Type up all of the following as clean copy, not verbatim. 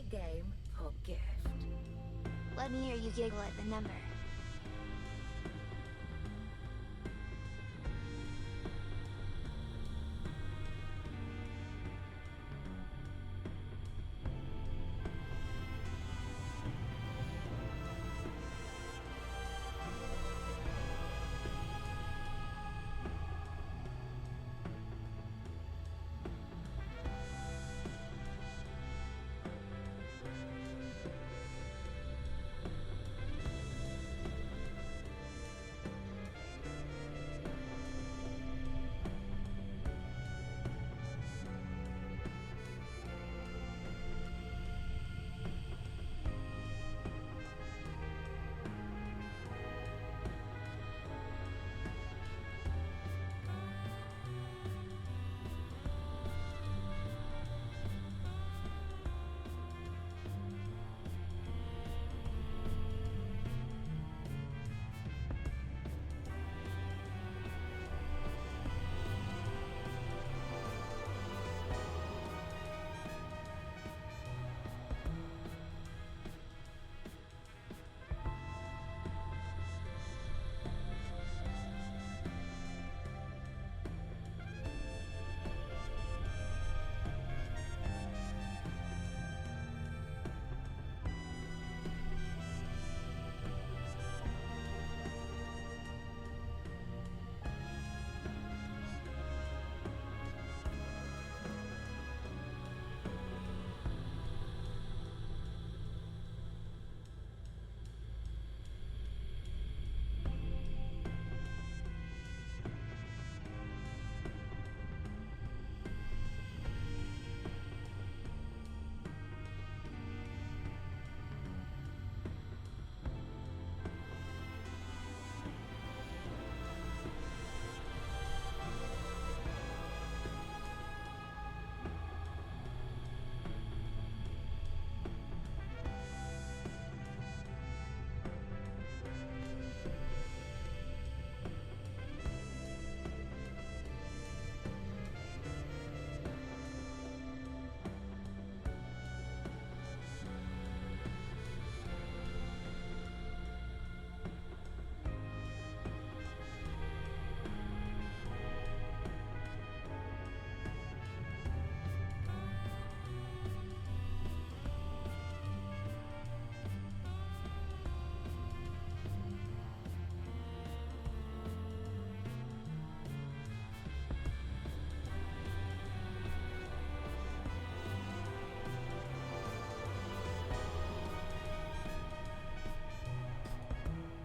game or gift? Let me hear you giggle at the number.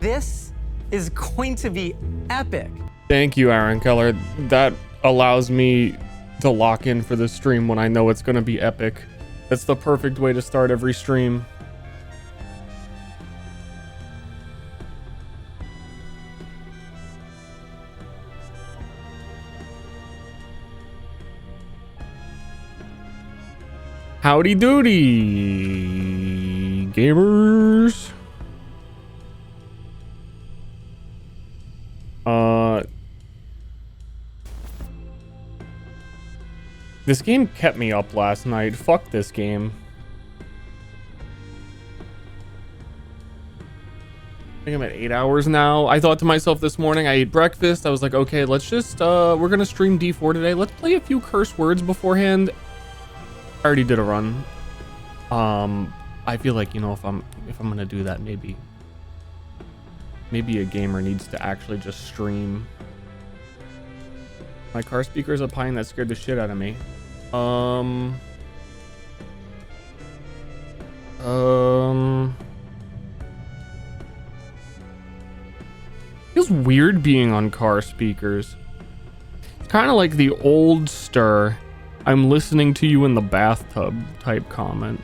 This is going to be epic. Thank you, Aaron Keller. That allows me to lock in for the stream when I know it's going to be epic. That's the perfect way to start every stream. Howdy doody, gamers. This game kept me up last night. Fuck this game. I think I'm at 8 hours now. I thought to myself this morning, I ate breakfast. I was like, okay, let's just, we're gonna stream D4 today. Let's play a few curse words beforehand. I already did a run. I feel like, you know, if I'm gonna do that, maybe a gamer needs to actually just stream. My car speaker's a pine that scared the shit out of me. Feels weird being on car speakers. It's kind of like the old Ster, I'm listening to you in the bathtub type comment.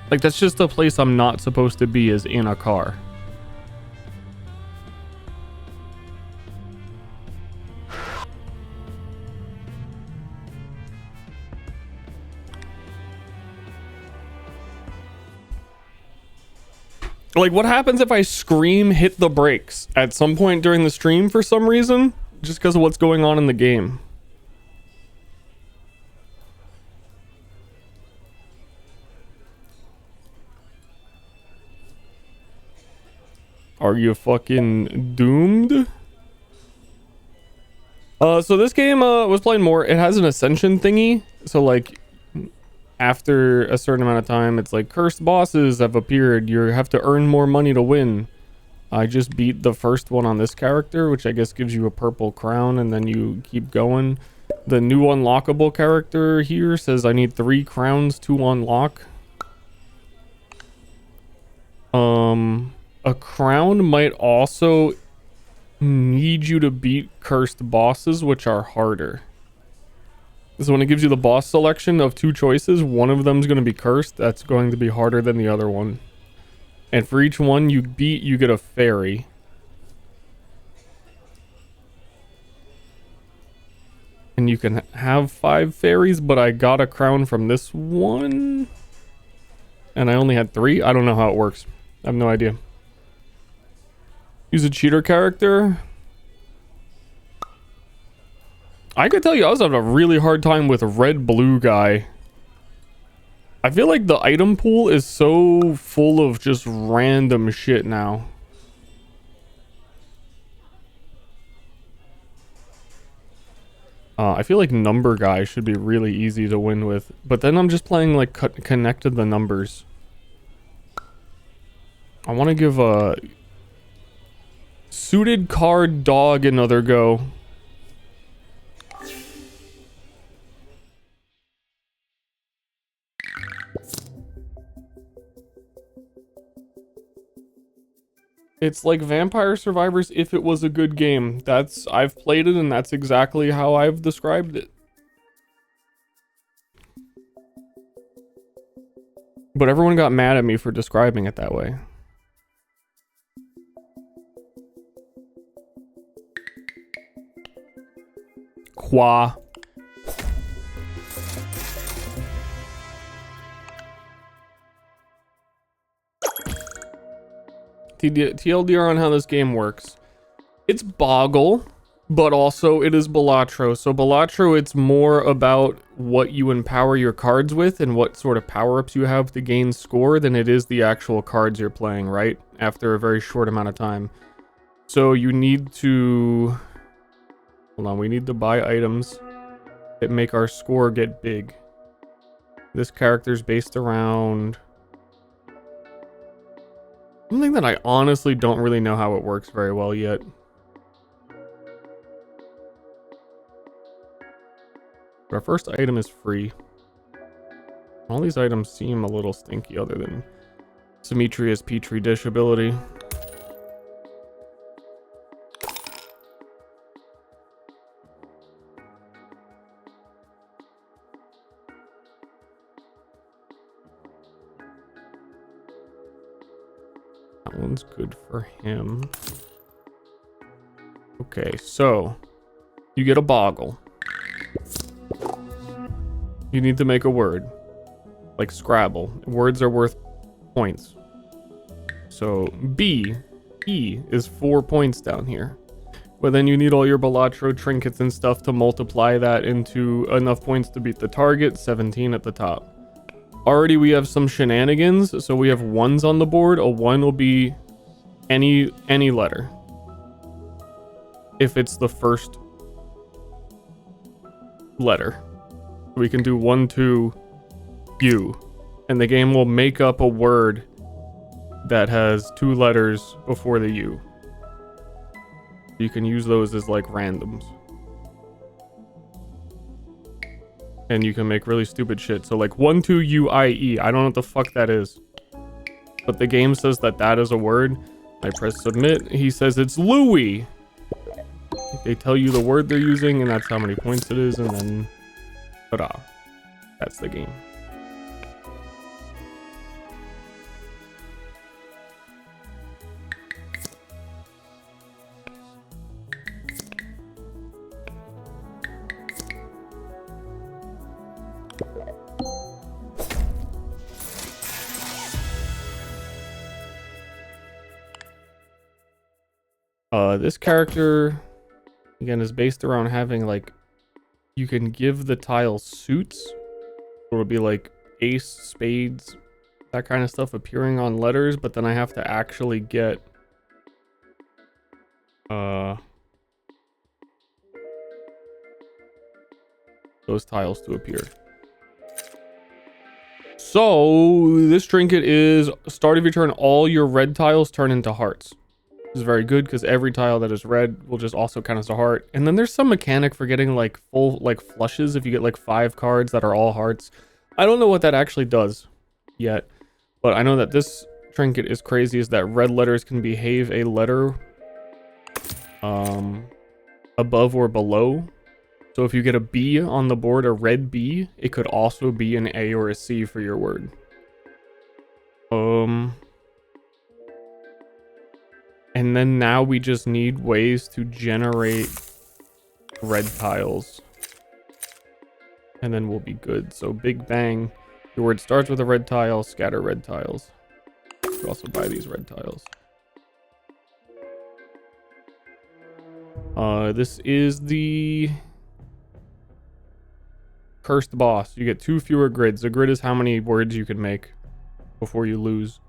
Like, that's just a place I'm not supposed to be, is in a car. Like, what happens if I scream hit the brakes at some point during the stream for some reason? Just because of what's going on in the game. Are you fucking doomed? So this game was playing more. It has an ascension thingy. So like after a certain amount of time, it's like cursed bosses have appeared. You have to earn more money to win. I just beat the first one on this character, which I guess gives you a purple crown, and then you keep going. The new unlockable character here says I need 3 crowns to unlock. A crown might also need you to beat cursed bosses, which are harder. So when it gives you the boss selection of 2 choices, one of them is going to be cursed. That's going to be harder than the other one. And for each one you beat, you get a fairy. And you can have 5 fairies, but I got a crown from this one. And I only had 3. I don't know how it works. I have no idea. Use a cheater character. I could tell you I was having a really hard time with red blue guy. I feel like the item pool is so full of just random shit now. I feel like number guy should be really easy to win with, but then I'm just playing like connected the numbers. I want to give a suited card dog another go. It's like Vampire Survivors if it was a good game. I've played it and that's exactly how I've described it. But everyone got mad at me for describing it that way. Qua. TLDR on how this game works. It's Boggle, but also it is Balatro. So Balatro, it's more about what you empower your cards with and what sort of power-ups you have to gain score than it is the actual cards you're playing, right? After a very short amount of time. So you need to... Hold on, we need to buy items that make our score get big. This character's based around... something that I honestly don't really know how it works very well yet. Our first item is free. All these items seem a little stinky other than Symmetria's Petri Dish ability. That one's good for him. Okay, so you get a boggle. You need to make a word. Like Scrabble. Words are worth points. So B, E is 4 points down here. But then you need all your Balatro trinkets and stuff to multiply that into enough points to beat the target. 17 at the top. Already we have some shenanigans, so we have 1s on the board. A 1 will be any letter. If it's the first letter. We can do 1, 2, U. And the game will make up a word that has 2 letters before the U. You can use those as like randoms. And you can make really stupid shit. So like 1, 2, U, I, E. I don't know what the fuck that is. But the game says that that is a word. I press submit. He says it's Louis. They tell you the word they're using and that's how many points it is. And then, ta-da. That's the game. This character, again, is based around having, like, you can give the tile suits. It'll be like ace, spades, that kind of stuff appearing on letters, but then I have to actually get those tiles to appear. So this trinket is start of your turn, all your red tiles turn into hearts. This is very good because every tile that is red will just also count as a heart. And then there's some mechanic for getting like full like flushes if you get like 5 cards that are all hearts. I don't know what that actually does yet, but I know that this trinket is crazy, is that red letters can behave a letter above or below. So if you get a B on the board, a red B, it could also be an A or a C for your word. And then now we just need ways to generate red tiles. And then we'll be good. So big bang. Your word starts with a red tile, scatter red tiles. You can also buy these red tiles. This is the cursed boss. You get 2 fewer grids. A grid is how many words you can make before you lose.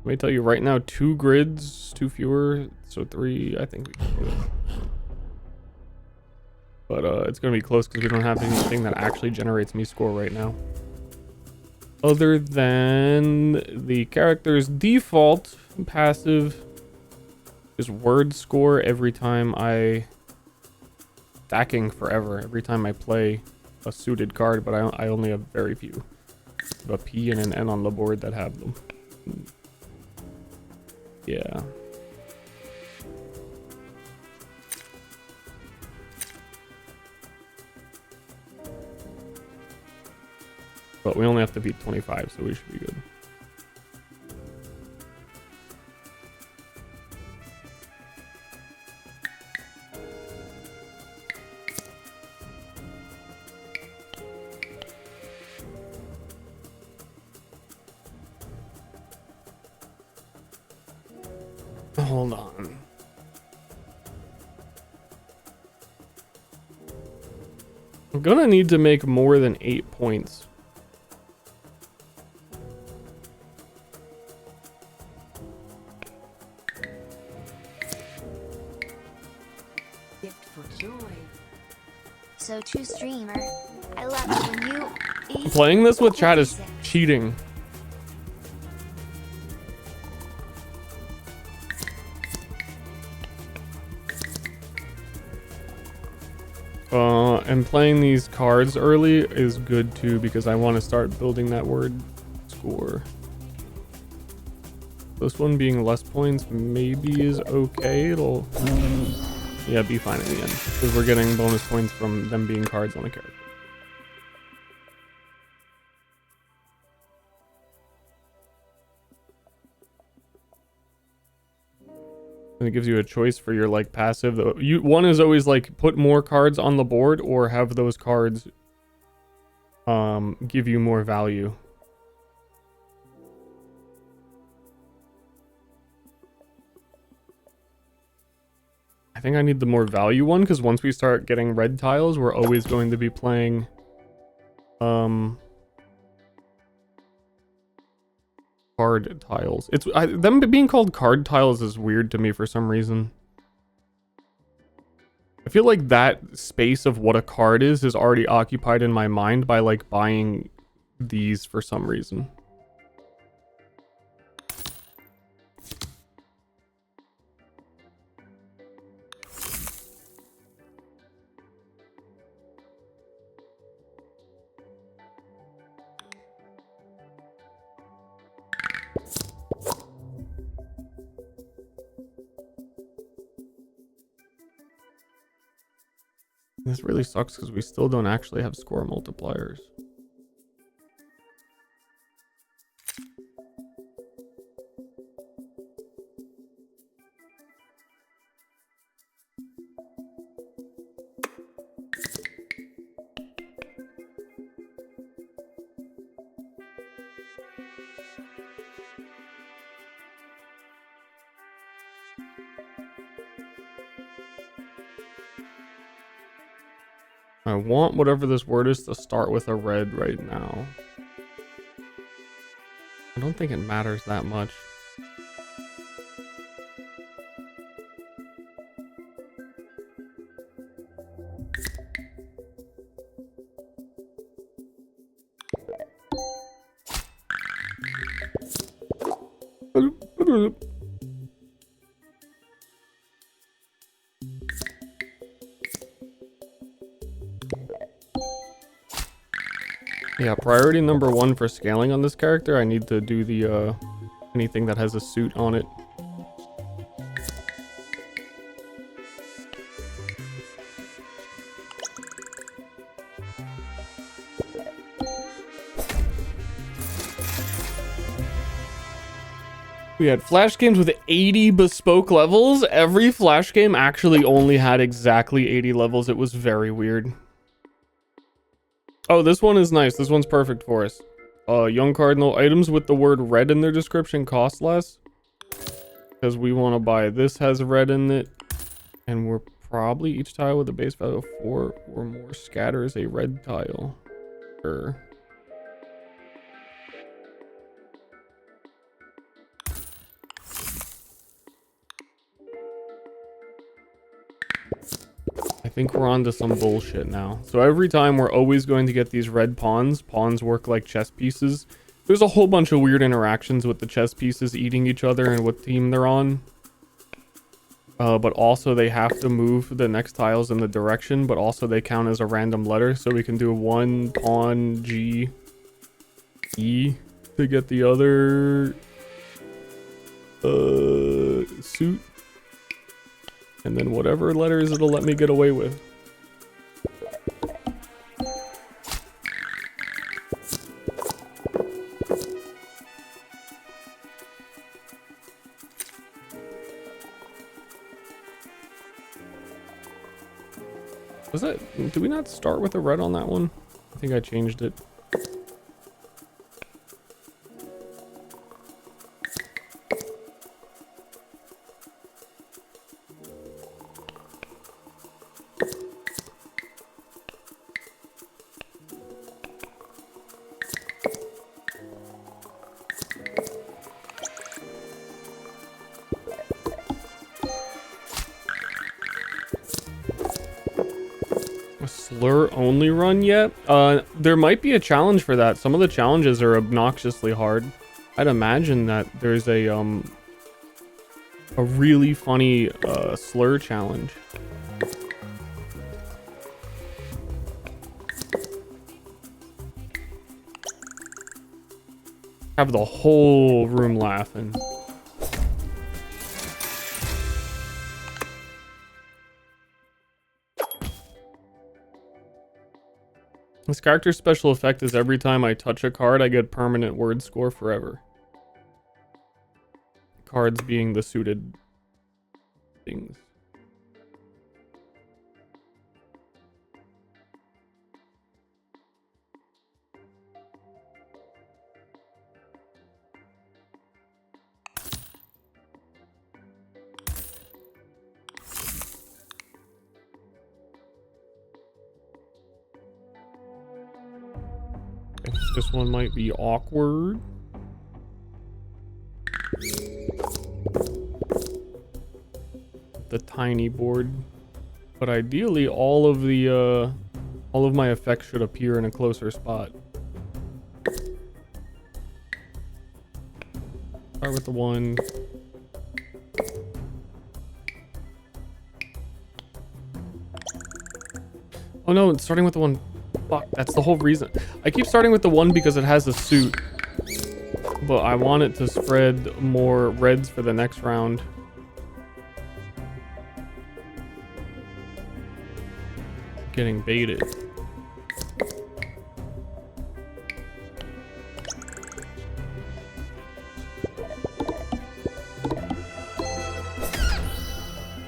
Let me tell you right now, 2 grids, 2 fewer, so 3. I think we can do it. But it's gonna be close because we don't have anything that actually generates me score right now. Other than the character's default passive is word score every time stacking forever, every time I play a suited card, but I only have very few. I have a P and an N on the board that have them. Yeah. But we only have to beat 25, so we should be good. Hold on. I'm gonna need to make more than 8 points. Gift for joy. So true, streamer. I love it when you eat. Playing this with chat is cheating. And playing these cards early is good too because I want to start building that word score. This one being less points maybe is okay. It'll yeah be fine in the end because we're getting bonus points from them being cards on the character. And it gives you a choice for your like passive. One is always like put more cards on the board or have those cards give you more value. I think I need the more value one because once we start getting red tiles, we're always going to be playing card tiles. Them being called card tiles is weird to me for some reason. I feel like that space of what a card is already occupied in my mind by like buying these for some reason. This really sucks because we still don't actually have score multipliers. I want whatever this word is to start with a red right now. I don't think it matters that much. Yeah, priority number 1 for scaling on this character, I need to do the anything that has a suit on it. We had Flash games with 80 bespoke levels. Every Flash game actually only had exactly 80 levels. It was very weird. Oh, this one is nice. This one's perfect for us. Young Cardinal, items with the word red in their description cost less. Because we want to buy this has red in it. And we're probably each tile with a base value of 4 or more scatters a red tile. Sure. I think we're on to some bullshit now. So every time we're always going to get these red pawns. Pawns work like chess pieces. There's a whole bunch of weird interactions with the chess pieces eating each other and what team they're on. But also they have to move the next tiles in the direction, but also they count as a random letter. So we can do 1 pawn G E to get the other suit. And then whatever letters it'll let me get away with. Was that, did we not start with a red on that one? I think I changed it. Slur only run yet? There might be a challenge for that. Some of the challenges are obnoxiously hard. I'd imagine that there's a really funny slur challenge. Have the whole room laughing. This character's special effect is every time I touch a card, I get permanent word score forever. Cards being the suited things. This one might be awkward. The tiny board. But ideally all of my effects should appear in a closer spot. Start with the 1. Oh no, it's starting with the 1. Fuck, that's the whole reason. I keep starting with the 1 because it has a suit. But I want it to spread more reds for the next round. Getting baited.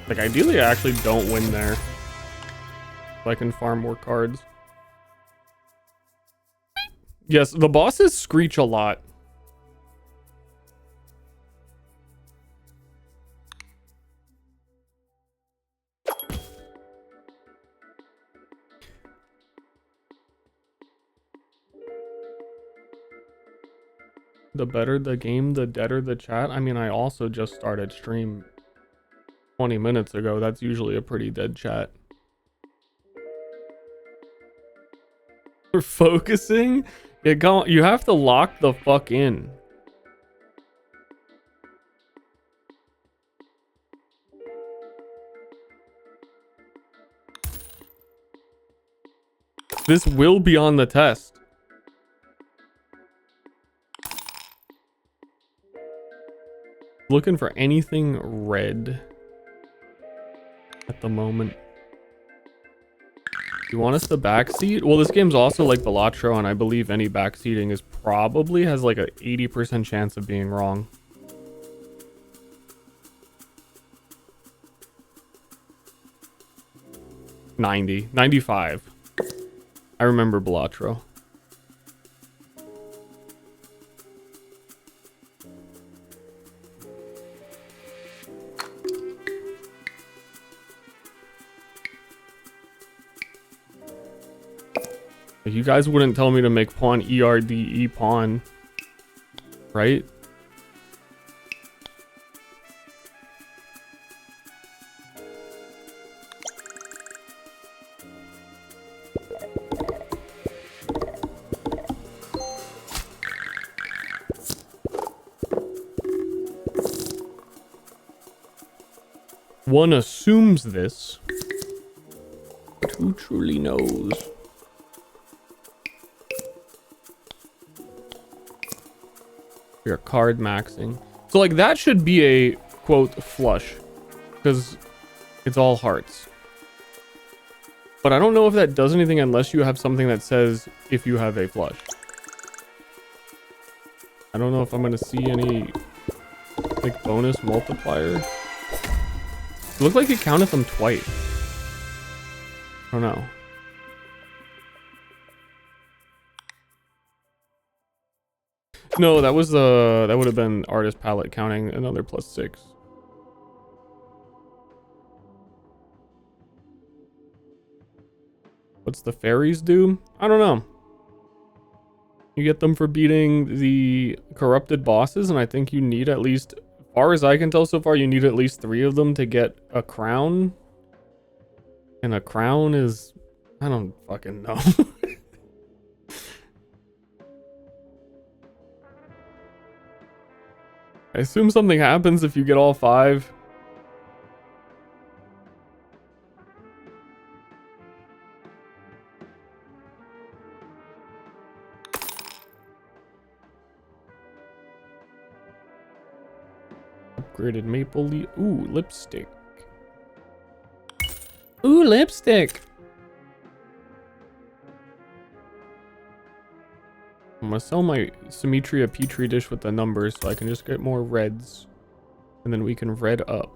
Like, ideally I actually don't win there. So I can farm more cards. Yes, the bosses screech a lot. The better the game, the deader the chat. I mean, I also just started stream 20 minutes ago. That's usually a pretty dead chat. We're focusing? You have to lock the fuck in. This will be on the test. Looking for anything red at the moment. You want us to backseat? Well, this game's also like Balatro, and I believe any backseating is probably has like a 80% chance of being wrong. $90, $95. I remember Balatro. You guys wouldn't tell me to make pawn ERDE pawn, right? One assumes this, but who truly knows? We are card maxing. So like that should be a quote flush because it's all hearts. But I don't know if that does anything unless you have something that says if you have a flush. I don't know if I'm going to see any like bonus multiplier. It looked like it counted them twice. I don't know. No, that was that would have been artist palette counting another +6. What's the fairies do? I don't know. You get them for beating the corrupted bosses, and I think you need at least, as far as I can tell so far, you need at least 3 of them to get a crown. And a crown is, I don't fucking know. I assume something happens if you get all 5. Upgraded maple leaf. Ooh, lipstick. Ooh, lipstick. I'm gonna sell my Symmetria Petri dish with the numbers so I can just get more reds. And then we can red up.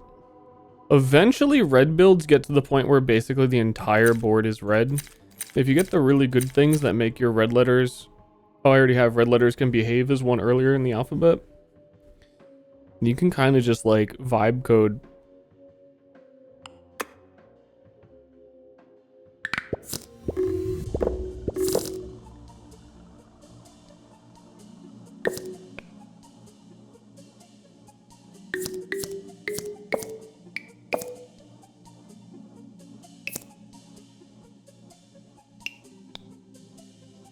Eventually, red builds get to the point where basically the entire board is red. If you get the really good things that make your red letters... Oh, I already have red letters can behave as one earlier in the alphabet. You can kind of just like vibe code.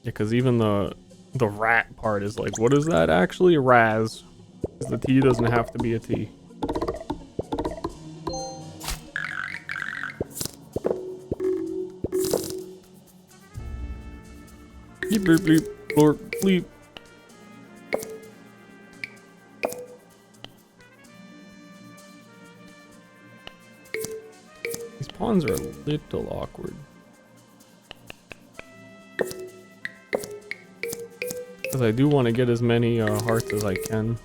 Yeah, because even the rat part is like, what is that actually? Raz. Because the T doesn't have to be a T. Bleep, bleep, bleep, blorp, bleep. These pawns are a little awkward. Because I do want to get as many hearts as I can.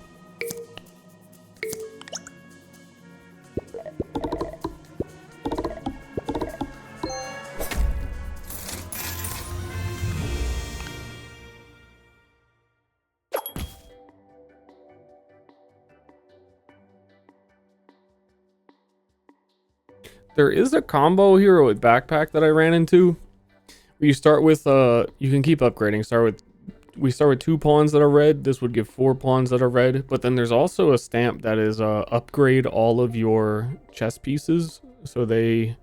There is a combo here with backpack that I ran into. Where you start with you can keep upgrading. We start with 2 pawns that are red. This would give 4 pawns that are red. But then there's also a stamp that is upgrade all of your chess pieces so they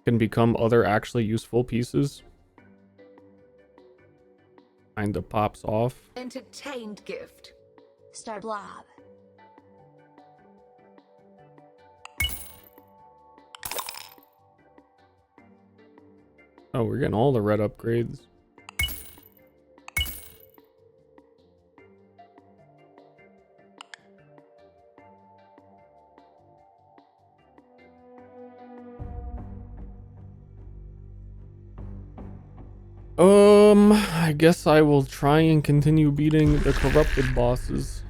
can become other actually useful pieces. Kinda pops off. Entertained gift. Star blob. Oh, we're getting all the red upgrades. I guess I will try and continue beating the corrupted bosses.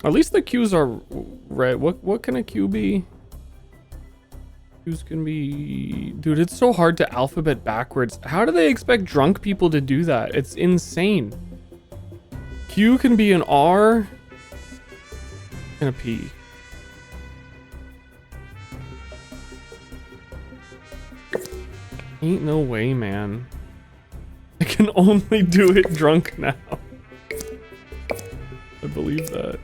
At least the Qs are red. What can a Q be? Qs can be... Dude, it's so hard to alphabet backwards. How do they expect drunk people to do that? It's insane. Q can be an R and a P. Ain't no way, man. I can only do it drunk now. I believe that.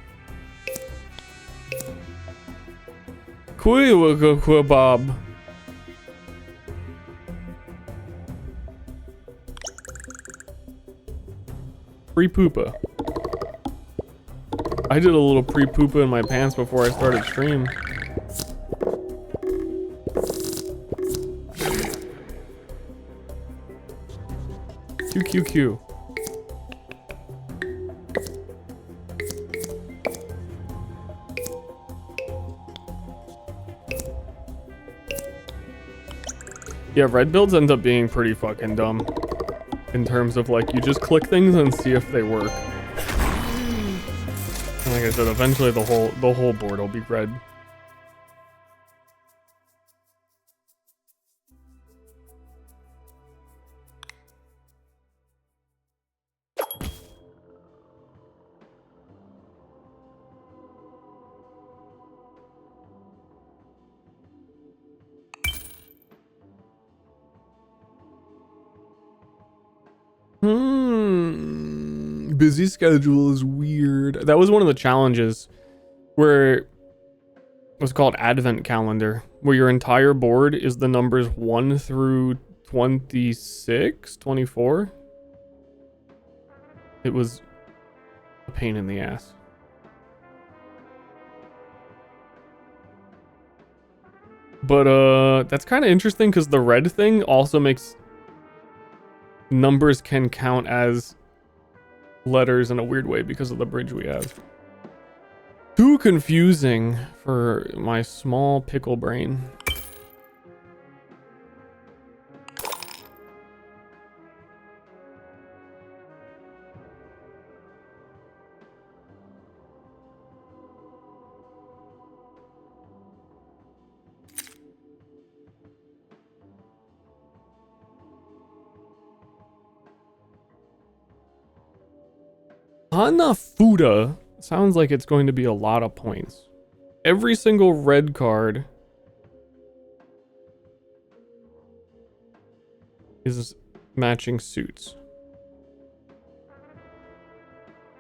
Bob. Pre-poopa. I did a little pre-poopa in my pants before I started stream. QQQ. Yeah, red builds end up being pretty fucking dumb. In terms of like, you just click things and see if they work. And like I said, eventually the whole board will be red. Busy schedule is weird. That was one of the challenges where it was called Advent Calendar, where your entire board is the numbers 1 through 26, 24. It was a pain in the ass. But that's kind of interesting because the red thing also makes numbers can count as letters in a weird way because of the bridge we have. Too confusing for my small pickle brain. Hanafuda sounds like it's going to be a lot of points. Every single red card is matching suits.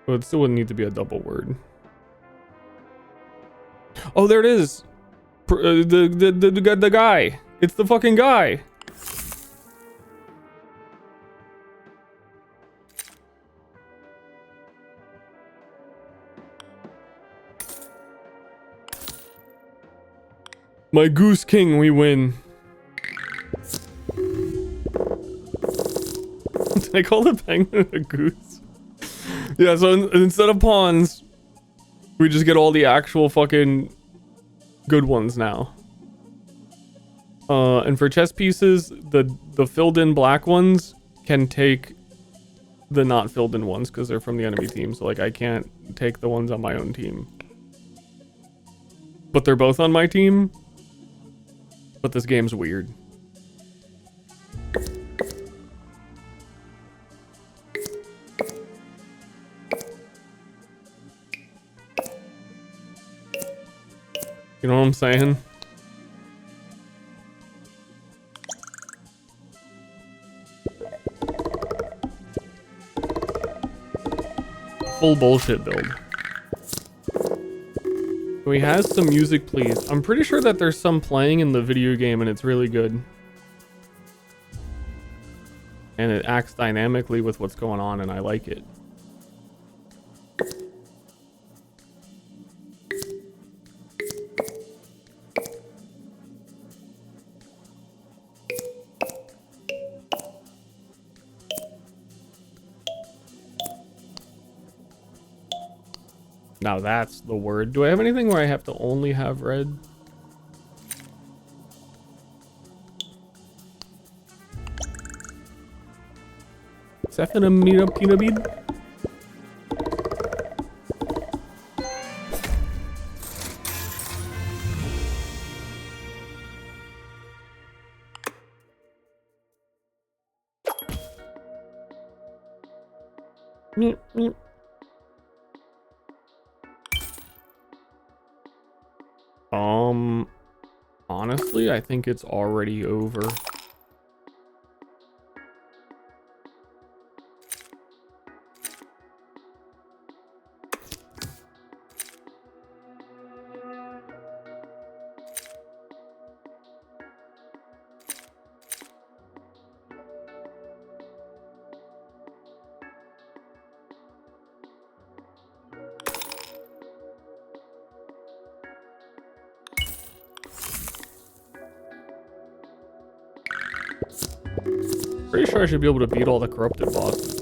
So it still wouldn't need to be a double word. Oh, there it is. The guy. It's the fucking guy. My Goose King, we win. Did I call the penguin a goose? Yeah, so instead of pawns, we just get all the actual fucking good ones now. And for chess pieces, the filled in black ones can take the not filled in ones because they're from the enemy team. So like I can't take the ones on my own team. But they're both on my team. But this game's weird. You know what I'm saying? Full bullshit build. So he has some music, please. I'm pretty sure that there's some playing in the video game and it's really good. And it acts dynamically with what's going on, and I like it. Now that's the word. Do I have anything where I have to only have red? Sephinamida Pinabid? Honestly, I think it's already over. Pretty sure I should be able to beat all the corrupted bosses.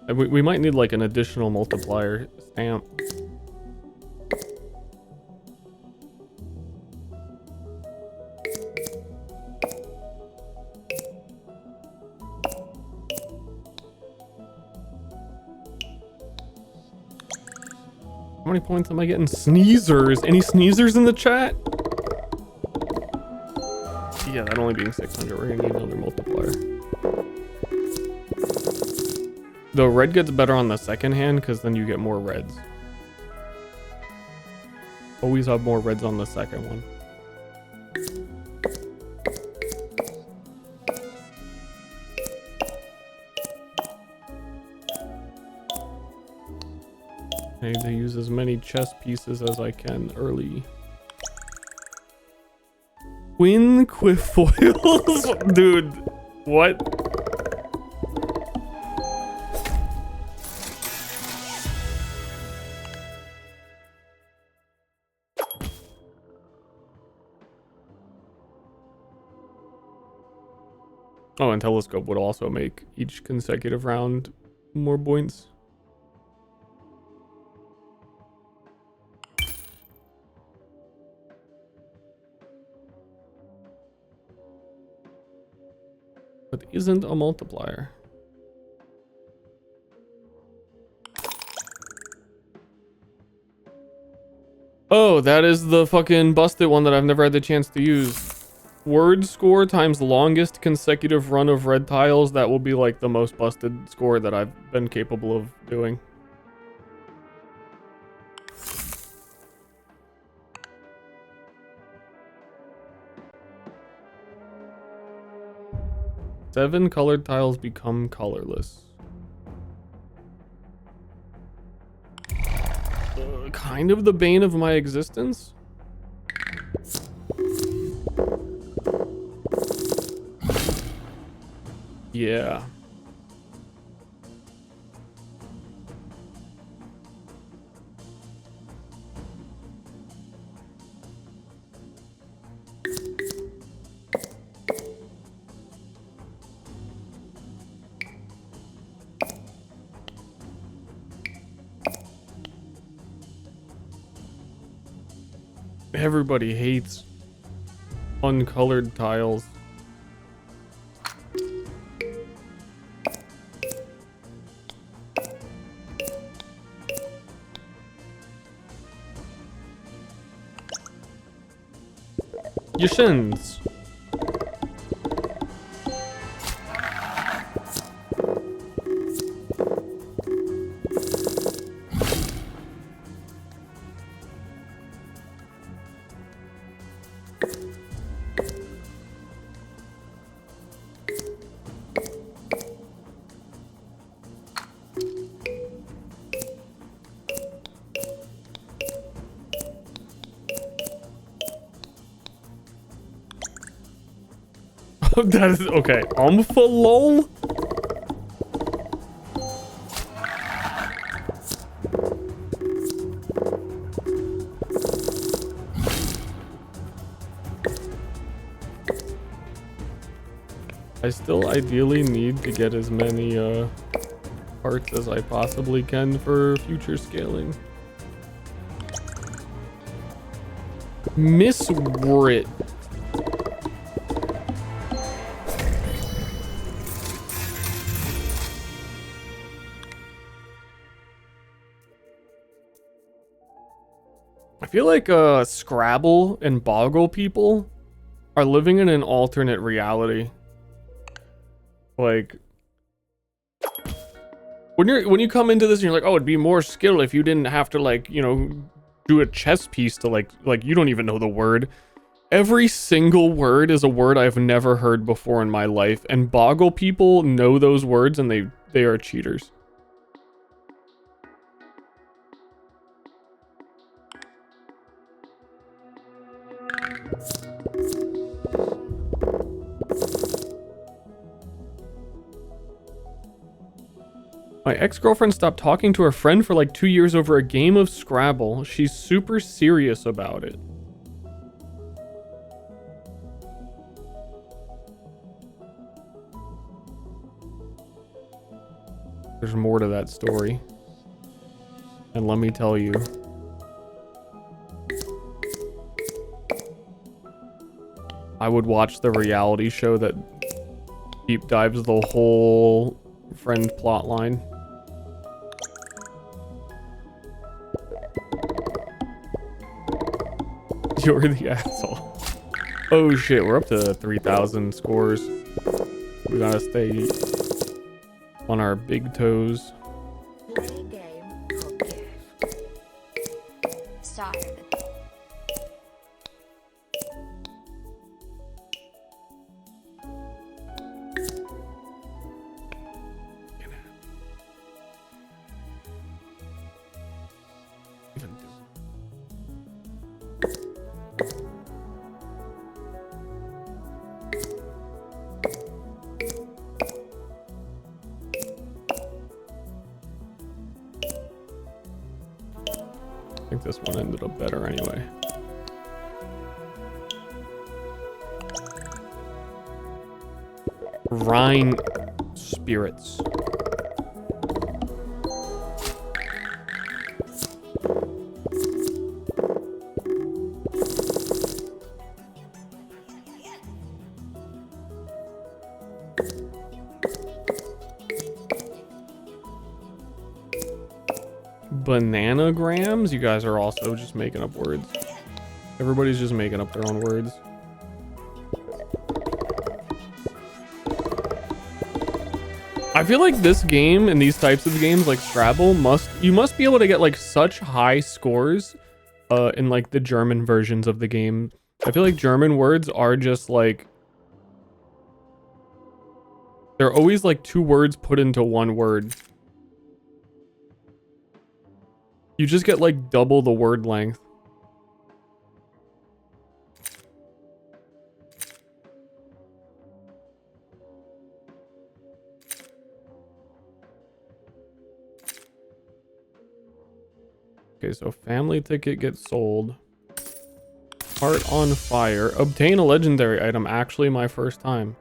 And we might need like an additional multiplier stamp. How many points am I getting? Sneezers. Any sneezers in the chat? Yeah, that only being 600, we're gonna need another multiplier. The red gets better on the second hand because then you get more reds. Always have more reds on the second one. I need to use as many chess pieces as I can early. Twin Quifoils? Dude, what? Oh, and Telescope would also make each consecutive round more points. But isn't a multiplier. Oh, that is the fucking busted one that I've never had the chance to use. Word score times longest consecutive run of red tiles. That will be like the most busted score that I've been capable of doing. Seven colored tiles become colorless. Kind of the bane of my existence. Yeah. Everybody hates uncolored tiles. Yashins. That is okay. Lol. I still ideally need to get as many parts as I possibly can for future scaling. Miss Writ. I feel like Scrabble and Boggle people are living in an alternate reality. Like when you come into this and you're like, oh, it'd be more skill if you didn't have to, like, you know, do a chess piece to like you don't even know the word. Every single word is a word I've never heard before in my life, and Boggle people know those words and they are cheaters. My ex-girlfriend stopped talking to her friend for like 2 years over a game of Scrabble. She's super serious about it. There's more to that story. And let me tell you. I would watch the reality show that deep dives the whole friend plot line. You're the asshole. Oh shit, we're up to 3,000 scores. We gotta stay on our big toes. Play game for gift. Star. I think this one ended up better anyway. Rhine spirits. Bananagrams? You guys are also just making up words. Everybody's just making up their own words. I feel like this game and these types of games like Scrabble you must be able to get like such high scores in like the German versions of the game. I feel like German words are just like, they're always like 2 words put into 1 word. You just get like double the word length. Okay, so family ticket gets sold. Heart on fire. Obtain a legendary item. Actually, my first time.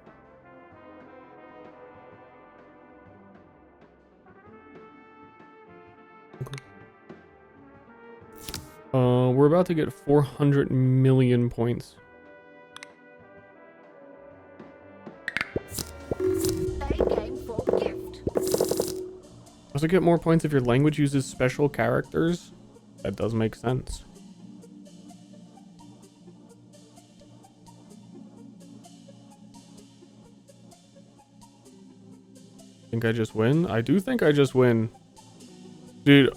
We're about to get 400 million points. Play game for gift. Also get more points if your language uses special characters. That does make sense. Think I just win? I do think I just win. Dude.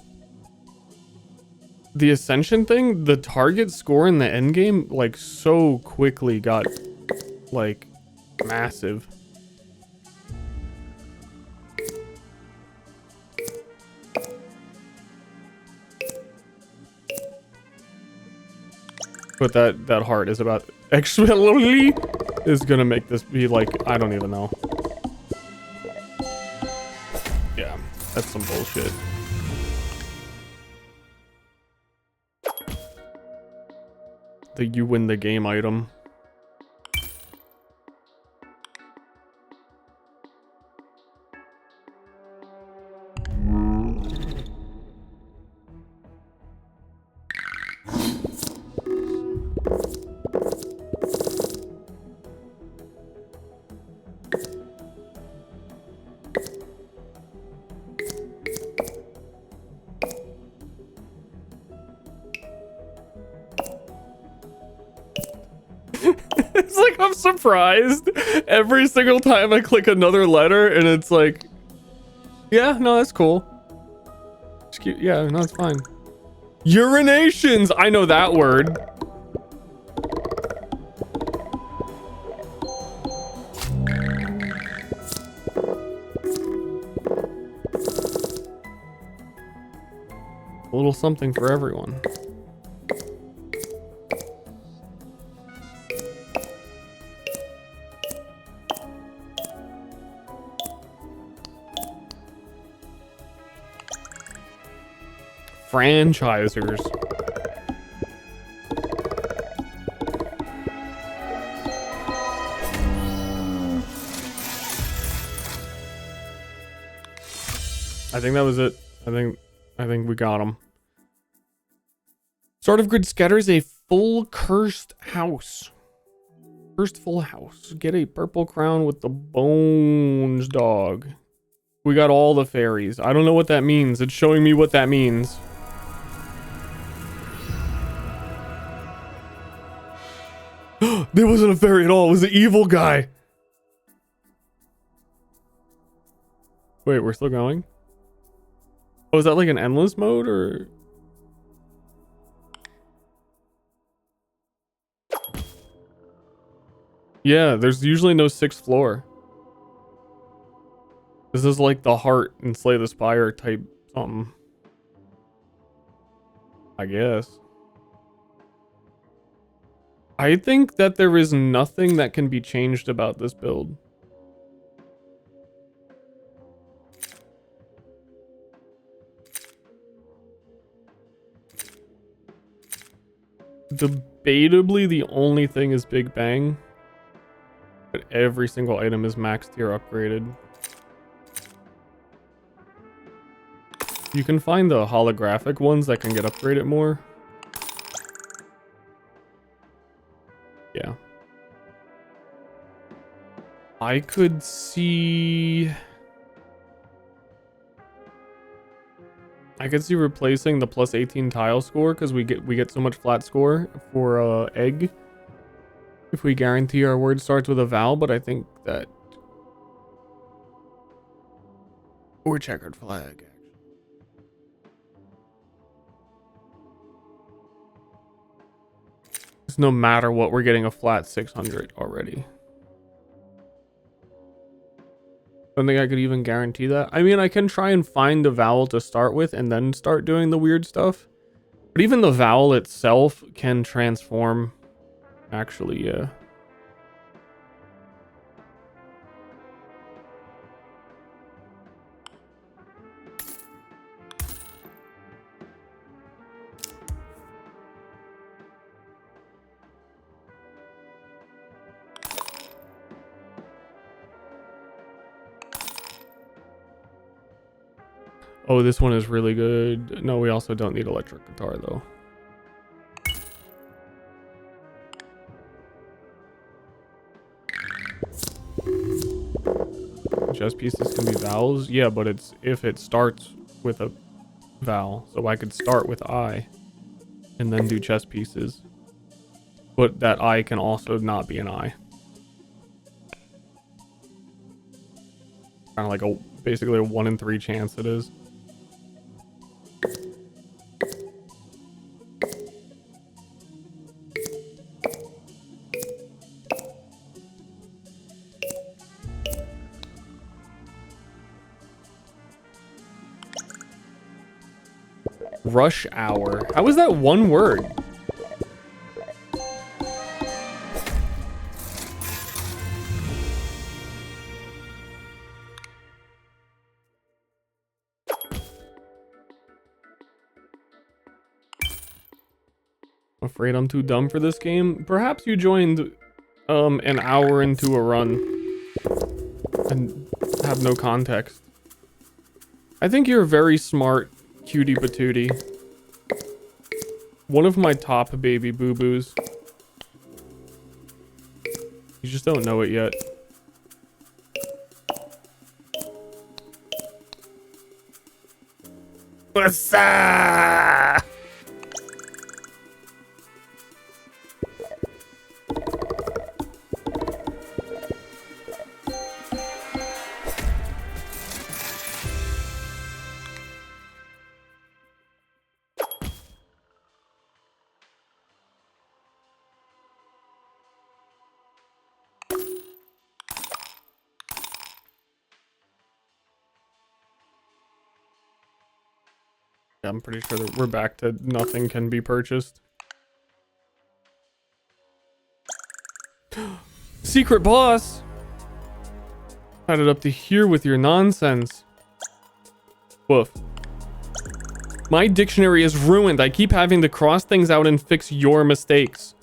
The Ascension thing, the target score in the end game, like, so quickly got, like, massive. But that heart is about actually is gonna make this be like, I don't even know. Yeah, that's some bullshit. The you win the game item. It's like I'm surprised every single time I click another letter and it's like, yeah, no, that's cool. Yeah, no, it's fine. Urinations! I know that word. A little something for everyone. Franchisers. I think that was it. I think we got him. Start of Grid Scatter is a full cursed house. Cursed full house. Get a purple crown with the bones, dog. We got all the fairies. I don't know what that means. It's showing me what that means. There wasn't a fairy at all. It was the evil guy. Wait, we're still going? Oh, is that like an endless mode or? Yeah, there's usually no 6th floor. This is like the heart and Slay the Spire type something. I guess. I think that there is nothing that can be changed about this build. Debatably, the only thing is Big Bang. But every single item is max tier upgraded. You can find the holographic ones that can get upgraded more. Yeah. I could see replacing the plus 18 tile score because we get so much flat score for egg if we guarantee our word starts with a vowel, but I think that or checkered flag. No matter what, we're getting a flat 600 already. Don't think I could even guarantee that. I mean, I can try and find the vowel to start with and then start doing the weird stuff. But even the vowel itself can transform. Actually, yeah. Oh, this one is really good. No, we also don't need electric guitar though. Chess pieces can be vowels. Yeah, but it's if it starts with a vowel. So I could start with I and then do chess pieces. But that I can also not be an I. Kind of like basically a 1 in 3 chance it is. Rush hour. How is that one word? I'm afraid I'm too dumb for this game. Perhaps you joined an hour into a run and have no context. I think you're a very smart cutie patootie. One of my top baby boo-boos. You just don't know it yet. What's up? I'm pretty sure that we're back to nothing can be purchased. Secret boss! Had it up to here with your nonsense. Woof. My dictionary is ruined. I keep having to cross things out and fix your mistakes.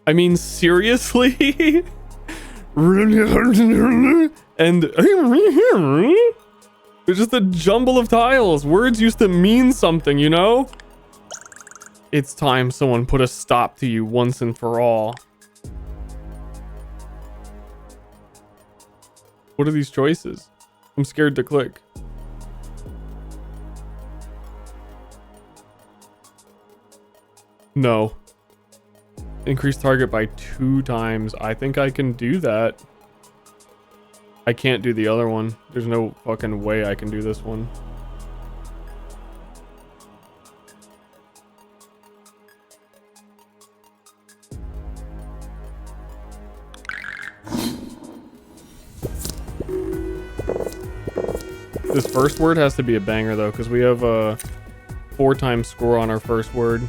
I mean, seriously? And it's just a jumble of tiles. Words used to mean something, you know? It's time someone put a stop to you once and for all. What are these choices? I'm scared to click. No. Increase target by 2 times. I think I can do that. I can't do the other one. There's no fucking way I can do this one. This first word has to be a banger though, because we have a 4 times score on our first word.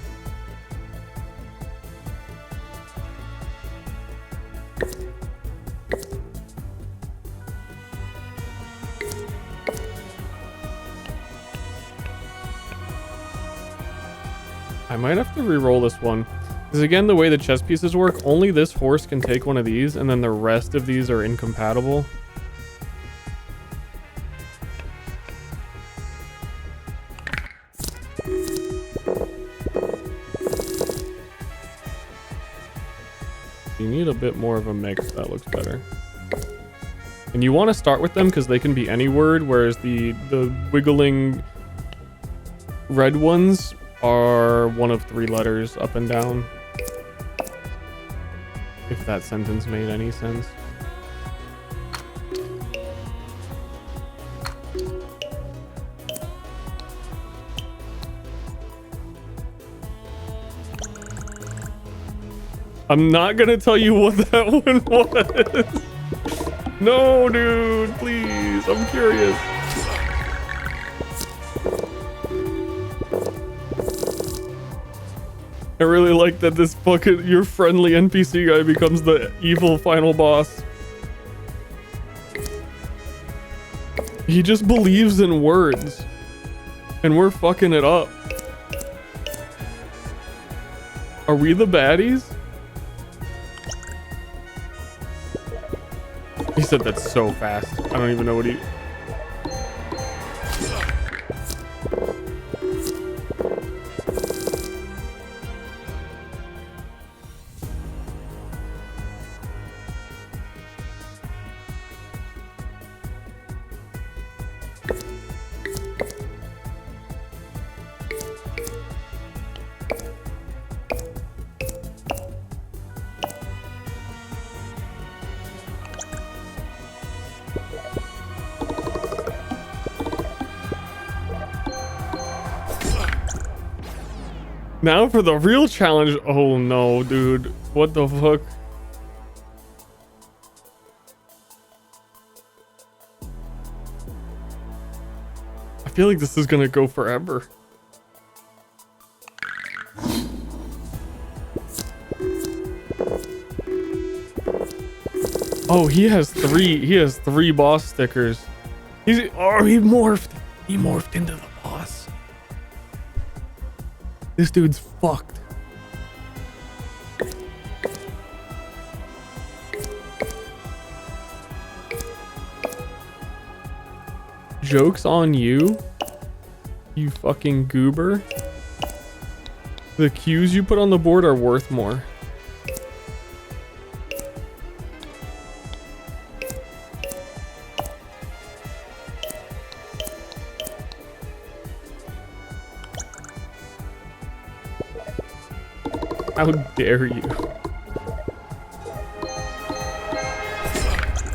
I might have to re-roll this one. Because again, the way the chess pieces work, only this horse can take one of these, and then the rest of these are incompatible. You need a bit more of a mix. That looks better. And you want to start with them because they can be any word, whereas the wiggling red ones are one of 3 letters up and down. If that sentence made any sense. I'm not gonna tell you what that one was. No, dude, please. I'm curious. I really like that this fucking your friendly NPC guy becomes the evil final boss. He just believes in words. And we're fucking it up. Are we the baddies? He said that so fast. I don't even know what he... Now for the real challenge. Oh no, dude. What the fuck? I feel like this is gonna go forever. Oh, he has 3. He has 3 boss stickers. He morphed. He morphed into the boss. This dude's fucked. Joke's on you, you fucking goober. The cues you put on the board are worth more. How dare you?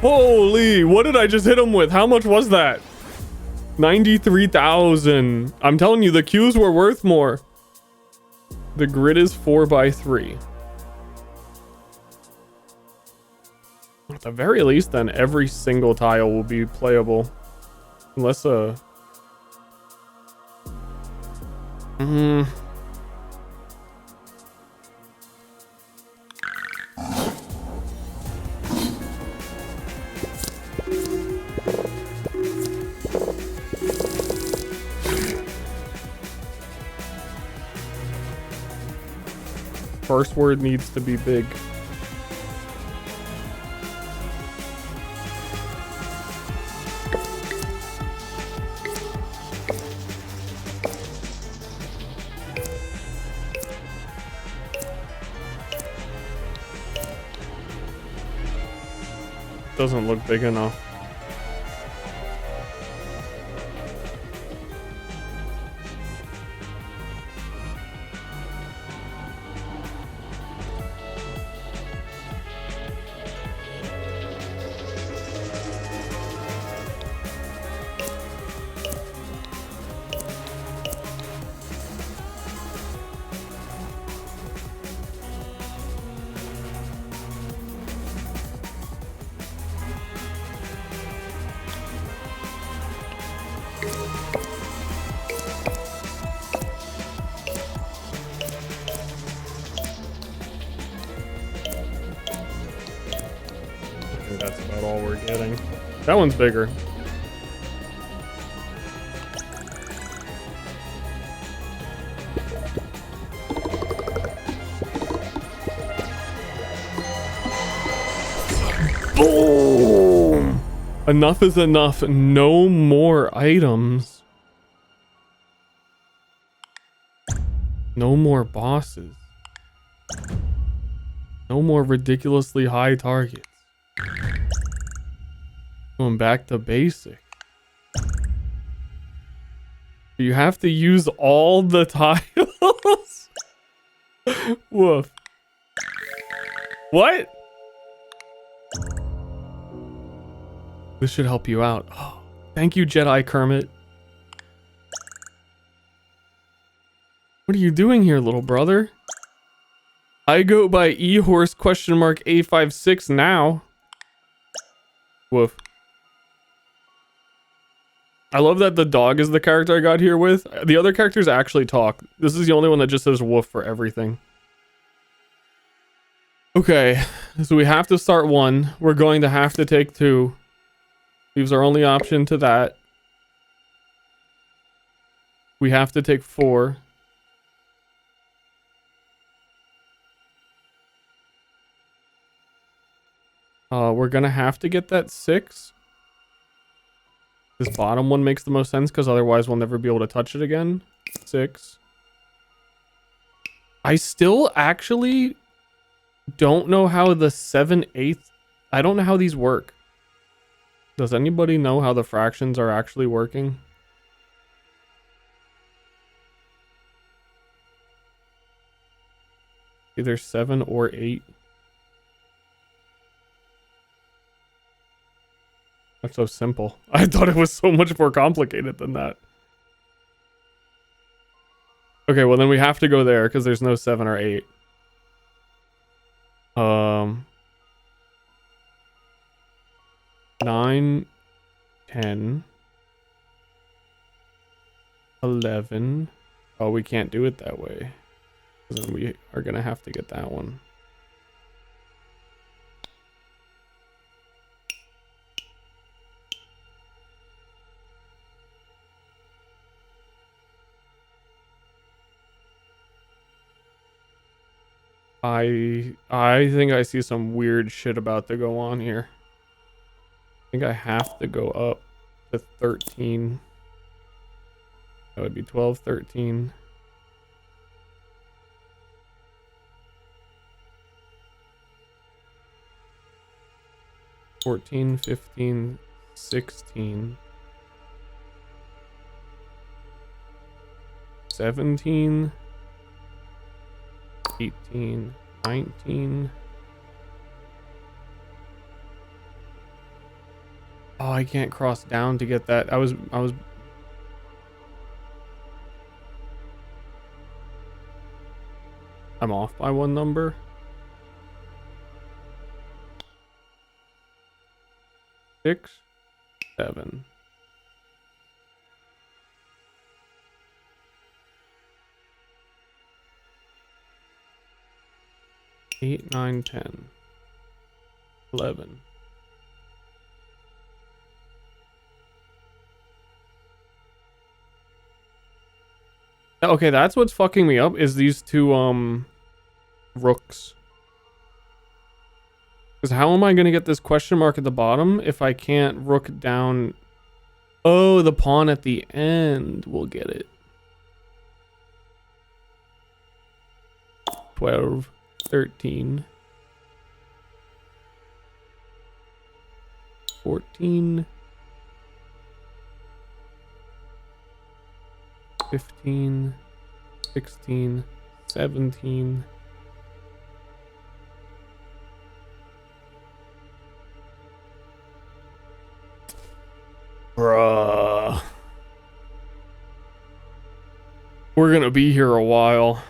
Holy, what did I just hit him with? How much was that? 93,000. I'm telling you, the cues were worth more. The grid is 4x3. At the very least, then, every single tile will be playable. Unless, first word needs to be big. Doesn't look big enough. That's about all we're getting. That one's bigger. Boom! Enough is enough. No more items. No more bosses. No more ridiculously high targets. Going back to basic. You have to use all the tiles. Woof. What? This should help you out. Oh, thank you, Jedi Kermit. What are you doing here, little brother? I go by eHorse A56 now. Woof. I love that the dog is the character I got here with. The other characters actually talk. This is the only one that just says woof for everything. Okay, so we have to start one. We're going to have to take two. Leaves our only option to that. We have to take 4. We're gonna have to get that 6. This bottom one makes the most sense because otherwise we'll never be able to touch it again. 6. I still actually don't know how the 7/8. I don't know how these work. Does anybody know how the fractions are actually working? Either 7 or 8. That's so simple. I thought it was so much more complicated than that. Okay, well then we have to go there because there's no 7 or 8. 9, 10, 11. Oh, we can't do it that way. Then we are gonna have to get that one. I think I see some weird shit about to go on here. I think I have to go up. to 13. That would be 12, 13. $14, $15, $16, $17, $18, $19. Oh, I can't cross down to get that. I'm off by one number. Six, 7. Eight, 9, 10, 11. Okay, that's what's fucking me up is these two rooks. Because how am I gonna get this question mark at the bottom if I can't rook down? Oh, the pawn at the end will get it. 12, 13, 14, 15, 16, 17. Bruh. We're gonna be here a while.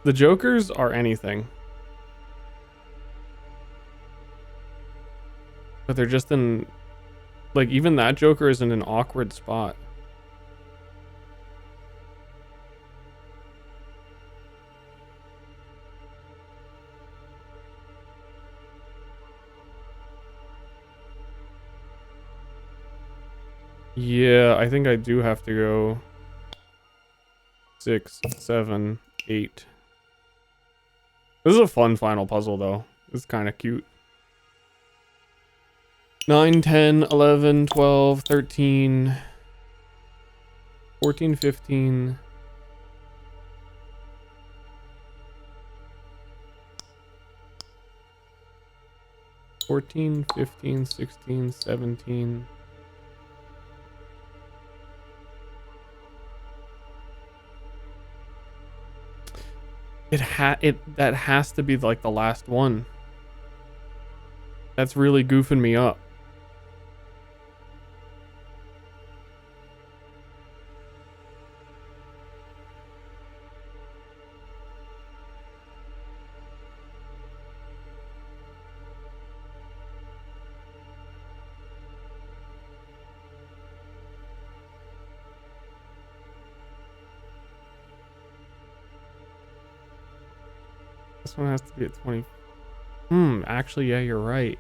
The jokers are anything. But they're just in... Like, even that joker is in an awkward spot. Yeah, I think I do have to go 6, 7, 8. This is a fun final puzzle, though. It's kind of cute. 9, 10, 11, 12, 13, 14, 15. $14, 15, 16, 17. That has to be like the last one. That's really goofing me up. This one has to be at 20. Actually, yeah, you're right.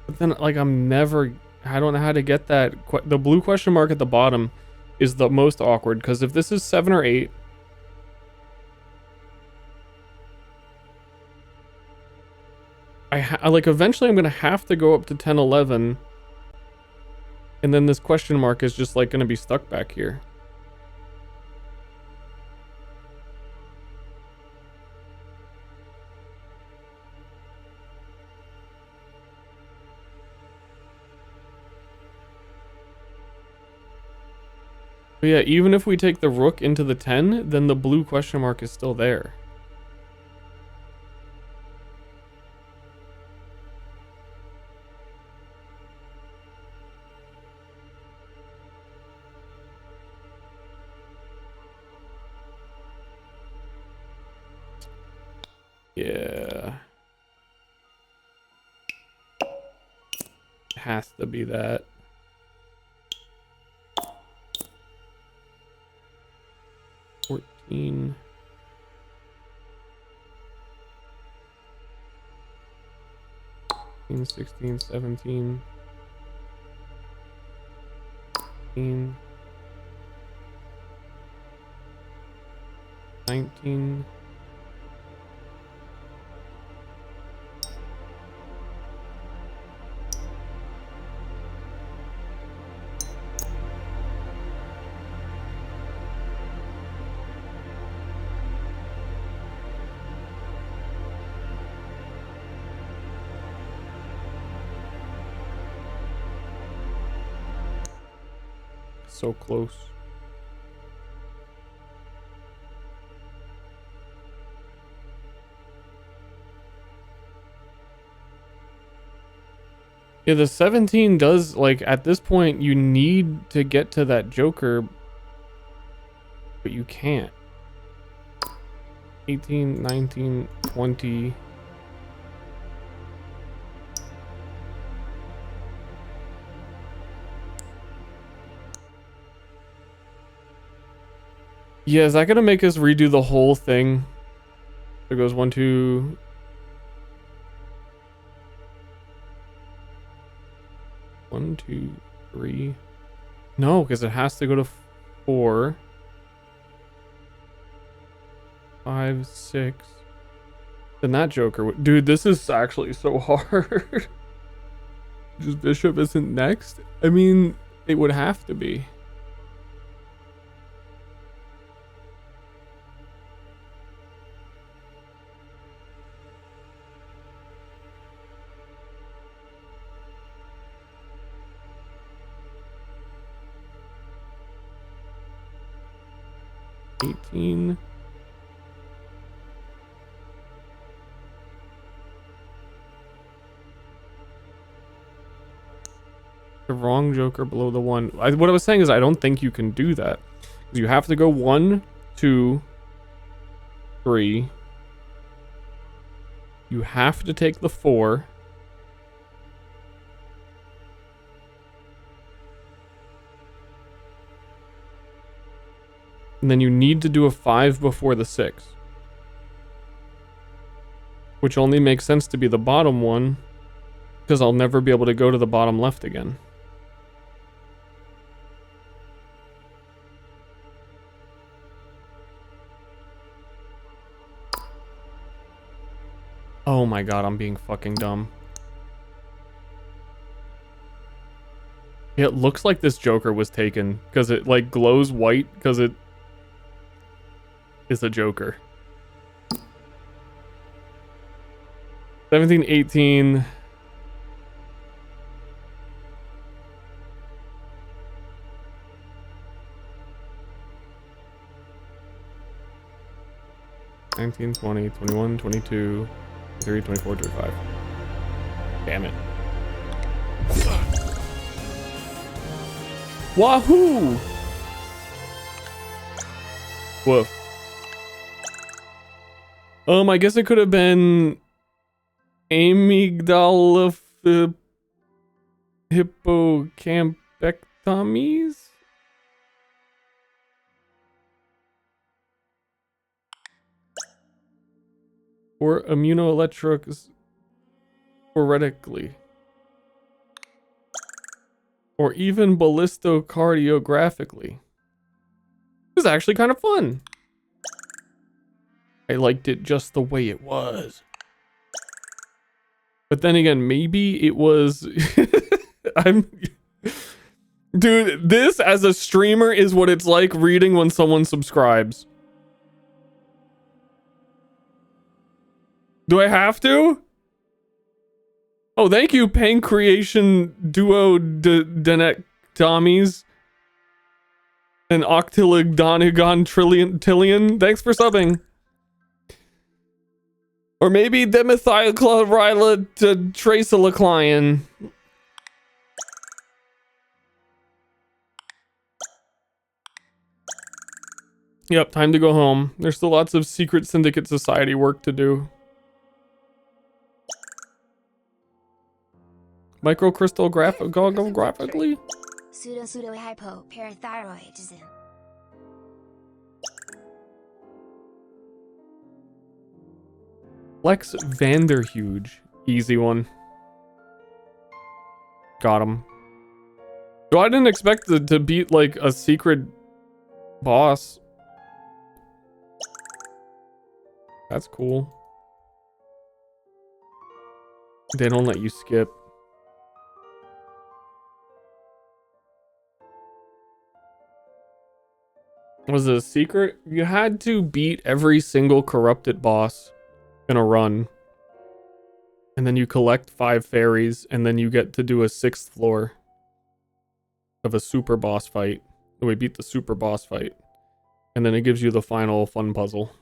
But then, like, I don't know how to get that. The blue question mark at the bottom is the most awkward, because if this is 7 or 8, like, eventually I'm gonna have to go up to 10, 11, and then this question mark is just like gonna be stuck back here. But yeah, even if we take the rook into the 10, then the blue question mark is still there. Yeah. It has to be that. 15, 16, 17, 18, 19. So close. Yeah, the 17 does, like, at this point, you need to get to that Joker, but you can't. 18, 19, 20. Yeah, is that gonna make us redo the whole thing? It goes 1, 2. One, 2, 3. No, because it has to go to 4, 5, 6. Then that Joker would. Dude, this is actually so hard. Just Bishop isn't next? I mean, it would have to be. $18. The wrong Joker below the 1. What I was saying is I don't think you can do that. You have to go 1, 2, 3. You have to take the 4. And then you need to do a 5 before the 6. Which only makes sense to be the bottom one, because I'll never be able to go to the bottom left again. Oh my god, I'm being fucking dumb. It looks like this Joker was taken, because it, like, glows white, because it is a Joker. 17, 18. $19, 20, 21, 22, 23, 24, 25. Damn it. Wahoo! Woof. I guess it could have been amygdala hippocampectomies? Or immunoelectrics sporadically. Or even ballistocardiographically. It was actually kind of fun. I liked it just the way it was. But then again, maybe it was... Dude, this as a streamer is what it's like reading when someone subscribes. Do I have to? Oh, thank you, Pancreation Duodenectomies and Octilligonagon Tillion. Thanks for subbing. Or maybe Demethylchlorila Tracylacline. Yep, time to go home. There's still lots of Secret Syndicate Society work to do. Microcrystalgraphically? Pseudo-hypoparathyroidism. Lex Vanderhuge. Easy one. Got him. So I didn't expect to beat like a secret boss. That's cool. They don't let you skip. Was it a secret? You had to beat every single corrupted boss in a run. And then you collect 5 fairies, and then you get to do a 6th floor of a super boss fight. We beat the super boss fight. And then it gives you the final fun puzzle.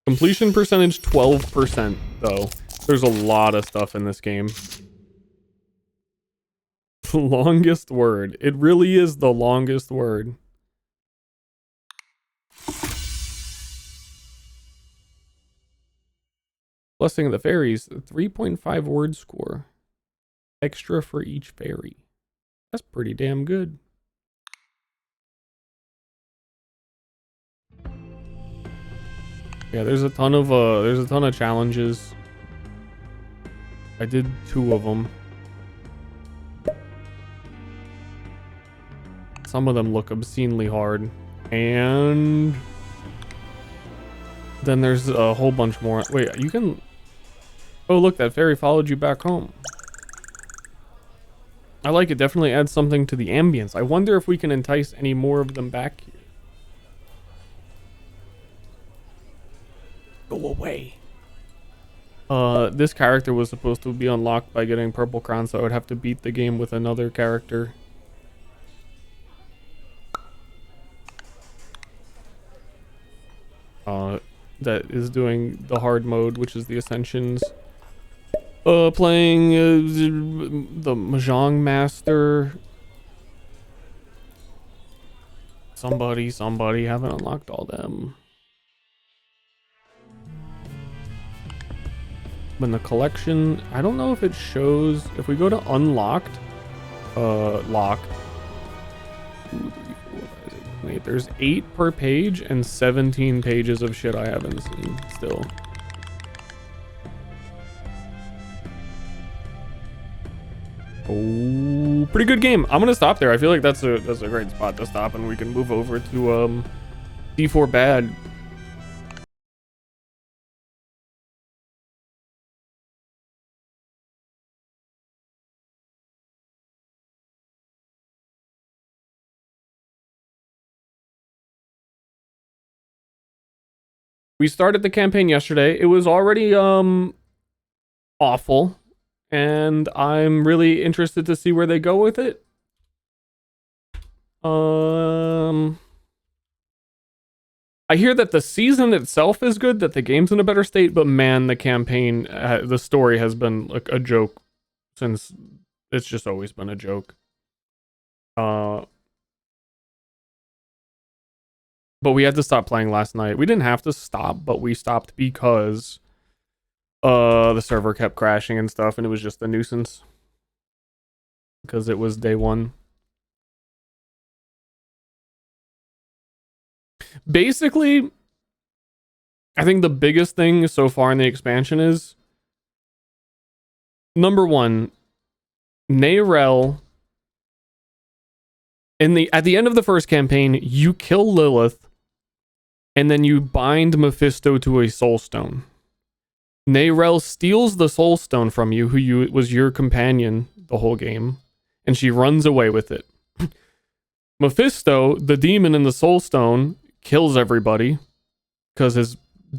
Completion percentage 12%, though. There's a lot of stuff in this game. The longest word. It really is the longest word. Blessing of the Fairies, 3.5 word score. Extra for each fairy. That's pretty damn good. Yeah, there's a ton of challenges. I did 2 of them. Some of them look obscenely hard. And then there's a whole bunch more. Wait, you can... Oh, look, that fairy followed you back home. I like it. Definitely adds something to the ambience. I wonder if we can entice any more of them back here. Go away. This character was supposed to be unlocked by getting Purple Crown, so I would have to beat the game with another character. That is doing the hard mode, which is the Ascensions. Playing the Mahjong Master. Somebody, haven't unlocked all them. But in the collection, I don't know if it shows. If we go to unlocked, lock. 2, 3, 4, 5, 6, 7, 8. There's 8 per page and 17 pages of shit I haven't seen still. Oh, pretty good game. I'm gonna stop there. I feel like that's a great spot to stop, and we can move over to D4 Bad. We started the campaign yesterday. It was already awful, and I'm really interested to see where they go with it. I hear that the season itself is good, that the game's in a better state, but man, the campaign, the story has been like a joke since it's just always been a joke. But we had to stop playing last night. We didn't have to stop, but we stopped because the server kept crashing and stuff, and it was just a nuisance because it was day 1. Basically, I think the biggest thing so far in the expansion is number 1, Nayrel. At the end of the first campaign, you kill Lilith, and then you bind Mephisto to a soul stone. Nayrel steals the soul stone from you, who was your companion the whole game, and she runs away with it. Mephisto, the demon in the soul stone, kills everybody because his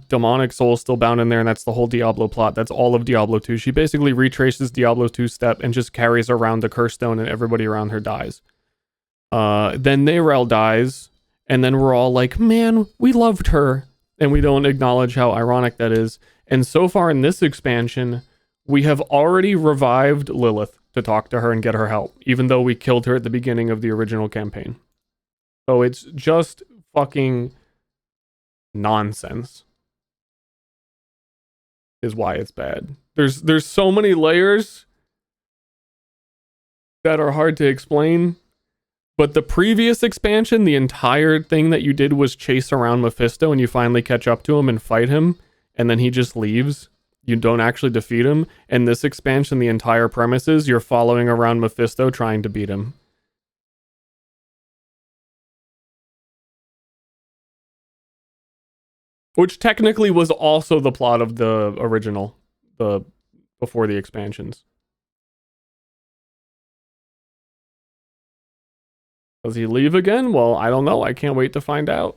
demonic soul is still bound in there, and that's the whole Diablo plot. That's all of Diablo 2. She basically retraces Diablo 2's step and just carries around the curse stone, and everybody around her dies. Then Nayrel dies, and then we're all like, man, we loved her, and we don't acknowledge how ironic that is. And so far in this expansion, we have already revived Lilith to talk to her and get her help, even though we killed her at the beginning of the original campaign. So it's just fucking nonsense is why it's bad. There's so many layers that are hard to explain, But the previous expansion, the entire thing that you did was chase around Mephisto, and you finally catch up to him and fight him, and then he just leaves. You don't actually defeat him. And this expansion, the entire premise is you're following around Mephisto trying to beat him. Which technically was also the plot of the original, before the expansions. Does he leave again? Well, I don't know. I can't wait to find out.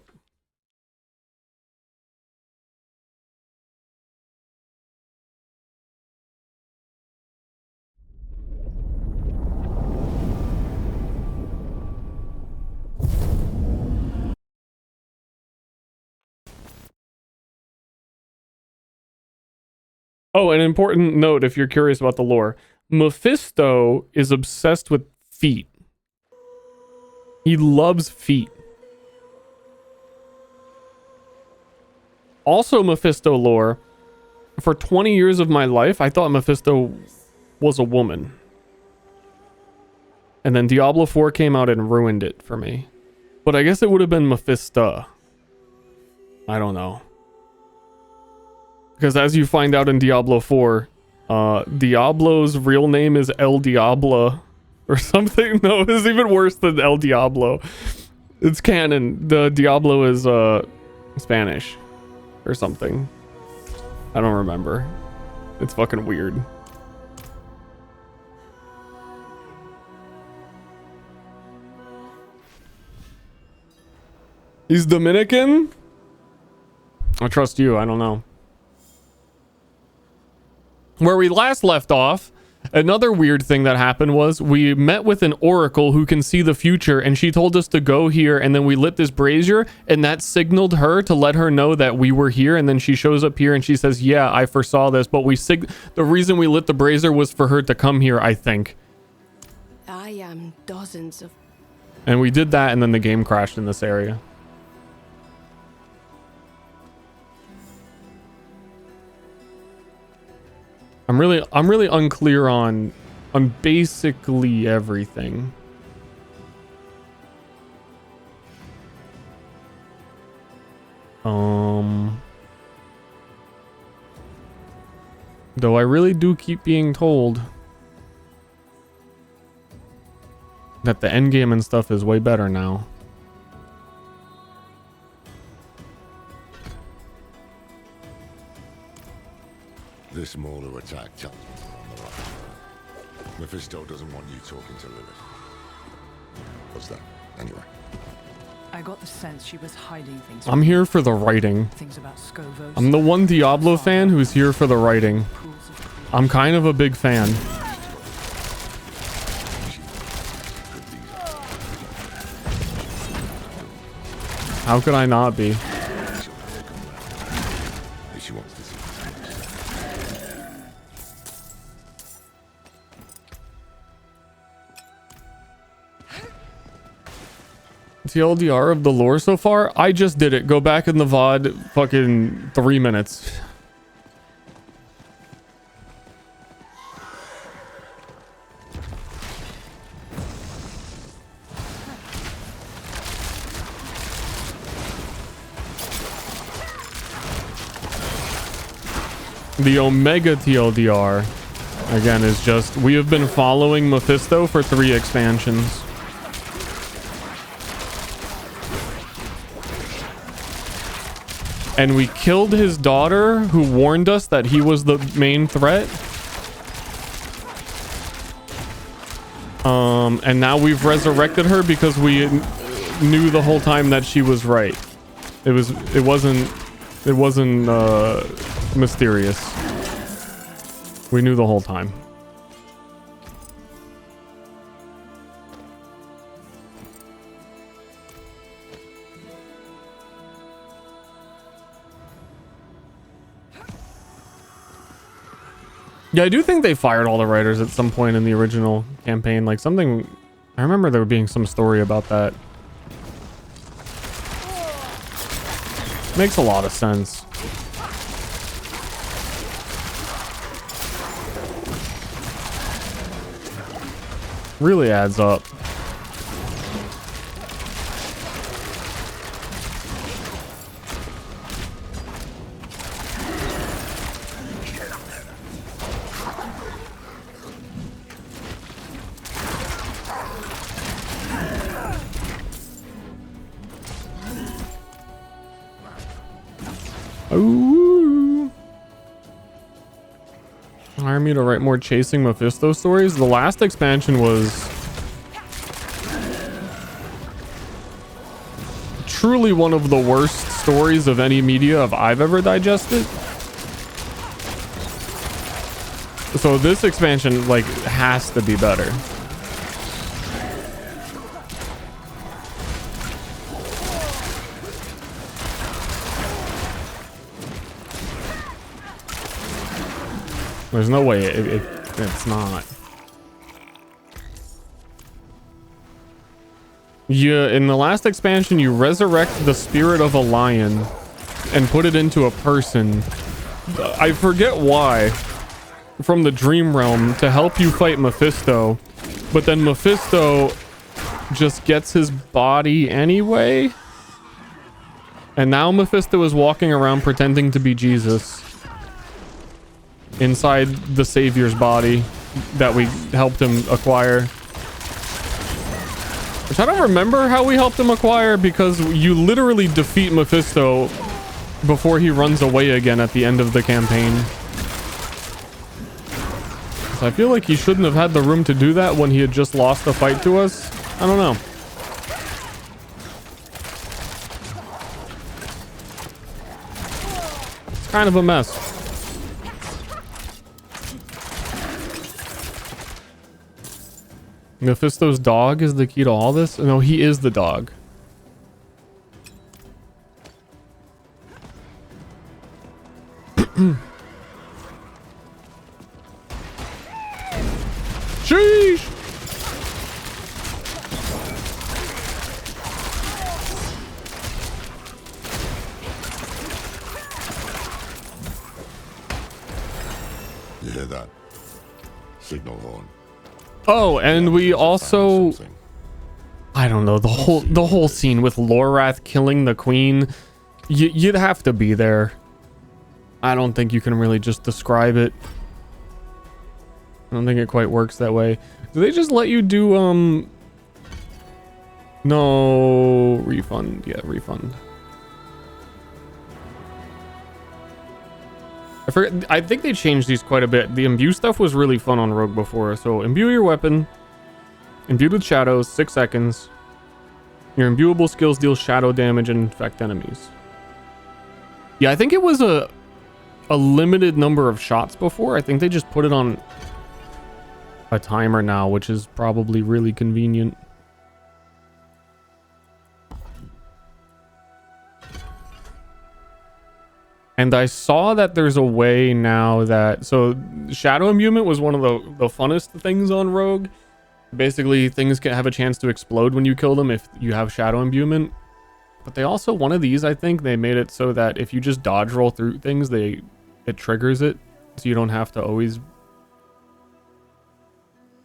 Oh, an important note if you're curious about the lore. Mephisto is obsessed with feet. He loves feet. Also, Mephisto lore. For 20 years of my life, I thought Mephisto was a woman. And then Diablo 4 came out and ruined it for me. But I guess it would have been Mephista. I don't know. Because as you find out in Diablo 4, Diablo's real name is El Diablo or something. No, it's even worse than El Diablo. It's canon. The Diablo is Spanish or something. I don't remember. It's fucking weird. He's Dominican? I trust you. I don't know. Where we last left off, another weird thing that happened was we met with an oracle who can see the future, and she told us to go here, and then we lit this brazier, and that signaled her to let her know that we were here, and then she shows up here and she says, yeah, I foresaw this, but the reason we lit the brazier was for her to come here, I think. I am dozens of... And we did that, and then the game crashed in this area. I'm really unclear on basically everything. Though I really do keep being told that the endgame and stuff is way better now. This Mauler attacked. Mephisto doesn't want you talking to Lilith. What's that, anyway? I got the sense she was hiding things. I'm here for the writing. Things about Scovos. I'm the one Diablo fan who's here for the writing. I'm kind of a big fan. How could I not be? TLDR of the lore so far? I just did it. Go back in the VOD fucking 3 minutes. The Omega TLDR, again, is just, we have been following Mephisto for 3 expansions. And we killed his daughter, who warned us that he was the main threat. And now we've resurrected her because we knew the whole time that she was right. It wasn't mysterious. We knew the whole time. Yeah, I do think they fired all the writers at some point in the original campaign. Like something, I remember there being some story about that. Makes a lot of sense. Really adds up. inspire me to write more chasing Mephisto stories. The last expansion was truly one of the worst stories of any media I've ever digested. So this expansion like has to be better. There's no way it's not. In the last expansion, you resurrect the spirit of a lion and put it into a person. I forget why. From the dream realm to help you fight Mephisto, but then Mephisto just gets his body anyway. And now Mephisto is walking around pretending to be Jesus inside the Savior's body that we helped him acquire. Which I don't remember how we helped him acquire, because you literally defeat Mephisto before he runs away again at the end of the campaign. So I feel like he shouldn't have had the room to do that when he had just lost the fight to us. I don't know. It's kind of a mess. Mephisto's dog is the key to all this? No, he is the dog. Sheesh! You hear that? Signal horn. Oh, and we also, I don't know, the whole scene with Lorath killing the queen. You'd have to be there. I don't think you can really just describe it. I don't think it quite works that way. Do they just let you do no refund? Yeah, refund. I forget, I think they changed these quite a bit. The imbue stuff was really fun on Rogue before. So imbue your weapon, imbued with shadows, 6 seconds. Your imbuable skills deal shadow damage and infect enemies. Yeah, I think it was a limited number of shots before. I think they just put it on a timer now, which is probably really convenient. And I saw that there's a way now that, so shadow imbuement was one of the funnest things on Rogue. Basically, things can have a chance to explode when you kill them if you have shadow imbuement. But they also, one of these, I think they made it so that if you just dodge roll through things, it triggers it, so you don't have to always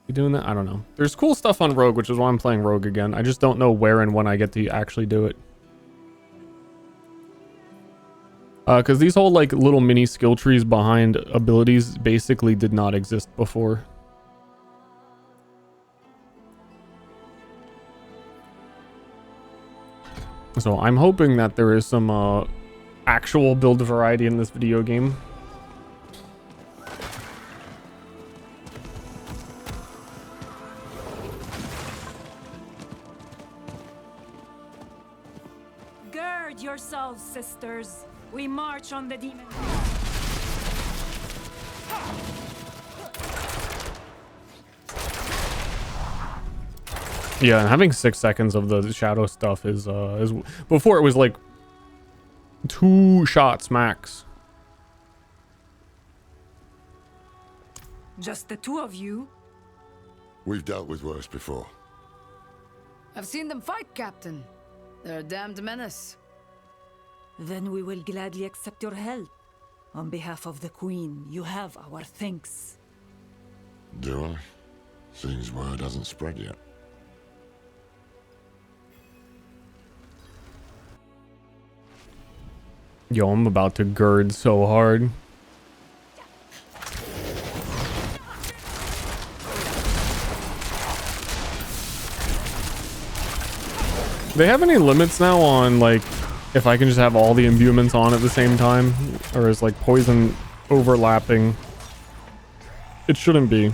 be doing that. I don't know. There's cool stuff on Rogue, which is why I'm playing Rogue again. I just don't know where and when I get to actually do it. Because these whole like little mini skill trees behind abilities basically did not exist before. So I'm hoping that there is some actual build variety in this video game. Gird yourselves, sisters. We march on the demon. Yeah, and having 6 seconds of the shadow stuff is before it was like 2 shots max. Just the two of you? We've dealt with worse before. I've seen them fight, Captain. They're a damned menace. Then we will gladly accept your help. On behalf of the Queen, you have our thanks. Do I? Seems word hasn't spread yet. Yo, I'm about to gird so hard. They have any limits now on like if I can just have all the imbuements on at the same time, or is like poison overlapping? It shouldn't be.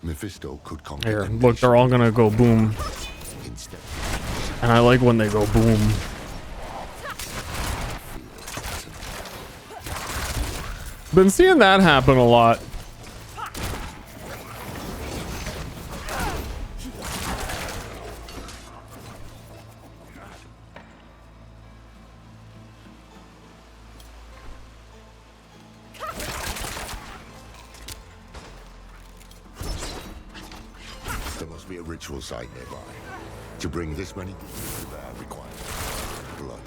Mephisto could conquer Here, them look, they're all gonna go boom. instead. And I like when they go boom. Been seeing that happen a lot. There must be a ritual site nearby. To bring this many that requires blood.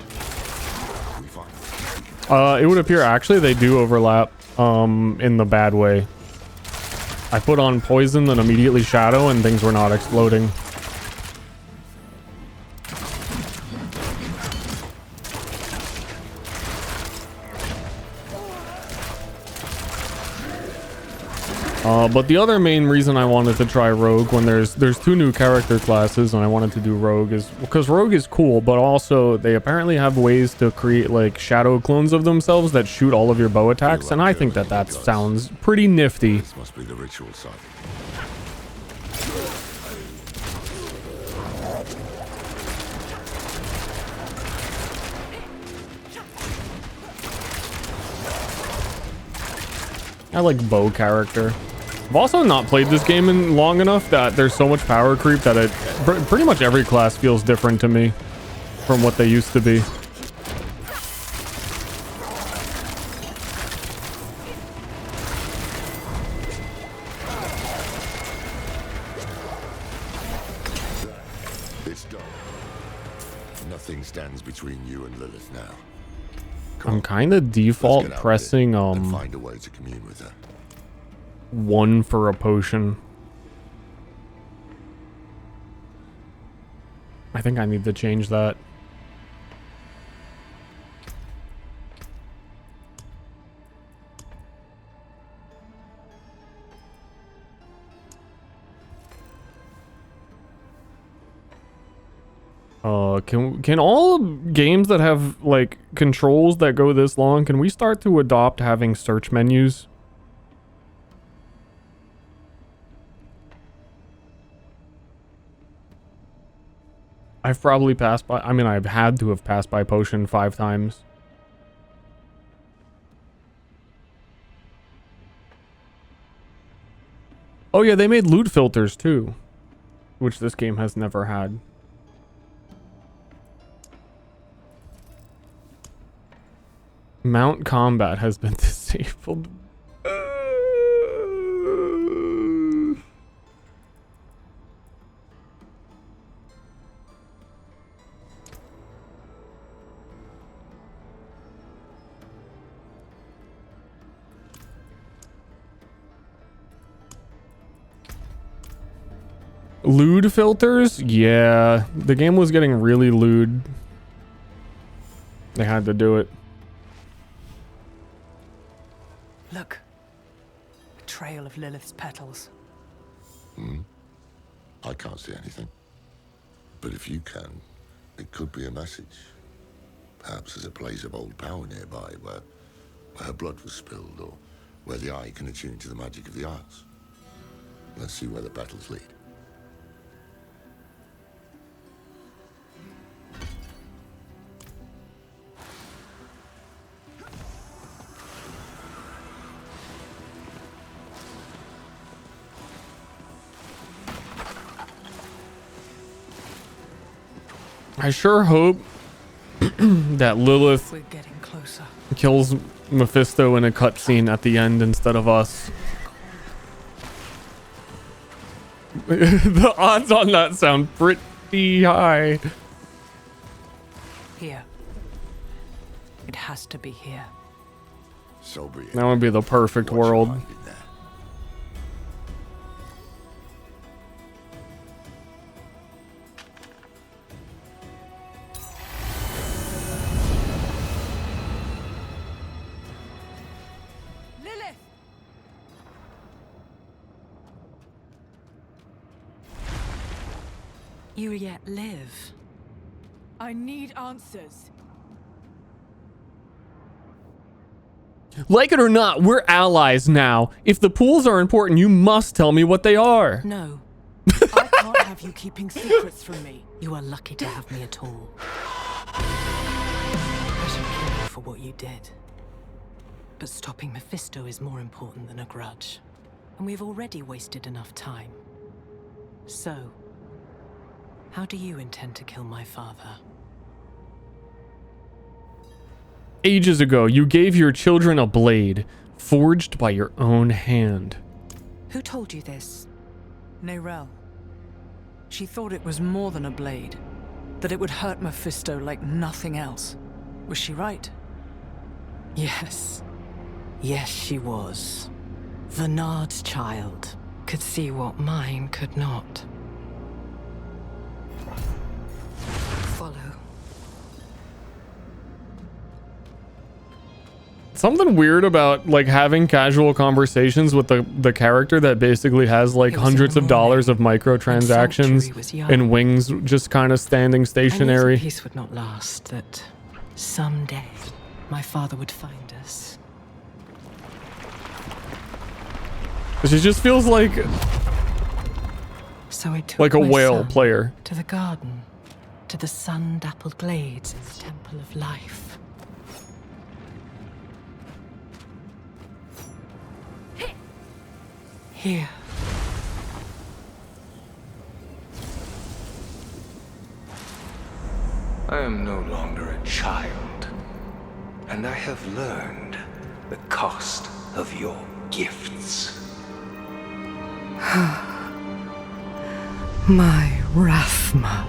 We find it. It would appear actually they do overlap, in the bad way. I put on poison, then immediately shadow, and things were not exploding. But the other main reason I wanted to try Rogue when there's two new character classes and I wanted to do Rogue is because Rogue is cool, but also they apparently have ways to create like shadow clones of themselves that shoot all of your bow attacks, and I think that sounds pretty nifty. This must be the ritual site. I like bow character. I've also not played this game in long enough that there's so much power creep that it pretty much every class feels different to me from what they used to be. It's done. Nothing stands between you and Lilith now. I'm kind of default pressing and find a way to commune with her. 1 for a potion. I think I need to change that. Can all games that have like controls that go this long, can we start to adopt having search menus? I've probably passed by, I mean, I've had to have passed by potion 5 times. Oh yeah, they made loot filters too, which this game has never had. Mount combat has been disabled. Lewd filters? Yeah, the game was getting really lewd. They had to do it. Look. A trail of Lilith's petals. I can't see anything. But if you can, it could be a message. Perhaps there's a place of old power nearby where her blood was spilled, or where the eye can attune to the magic of the arts. Let's see where the battles lead. I sure hope that Lilith We're getting closer. kills Mephisto in a cutscene at the end instead of us. The odds on that sound pretty high. Here. It has to be here. So be it. That would be the perfect Watch your world. mind in there. you yet live? I need answers. Like it or not, we're allies now. If the pools are important, you must tell me what they are. No. I can't have you keeping secrets from me. You are lucky to have me at all. I should kill you for what you did. But stopping Mephisto is more important than a grudge. And we've already wasted enough time. So, how do you intend to kill my father? Ages ago, you gave your children a blade, forged by your own hand. Who told you this? Nerel. She thought it was more than a blade. That it would hurt Mephisto like nothing else. Was she right? Yes. Yes, she was. Vernard's child could see what mine could not. Follow. Something weird about like having casual conversations with the character that basically has like hundreds of dollars of microtransactions and wings just kind of standing stationary. I knew the peace would not last, that someday my father would find us. She just feels like So I took a my whale son player. to the garden, to the sun-dappled glades in the Temple of Life. Here. I am no longer a child, and I have learned the cost of your gifts. My Rathma.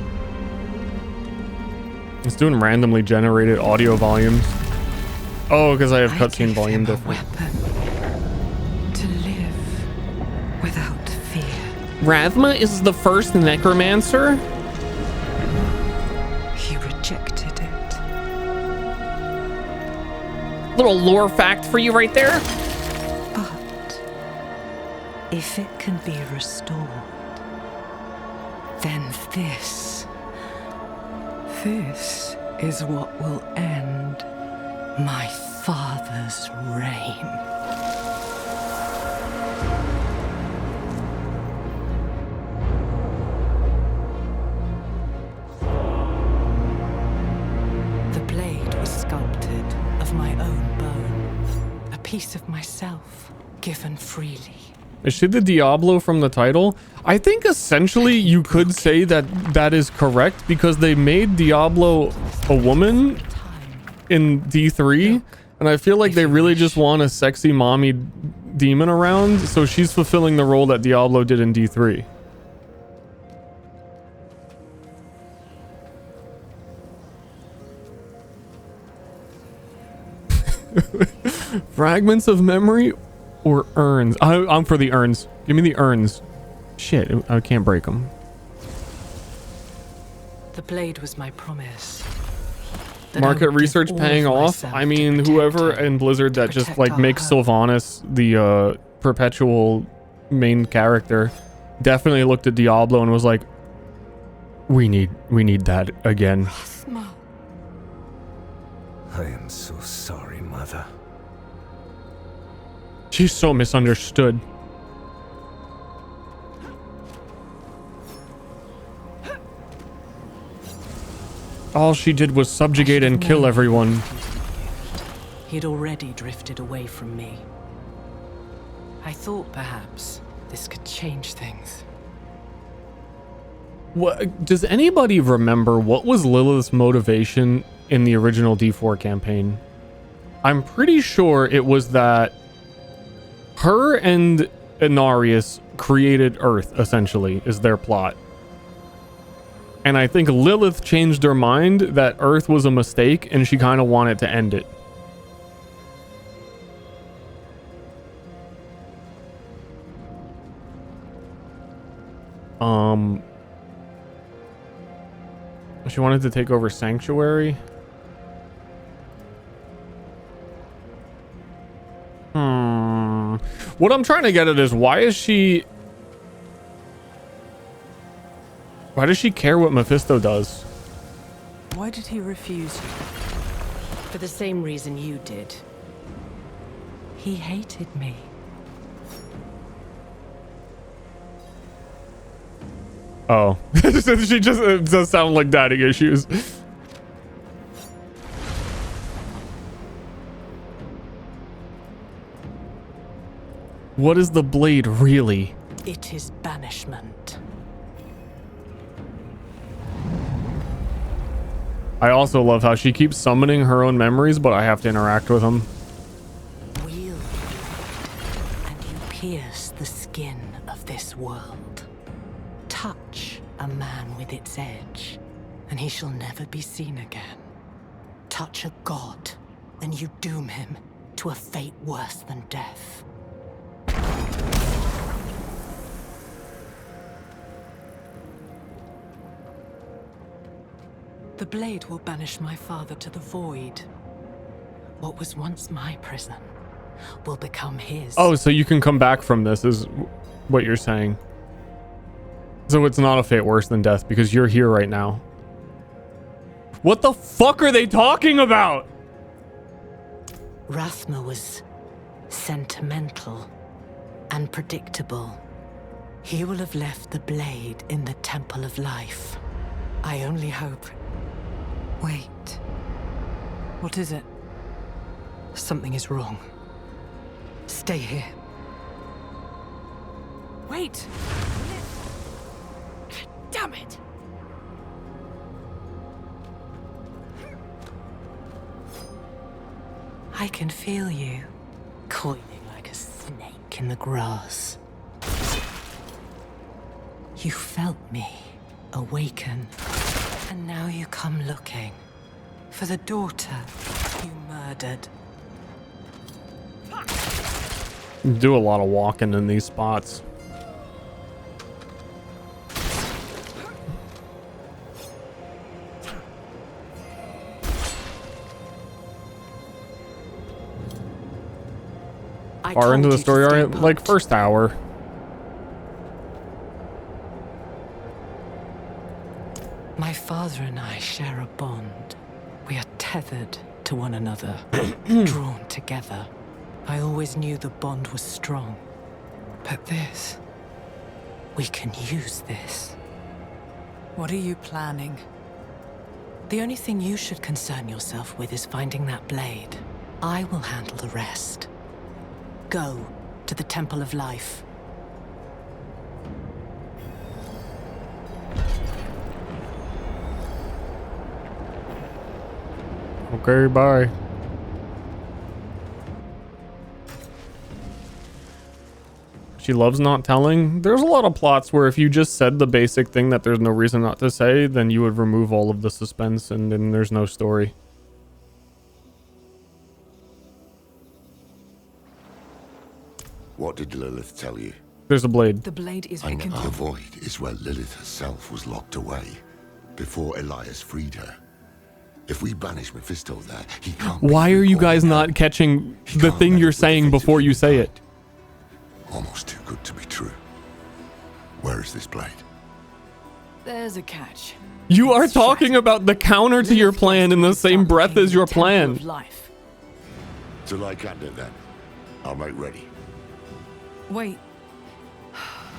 It's doing randomly generated audio volumes. Oh, because I have cutscene volume a different. weapon to live without fear. Rathma is the first necromancer? He rejected it. Little lore fact for you right there. But if it can be restored, then this is what will end my father's reign. The blade was sculpted of my own bone, a piece of myself given freely. Is she the Diablo from the title? I think essentially you could say that that is correct because they made Diablo a woman in D3, and I feel like they really just want a sexy mommy demon around, so she's fulfilling the role that Diablo did in D3. Fragments of memory or urns? I'm for the urns. Give me the urns. Shit, I can't break them. The blade was my promise. that I Market would give research all paying of off. myself I to mean, protect whoever her, in Blizzard to that just protect like our makes home. Sylvanas the perpetual main character definitely looked at Diablo and was like, we need that again. I am so sorry, Mother. She's so misunderstood. All she did was subjugate and kill everyone. He'd already drifted away from me. I thought perhaps this could change things. What, does anybody remember what was Lilith's motivation in the original D4 campaign? I'm pretty sure it was that her and Inarius created Earth, essentially, is their plot. And I think Lilith changed her mind that Earth was a mistake and she kind of wanted to end it. She wanted to take over Sanctuary. What I'm trying to get at is why is she... Why does she care what Mephisto does? Why did he refuse you? For the same reason you did. He hated me. Oh. She just, it does sound like daddy issues. What is the blade really? It is banishment. I also love how she keeps summoning her own memories, but I have to interact with them. Wield, and you pierce the skin of this world. Touch a man with its edge, and he shall never be seen again. Touch a god, and you doom him to a fate worse than death. The blade will banish my father to the void. What was once my prison will become his. Oh, so you can come back from this is what you're saying. So it's not a fate worse than death because you're here right now. What the fuck are they talking about? Rathma was sentimental and predictable. He will have left the blade in the Temple of Life. I only hope. Wait. What is it? Something is wrong. Stay here. Wait! Damn it! I can feel you, coiling like a snake in the grass. You felt me awaken, and now you come looking for the daughter you murdered. You do a lot of walking in these spots. Far into the story, already, like first hour. My father and I share a bond. We are tethered to one another, drawn together. I always knew the bond was strong. But this... we can use this. What are you planning? The only thing you should concern yourself with is finding that blade. I will handle the rest. Go to the Temple of Life. Okay, bye. She loves not telling. There's a lot of plots where if you just said the basic thing that there's no reason not to say, then you would remove all of the suspense and then there's no story. What did Lilith tell you? There's a blade. The blade is I know rekindled. the void is where Lilith herself was locked away before Elias freed her. If we banish Mephisto there, he can't. Why are you guys not catching the thing you're saying before you say it? Almost too good to be true. Where is this blade? There's a catch. You are talking about the counter to your plan in the same breath as your plan. Life. Till I can do then. I'll make ready. Wait.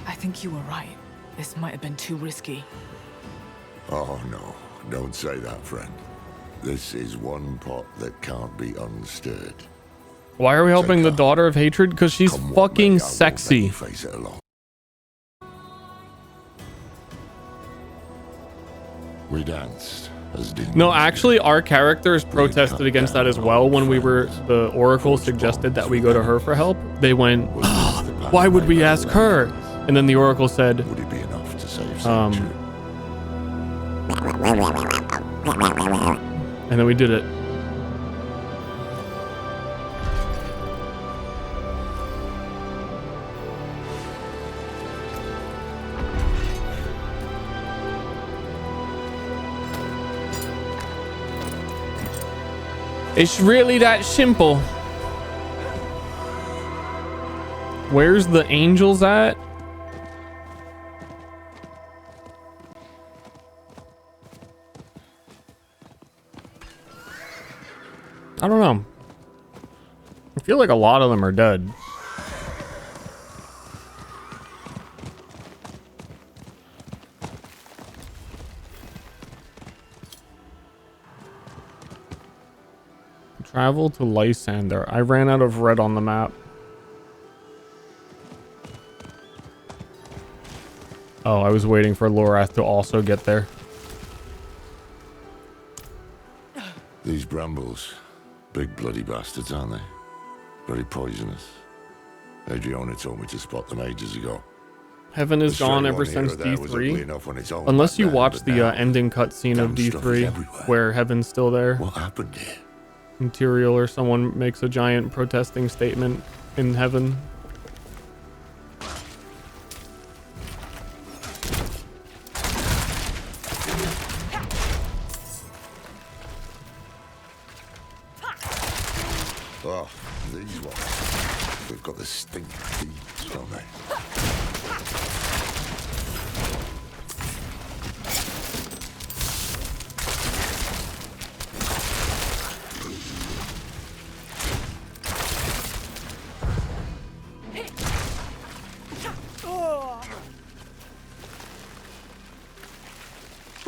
I think you were right. This might have been too risky. Oh no, don't say that, friend. This is one pot that can't be unstirred. Why are we helping the daughter of hatred? Because she's Come what fucking may, I won't let sexy. you face it alone. We danced as demons. No, actually, our characters protested against that as well when we were. The Oracle suggested that we go to her for help. They went, "Oh, why would we ask her?" And then the Oracle said, Would it be enough to save and then we did it. It's really that simple. Where's the angels at? I don't know. I feel like a lot of them are dead. Travel to Lysander. I ran out of red on the map. Oh, I was waiting for Lorath to also get there. These brambles, big bloody bastards, aren't they? Very poisonous. Adriana told me to spot them ages ago. Heaven is The gone stray ever one here since or there was ugly enough on its D3. own Unless back you then, watch but the now, ending cutscene of damn stuff is D3, everywhere. where Heaven's still there. What happened here? Imperial or someone makes a giant protesting statement in Heaven. Oh, these ones. They've got the stink of thieves, don't they?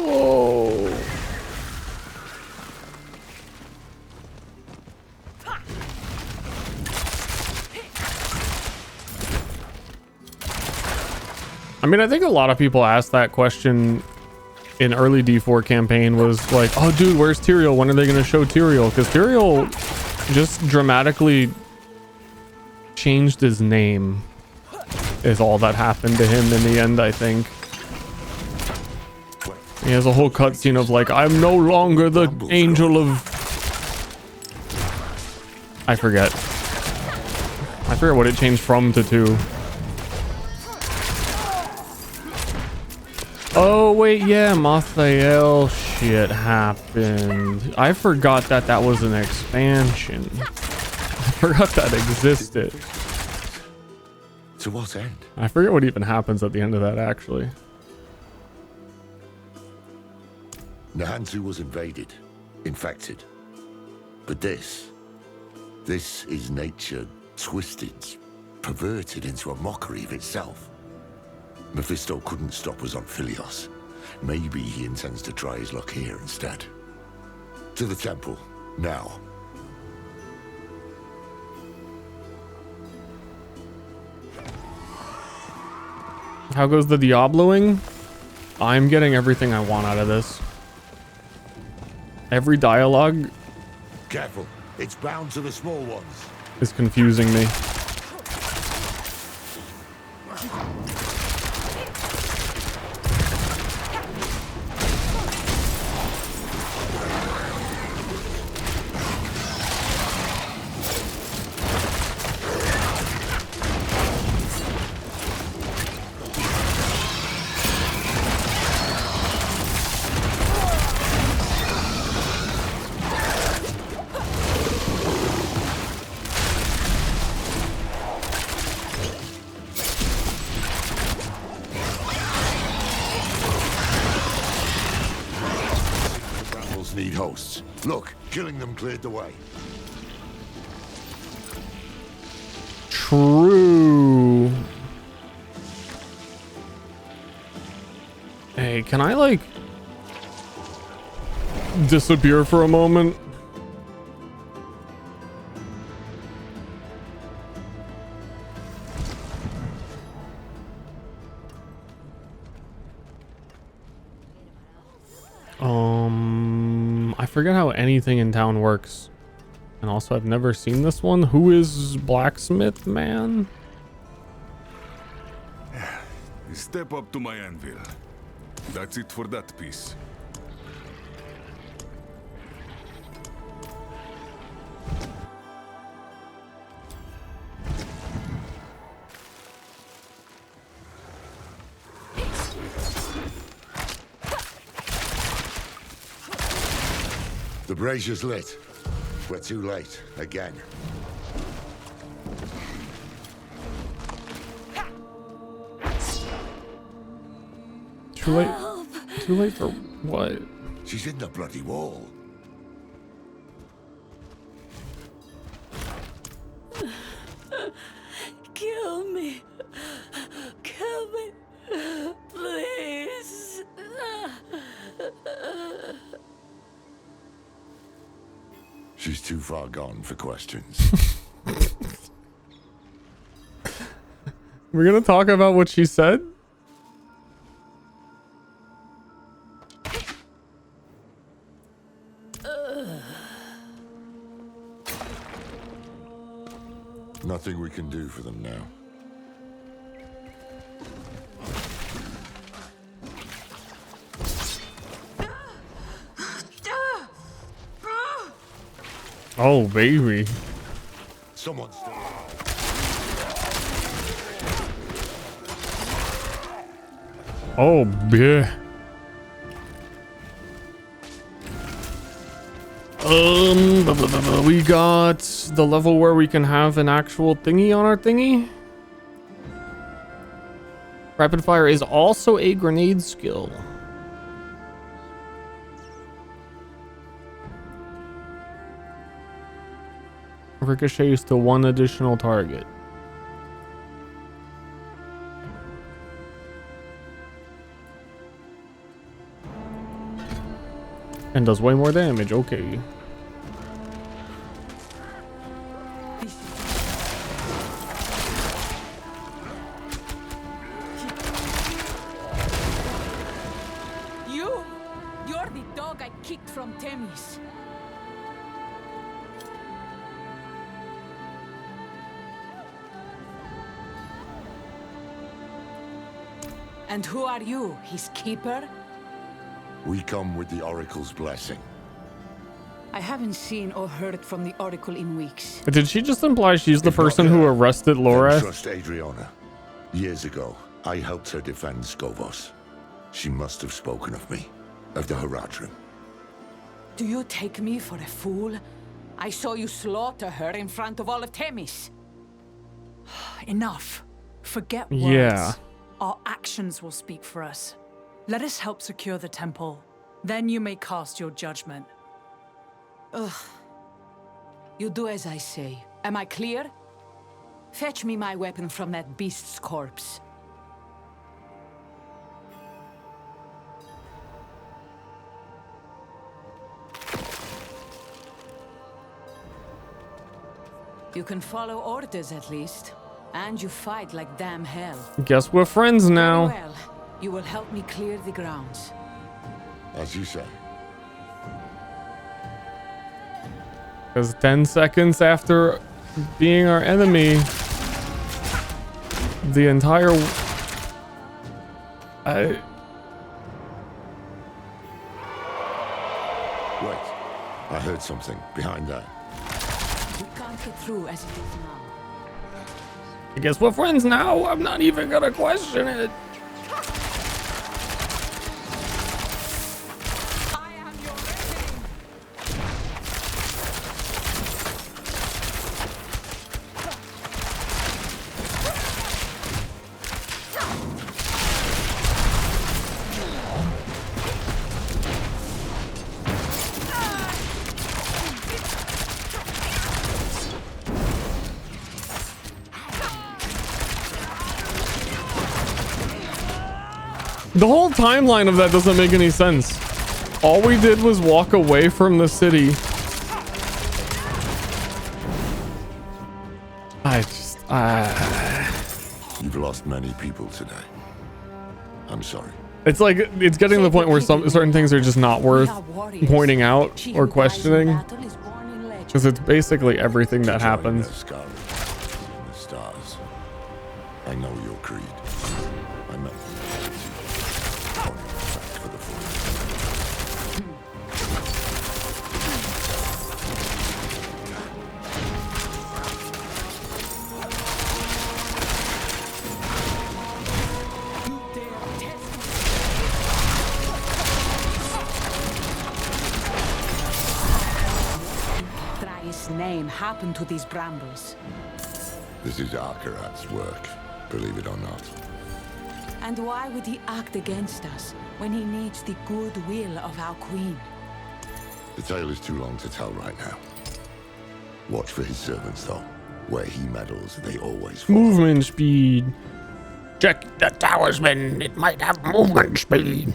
Oh. I mean, I think a lot of people asked that question in early D4 campaign was like, oh dude, where's Tyrael? When are they going to show Tyrael? Because Tyrael just dramatically changed his name is all that happened to him in the end, I think. He has a whole cutscene of like, I'm no longer the angel of... I forget what it changed from to. Oh wait, yeah, Mathael shit happened. I forgot that was an expansion. I forgot that existed. To what end? I forget what even happens at the end of that, actually. Nahantu was invaded, infected. But this is nature twisted, perverted into a mockery of itself. Mephisto couldn't stop us on Philios. Maybe he intends to try his luck here instead. To the temple, now. How goes the Diabloing? I'm getting everything I want out of this. Every dialogue Careful, it's bound to the small ones. is confusing me. Need hosts. Look, killing them cleared the way. True. Hey, can I like disappear for a moment? I forget how anything in town works. And also, I've never seen this one. Who is Blacksmith Man? Step up to my anvil. That's it for that piece. The brazier's lit. We're too late, again. Too late? Too late for what? She's in the bloody wall. She's too far gone for questions. We're gonna talk about what she said? Nothing we can do for them now. Oh, baby. Someone's still Oh, yeah. We got the level where we can have an actual thingy on our thingy. Rapid fire is also a grenade skill. Ricochets to one additional target. And does way more damage, okay. You're the dog I kicked from Themis. And who are you, his keeper? We come with the Oracle's blessing. I haven't seen or heard from the Oracle in weeks. Did she just imply she's the If not person who her, arrested then Laura? trust Adriana. Years ago, I helped her defend Skovos. She must have spoken of me, of the Haradrim. Do you take me for a fool? I saw you slaughter her in front of all of Themis. Enough. Forget words. Yeah. Our actions will speak for us. Let us help secure the temple. Then you may cast your judgment. Ugh. You do as I say. Am I clear? Fetch me my weapon from that beast's corpse. You can follow orders at least. And you fight like damn hell. Guess we're friends now. Very well. You will help me clear the grounds. As you say. Because 10 seconds after being our enemy, the entire... Wait. I heard something behind that. We can't get through as it is now. I guess we're friends now. I'm not even gonna question it. I am your reckoning. The whole timeline of that doesn't make any sense. All we did was walk away from the city. You've lost many people today. I'm sorry. It's like, it's getting to the point where certain things are just not worth pointing out or questioning. Because it's basically everything that happens. The stars. I know your creed. I met for the Thrice name happened to these brambles. This is Akarat's work, believe it or not. And why would he act against us when he needs the goodwill of our queen? The tale is too long to tell right now. Watch for his servants, though. Where he meddles, they always fall. Movement speed. Check the talisman. It might have movement speed.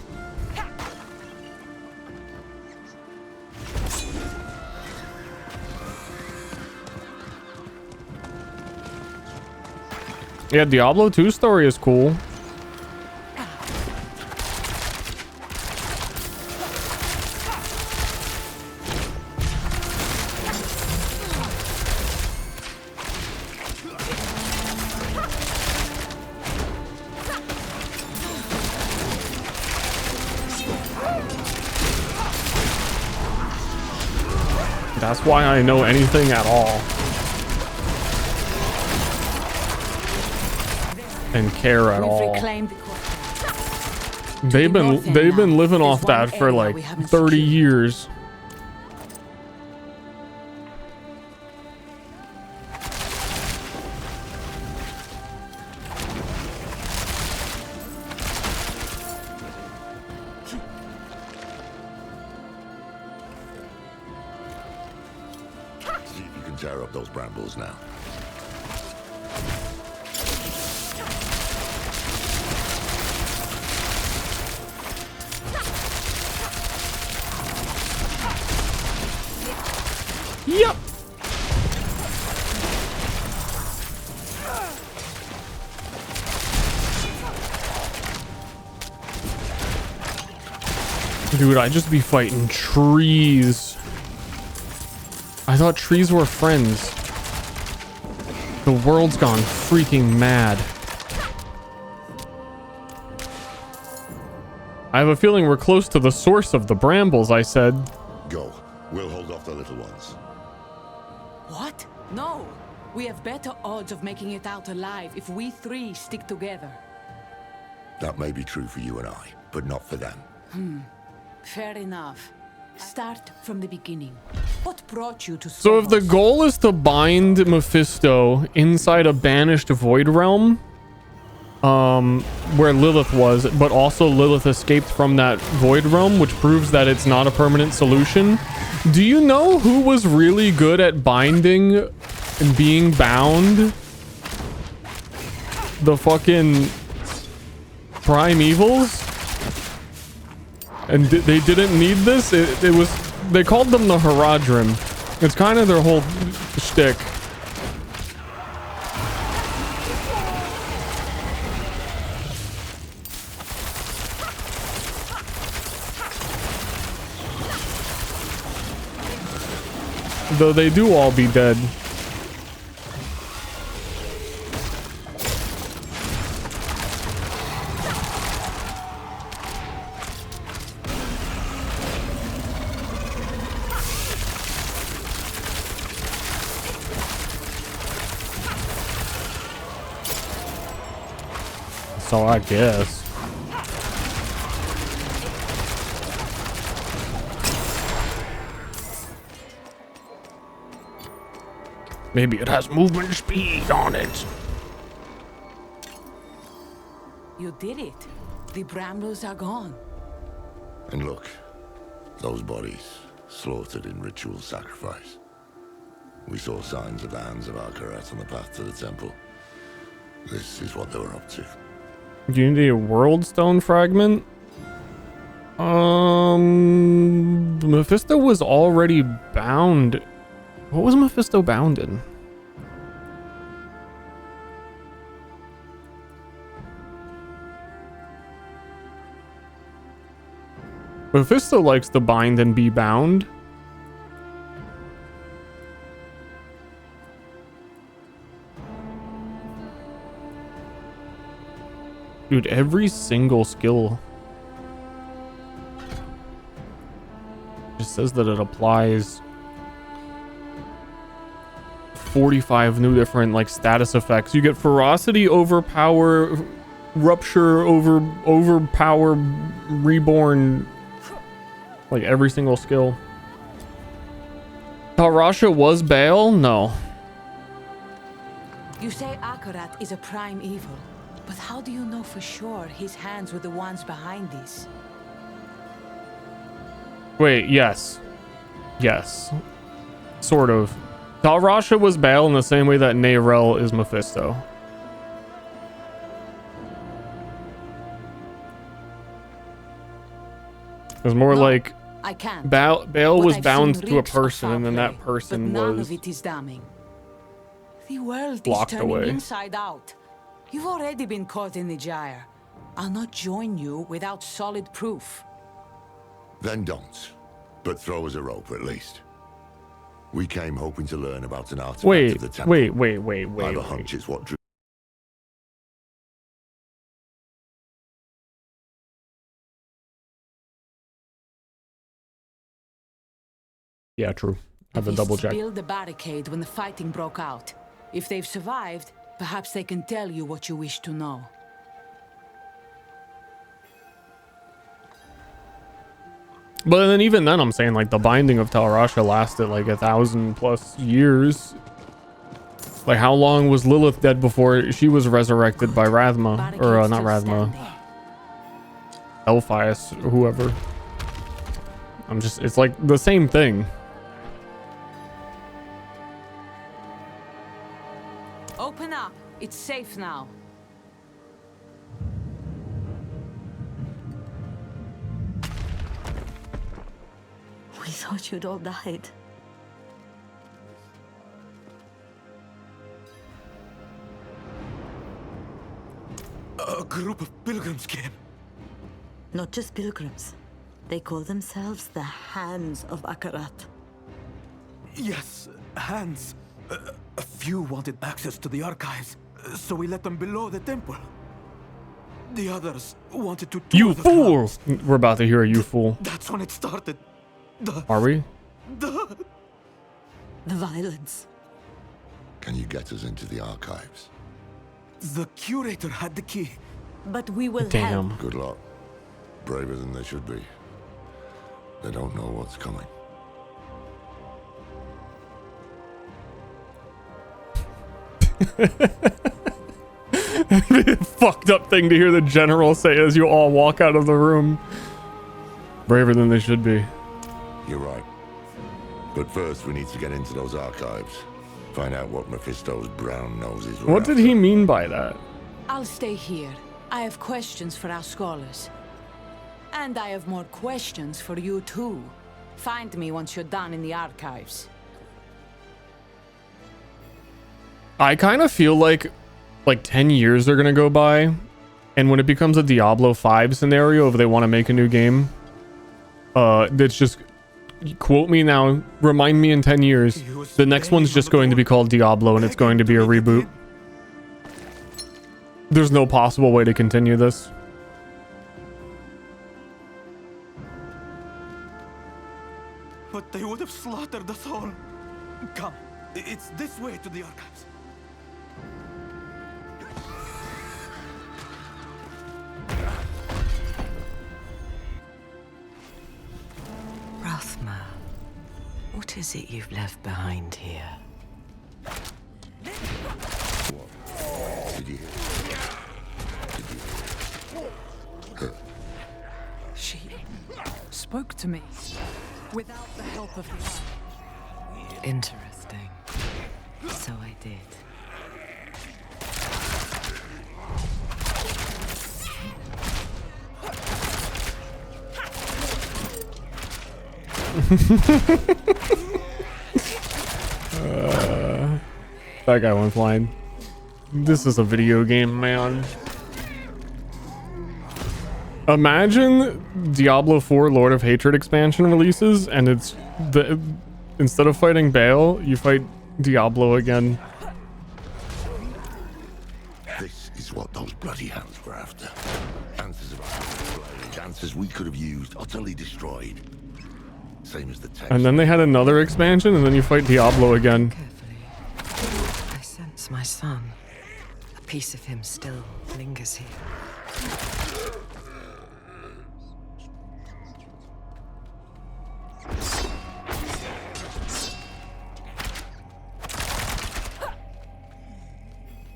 Yeah, Diablo 2 story is cool. That's why I know anything at all. And care at all. They've been living off that for like 30 years. See if you can tear up those brambles now. Yep. Dude, I just be fighting trees. I thought trees were friends. The world's gone freaking mad. I have a feeling we're close to the source of the brambles, I said. Go. We'll hold off the little ones. What? No. We have better odds of making it out alive if we three stick together. That may be true for you and I, but not for them. Fair enough. Start from the beginning. What brought you to So if the goal is to bind Mephisto inside a banished void realm, where Lilith was, but also Lilith escaped from that void realm, which proves that it's not a permanent solution. Do you know who was really good at binding and being bound? The fucking Primevals? And they didn't need this. It was, they called them the Haradrim. It's kind of their whole shtick. Though they do all be dead. So I guess. Maybe it has movement speed on it. You did it. The brambles are gone. And look, those bodies slaughtered in ritual sacrifice. We saw signs of the hands of Akarat on the path to the temple. This is what they were up to. Do you need a world stone fragment? Mephisto was already bound. What was Mephisto bound in? Mephisto likes to bind and be bound. Dude, every single skill just says that it applies 45 new different like status effects. You get ferocity, overpower, rupture, overpower, reborn, like every single skill. Tarasha was Baal? No. You say Akarat is a prime evil, but how do you know for sure his hands were the ones behind this? Wait, yes. Yes. Sort of. Talrasha was Baal in the same way that Neyrel is Mephisto. It was more like I can't. Baal was I've bound seen to a reeks of person, and then foul that play, person but none was of it is damning. The world is blocked turning away. inside out. You've already been caught in the gyre. I'll not join you without solid proof. Then don't. But throw us a rope at least. We came hoping to learn about an artifact of the temple. Wait. I have a hunch it's what drew. Yeah, true. I have a double check. Build the barricade when the fighting broke out. If they've survived, perhaps they can tell you what you wish to know. But then even then, I'm saying like the binding of Tal Rasha lasted like 1,000+ years. Like how long was Lilith dead before she was resurrected by Rathma? Or not Rathma. Elphias, or whoever. It's like the same thing. Open up. It's safe now. We thought you'd all died. A group of pilgrims came. Not just pilgrims. They call themselves the Hands of Akarat. Yes, hands. A few wanted access to the archives, so we let them below the temple. The others wanted to tour You the fool! grounds. We're about to hear a you fool. That's when it started. Are we? The violence. Can you get us into the archives? The curator had the key. But we will Damn. help. Good luck. Braver than they should be. They don't know what's coming. Fucked up thing to hear the general say as you all walk out of the room. Braver than they should be. You're right. But first, we need to get into those archives. Find out what Mephisto's brown noses were What did he mean by that? I'll stay here. I have questions for our scholars. And I have more questions for you too. Find me once you're done in the archives. I kind of feel like 10 years are gonna go by, and when it becomes a Diablo 5 scenario, if they want to make a new game, that's just, quote me now, remind me in 10 years, the next one's just going to be called Diablo and it's going to be a reboot. There's no possible way to continue this. But they would have slaughtered us all. Come, it's this way to the archives. Rathma, what is it you've left behind here? Did you hear? She spoke to me without the help of the eye. Interesting. So I did. That guy went flying. This is a video game, man. Imagine Diablo 4 Lord of Hatred expansion releases, and it's instead of fighting Baal, you fight Diablo again. This is what those bloody hands were after. Answers about answers we could have used, utterly destroyed. Same as the text. And then they had another expansion, and then you fight Diablo again. I sense my son. A piece of him still lingers here.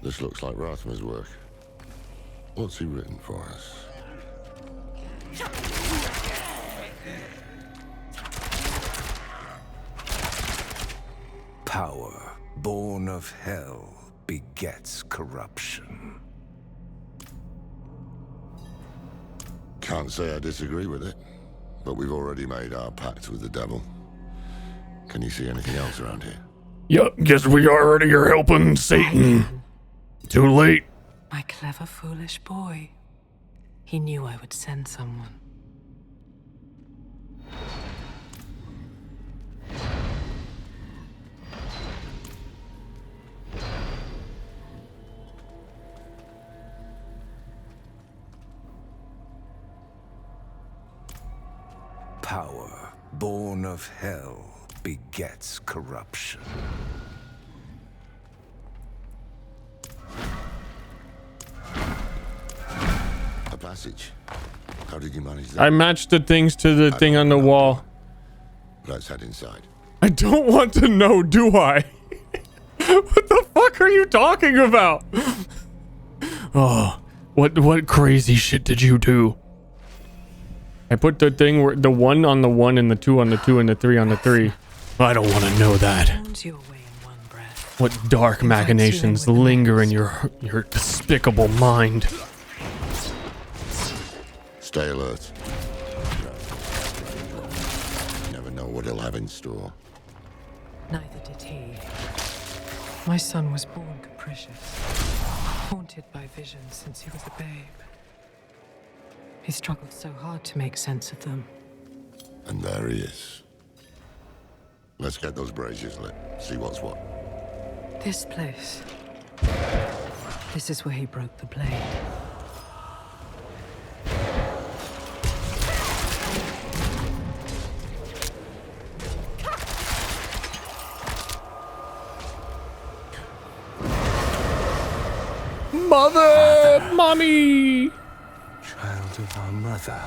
This looks like Rathma's work. What's he written for us? Power, born of hell, begets corruption. Can't say I disagree with it, but we've already made our pact with the devil. Can you see anything else around here? Yup, guess we already are helping Satan. Too late. My clever, foolish boy. He knew I would send someone. Power, born of hell, begets corruption. A passage. How did you manage that? I matched the things to the thing on the wall. Let's head inside. I don't want to know, do I? What the fuck are you talking about? Oh, what crazy shit did you do? I put the thing where the 1 on the 1 and the 2 on the 2 and the 3 on the 3. I don't want to know that. What dark machinations linger in your despicable mind? Stay alert. You never know what he'll have in store. Neither did he. My son was born capricious, haunted by visions since he was a babe. He struggled so hard to make sense of them. And there he is. Let's get those braziers lit. See what's what. This place. This is where he broke the blade. Mother! Mommy! Child of our mother.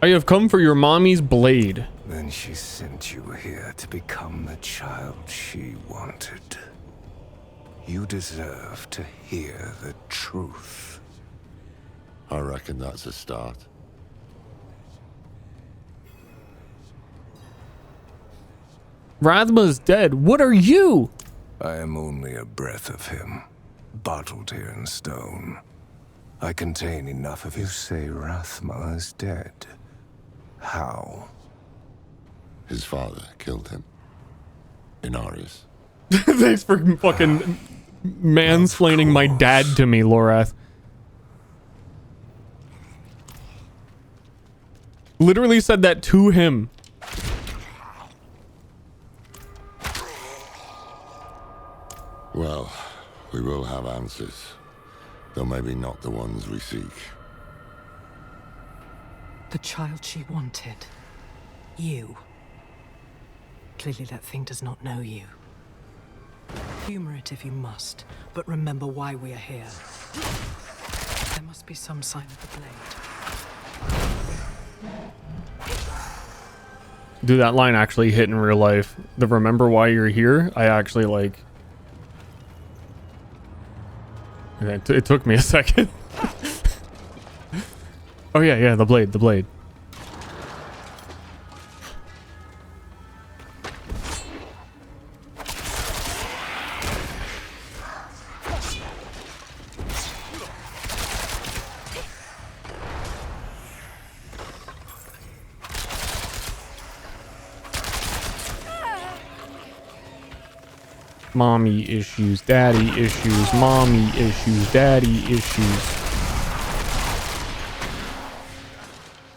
I have come for your mommy's blade. Then she sent you here to become the child she wanted. You deserve to hear the truth. I reckon that's a start. Rathma's dead. What are you? I am only a breath of him, bottled here in stone. I contain enough of you. Say Rathma is dead. How? His father killed him. Inarius. Thanks for fucking mansplaining my dad to me, Lorath. Literally said that to him. Well, we will have answers. Though maybe not the ones we seek. The child she wanted. You. Clearly that thing does not know you. Humor it if you must, but remember why we are here. There must be some sign of the blade. Dude, that line actually hit in real life. The remember why you're here, I actually like... It took me a second. Oh yeah, the blade. Mommy issues, daddy issues, mommy issues, daddy issues.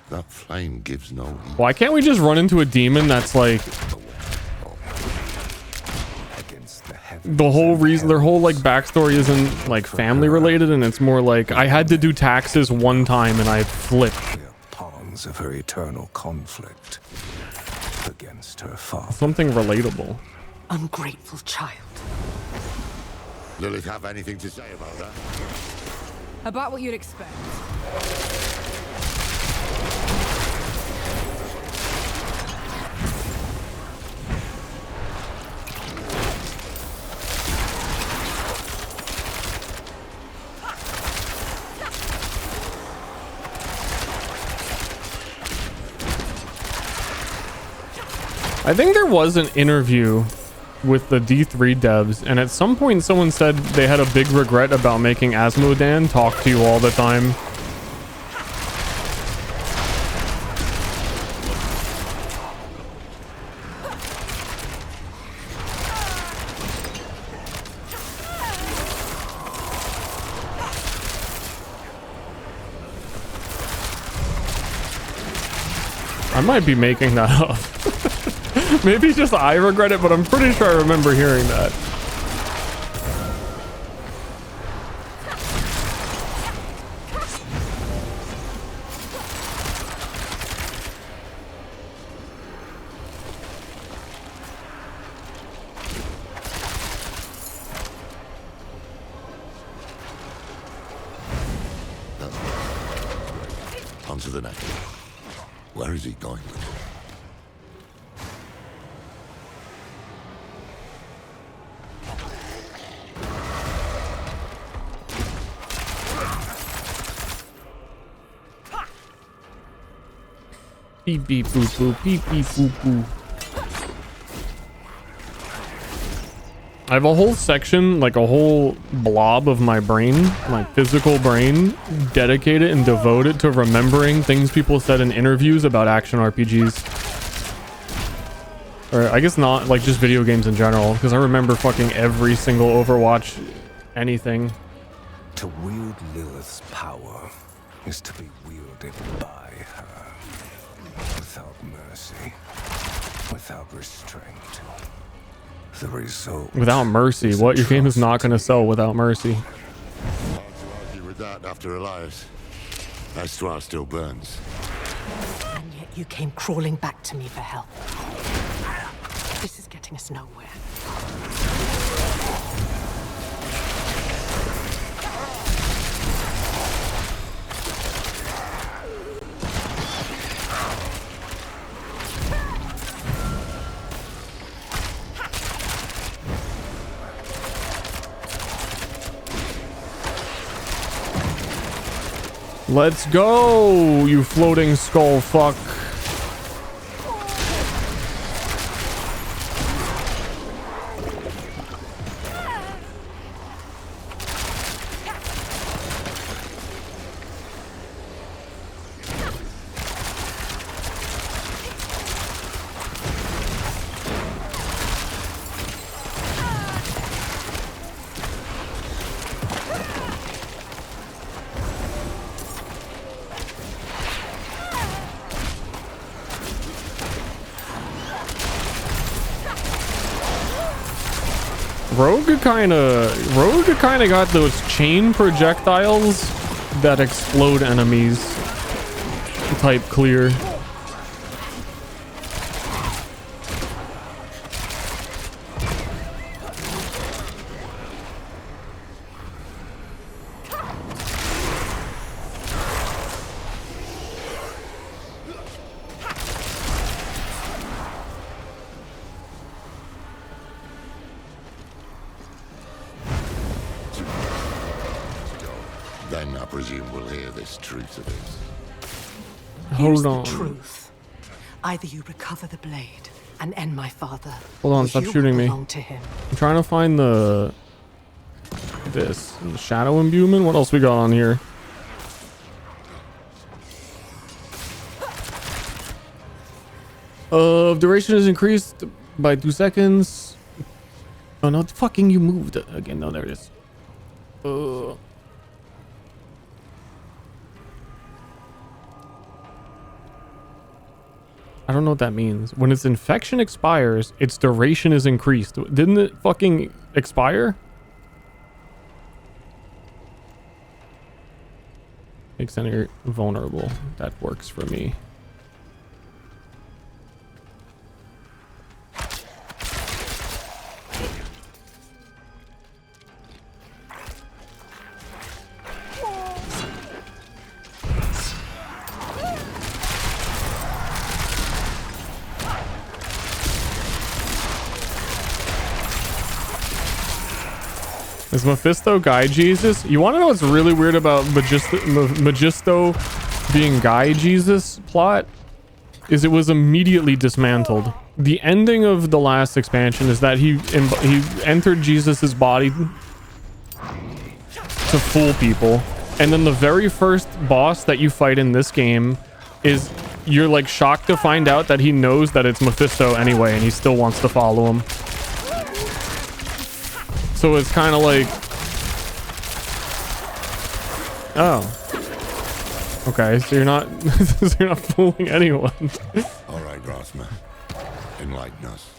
That flame gives no heat. Why can't we just run into a demon that's like... The whole reason, their whole like backstory isn't like family related, and it's more like I had to do taxes one time and I flipped. Pawns of her eternal conflict against her father. Something relatable. Ungrateful child. Lilith have anything to say about that? About what you'd expect. I think there was an interview with the D3 devs, and at some point someone said they had a big regret about making Asmodan talk to you all the time. might be making that up. Maybe just I regret it, but I'm pretty sure I remember hearing that. Onto the next. Where is he going with it? Beep beep boo boo, beep beep boo boo. I have a whole section, like a whole blob of my brain, my physical brain, dedicated and devoted to remembering things people said in interviews about action RPGs. Or I guess not, like just video games in general, because I remember fucking every single Overwatch anything. To wield Lilith's power is to be wielded by her. Without mercy, without restraint. The result. Without mercy, what? Your game is not going to sell without mercy. Hard to argue with that after Elias. That straw still burns. And yet you came crawling back to me for help. This is getting us nowhere. Let's go, you floating skull fuck. Rogue kind of got those chain projectiles that explode enemies type clear. Then I presume we'll hear this truth of his. Hold on. Truth. Either you recover the blade and end my father. Hold on, or stop you shooting me. belong to him. I'm trying to find the shadow imbuement. What else we got on here? Duration is increased by 2 seconds. Oh no, fucking you moved again. No, there it is. I don't know what that means. When its infection expires, its duration is increased. Didn't it fucking expire? Makes any vulnerable. That works for me. Is Mephisto Guy Jesus? You want to know what's really weird about Magisto being Guy Jesus plot? Is it was immediately dismantled. The ending of the last expansion is that he entered Jesus's body to fool people, and then the very first boss that you fight in this game is you're like shocked to find out that he knows that it's Mephisto anyway, and he still wants to follow him. So it's kind of like, oh, Okay, so you're not so you're not fooling anyone. All right, Rathma. Enlighten us.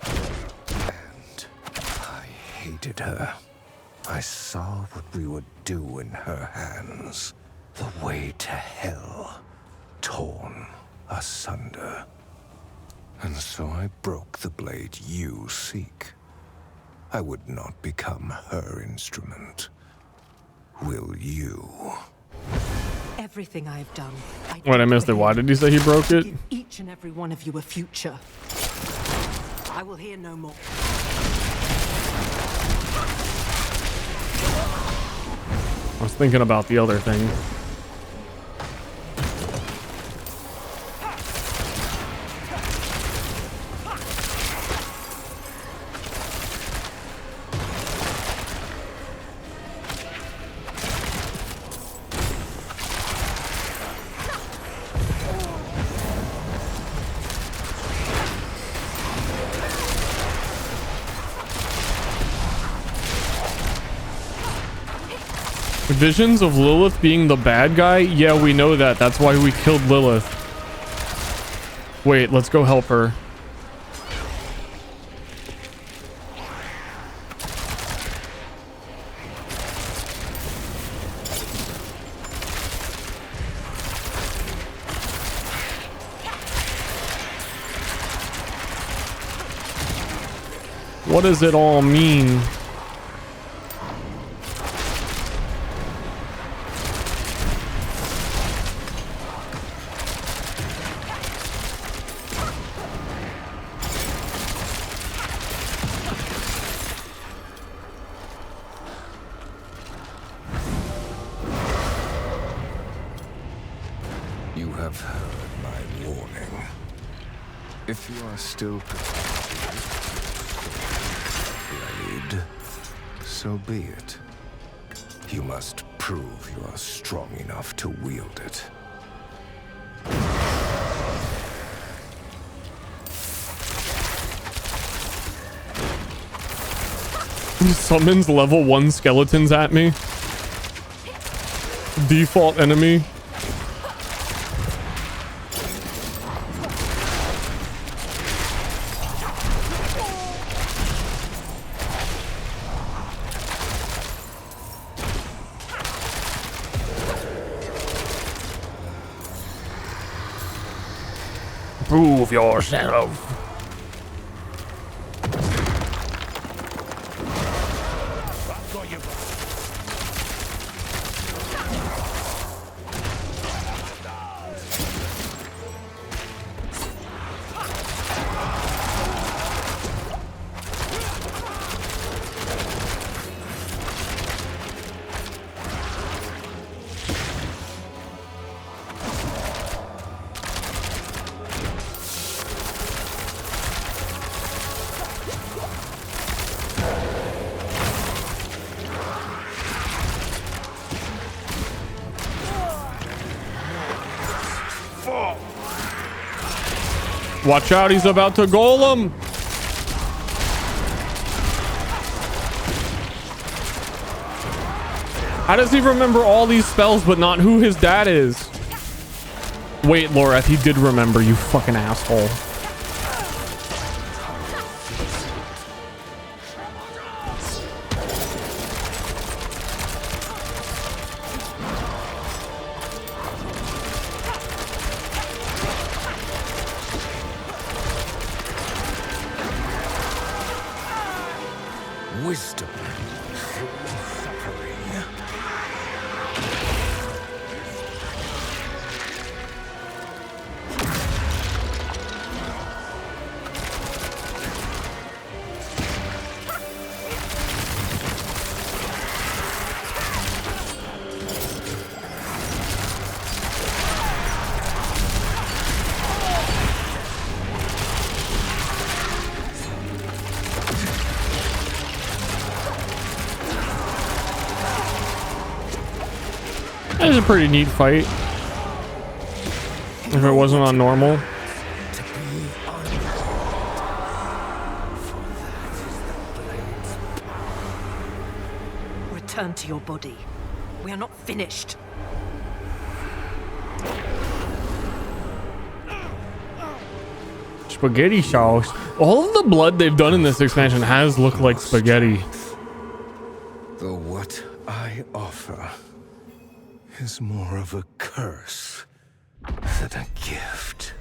And I hated her. I saw what we would do in her hands. The way to hell, torn asunder. And so I broke the blade you seek. I would not become her instrument. Will you? Everything I've done. What, I missed it. Why did he say he broke it? Give each and every one of you a future. I will hear no more. I was thinking about the other thing. Visions of Lilith being the bad guy? Yeah, we know that. That's why we killed Lilith. Wait, let's go help her. What does it all mean? You have heard my warning. If you are still blade, so be it. You must prove you are strong enough to wield it. Summons level 1 skeletons at me. Default enemy. Prove yourself. Watch out, he's about to golem. How does he remember all these spells but not who his dad is? Wait, Loreth, he did remember, you fucking asshole. Wisdom through suffering. That is a pretty neat fight. If it wasn't on normal. Return to your body. We are not finished. spaghetti sauce. All of the blood they've done in this expansion has looked like spaghetti. Though what I offer is more of a curse than a gift.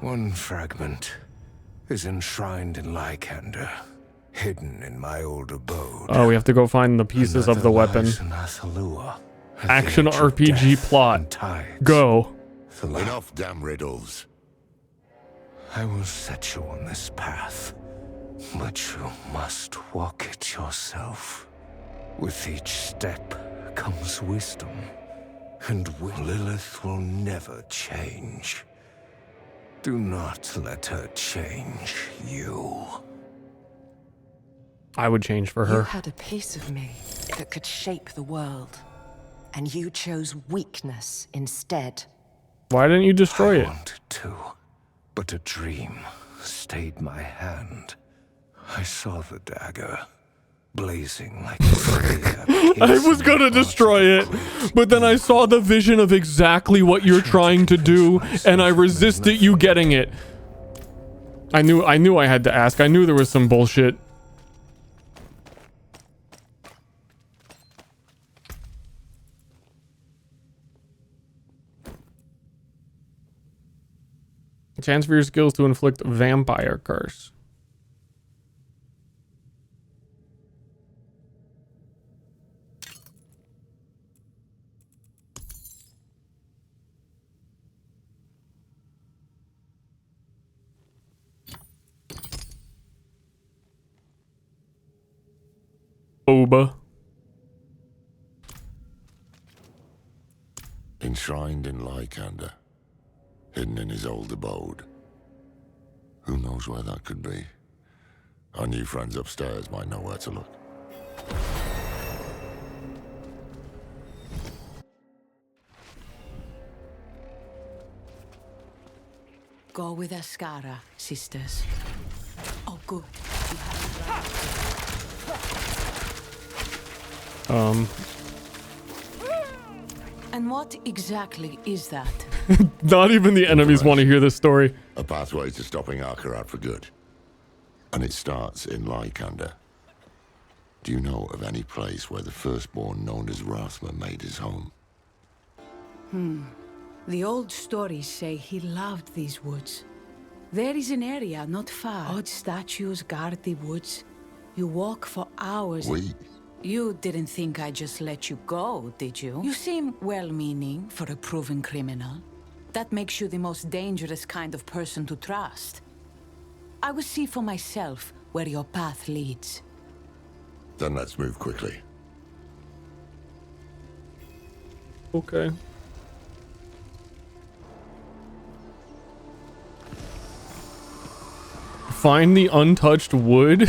One fragment is enshrined in Lycander, hidden in my old abode. Oh, we have to go find the pieces of the weapon. Action RPG plot. Go. Enough damn riddles. I will set you on this path, but you must walk it yourself. With each step comes wisdom, and Lilith will never change. Do not let her change you. I would change for You her. had a piece of me that could shape the world, and you chose weakness instead. Why didn't you destroy it? I wanted to, but a dream stayed my hand. I saw the dagger, blazing like a fire. I was gonna destroy it, but then I saw the vision of exactly what you're trying to do, and I resisted you getting it. I knew I had to ask. I knew there was some bullshit. Chance for your skills to inflict vampire curse. Oba. Enshrined in Lycander, hidden in his old abode. Who knows where that could be? Our new friends upstairs might know where to look. Go with Ascara, sisters. Oh, good. And what exactly is that? Not even the enemies want to hear this story. A pathway to stopping Arkarat for good. And it starts in Lycander. Do you know of any place where the firstborn known as Rathma made his home? The old stories say he loved these woods. There is an area not far. Odd statues guard the woods. You walk for hours. You didn't think I just let you go, did you? You seem well-meaning for a proven criminal. That makes you the most dangerous kind of person to trust. I will see for myself where your path leads. Then let's move quickly. Okay. Find the untouched wood.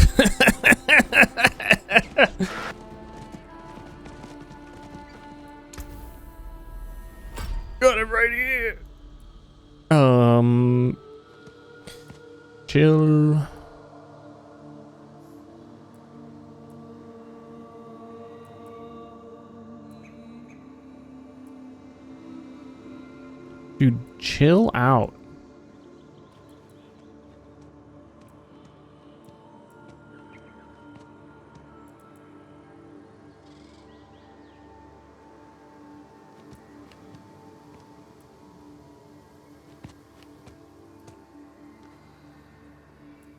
Got it right here. Chill. Dude, chill out.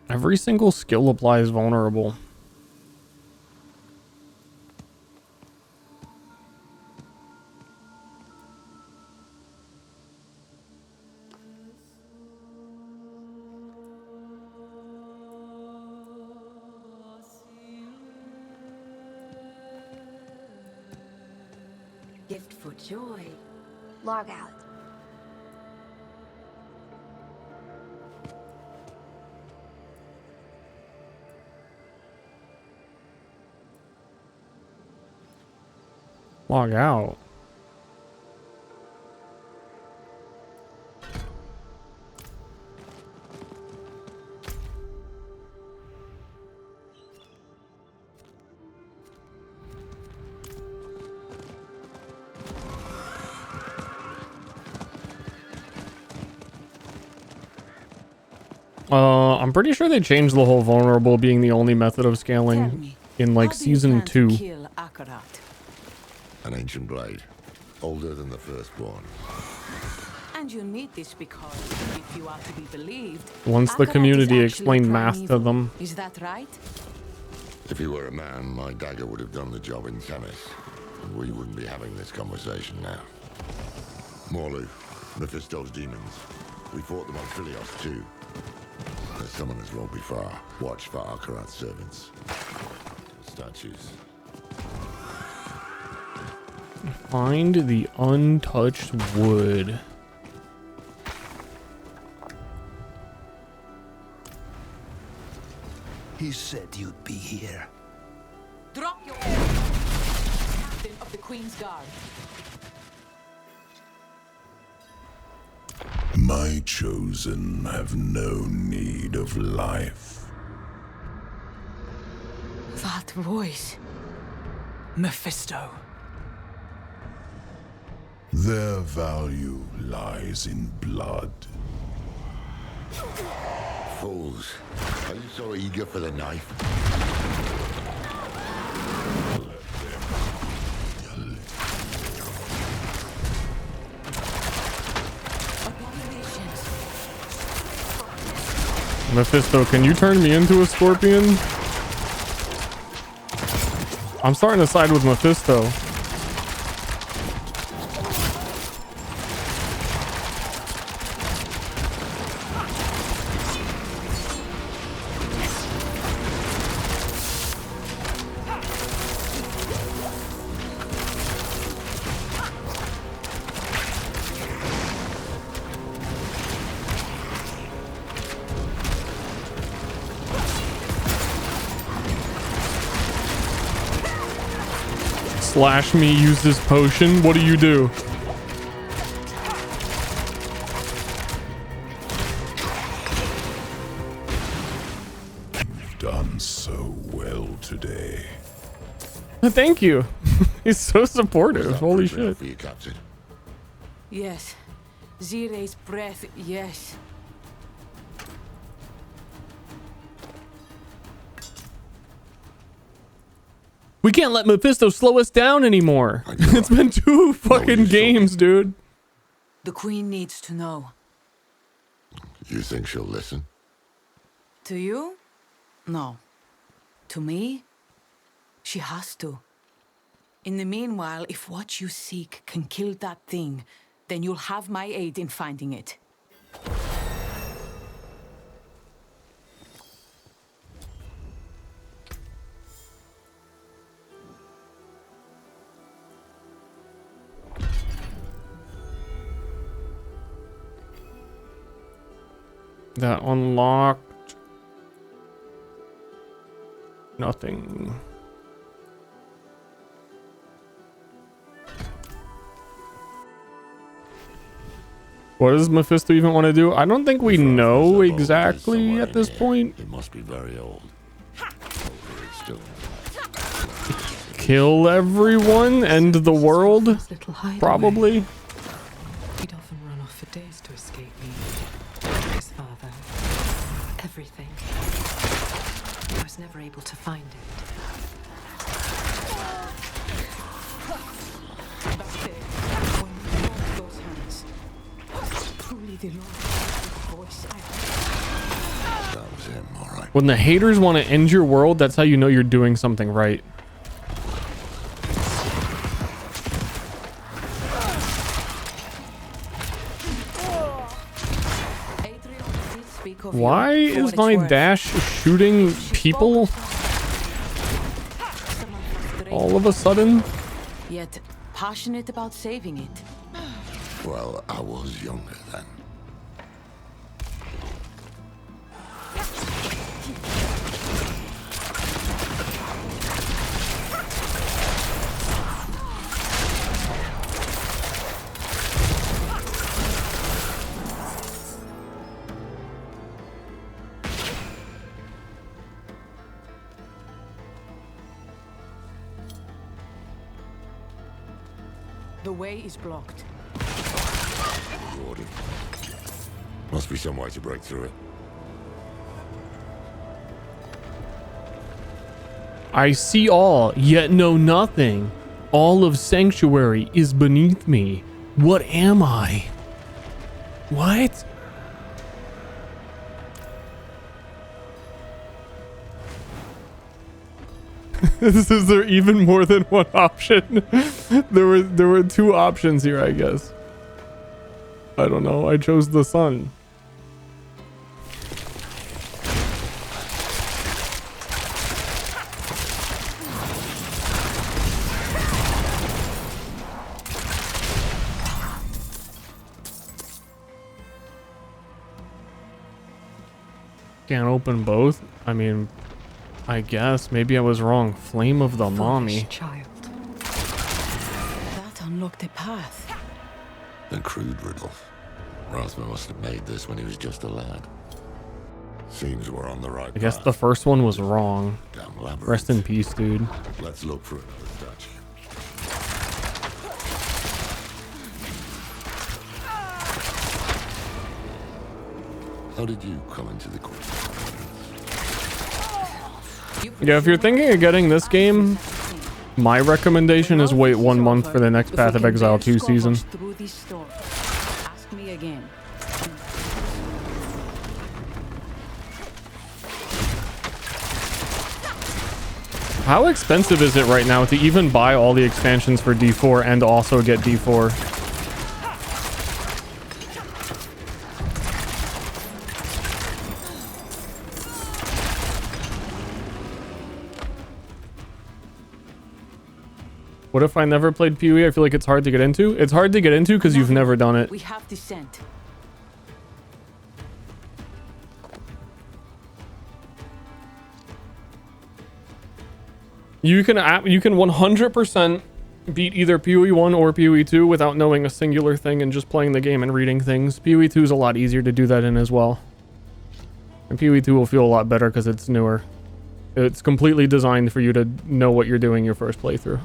Every single skill applies vulnerable. Gift for joy. Log out. Log out. I'm pretty sure they changed the whole vulnerable being the only method of scaling in like season 2. An ancient blade, older than the firstborn. And you need this because, if you are to be believed, Once the Akarat community is actually explained math to primeval. them. Is that right? If he were a man, my dagger would have done the job in tennis, and we wouldn't be having this conversation now. Morlu, Mephisto's demons. We fought them on Philios too. The summoners won't be far. Watch for Akarat's servants. Statues. Find the untouched wood. He said you'd be here. Drop your captain of the Queen's Guard. My chosen have no need of life. That voice. Mephisto. Their value lies in blood. Fools. Are you so eager for the knife? Mephisto, can you turn me into a scorpion? I'm starting to side with Mephisto. Slash me, use this potion. What do you do? You've done so well today. Thank you. He's so supportive. Holy shit. For you, Captain. Yes. Zire's breath, yes. We can't let Mephisto slow us down anymore. It's been 2 fucking games, dude. The Queen needs to know. You think she'll listen? To you? No. To me? She has to. In the meanwhile, if what you seek can kill that thing, then you'll have my aid in finding it. That unlocked nothing. What does Mephisto even want to do? I don't think we know exactly at this point. It must be very old. Kill everyone, end the world, probably. He'd often run off for days to escape me. His father. Everything. I was never able to find it. That's it. When you hold those hands, truly the Lord voice That was him, all right. When the haters want to end your world, that's how you know you're doing something right. Why is my dash shooting people all of a sudden? Yet passionate about saving it. Well, I was younger then. The way is blocked. Must be some way to break through it. I see all, yet know nothing. All of sanctuary is beneath me. What am I? What? Is there even more than one option? there were two options here, I guess. I don't know. I chose the sun. Can't open both? I mean, I guess. Maybe I was wrong. Flame of the mommy. Child. That unlocked a path. A crude riddle. Rothman must have made this when he was just a lad. Seems we're on the right I guess path. the first one was wrong. Damn labyrinth. Rest in peace, dude. Let's look for another statue. How did you come into the court? Yeah, if you're thinking of getting this game, my recommendation is wait 1 month for the next Path of Exile 2 season. Ask me again. How expensive is it right now to even buy all the expansions for D4 and also get D4? What if I never played PoE? I feel like it's hard to get into. It's hard to get into because you've never done it. We have descent. You can 100% beat either PoE 1 or PoE 2 without knowing a singular thing and just playing the game and reading things. PoE 2 is a lot easier to do that in as well. And PoE 2 will feel a lot better because it's newer. It's completely designed for you to know what you're doing your first playthrough.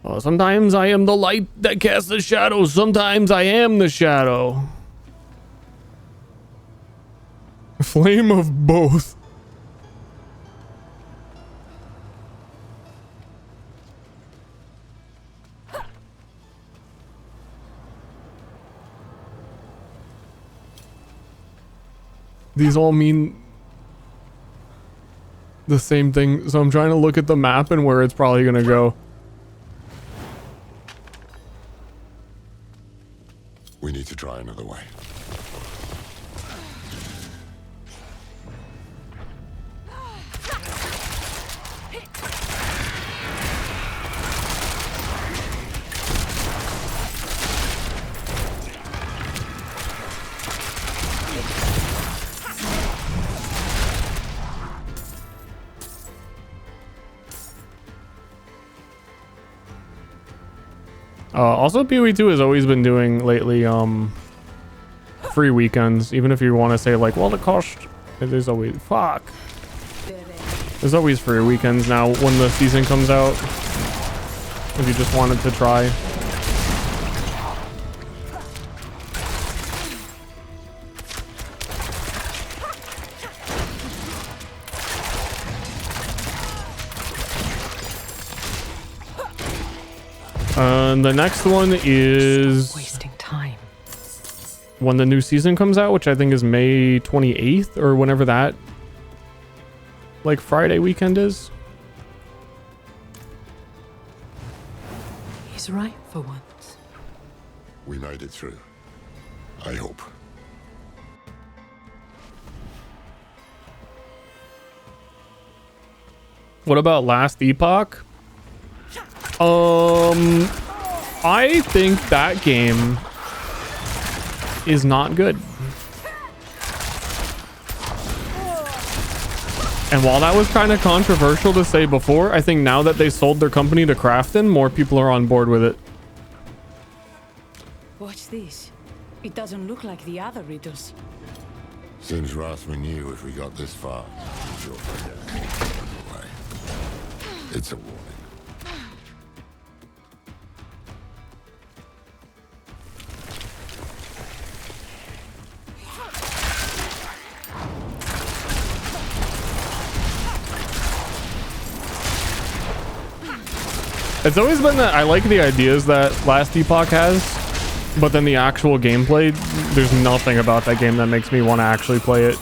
Oh, sometimes I am the light that casts the shadow. Sometimes I am the shadow. Flame of both. These all mean the same thing, so I'm trying to look at the map and where it's probably gonna go. We need to try another way. Also, PoE 2 has always been doing lately free weekends, even if you want to say like, well, the cost, there's always there's always free weekends now when the season comes out, if you just wanted to try. And the next one is wasting time. When the new season comes out, which I think is May 28th or whenever that like Friday weekend is. He's right for once. We made it through. I hope. What about Last Epoch? I think that game is not good. And while that was kind of controversial to say before, I think now that they sold their company to Krafton, more people are on board with it. Watch this. It doesn't look like the other riddles. Seems Rothman knew if we got this far. Sure. It's a warning. It's always been that I like the ideas that Last Epoch has, but then the actual gameplay, there's nothing about that game that makes me want to actually play it.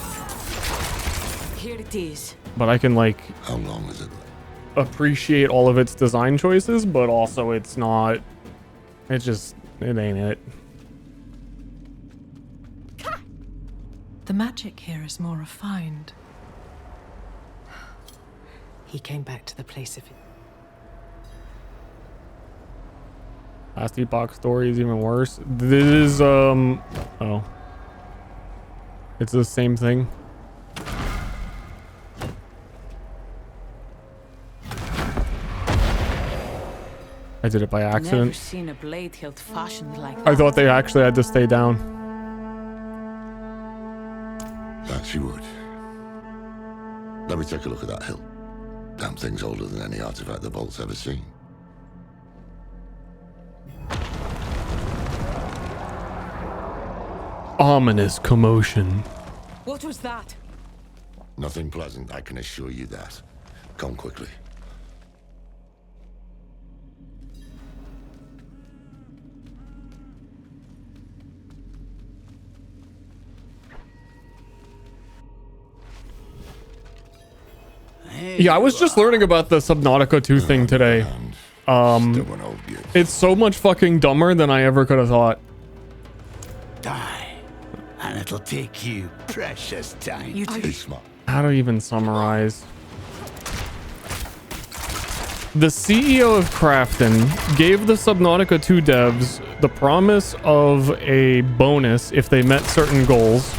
Here it is. But I can like How long is it? appreciate all of its design choices, but also it's not, it ain't it. The magic here is more refined. He came back to the place of it. Last Epoch story is even worse. This is oh, it's the same thing. I did it by Never accident. seen a blade hilt fashioned like that. I thought they actually had to stay down. That she would. Let me take a look at that hilt. Damn thing's older than any artifact the Vault's ever seen. Ominous commotion. What was that? Nothing pleasant, I can assure you that. Come quickly. Yeah, I was just learning about the Subnautica 2 thing today. It's so much fucking dumber than I ever could have thought. Die, and it'll take you precious time. You too. How to even summarize? The CEO of Crafton gave the Subnautica 2 devs the promise of a bonus if they met certain goals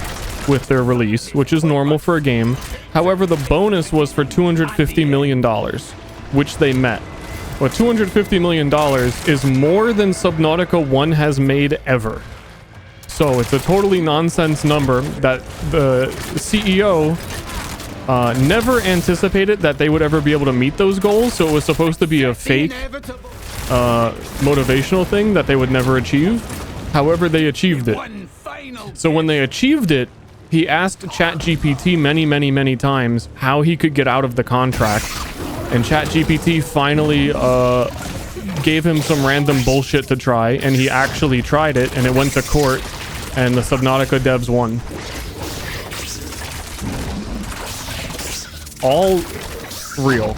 with their release, which is normal for a game. However, the bonus was for $250 million, which they met. But $250 million is more than Subnautica 1 has made ever. So it's a totally nonsense number that the CEO never anticipated that they would ever be able to meet those goals. So it was supposed to be a fake motivational thing that they would never achieve. However, they achieved it. So when they achieved it, he asked ChatGPT many times how he could get out of the contract. And ChatGPT finally gave him some random bullshit to try. And he actually tried it, and it went to court. And the Subnautica devs won. All real.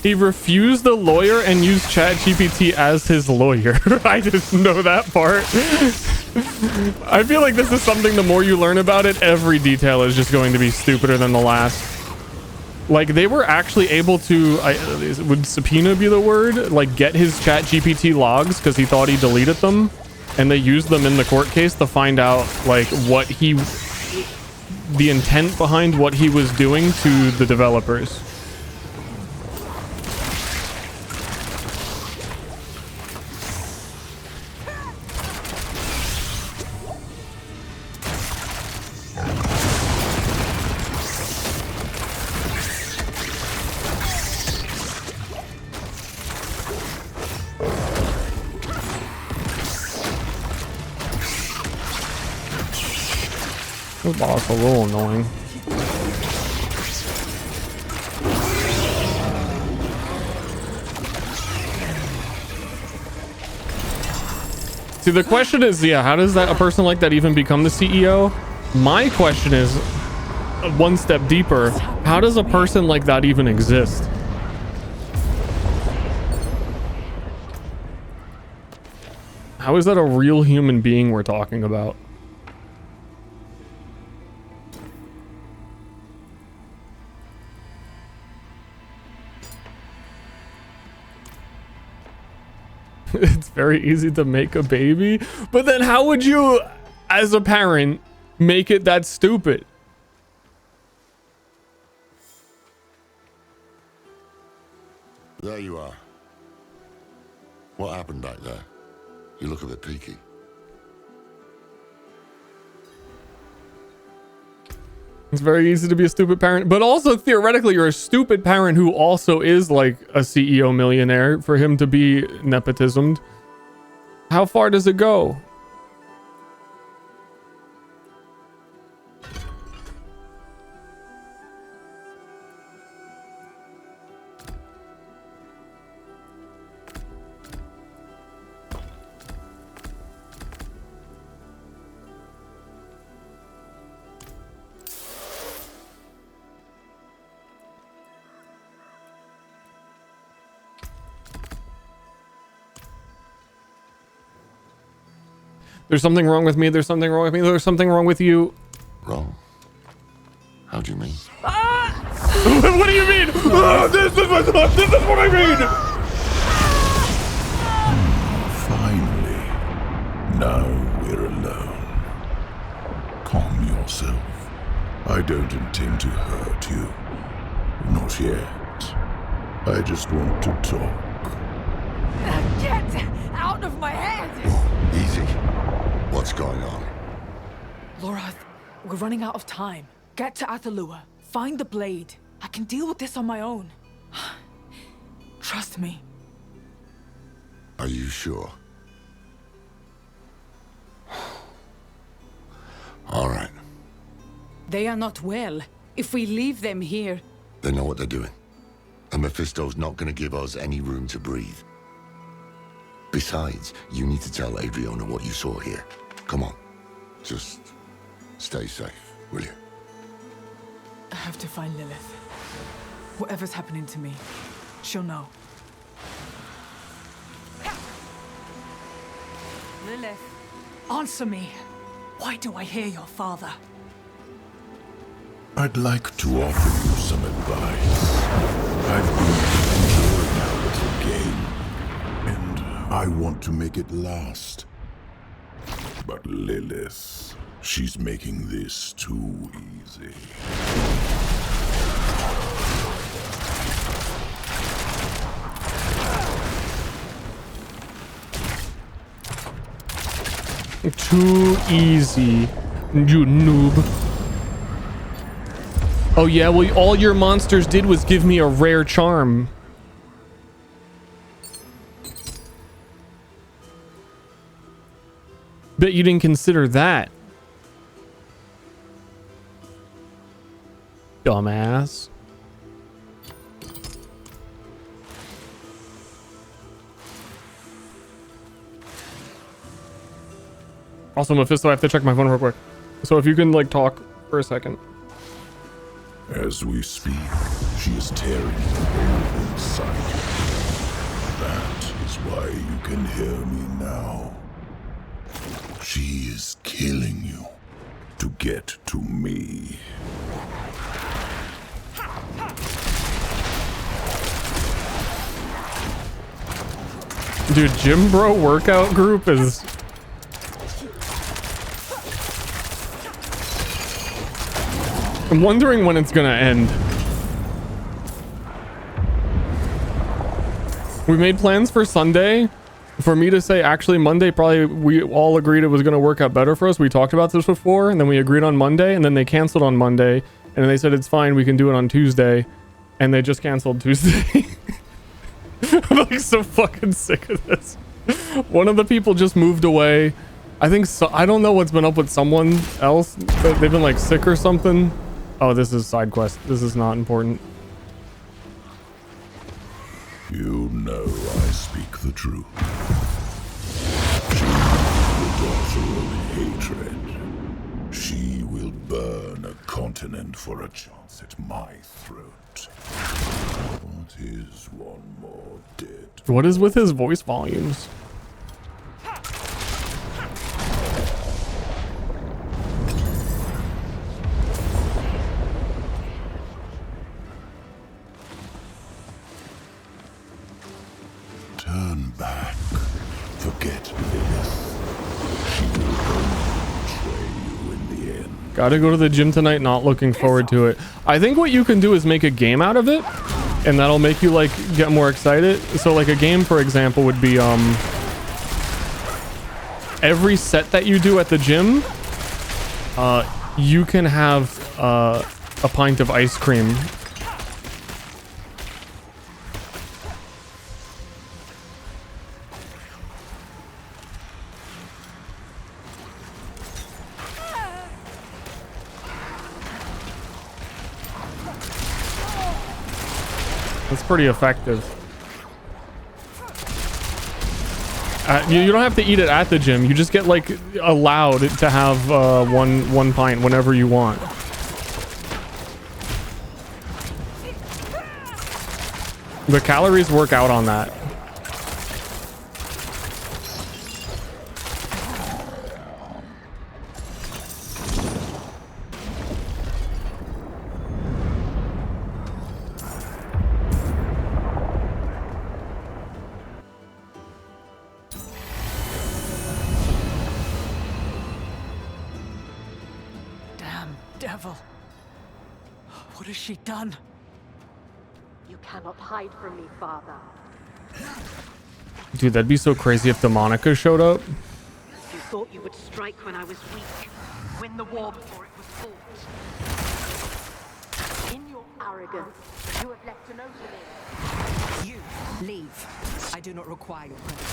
He refused the lawyer and used ChatGPT as his lawyer. I didn't know that part. I feel like this is something, the more you learn about it, every detail is just going to be stupider than the last. Like, they were actually able to, would subpoena be the word? Like, get his ChatGPT logs because he thought he deleted them. And they used them in the court case to find out, like, what he, the intent behind what he was doing to the developers. The boss a little annoying. See, the question is, yeah, how does that a person like that even become the CEO? My question is one step deeper. How does a person like that even exist? How is that a real human being we're talking about? It's very easy to make a baby, but then how would you, as a parent, make it that stupid? There you are. What happened back there? You look a bit peaky. It's very easy to be a stupid parent, but also theoretically you're a stupid parent who also is like a CEO millionaire for him to be nepotismed. How far does it go? There's something wrong with me. There's something wrong with me. There's something wrong with you. Wrong? How do you mean? What do you mean? This is what I mean. Finally. Now we're alone. Calm yourself. I don't intend to hurt you. Not yet. I just want to talk. Get out of my head! Easy. What's going on? Laura, we're running out of time. Get to Athalua. Find the blade. I can deal with this on my own. Trust me. Are you sure? All right. They are not well. If we leave them here... They know what they're doing. And Mephisto's not going to give us any room to breathe. Besides, you need to tell Adriana what you saw here. Come on. Just stay safe, will you? I have to find Lilith. Whatever's happening to me, she'll know. Lilith, answer me. Why do I hear your father? I'd like to offer you some advice. I've been enjoying our little game, and I want to make it last. But Lilith, she's making this too easy. Too easy, you noob. Oh yeah, well all your monsters did was give me a rare charm. Bet you didn't consider that. Dumbass. Also, Mephisto, I have to check my phone real quick. So if you can, like, talk for a second. As we speak, she is tearing the hole inside you. That is why you can hear me now. She is killing you to get to me. Dude, Gym Bro workout group is... I'm wondering when it's gonna end. We made plans for Sunday. For me to say, actually, Monday, probably we all agreed it was gonna work out better for us. We talked about this before, and then we agreed on Monday, and then they canceled on Monday, and then they said it's fine, we can do it on Tuesday, and they just canceled Tuesday. I'm like so fucking sick of this. One of the people just moved away. I think so. I don't know what's been up with someone else. They've been like sick or something. Oh, this is side quest. This is not important. You know I speak the truth. She is the daughter of hatred. She will burn a continent for a chance at my throat. What is one more dead? What is with his voice volumes? Turn back. Forget Lilith. She will only betray you in the end. Gotta go to the gym tonight, not looking forward to it. I think what you can do is make a game out of it, and that'll make you like get more excited. So like a game, for example, would be every set that you do at the gym, you can have a pint of ice cream. That's pretty effective. You don't have to eat it at the gym. You just get like allowed to have one pint whenever you want. The calories work out on that. Damn devil. What has she done? You cannot hide from me, Father. Dude, that'd be so crazy if Demonica showed up. You thought you would strike when I was weak, win the war before it was fought. In your arrogance, you have left an opening. You leave. I do not require your presence.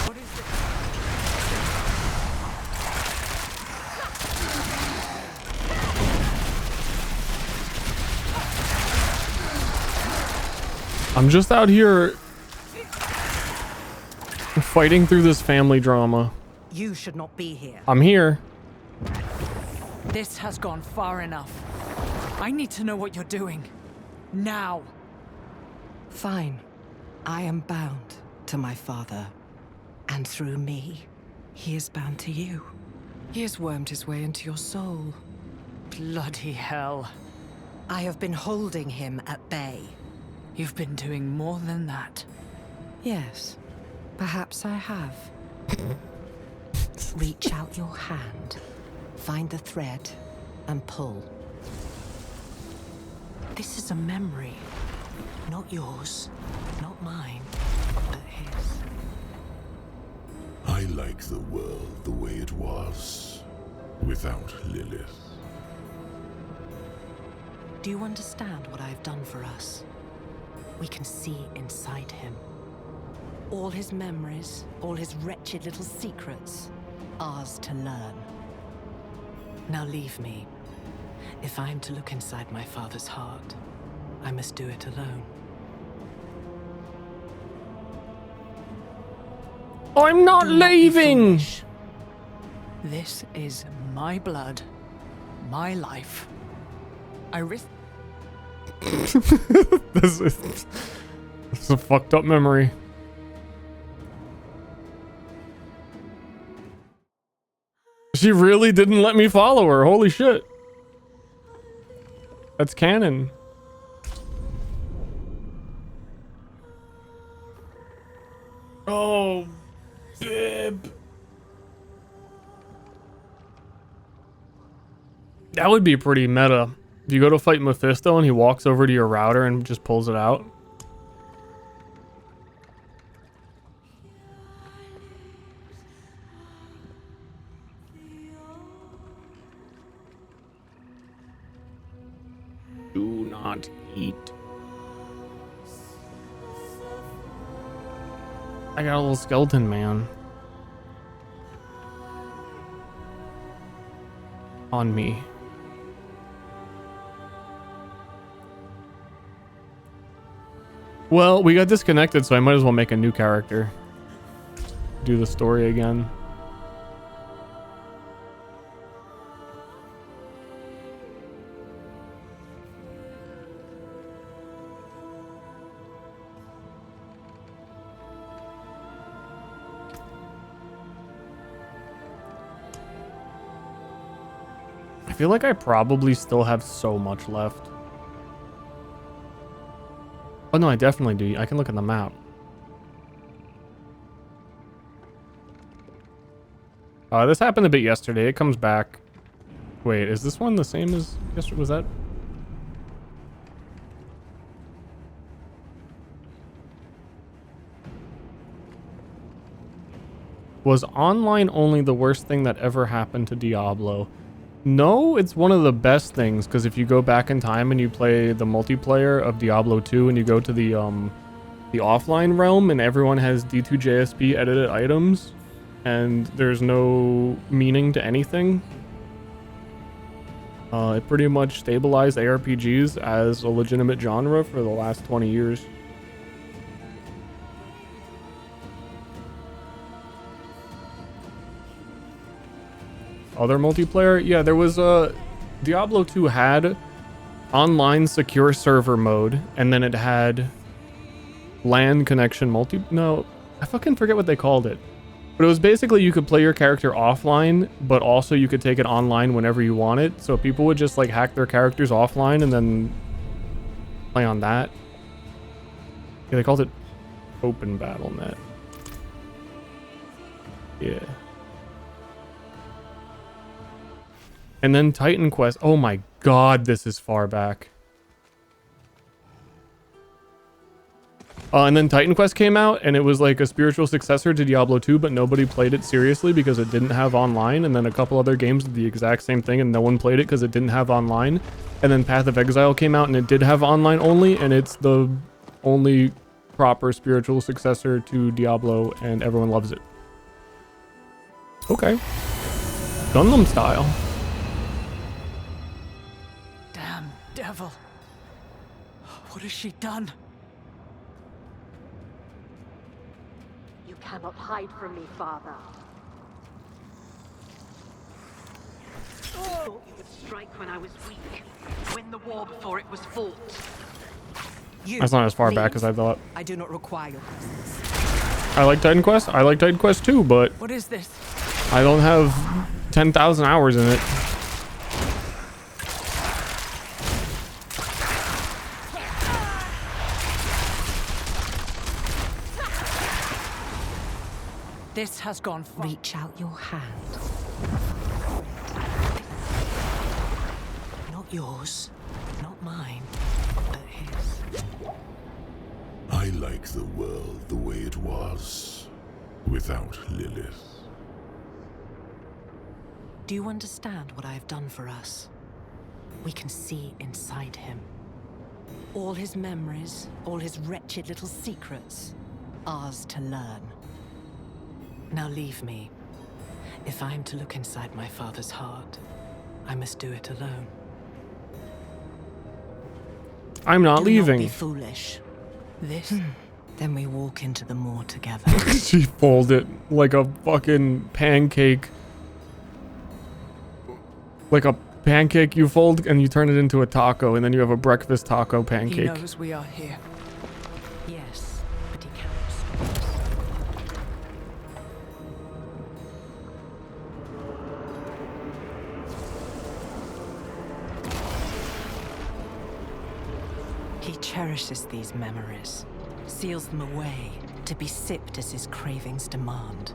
What is this? I'm just out here fighting through this family drama. You should not be here. I'm here. This has gone far enough. I need to know what you're doing. Now. Fine. I am bound to my father. And through me, he is bound to you. He has wormed his way into your soul. Bloody hell. I have been holding him at bay. You've been doing more than that. Yes, perhaps I have. Reach out your hand, find the thread, and pull. This is a memory. Not yours, not mine, but his. I like the world the way it was, without Lilith. Do you understand what I've done for us? We can see inside him. All his memories, all his wretched little secrets, ours to learn. Now leave me. If I am to look inside my father's heart, I must do it alone. I'm not leaving! This is my blood, my life. I risk. This is a fucked up memory. She really didn't let me follow her. Holy shit. That's canon. Oh, Bib. That would be pretty meta. If you go to fight Mephisto and he walks over to your router and just pulls it out. Do not eat. I got a little skeleton man on me. Well, we got disconnected, so I might as well make a new character. Do the story again. I feel like I probably still have so much left. Oh no, I definitely do. I can look at the map. This happened a bit yesterday. It comes back. Wait, is this one the same as yesterday? Was that? Was online only the worst thing that ever happened to Diablo? No, it's one of the best things, because if you go back in time and you play the multiplayer of Diablo 2 and you go to the offline realm and everyone has D2JSP edited items and there's no meaning to anything, it pretty much stabilized ARPGs as a legitimate genre for the last 20 years. Other multiplayer? Yeah, there was Diablo 2 had online secure server mode, and then it had LAN connection no, I fucking forget what they called it. But it was basically you could play your character offline, but also you could take it online whenever you wanted. So people would just like hack their characters offline and then play on that. Yeah, they called it Open BattleNet. Yeah. And then Titan Quest. Oh my god, this is far back. And then Titan Quest came out, and it was like a spiritual successor to Diablo 2, but nobody played it seriously because it didn't have online. And then a couple other games did the exact same thing, and no one played it because it didn't have online. And then Path of Exile came out, and it did have online only, and it's the only proper spiritual successor to Diablo, and everyone loves it. Okay. Gundam style. Damn devil. What has she done? You cannot hide from me, Father. I thought you would strike when I was weak. Win the war before it was fought. That's not as far back as I thought. I do not require your presence. I like Titan Quest. I like Titan Quest too, but What is this? I don't have 10,000 hours in it. This has gone far. Reach out your hand. Not yours, not mine, but his. I like the world the way it was, without Lilith. Do you understand what I have done for us? We can see inside him. All his memories, all his wretched little secrets, ours to learn. Now leave me. If I am to look inside my father's heart, I must do it alone. I'm not leaving. Do not be foolish. This? Then we walk into the moor together. She folded like a fucking pancake. Like a pancake you fold and you turn it into a taco, and then you have a breakfast taco pancake. He knows we are here. Yes, but he cannot stop us. He cherishes these memories, seals them away to be sipped as his cravings demand.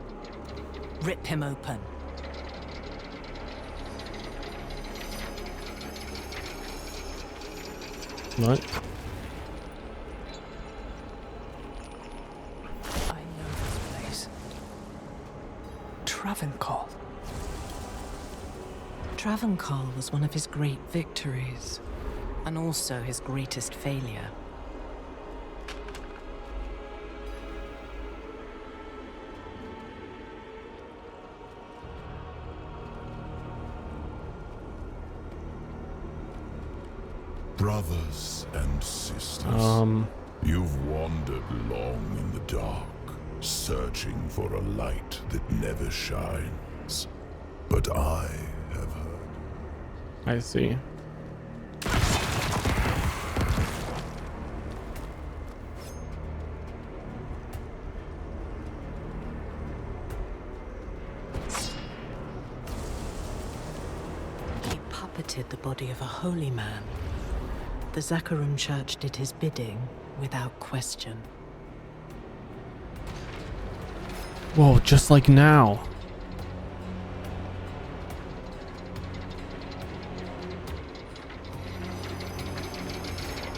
Rip him open. What? I know this place. Travancore. Travancore was one of his great victories, and also his greatest failure. Brothers and sisters, you've wandered long in the dark, searching for a light that never shines. But I have heard. I see. He puppeted the body of a holy man. The Zakharum Church did his bidding without question. Whoa, just like now.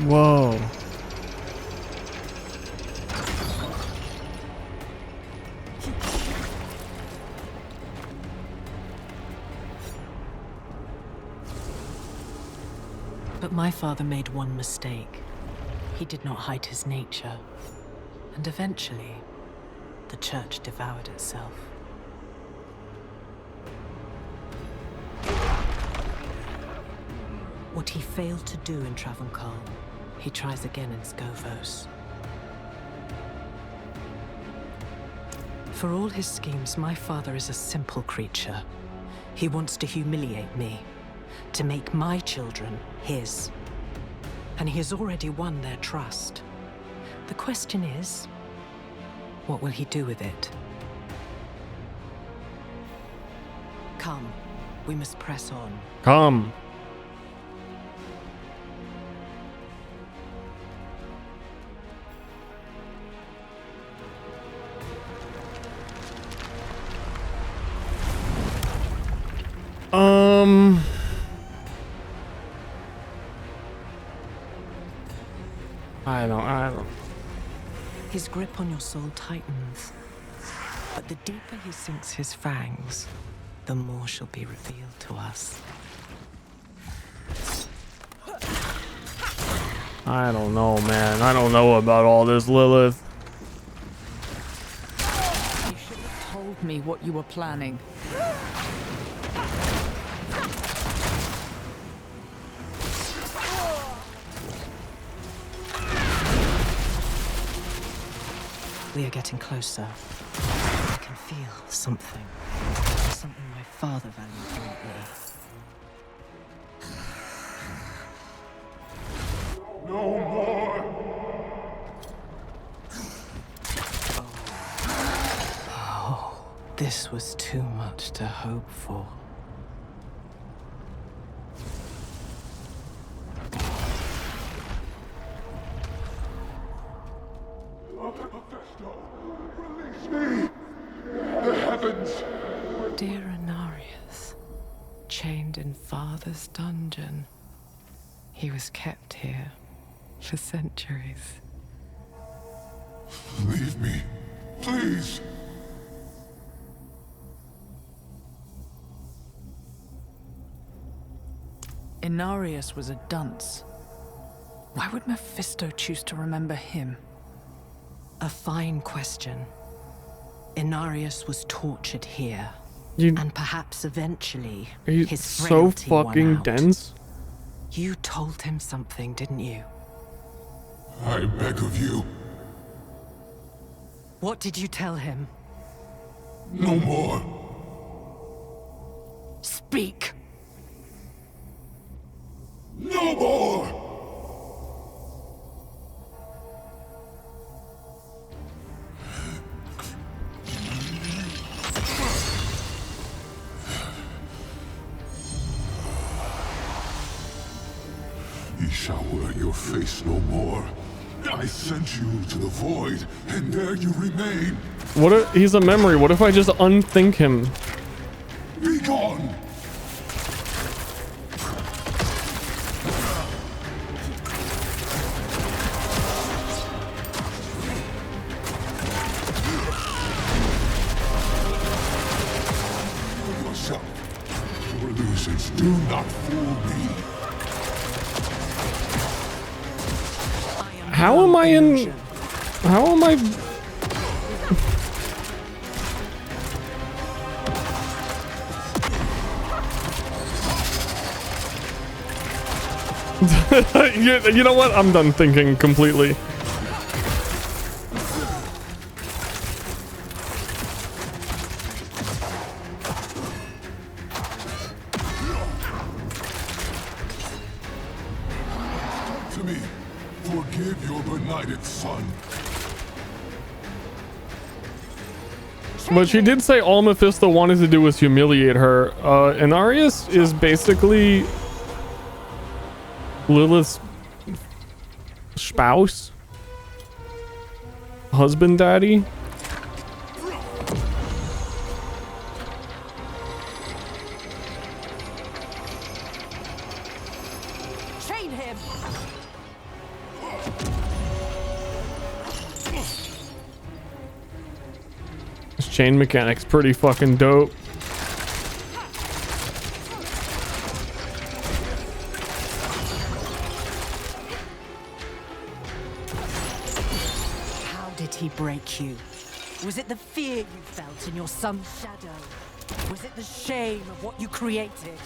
Whoa. But my father made one mistake. He did not hide his nature. And eventually, the church devoured itself. What he failed to do in Travancore, he tries again in Skovos. For all his schemes, my father is a simple creature. He wants to humiliate me, to make my children his. And he has already won their trust. The question is, what will he do with it? Come, we must press on. Come. I don't. His grip on your soul tightens, but the deeper he sinks his fangs, the more shall be revealed to us. I don't know, man. I don't know about all this, Lilith. You should have told me what you were planning. We are getting closer. I can feel something. Something my father valued greatly. No more! Oh, this was too much to hope for. Release me! The heavens! Dear Anarius, chained in father's dungeon. He was kept here for centuries. Leave me, please! Inarius was a dunce. Why would Mephisto choose to remember him? A fine question. Inarius was tortured here. And perhaps eventually his so frailty won fucking out. dense. You told him something, didn't you? I beg of you, What did you tell him? no more. Speak! No more! Ye shall wear your face no more. I sent you to the void, and there you remain. What if he's a memory? What if I just unthink him? Be gone! Yourself. Your illusions do not fool me. How am I in? How am I? You know what? I'm done thinking completely. To me, forgive your benighted son. But she did say all Mephisto wanted to do was humiliate her. Inarius is basically Lilith's spouse, husband, daddy. Chain him! This chain mechanic's pretty fucking dope. break you? Was it the fear you felt in your son's shadow? Was it the shame of what you created?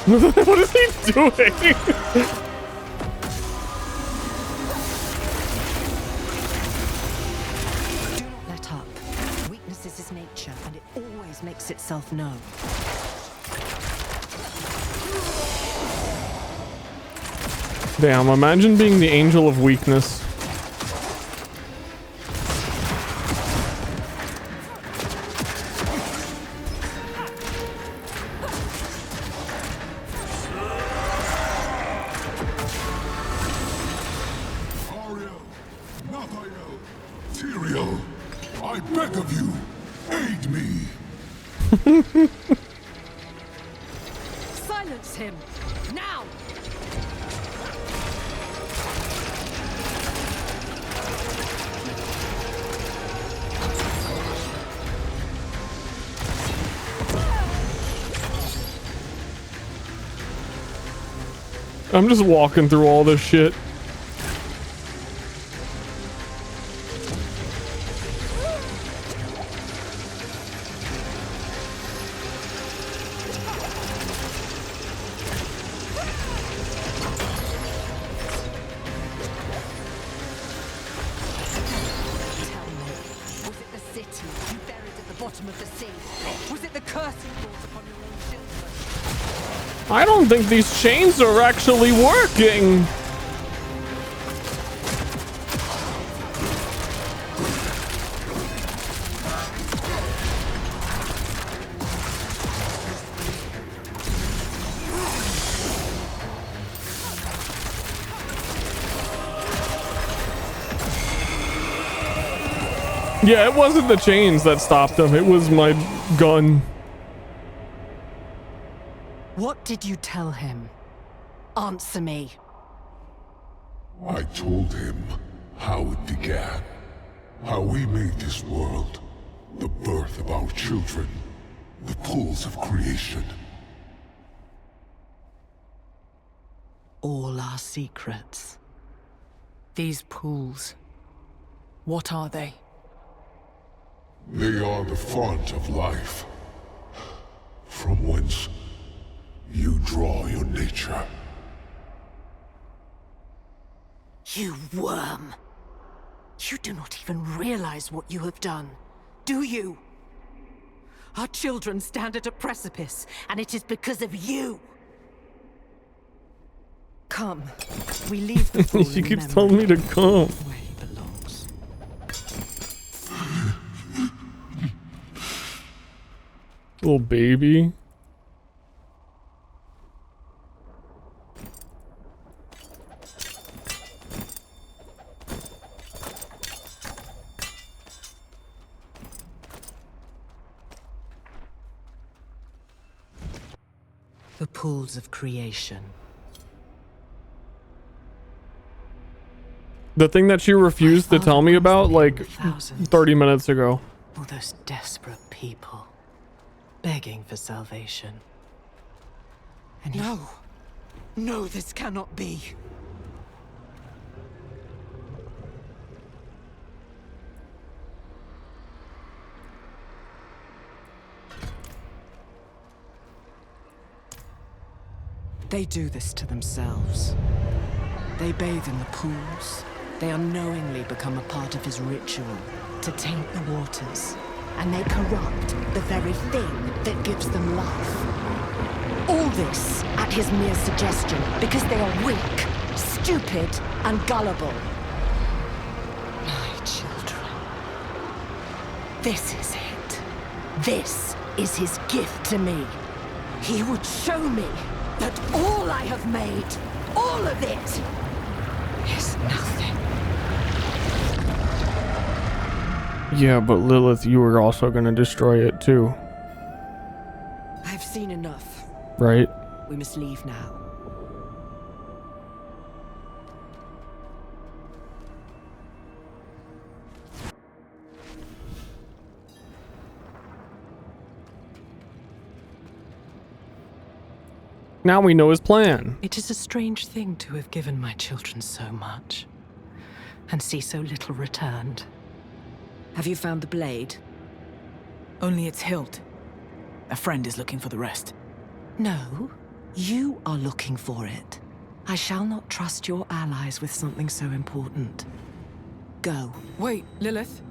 What is he doing? Do not let up. Weakness is his nature, and it always makes itself known. Damn, imagine being the angel of weakness. I beg of you, aid me. Silence him! Now! I'm just walking through all this shit. I don't think these chains are actually working. Yeah, it wasn't the chains that stopped him. It was my gun. What did you tell him? Answer me. I told him how it began. How we made this world. The birth of our children. The pools of creation. All our secrets. These pools. What are they? They are the font of life. From whence you draw your nature. You worm! You do not even realize what you have done, do you? Our children stand at a precipice, and it is because of you! Come, we leave the pool. She keeps telling me to come. Where he belongs. Little baby. The pools of creation. The thing that she refused to tell me about like 30 minutes ago. All those desperate people begging for salvation. And no, no, this cannot be. They do this to themselves. They bathe in the pools. They unknowingly become a part of his ritual to taint the waters. And they corrupt the very thing that gives them life. All this at his mere suggestion because they are weak, stupid, and gullible. My children. This is it. This is his gift to me. He would show me that all I have made, all of it, is nothing. Yeah, but Lilith, you were also gonna destroy it too, I've seen enough. right? We must leave now. Now we know his plan. It is a strange thing to have given my children so much, and see so little returned. Have you found the blade? Only its hilt. A friend is looking for the rest. No, you are looking for it. I shall not trust your allies with something so important. Go. Wait, Lilith.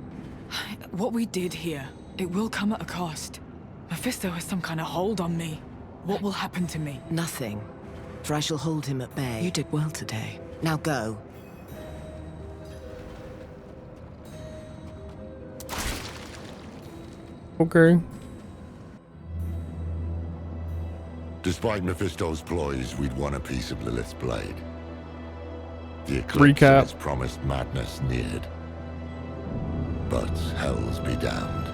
What we did here, it will come at a cost. Mephisto has some kind of hold on me. What will happen to me? Nothing, for I shall hold him at bay. You did well today. Now go. Okay. Despite Mephisto's ploys, we'd won a piece of Lilith's blade. The eclipse of its promised madness neared. But hells be damned.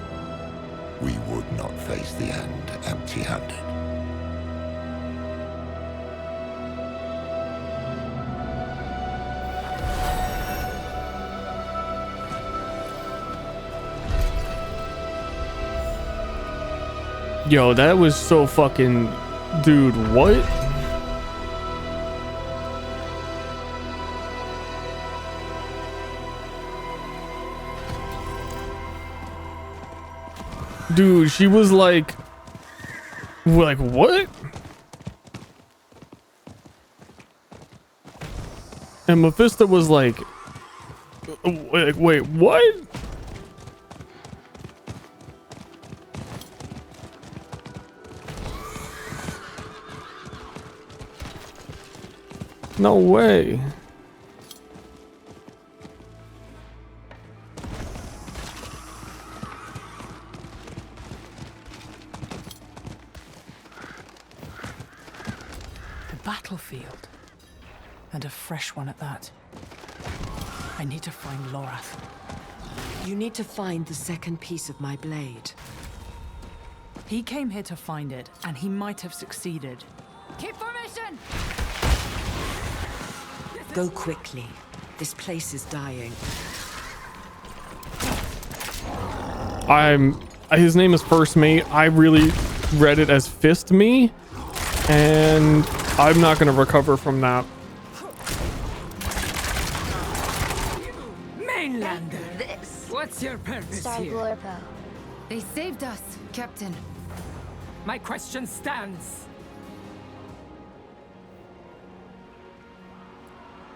We would not face the end empty-handed. Yo, that was so fucking... Dude, what? Dude, she was like... Like, what? And Mephisto was like... Wait, what? No way. The battlefield. And a fresh one at that. I need to find Lorath. You need to find the second piece of my blade. He came here to find it, and he might have succeeded. Keep formation! Go quickly. This place is dying. His name is First Mate. I really read it as Fist Me, and I'm not gonna recover from that. Mainlander! What's your purpose Star here? Glorpo. They saved us, Captain. My question stands.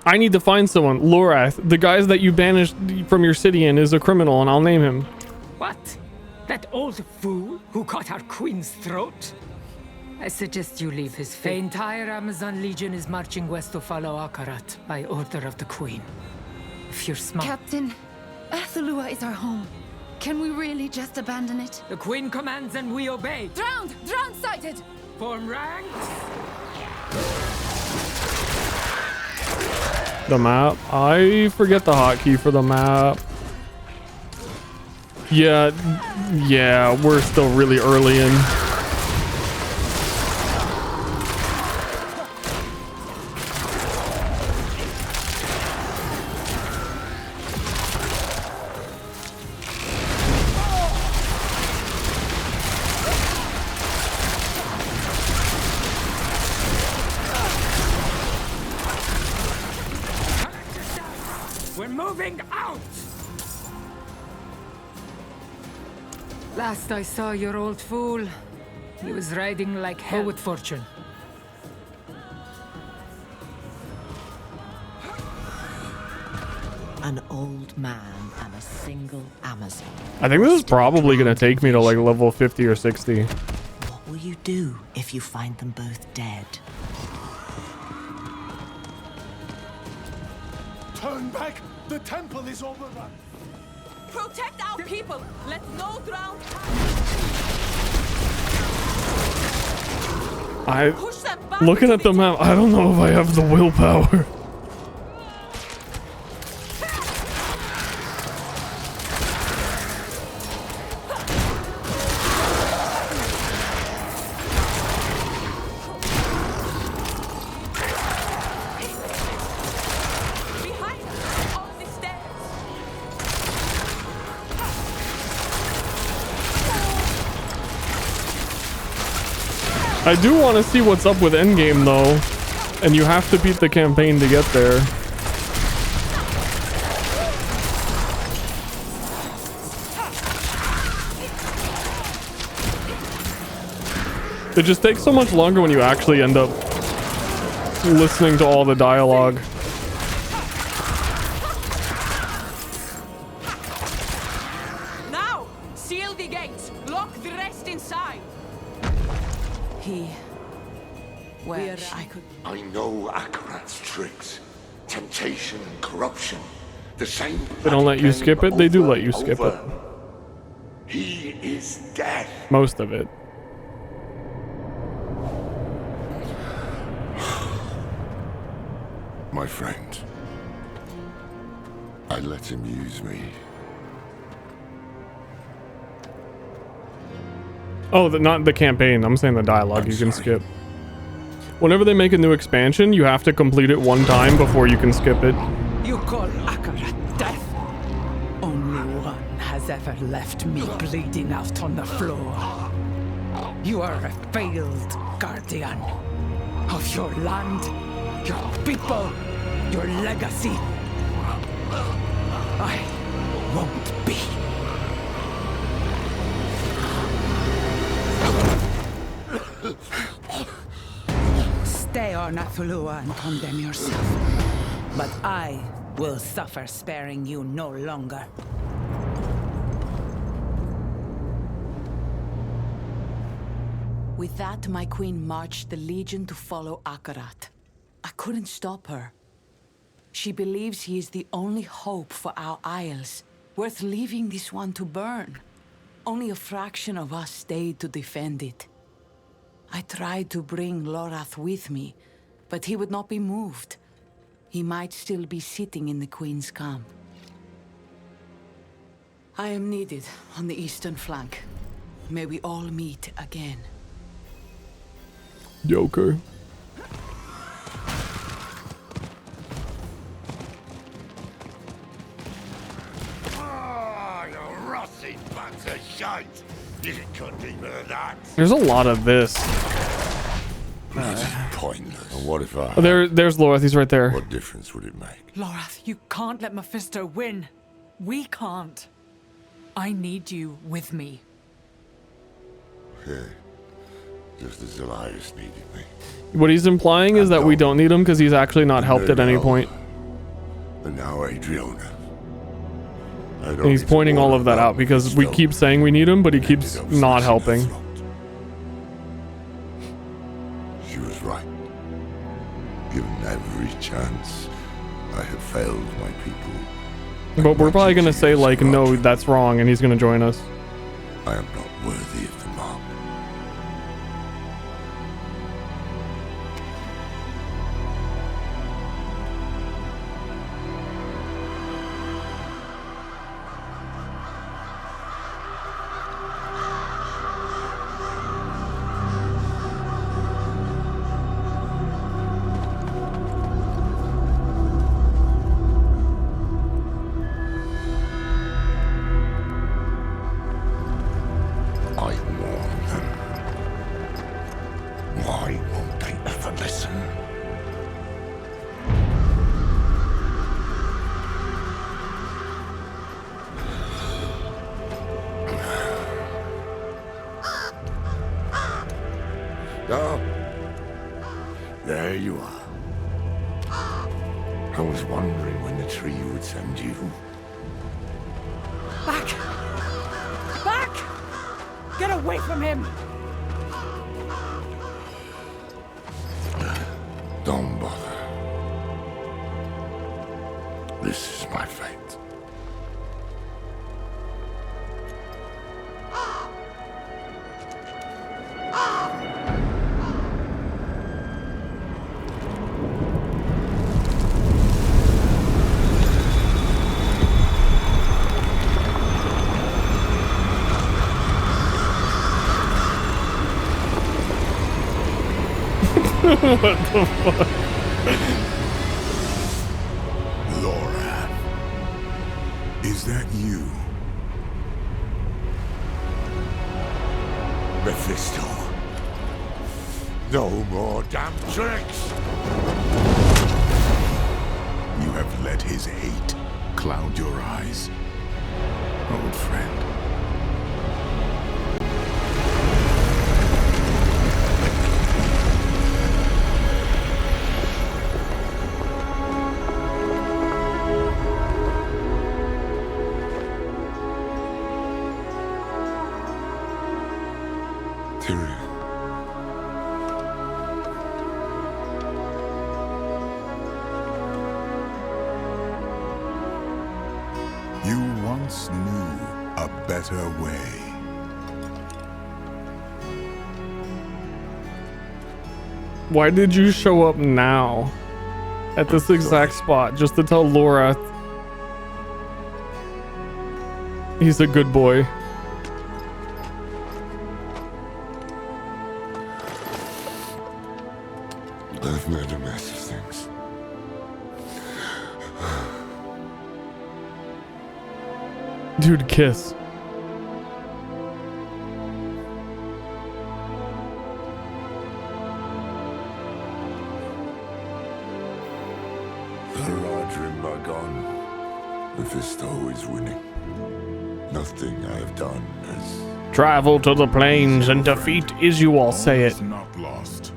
I need to find someone. Lorath, the guys that you banished from your city in, is a criminal, and I'll name him. What? That old fool who cut our queen's throat? I suggest you leave his fate. The entire Amazon Legion is marching west to follow Akarat by order of the queen. If you're smart... Captain, Athalua is our home. Can we really just abandon it? The queen commands and we obey. Drowned! Drowned sighted! Form ranks! The map. I forget the hotkey for the map. Yeah, we're still really early in. We're moving out! Last I saw your old fool, he was riding like hell with fortune. An old man and a single Amazon. I think this is probably gonna take me to like level 50 or 60. What will you do if you find them both dead? Turn back! The temple is overrun! Protect our people! Let no drown... Looking at the map, I don't know if I have the willpower. I do want to see what's up with endgame though, and you have to beat the campaign to get there. It just takes so much longer when you actually end up listening to all the dialogue. Now, seal the gates. Lock the rest inside. Where I could... I know Akarat's tricks. Temptation and corruption. The same... They don't let you skip it? They do let you skip it. He is dead. Most of it. My friend. I let him use me. Oh, not the campaign. I'm saying the dialogue you can skip. Whenever they make a new expansion, you have to complete it one time before you can skip it. You call Akarat death? Only one has ever left me bleeding out on the floor. You are a failed guardian of your land, your people, your legacy. I won't be. Stay on Afulua and condemn yourself. But I will suffer sparing you no longer. With that, my queen marched the Legion to follow Akarat. I couldn't stop her. She believes he is the only hope for our isles, worth leaving this one to burn. Only a fraction of us stayed to defend it. I tried to bring Lorath with me, but he would not be moved. He might still be sitting in the Queen's camp. I am needed on the eastern flank. May we all meet again. Joker. Ah, you rusty bats of shite. You couldn't even of that. There's a lot of this. This is pointless. And what if I... Oh, there's Lorath. He's right there. What difference would it make? Lorath, you can't let Mephisto win. We can't. I need you with me. Yeah. Just as Elias needed me. What he's implying is that we don't need him because he's actually not helped at any point. And now Adriana. And he's pointing all of that out because we keep saying we need him, but he keeps not helping. She was right. Given every chance, I have failed my people. But we're probably going to say, like, no, that's wrong, and he's going to join us. I am not worthy of the mark. Oh, there you are. I was wondering when the tree would send you. Back! Back! Get away from him! Don't bother. This is my fate. What the fuck? Laura, is that you? Mephisto. No more damn tricks! You have let his hate cloud your eyes, old friend. Tyrion. You once knew a better way. Why did you show up now? At this exact spot, just to tell Laura he's a good boy. I've made a mess of things. Dude, kiss. The Haradrim are gone. Mephisto is winning. Nothing I have done has... Travel to the plains and defeat Isual, say it. All is not lost.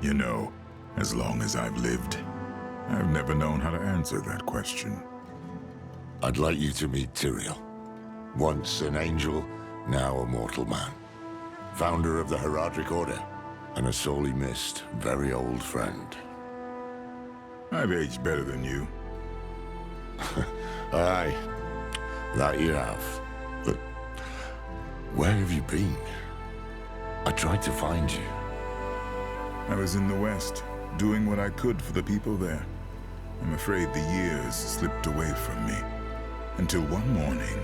You know, as long as I've lived, I've never known how to answer that question. I'd like you to meet Tyrael. Once an angel, now a mortal man. Founder of the Haradric Order, and a sorely missed, very old friend. I've aged better than you. Aye, that you have. But where have you been? I tried to find you. I was in the West, doing what I could for the people there. I'm afraid the years slipped away from me. Until one morning,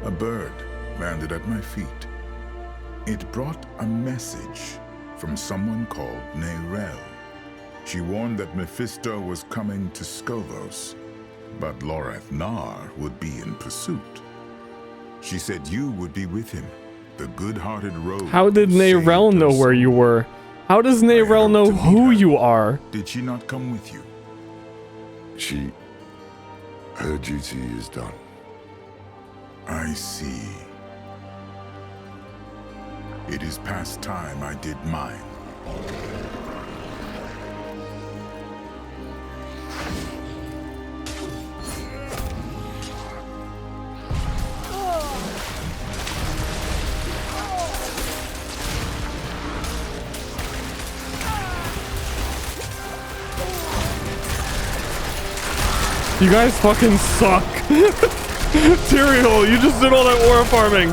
a bird landed at my feet. It brought a message from someone called Neyrelle. She warned that Mephisto was coming to Skovos, but Lorath Nar would be in pursuit. She said you would be with him, the good-hearted rogue. How did Neyrelle know where you were? How does Neyrelle know who you are? Did she not come with you? Her duty is done. I see. It is past time I did mine. You guys fucking suck. Tyrael, you just did all that aura farming.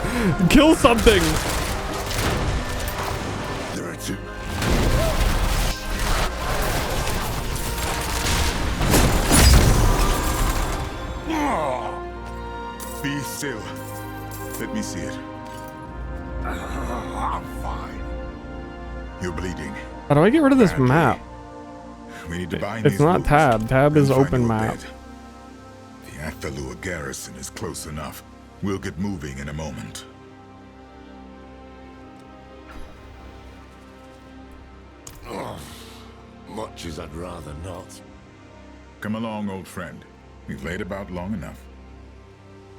Kill something. There are two. Be still. Let me see it. I'm fine. You're bleeding. How do I get rid of this map? We need to bind It's these not wounds tab. Tab is and find open your map. bed. The Athalua garrison is close enough. We'll get moving in a moment. Oh, much as I'd rather not. Come along, old friend. We've laid about long enough.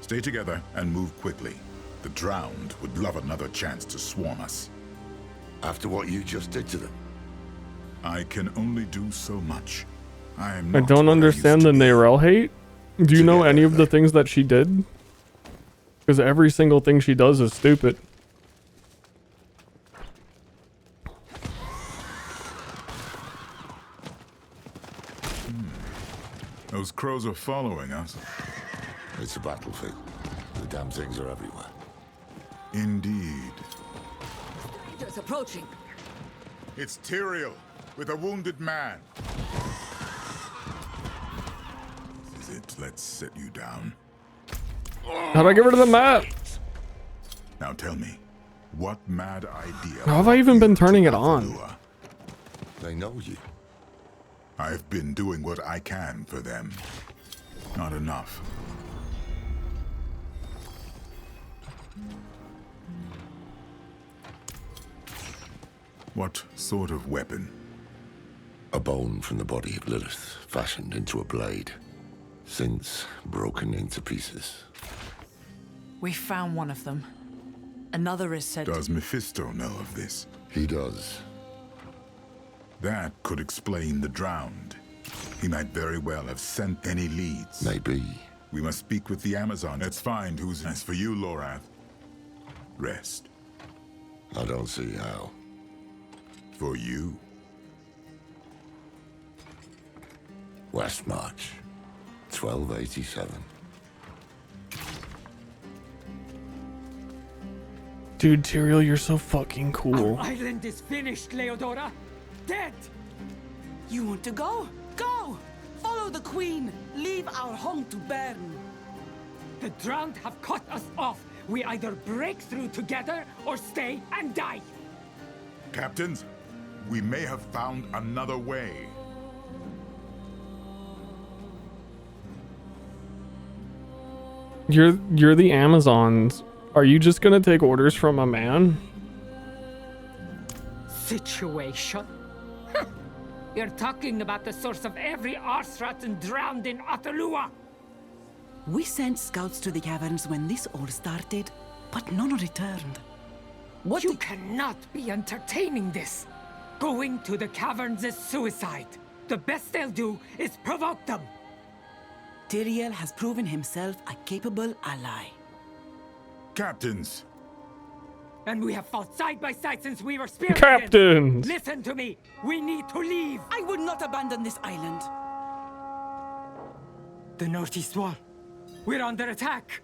Stay together and move quickly. The drowned would love another chance to swarm us. After what you just did to them? I can only do so much. I am I not don't what understand the Neyrelle hate. Do you know any of the things that she did? Because every single thing she does is stupid. Those crows are following us. It's a battlefield. The damn things are everywhere. Indeed. It's approaching. It's Tyrael with a wounded man. This is it. Let's set you down. How do I get rid of the map? Now tell me, what mad idea? How have I even been turning it on? They know you. I've been doing what I can for them. Not enough. What sort of weapon? A bone from the body of Lilith, fashioned into a blade. Since broken into pieces. We found one of them. Another is said Does Mephisto know of this? He does. That could explain the drowned. He might very well have sent any leads. Maybe. We must speak with the Amazon. Let's find who's... As for you, Lorath, rest. I don't see how. For you. West March, 1287. Dude, Tyrael, you're so fucking cool. Our island is finished, Leodora. Dead. You want to go? Go! Follow the Queen. Leave our home to burn. The drowned have cut us off. We either break through together or stay and die. Captains, we may have found another way. You're the Amazons. Are you just gonna take orders from a man? Situation? You're talking about the source of every arse-rotten drowned in Atalua. We sent scouts to the caverns when this all started, but none returned. What You cannot be entertaining this. Going to the caverns is suicide. The best they'll do is provoke them. Tyrael has proven himself a capable ally. Captains! And we have fought side by side since we were spearheaded. Captains! Listen to me. We need to leave. I would not abandon this island. The northeast wall. We're under attack.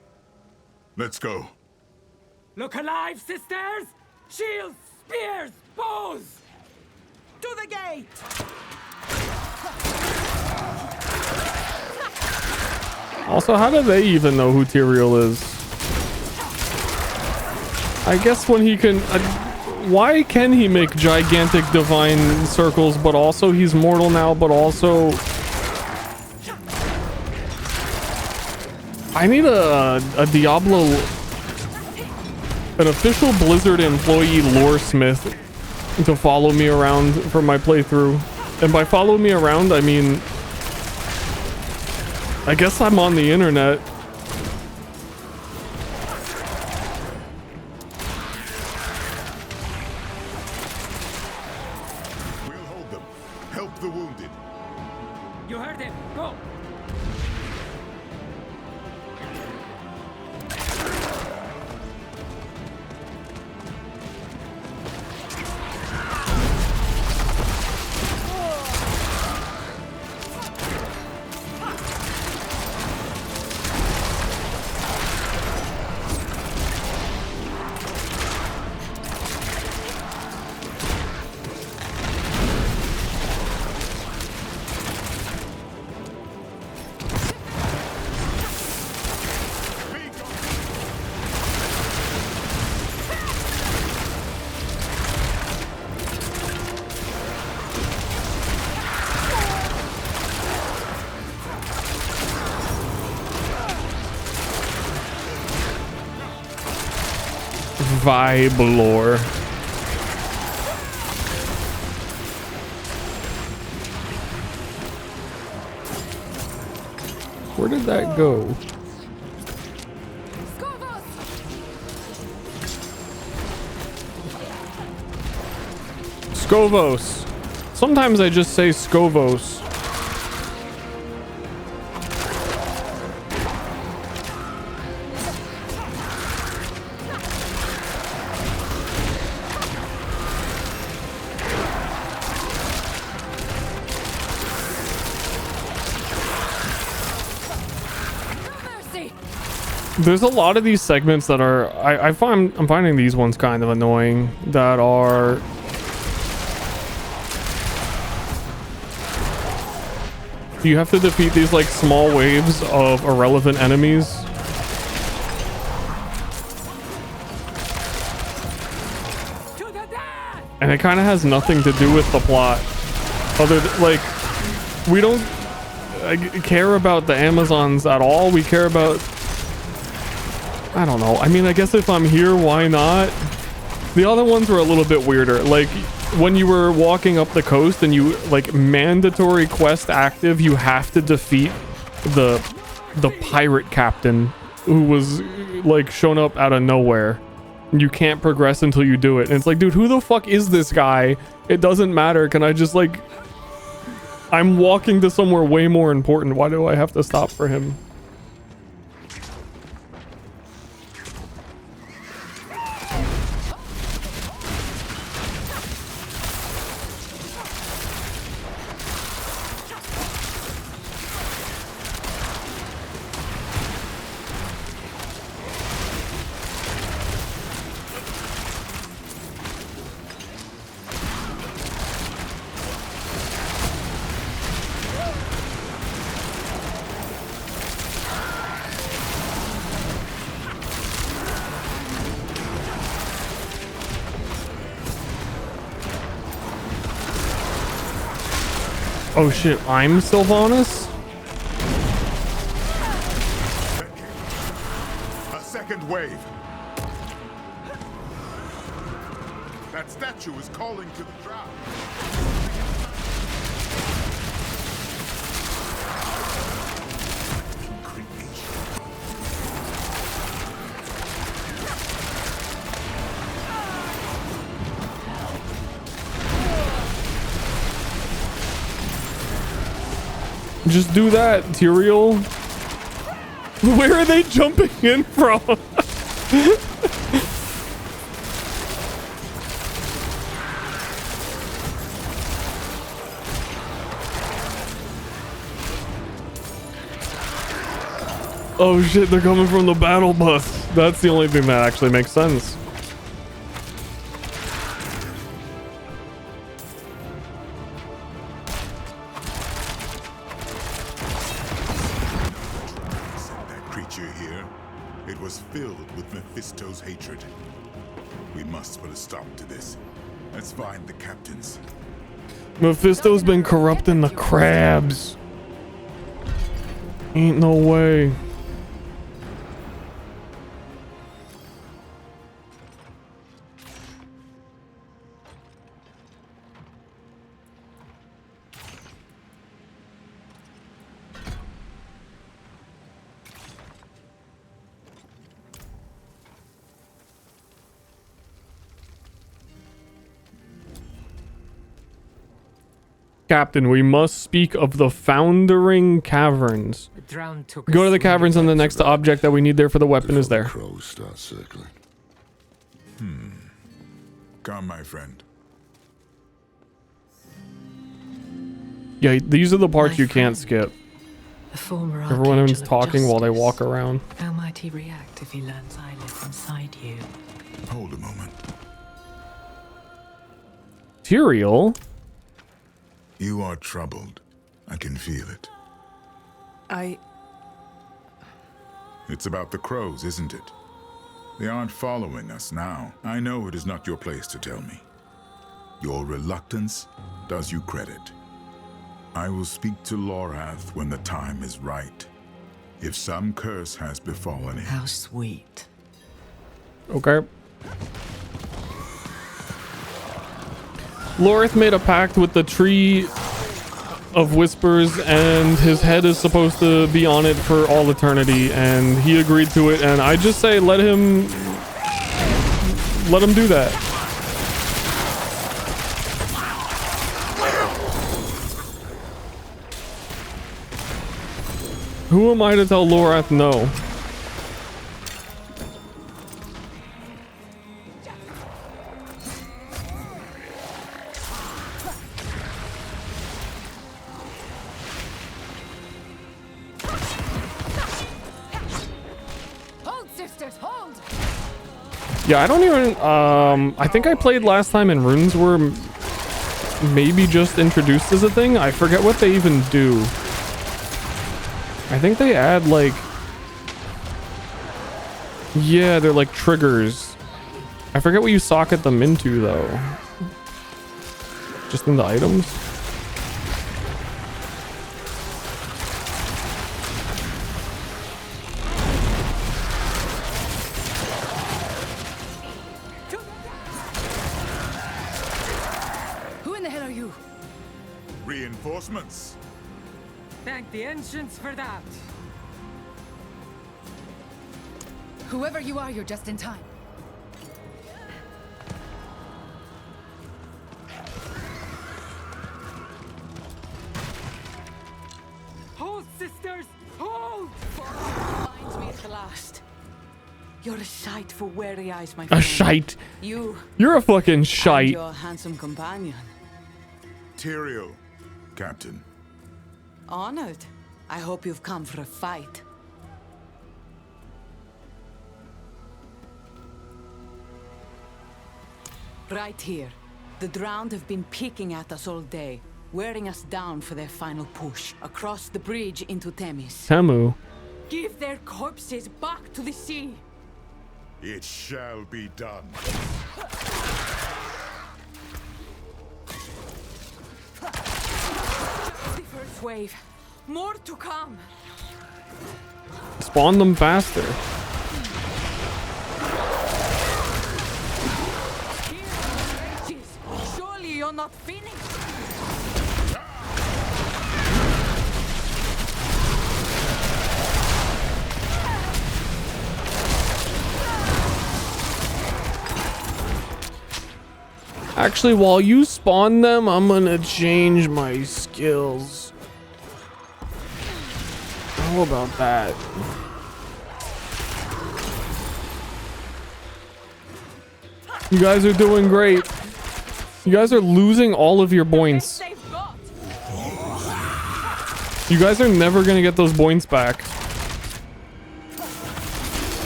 Let's go. Look alive, sisters! Shields, spears, bows! To the gate! Also, how do they even know who Tyrael is? I guess when he can... why can he make gigantic divine circles, but also he's mortal now, but also... I need a Diablo... an official Blizzard employee loresmith to follow me around for my playthrough. And by follow me around, I mean... I guess I'm on the internet. We'll hold them. Help the wounded. You heard him. Go. Vibe lore. Where did that go? Scovos. Sometimes I just say Scovos. There's a lot of these segments that are I'm finding these ones kind of annoying that are you have to defeat these like small waves of irrelevant enemies. And it kind of has nothing to do with the plot. Other than, like, we don't care about the Amazons at all. We care about, I don't know. I mean, I guess if I'm here, why not? The other ones were a little bit weirder. Like, when you were walking up the coast and you like mandatory quest active, you have to defeat the pirate captain who was like shown up out of nowhere. You can't progress until you do it. And it's like, dude, who the fuck is this guy? It doesn't matter. Can I just like, I'm walking to somewhere way more important. Why do I have to stop for him? Oh shit, I'm Sylvanas? A second wave. That statue is calling to the crowd. Just do that, Tyrael. Where are they jumping in from? Oh shit, they're coming from the battle bus. That's the only thing that actually makes sense. Mephisto's hatred. We must put a stop to this. Let's find the captains. Mephisto's been corrupting the crabs. Ain't no way. Captain, we must speak of the Foundering Caverns. Go to the caverns and the next object that we need there for the weapon is there. Crows start circling. Come, my friend. Yeah, these are the parts you can't skip. The former Everyone's talking while they walk around. How might he react if he learns I live inside you? Hold a moment. Tyrael? You are troubled. I can feel it. It's about the crows, isn't it? They aren't following us now. I know it is not your place to tell me. Your reluctance does you credit. I will speak to Lorath when the time is right. If some curse has befallen him. How sweet. Okay. Lorath made a pact with the Tree of Whispers, and his head is supposed to be on it for all eternity, and he agreed to it, and I just say let him do that. Who am I to tell Lorath no? Yeah, I don't even, I think I played last time and runes were maybe just introduced as a thing. I forget what they even do. I think they add like, yeah, they're like triggers. I forget what you socket them into though. Just into items. Reinforcements. Thank the ancients for that. Whoever you are, you're just in time. Hold, sisters! Hold! Finds me at the last. You're a sight for weary eyes, my friend. A shite. You're a fucking and shite. your handsome companion. Tyrael, Captain. Honored. I hope you've come for a fight. Right here. The Drowned have been picking at us all day, wearing us down for their final push across the bridge into Themis. Temu. Give their corpses back to the sea. It shall be done. The first wave. More to come. Spawn them faster. Surely you're not finished. Actually, while you spawn them, I'm gonna change my skills. How about that? You guys are doing great. You guys are losing all of your points. You guys are never gonna get those points back.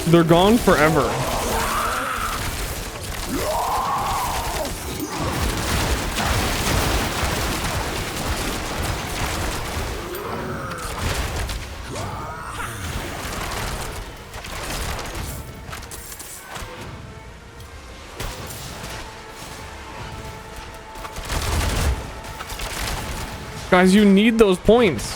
They're gone forever. Guys, you need those points.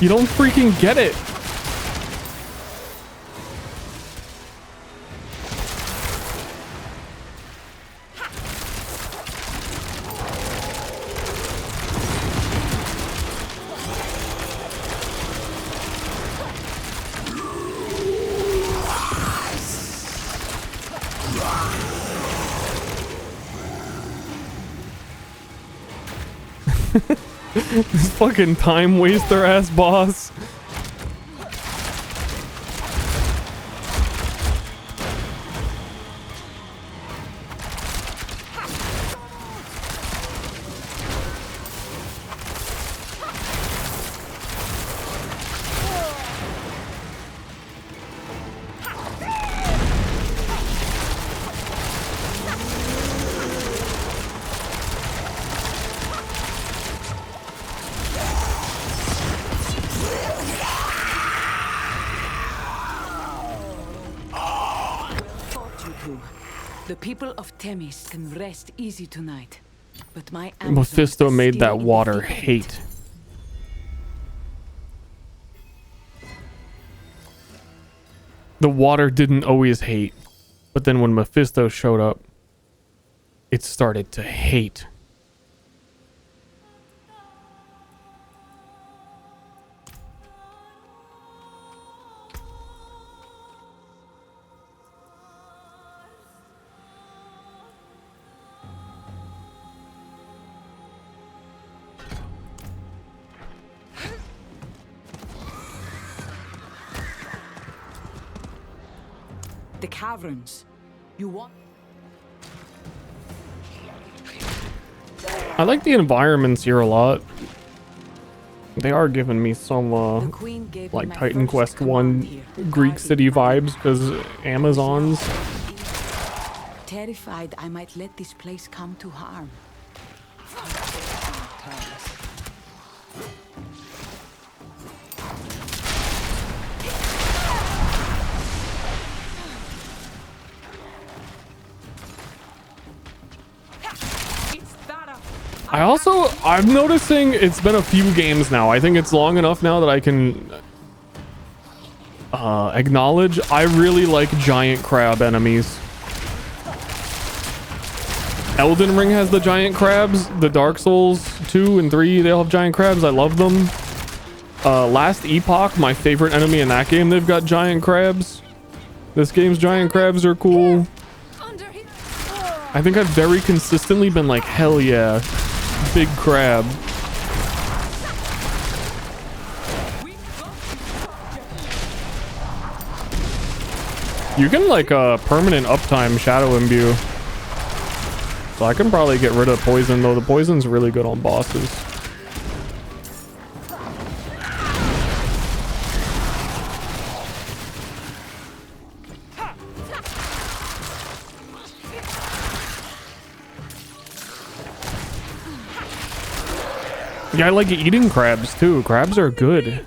You don't freaking get it. This fucking time waster ass boss. The people of Themis can rest easy tonight. But my Mephisto made that water hate. The water didn't always hate, but then when Mephisto showed up, it started to hate. The caverns. You want? I like the environments here a lot. They are giving me some like Titan Quest 1 Greek city vibes because Amazons. Terrified I might let this place come to harm. I'm noticing it's been a few games now. I think it's long enough now that I can Acknowledge. I really like giant crab enemies. Elden Ring has the giant crabs. The Dark Souls 2 and 3, they all have giant crabs. I love them. Last Epoch, my favorite enemy in that game, they've got giant crabs. This game's giant crabs are cool. I think I've very consistently been like, hell yeah, big crab. You can like permanent uptime shadow imbue. So I can probably get rid of poison, though the poison's really good on bosses. Yeah, I like eating crabs too. Crabs are good.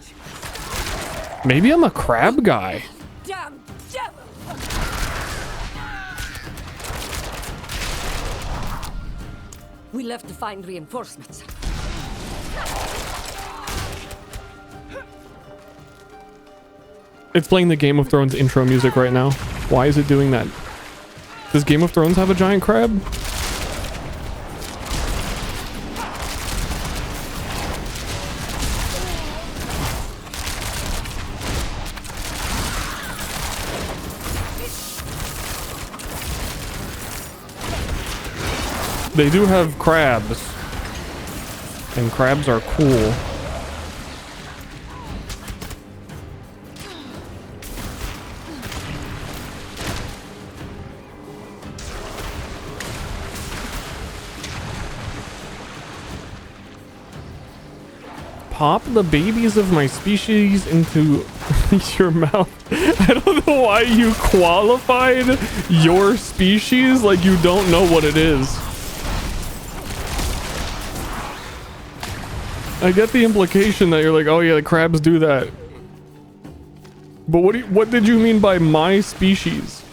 Maybe I'm a crab guy. We left to find reinforcements. It's playing the Game of Thrones intro music right now. Why is it doing that? Does Game of Thrones have a giant crab? They do have crabs, and crabs are cool. Pop the babies of my species into your mouth. I don't know why you qualified your species like you don't know what it is. I get the implication that you're like, oh yeah, the crabs do that. But what did you mean by my species?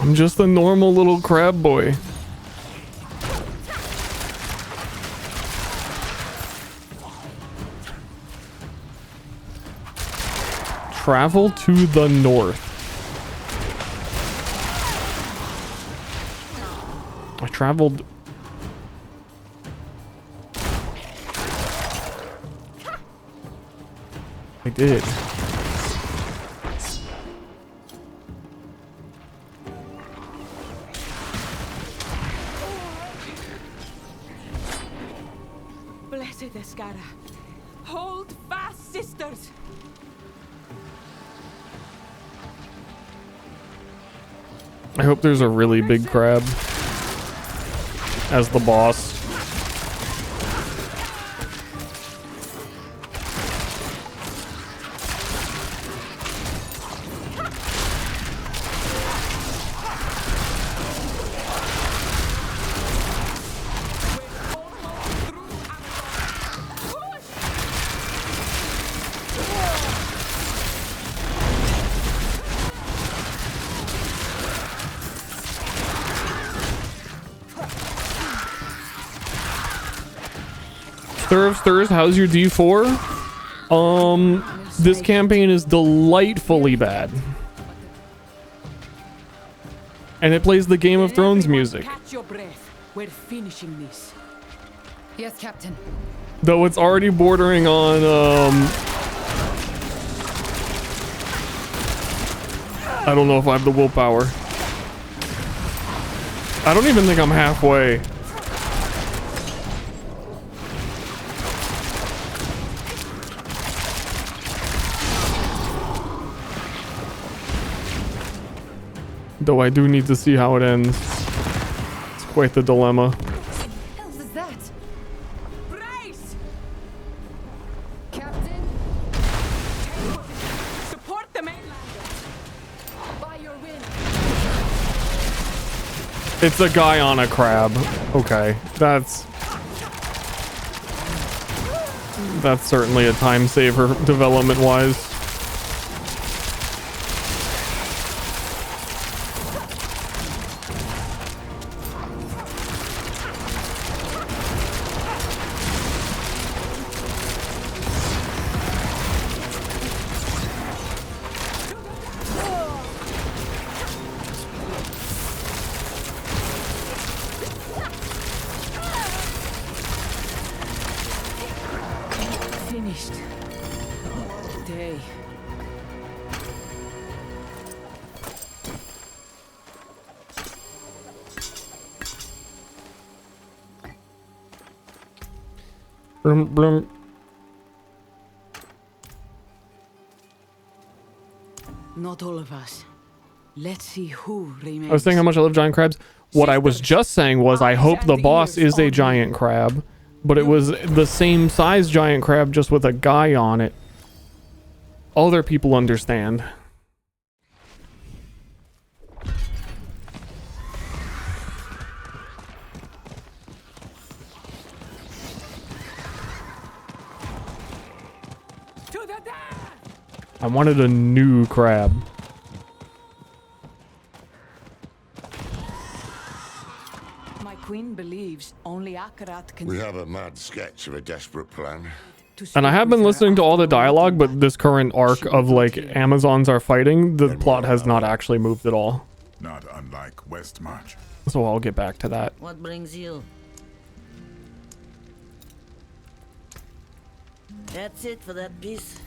I'm just a normal little crab boy. Travel to the north. I traveled. I did. Blessed Escara. Hold fast, sisters. I hope there's a really big crab as the boss. Stir of Stirs, how's your D4? This campaign is delightfully bad. And it plays the Game of Thrones music. Catch your breath. We're finishing this. Yes, Captain. Though it's already bordering on, I don't know if I have the willpower. I don't even think I'm halfway. Though I do need to see how it ends. It's quite the dilemma. What else is that? Brace! Captain? Support the mainlanders. By your will. It's a guy on a crab. Okay, that's certainly a time saver development wise. Finished. Day. Blum, blum. Not all of us. Let's see who remains. I was saying how much I love giant crabs. What I was just saying was I hope the boss is a giant crab, but it was the same size giant crab just with a guy on it. Other people understand. I wanted a new crab. My queen believes only Akarat can. We have a mad sketch of a desperate plan. And I have been listening to all the dialogue, but this current arc of like Amazons are fighting, the plot has not actually moved at all. Not unlike Westmarch. So I'll get back to that. What brings you? That's it for that piece.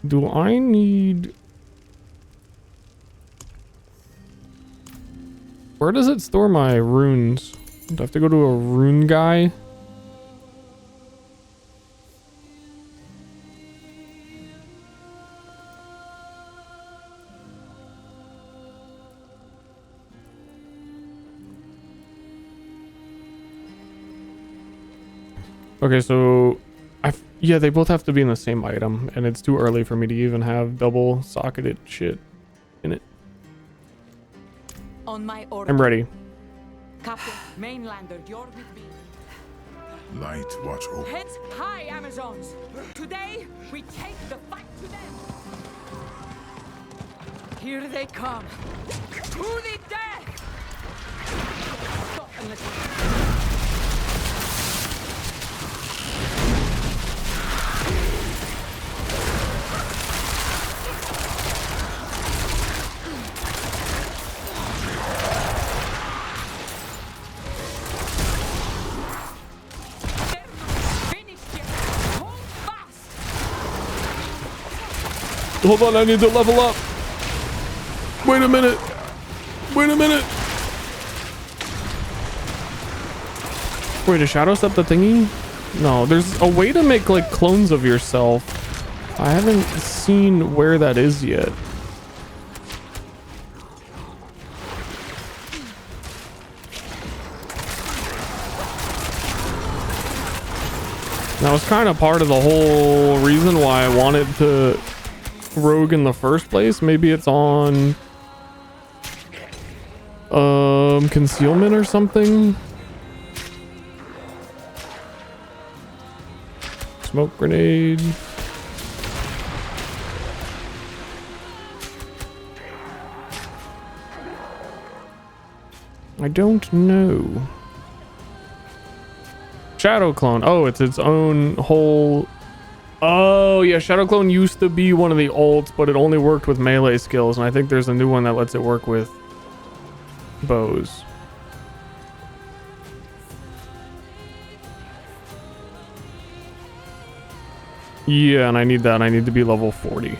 Do I need... Where does it store my runes? Do I have to go to a rune guy? Okay, so yeah, they both have to be in the same item, and it's too early for me to even have double socketed shit in it. On my order. I'm ready. Captain, Mainlander, you're with me. Light watch over. Heads high, Amazons. Today, we take the fight to them. Here they come. To the death! Stop and listen. Hold on, I need to level up. Wait a minute. Wait a minute. Wait, is Shadow Step the thingy? No, there's a way to make like clones of yourself. I haven't seen where that is yet. That was kind of part of the whole reason why I wanted to rogue in the first place. Maybe it's on concealment or something. Smoke grenade. I don't know. Shadow Clone. Oh, it's its own whole... Oh, yeah. Shadow Clone used to be one of the ults, but it only worked with melee skills. And I think there's a new one that lets it work with bows. Yeah, and I need that. I need to be level 40.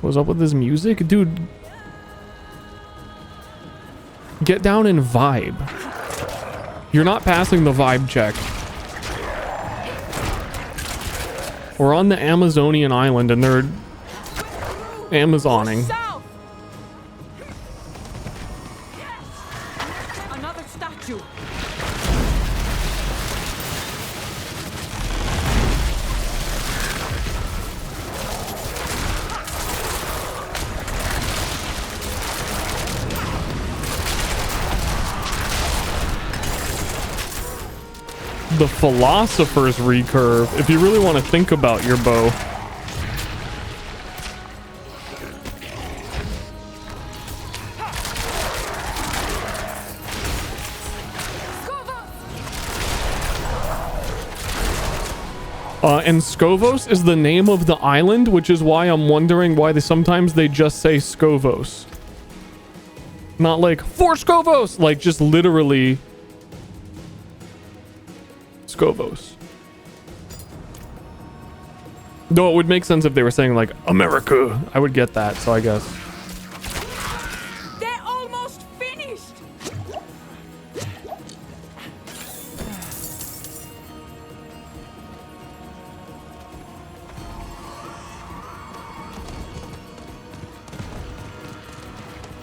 What's up with this music? Dude, get down and vibe. You're not passing the vibe check. We're on the Amazonian island and they're Amazoning. South! Another statue. The Philosopher's Recurve, if you really want to think about your bow. And Scovos is the name of the island, which is why I'm wondering why sometimes they just say Scovos. Not like, for Scovos! Like, just literally Scovos. Though it would make sense if they were saying, like, America. I would get that, so I guess. They're almost finished!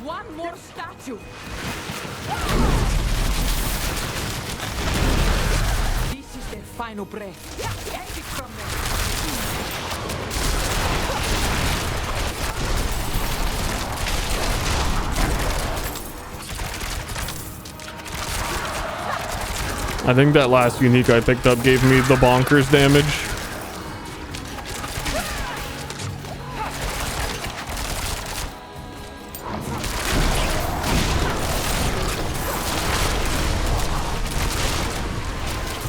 One more statue. This is their final breath. Take it from them. I think that last unique I picked up gave me the bonkers damage.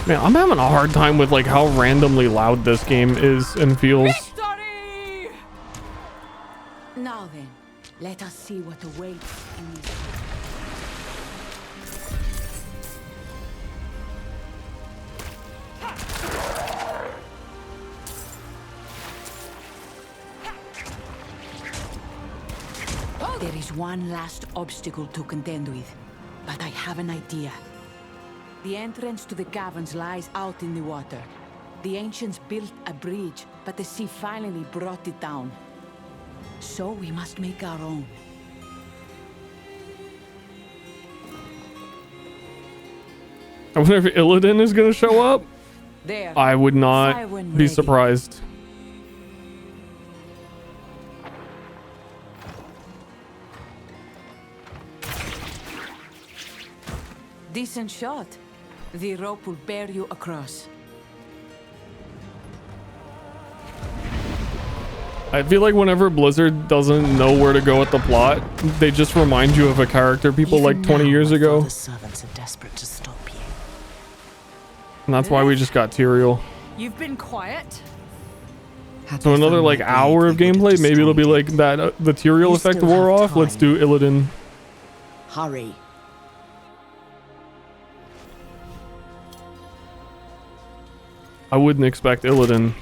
Man, I'm having a hard time with like how randomly loud this game is and feels. Now then, let us see what awaits in this. There is one last obstacle to contend with, but I have an idea. The entrance to the caverns lies out in the water. The ancients built a bridge, but the sea finally brought it down. So we must make our own. I wonder if Illidan is gonna show up. There. I would not be surprised. Decent shot. The rope will bear you across. I feel like whenever Blizzard doesn't know where to go with the plot, they just remind you of a character people like 20 years ago. The servants are desperate to stop you. And that's why we just got Tyrael. You've been quiet. So another like hour of gameplay, maybe it'll be like that the Tyrael effect wore off. Let's do Illidan. Hurry. I wouldn't expect Illidan.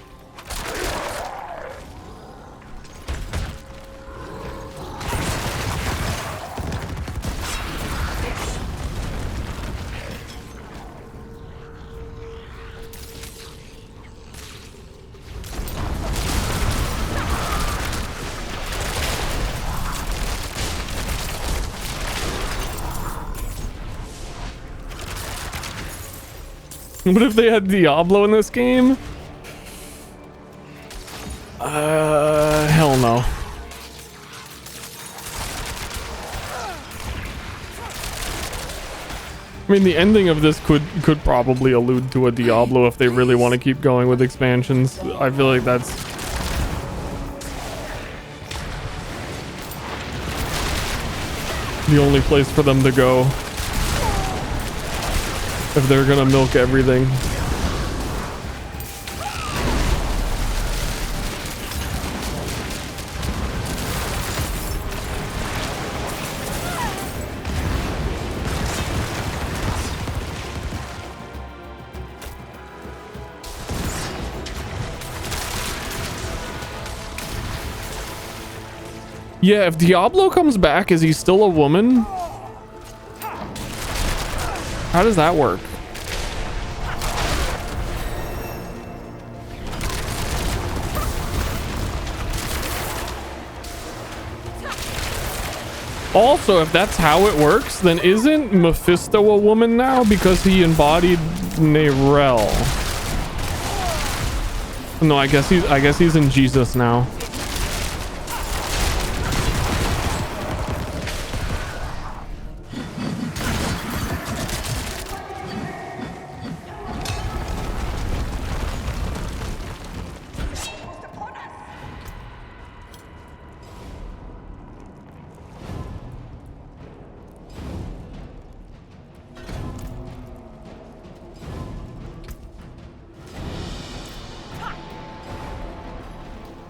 What if they had Diablo in this game? Hell no. I mean, the ending of this could probably allude to a Diablo if they really want to keep going with expansions. I feel like that's the only place for them to go if they're gonna milk everything. Yeah, if Diablo comes back, is he still a woman? How does that work? Also, if that's how it works, then isn't Mephisto a woman now because he embodied Nerel? No, I guess he's in Jesus now.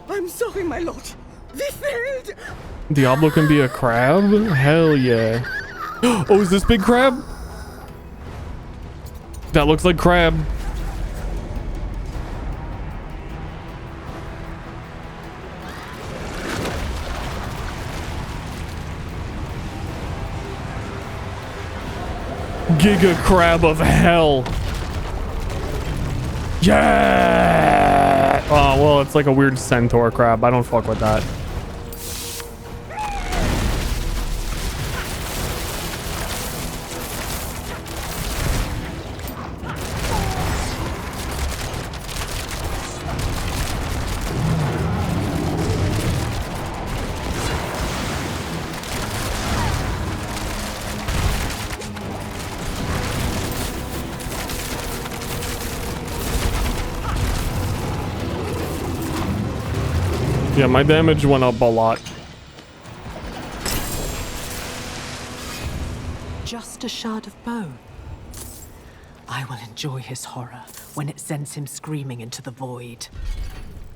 I'm sorry, my lord. We failed. Diablo can be a crab? Hell yeah. Oh, is this big crab? That looks like crab. Giga crab of hell. Yeah. Oh, well, it's like a weird centaur crab. I don't fuck with that. Yeah, my damage went up a lot. Just a shard of bone. I will enjoy his horror when it sends him screaming into the void.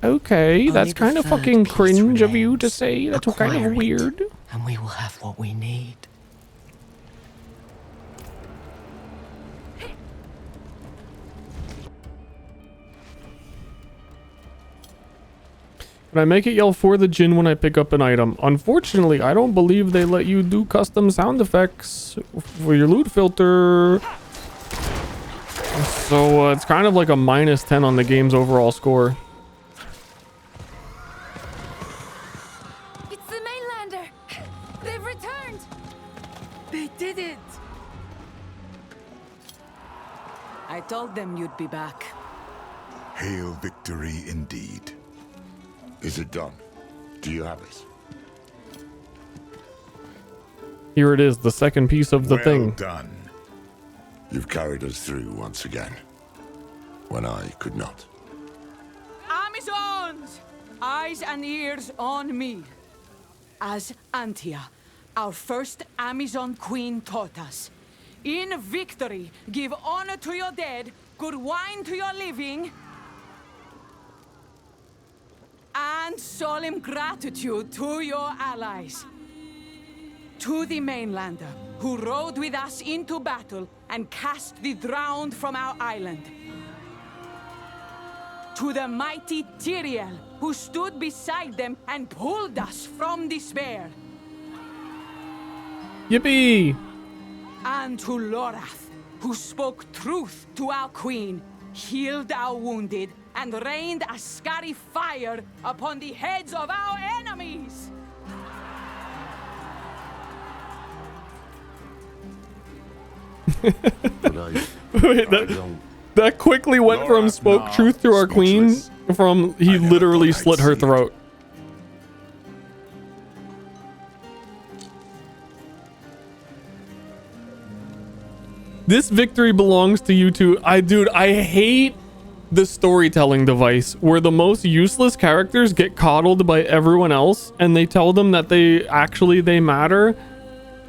Okay, Only that's the kind of third fucking piece cringe of you remains. to say. That's kind Acquire of it, weird. And we will have what we need. Can I make it yell for the djinn when I pick up an item? Unfortunately, I don't believe they let you do custom sound effects for your loot filter. So it's kind of like a -10 on the game's overall score. It's the mainlander. They've returned. They did it! I told them you'd be back. Hail victory indeed. Is it done? Do you have it? Here it is, the second piece of the thing. Well done. You've carried us through once again, when I could not. Amazons! Eyes and ears on me. As Antia, our first Amazon queen taught us, in victory, give honor to your dead, good wine to your living, and solemn gratitude to your allies. To the mainlander, who rode with us into battle and cast the drowned from our island. To the mighty Tyrael, who stood beside them and pulled us from despair. Yippee! And to Lorath, who spoke truth to our queen, healed our wounded, and rained a scary fire upon the heads of our enemies! Wait, that quickly went from spoke truth to our queen from he literally slit her throat. This victory belongs to you two. Dude, I hate the storytelling device where the most useless characters get coddled by everyone else and they tell them that they matter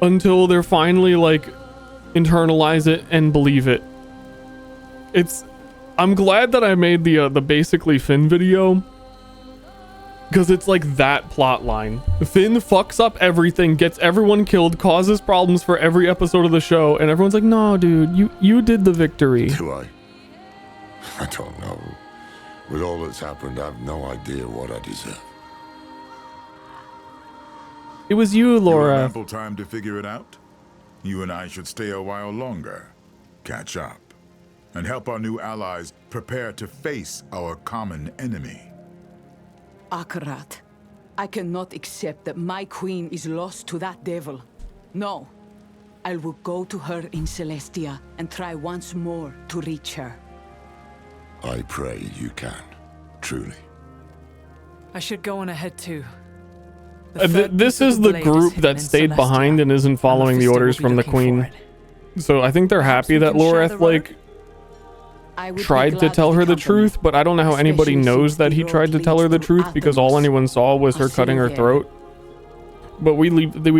until they're finally like internalize it and believe it. I'm glad that I made the basically Finn video because it's like that plot line. Finn fucks up everything, gets everyone killed, causes problems for every episode of the show, and everyone's like, no dude, you did the victory. Do I? I don't know. With all that's happened, I have no idea what I deserve. It was you, You Laura. have ample time to figure it out. You and I should stay a while longer, catch up, and help our new allies prepare to face our common enemy. Akarat, I cannot accept that my queen is lost to that devil. No. I will go to her in Celestia and try once more to reach her. I pray you can. Truly. I should go on ahead too. This is the group that stayed behind and isn't following the orders from the queen. So I think they're happy that Loreth, like, tried to tell her the truth, but I don't know how anybody knows that he tried to tell her the truth because all anyone saw was her cutting her throat. But we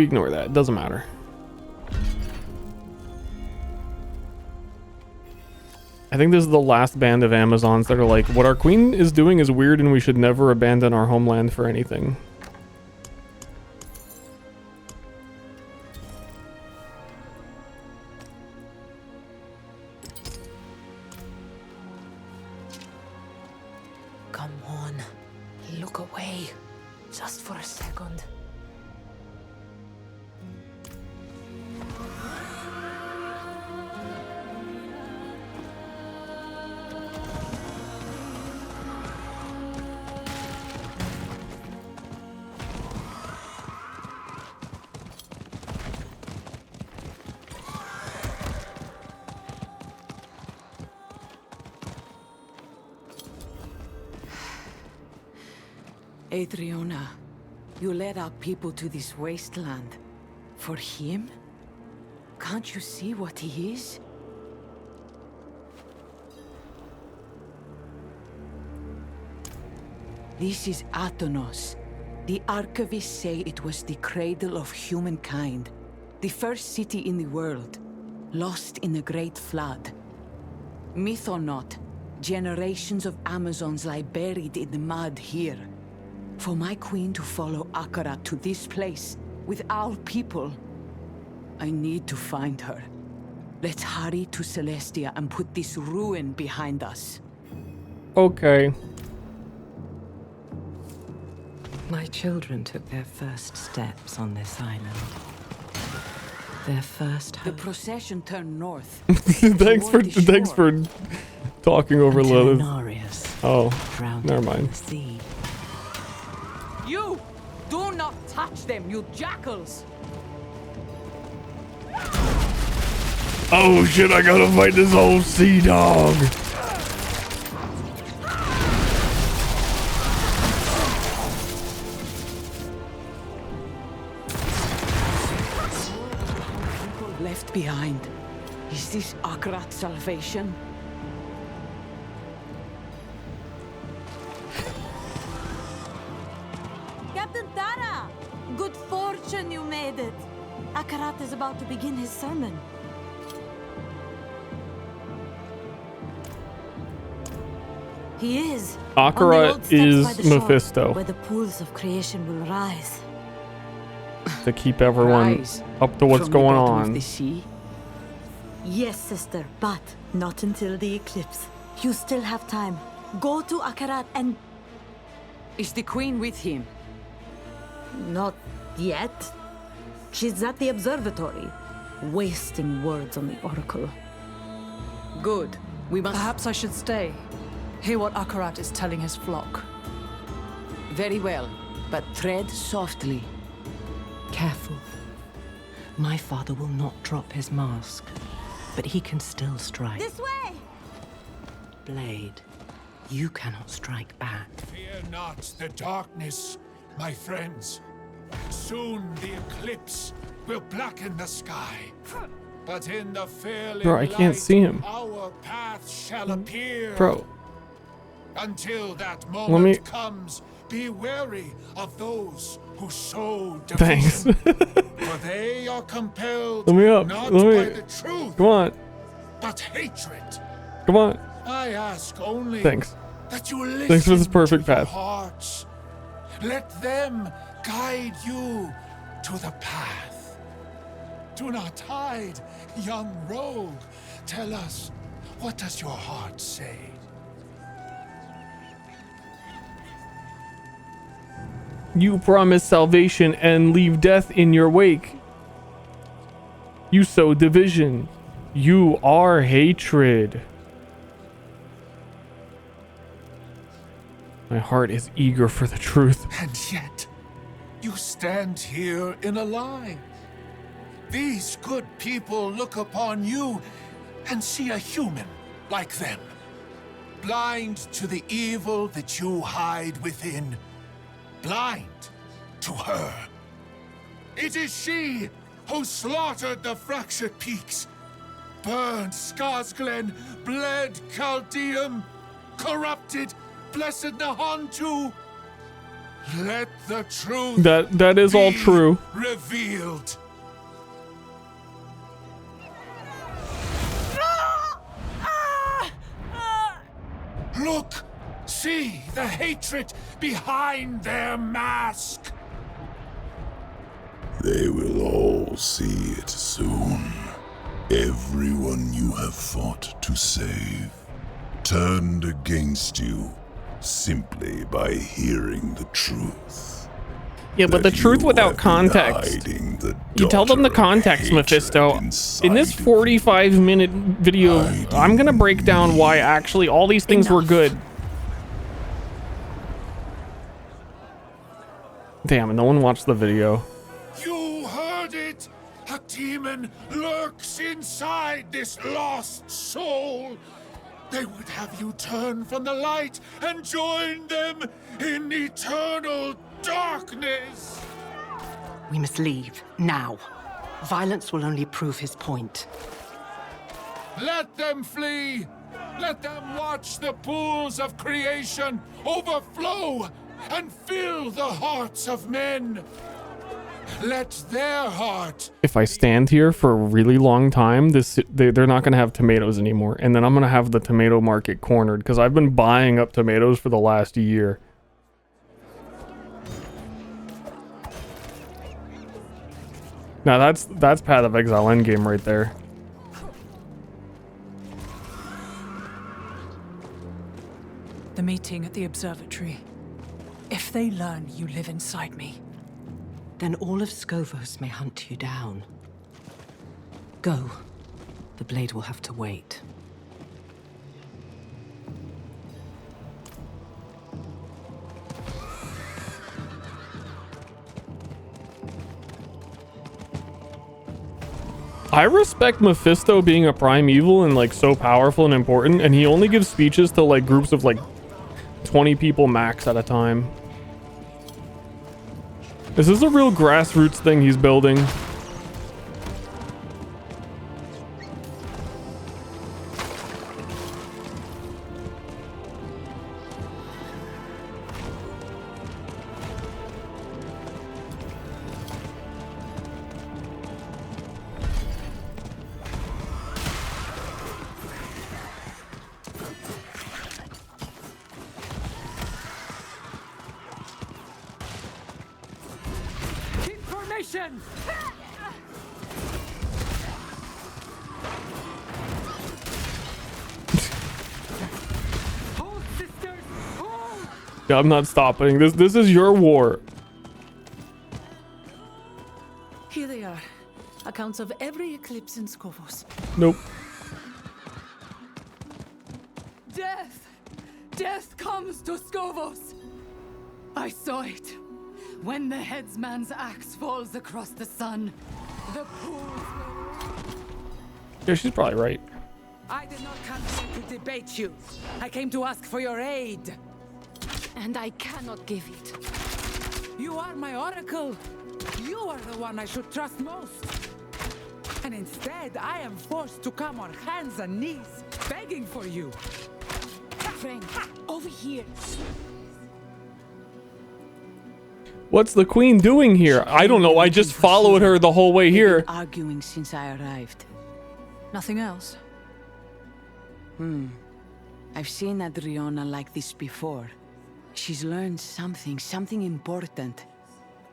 ignore that. It doesn't matter. I think this is the last band of Amazons that are like, what our queen is doing is weird and we should never abandon our homeland for anything. Come on. Look away. Just for a second. Adriana, you led our people to this wasteland. For him? Can't you see what he is? This is Athenos. The archivists say it was the cradle of humankind. The first city in the world, lost in a great flood. Myth or not, generations of Amazons lie buried in the mud here. For my queen to follow Akarat to this place, with our people, I need to find her. Let's hurry to Celestia and put this ruin behind us. Okay. My children took their first steps on this island. Their first hope. The procession turned north. thanks for talking over Lilith. Oh, never mind. You! Do not touch them, you jackals! Oh shit, I gotta fight this old sea dog. Left behind. Is this Akarat's salvation? Captain Tara! Good fortune you made it. Akarat is about to begin his sermon. He is. Akarat is Mephisto. Where the pools of creation will rise. To keep everyone up to what's going on. Yes, sister, but not until the eclipse. You still have time. Go to Akarat and... Is the queen with him? Not yet. She's at the observatory, wasting words on the oracle. Good. We must... Perhaps I should stay. Hear what Akarat is telling his flock. Very well, but tread softly. Careful. My father will not drop his mask, but he can still strike. This way! Blade, you cannot strike back. Fear not the darkness, my friends. Soon the eclipse will blacken the sky. But in the failing Bro, I can't see him. Our path shall appear. Bro. Until that moment comes, be wary of those who sow division. Thanks. For they are compelled Let me up. not Let me. by the truth, Come on. but hatred. Come on. I ask only Thanks. that you listen Thanks for this perfect to your path. hearts. Let them guide you to the path. Do not hide, young rogue. Tell us, what does your heart say? You promise salvation and leave death in your wake. You sow division. You are hatred. My heart is eager for the truth. And yet, you stand here in a lie. These good people look upon you and see a human like them, blind to the evil that you hide within, blind to her. It is she who slaughtered the fractured peaks, burned Skarsglen, bled Chaldeum, corrupted Blessed Nahontu. Let the truth that is all true. Revealed. Look! See the hatred behind their mask! They will all see it soon. Everyone you have fought to save turned against you simply by hearing the truth. Yeah, but the truth without context. You tell them the context, Mephisto. In this 45-minute video, I'm gonna break down why actually all these things were good. Damn, and no one watched the video. You heard it! A demon lurks inside this lost soul. They would have you turn from the light and join them in eternal darkness. We must leave, now. Violence will only prove his point. Let them flee! Let them watch the pools of creation overflow and fill the hearts of men. Let their heart... If I stand here for a really long time, they're not gonna have tomatoes anymore, and then I'm gonna have the tomato market cornered because I've been buying up tomatoes for the last year. Now that's Path of Exile endgame right there. The meeting at the observatory. If they learn you live inside me, then all of Scovos may hunt you down. Go. The blade will have to wait. I respect Mephisto being a primeval and like so powerful and important, and he only gives speeches to like groups of like 20 people max at a time. This is a real grassroots thing he's building. Yeah, I'm not stopping. This is your war. Here they are. Accounts of every eclipse in Scovos. Nope. Death! Death comes to Scovos! I saw it. When the headsman's axe falls across the sun, the pools will... Yeah, she's probably right. I did not come here to debate you. I came to ask for your aid. And I cannot give it. You are my oracle. You are the one I should trust most. And instead, I am forced to come on hands and knees, begging for you. Friend, over here. What's the queen doing here? I don't know. I just followed her the whole way here. We've been arguing since I arrived. Nothing else? I've seen Adriana like this before. She's learned something important.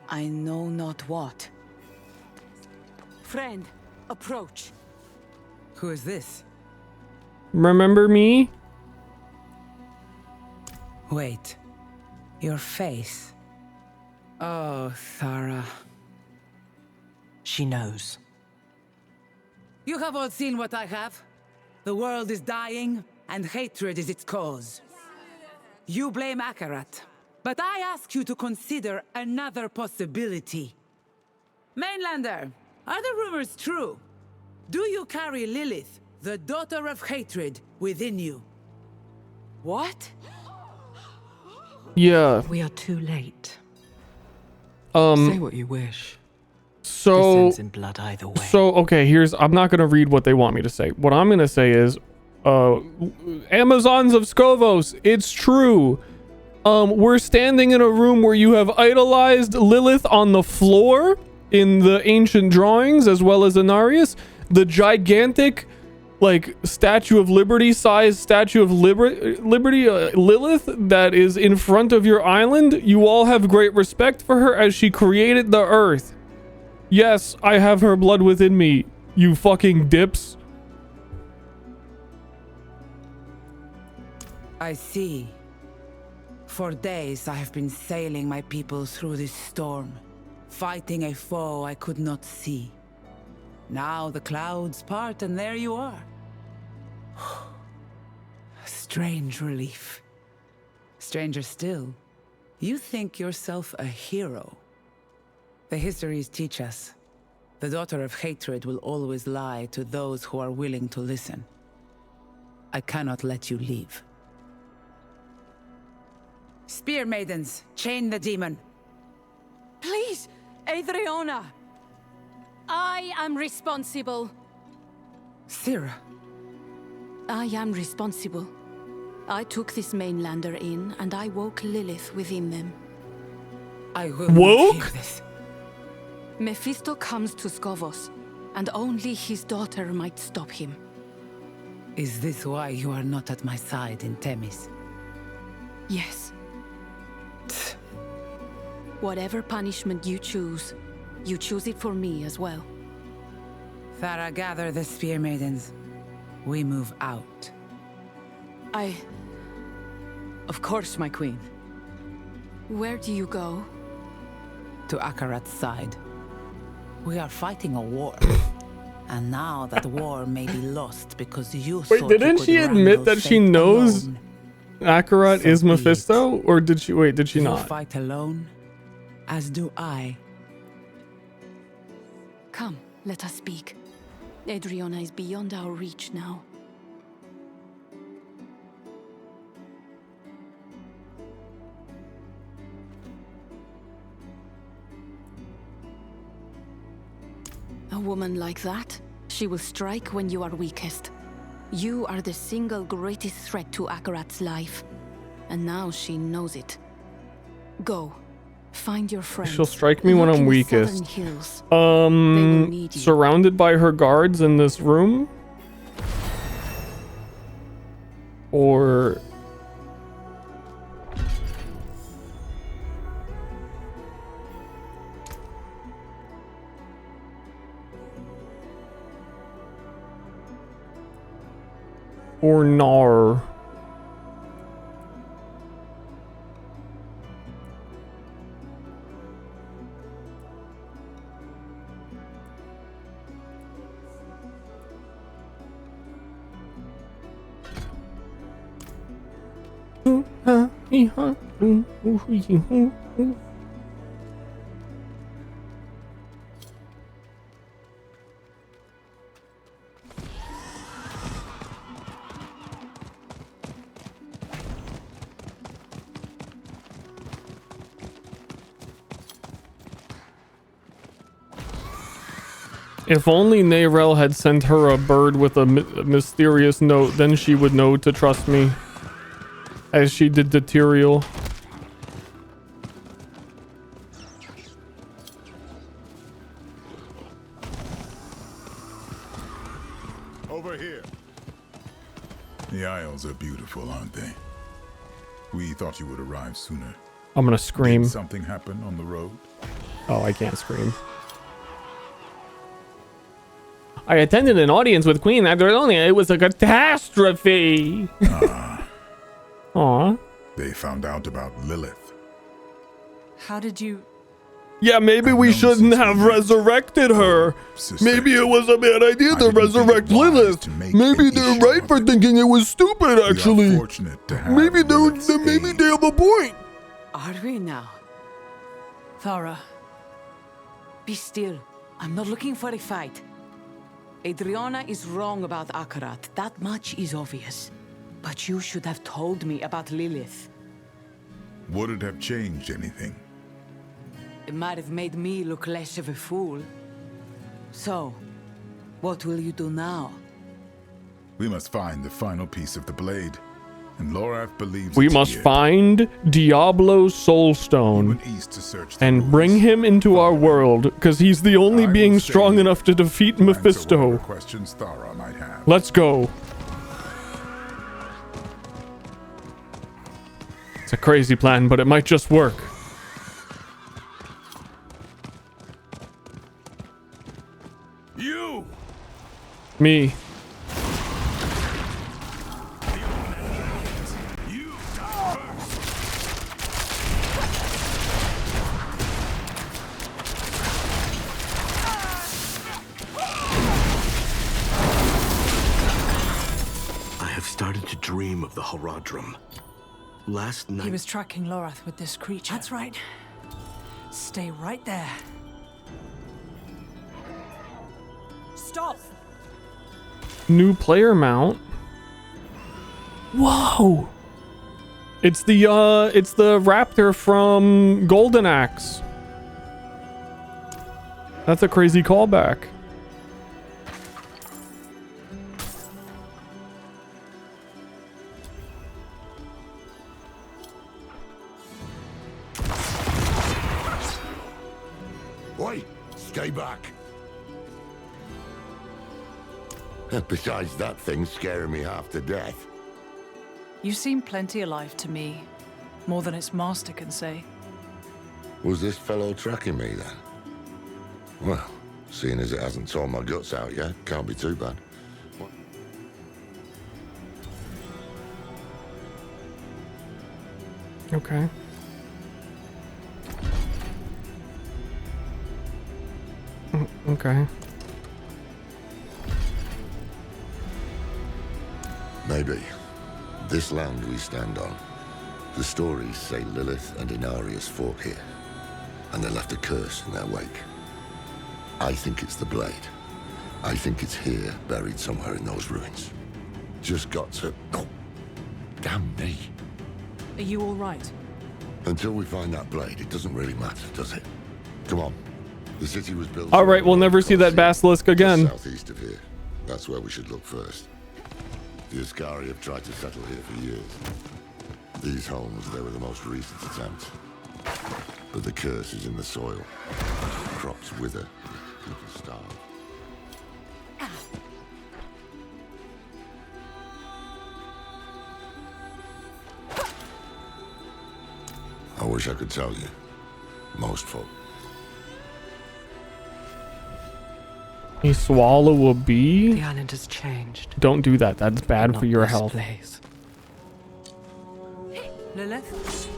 I know not what. Friend, approach. Who is this? Remember me? Wait. Your face. Oh, Thara. She knows. You have all seen what I have. The world is dying, and hatred is its cause. You blame Akarat, but I ask you to consider another possibility. Mainlander, Are the rumors true? Do you carry Lilith, the daughter of hatred, within you? What? Yeah. We are too late. Say what you wish. So, This ends in blood either way. So, okay, I'm not going to read what they want me to say. What I'm going to say is, Amazons of Skovos, it's true. We're standing in a room where you have idolized Lilith on the floor in the ancient drawings, as well as Inarius. The gigantic, like, Statue of Liberty size Statue of Liberty, Lilith, that is in front of your island. You all have great respect for her as she created the earth. Yes, I have her blood within me, you fucking dips. I see. For days I have been sailing my people through this storm, fighting a foe I could not see. Now the clouds part and there you are. Strange relief. Stranger still, you think yourself a hero. The histories teach us, the daughter of hatred will always lie to those who are willing to listen. I cannot let you leave. Spear maidens, chain the demon. Please, Adriana. I am responsible. Sira. I am responsible. I took this mainlander in, and I woke Lilith within them. I will not hear this. Mephisto comes to Skovos, and only his daughter might stop him. Is this why you are not at my side in Themis? Yes. Whatever punishment you choose it for me as well. Thara, gather the spear maidens. We move out. Of course, my queen. Where do you go? To Akarat's side. We are fighting a war. And now that war may be lost because you Wait, thought didn't you she could admit wrangle that she fate knows alone. Akarat is Mephisto? Or did she, wait, did she You not? fight alone, as do I. Come, let us speak. Adriana is beyond our reach now. A woman like that, she will strike when you are weakest. You are the single greatest threat to Akarat's life. And now she knows it. Go. Find your friends. She'll strike me when Look I'm in the weakest. southern hills. They will need you. Surrounded by her guards in this room? Or... Or Nar. If only Nerel had sent her a bird with a mysterious note, then she would know to trust me. As she did to Tyrael. Over here. The Isles are beautiful, aren't they? We thought you would arrive sooner. I'm gonna scream. Did something happen on the road? Oh, I can't scream. I attended an audience with Queen Adriana. It was a catastrophe. Aw. They found out about Lilith. How did you... Yeah, maybe we shouldn't have resurrected her. Maybe it was a bad idea to resurrect Lilith. Maybe they're right for thinking it was stupid, actually. Maybe they have a point. Are we now? Thara, be still. I'm not looking for a fight. Adriana is wrong about Akarat. That much is obvious. But you should have told me about Lilith. Would it have changed anything? It might have made me look less of a fool. So, what will you do now? We must find the final piece of the blade. And Lorath believes We it's must here. find Diablo's Soulstone and bring him into our world, because he's the only being strong enough to defeat Mephisto. Questions Thara might have. Let's go. It's a crazy plan, but it might just work. You! Me. Started to dream of the Horadrim. Last night... He was tracking Lorath with this creature. That's right. Stay right there. Stop! New player mount. Whoa! It's the raptor from Golden Axe. That's a crazy callback. Oi, stay back. Besides that thing scaring me half to death. You seem plenty alive to me. More than its master can say. Was this fellow tracking me then? Well, seeing as it hasn't torn my guts out yet, can't be too bad. Okay. Okay. Maybe. This land we stand on. The stories say Lilith and Inarius fought here, and they left a curse in their wake. I think it's the blade. I think it's here, buried somewhere in those ruins. Just got to... Oh, damn me. Are you all right? Until we find that blade, it doesn't really matter, does it? Come on. The city was built... All right, we'll never see that basilisk again. Southeast of here. That's where we should look first. The Ascari have tried to settle here for years. These homes, they were the most recent attempt. But the curse is in the soil. Crops wither, people starve. I wish I could tell you. Most folk. You swallow a bee? The island has changed. Don't do that. That's bad for your health. Lilith?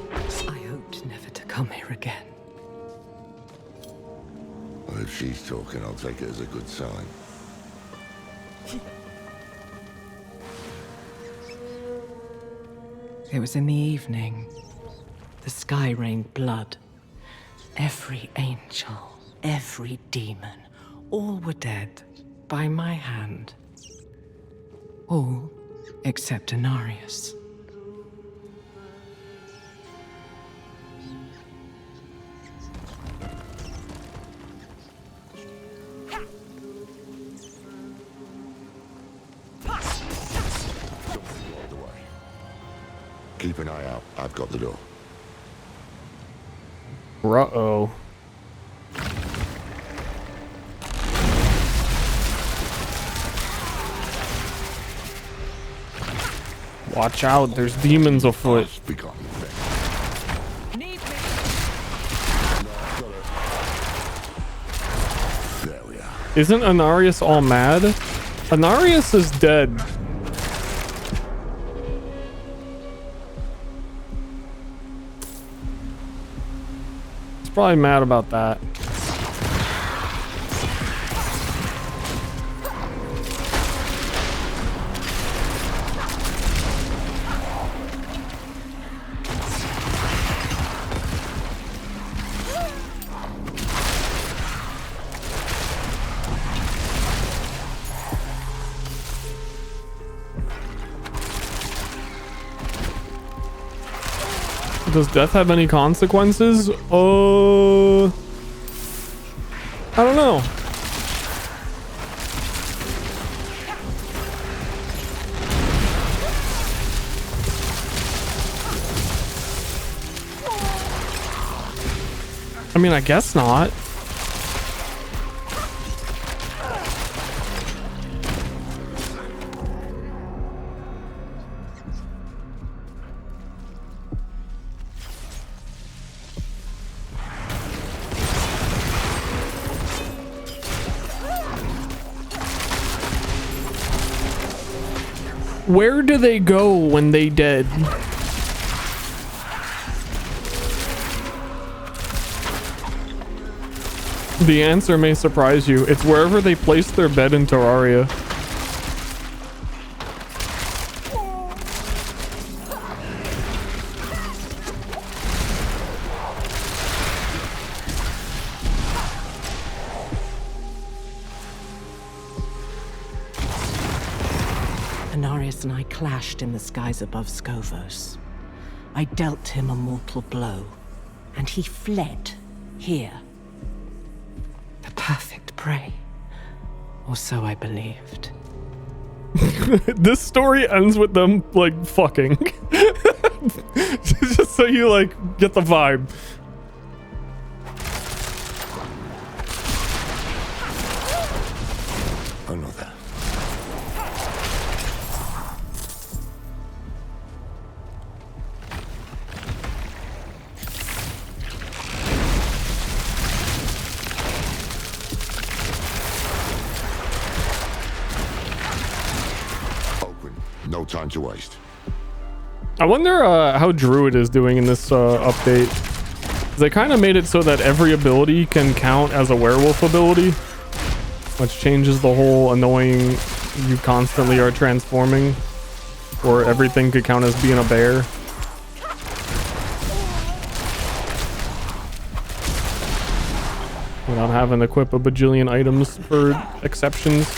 I hoped never to come here again. Well, if she's talking, I'll take it as a good sign. It was in the evening. The sky rained blood. Every angel, every demon, all were dead by my hand. All except Inarius. Keep an eye out. I've got the door. Uh-oh. Watch out, there's demons afoot. Isn't Inarius all mad? Inarius is dead. He's probably mad about that. Does death have any consequences? I don't know. I mean, I guess not. Where do they go when they dead? The answer may surprise you. It's wherever they place their bed in Terraria. Anarius and I clashed in the skies above Skovos. I dealt him a mortal blow, and he fled here. The perfect prey. Or so I believed. This story ends with them, like, fucking. Just so you, like, get the vibe. Another. No time to waste. I wonder how Druid is doing in this update. They kind of made it so that every ability can count as a werewolf ability, which changes the whole annoying you constantly are transforming, or everything could count as being a bear. Without having to equip a bajillion items for exceptions.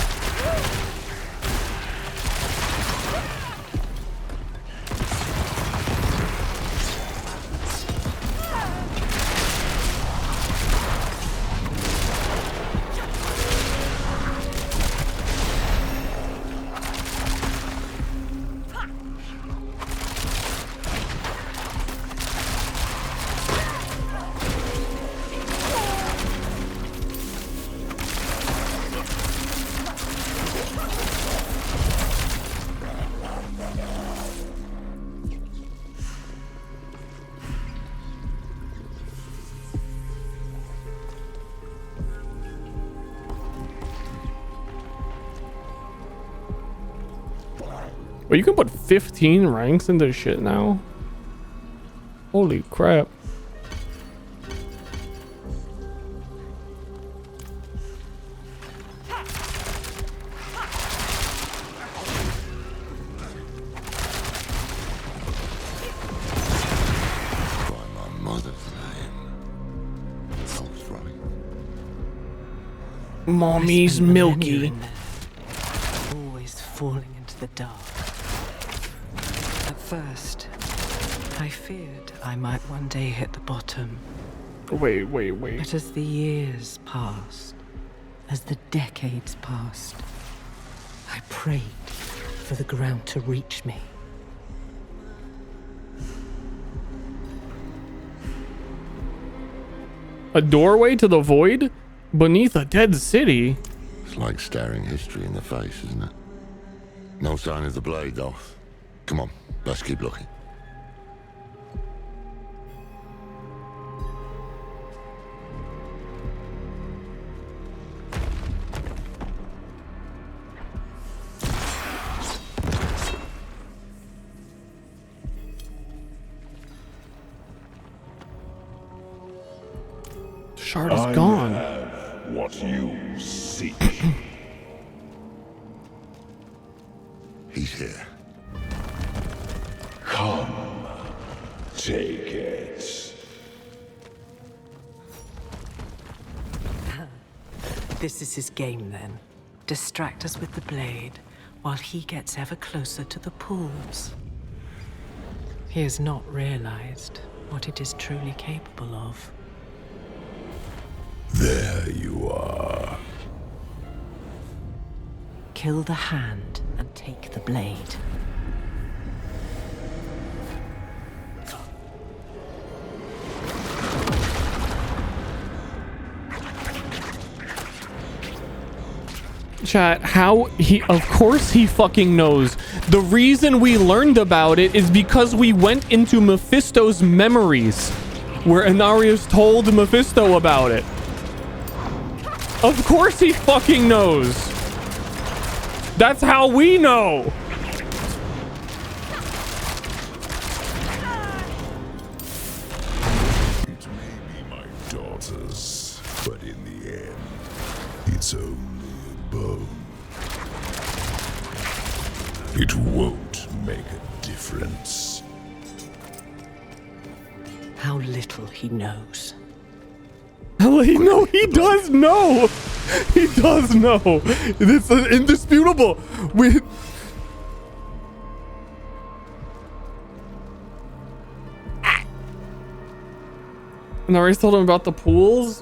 But you can put 15 ranks into shit now. Holy crap. Mommy's milky. Always falling into the dark. At first, I feared I might one day hit the bottom. Wait. But as the years passed, as the decades passed, I prayed for the ground to reach me. A doorway to the void? Beneath a dead city? It's like staring history in the face, isn't it? No sign of the blade, though. Come on, let's keep looking. Shard is gone. What you seek. He's here. Come, take it. This is his game then. Distract us with the blade while he gets ever closer to the pools. He has not realized what it is truly capable of. There you are. Kill the hand and take the blade. Chat, of course he fucking knows. The reason we learned about it is because we went into Mephisto's memories, where Inarius told Mephisto about it. Of course he fucking knows. That's how we know. It may be my daughters, but in the end, it's only a bone. It won't make a difference. How little he knows. No, he does know. He does know. It's indisputable. Inarius told him about the pools.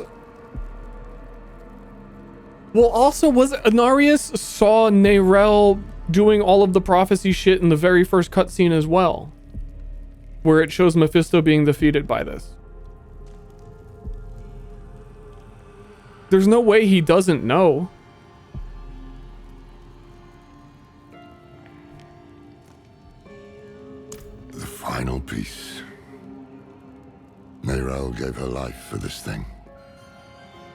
Well, also, was Inarius saw Nerel doing all of the prophecy shit in the very first cutscene as well, where it shows Mephisto being defeated by this. There's no way he doesn't know. The final piece. Nerel gave her life for this thing.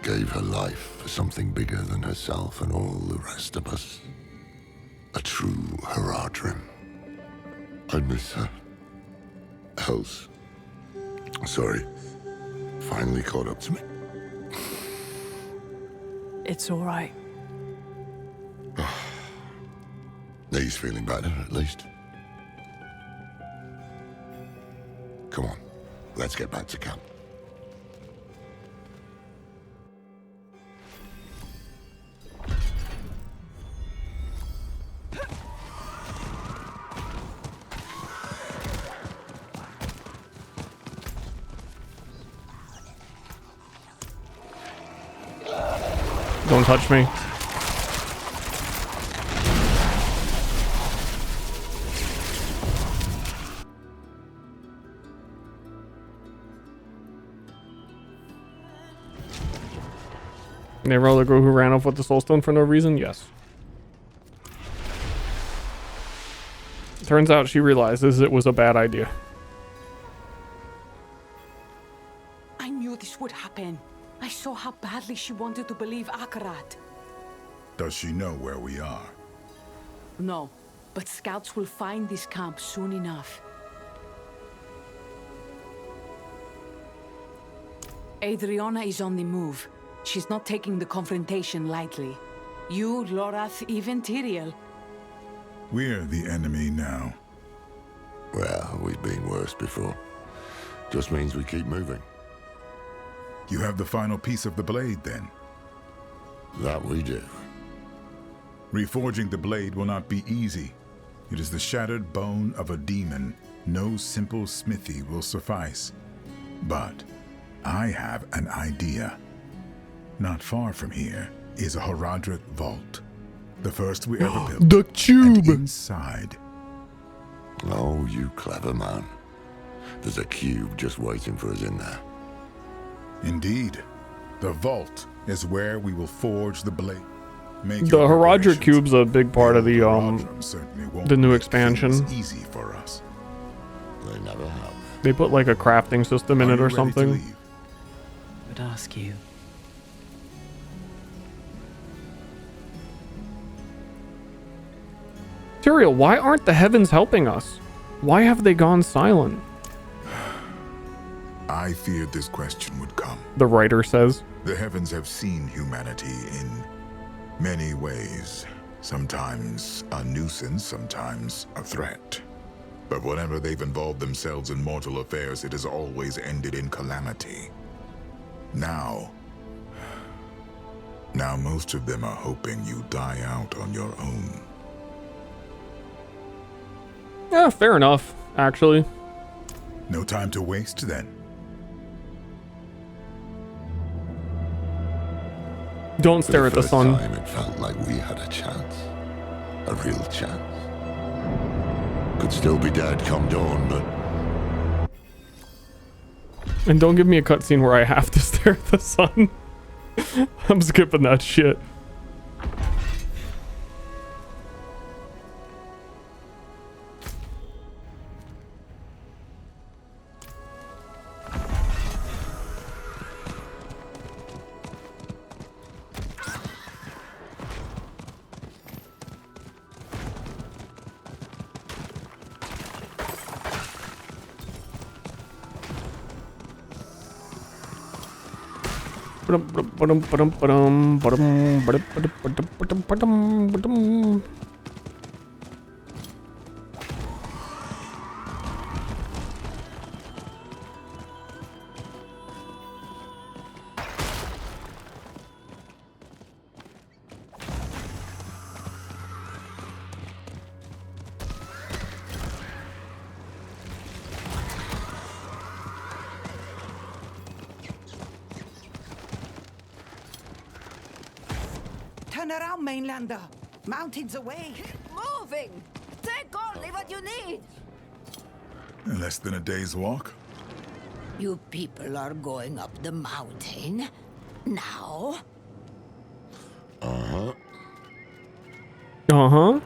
Gave her life for something bigger than herself and all the rest of us. A true Haradrim. I miss her. Else. Sorry. Finally caught up to me. It's all right. He's feeling better, at least. Come on. Let's get back to camp. Don't touch me. Nerel, the girl who ran off with the soulstone for no reason? Yes. Turns out she realizes it was a bad idea. I knew this would happen. I saw how badly she wanted to believe Akarat. Does she know where we are? No, but scouts will find this camp soon enough. Adriana is on the move. She's not taking the confrontation lightly. You, Lorath, even Tyrael. We're the enemy now. Well, we've been worse before. Just means we keep moving. You have the final piece of the blade, then? That we do. Reforging the blade will not be easy. It is the shattered bone of a demon. No simple smithy will suffice. But I have an idea. Not far from here is a Haradric vault. The first we ever built. The tube! And inside. Oh, you clever man. There's a cube just waiting for us in there. Indeed. The vault is where we will forge the blade. The Haradric cube's a big part of the new expansion. Easy for us. They never have. They put like a crafting system in it or something. I would ask you. Tyrael, why aren't the heavens helping us? Why have they gone silent? I feared this question would come. The writer says. The heavens have seen humanity in many ways. Sometimes a nuisance, sometimes a threat. But whenever they've involved themselves in mortal affairs, it has always ended in calamity. Now most of them are hoping you die out on your own. Yeah, fair enough, actually. No time to waste then. Don't stare at the sun. Time it felt like we had a chance. A real chance. Could still be dead come dawn, but... And don't give me a cutscene where I have to stare at the sun. I'm skipping that shit. Turn around, Mainlander. Mountains away. Keep moving. Take only what you need. Less than a day's walk? You people are going up the mountain? Now? Uh-huh. Uh-huh.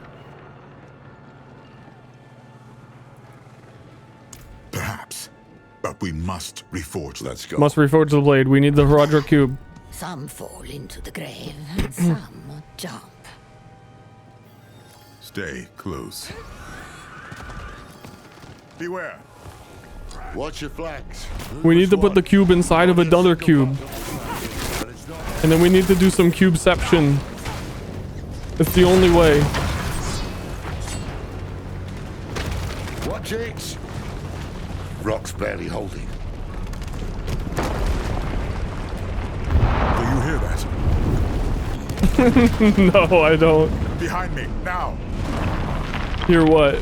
Perhaps. But we must reforge. Let's go. Must reforge the blade. We need the Roderick cube. Some fall into the grave, and some jump. Stay close. Beware. Watch your flanks. We need to put the cube inside of another cube. And then we need to do some cubeception. It's the only way. Watch it. Rock's barely holding. Do you hear that? No, I don't. Behind me, now. Hear what?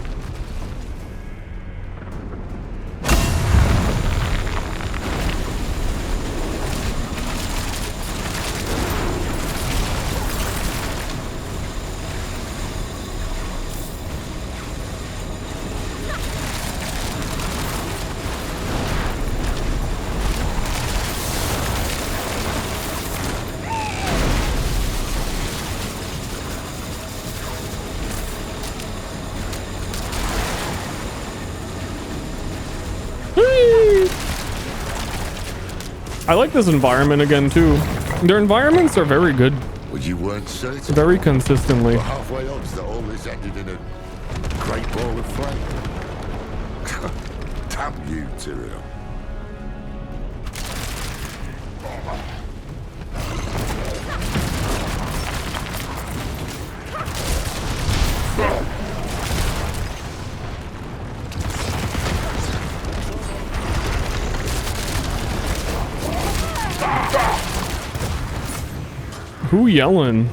I like this environment again too. Their environments are very good. Well, you weren't certain. Very consistently. We're halfway odds that all this ended in a great ball of flame. Damn you, Tyrion. Who yelling?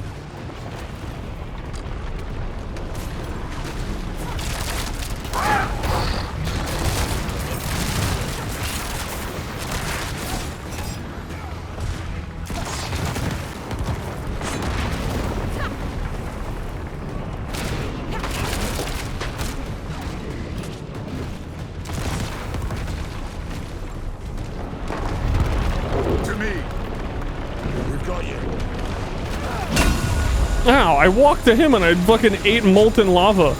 Ow, I walked to him and I fucking ate molten lava.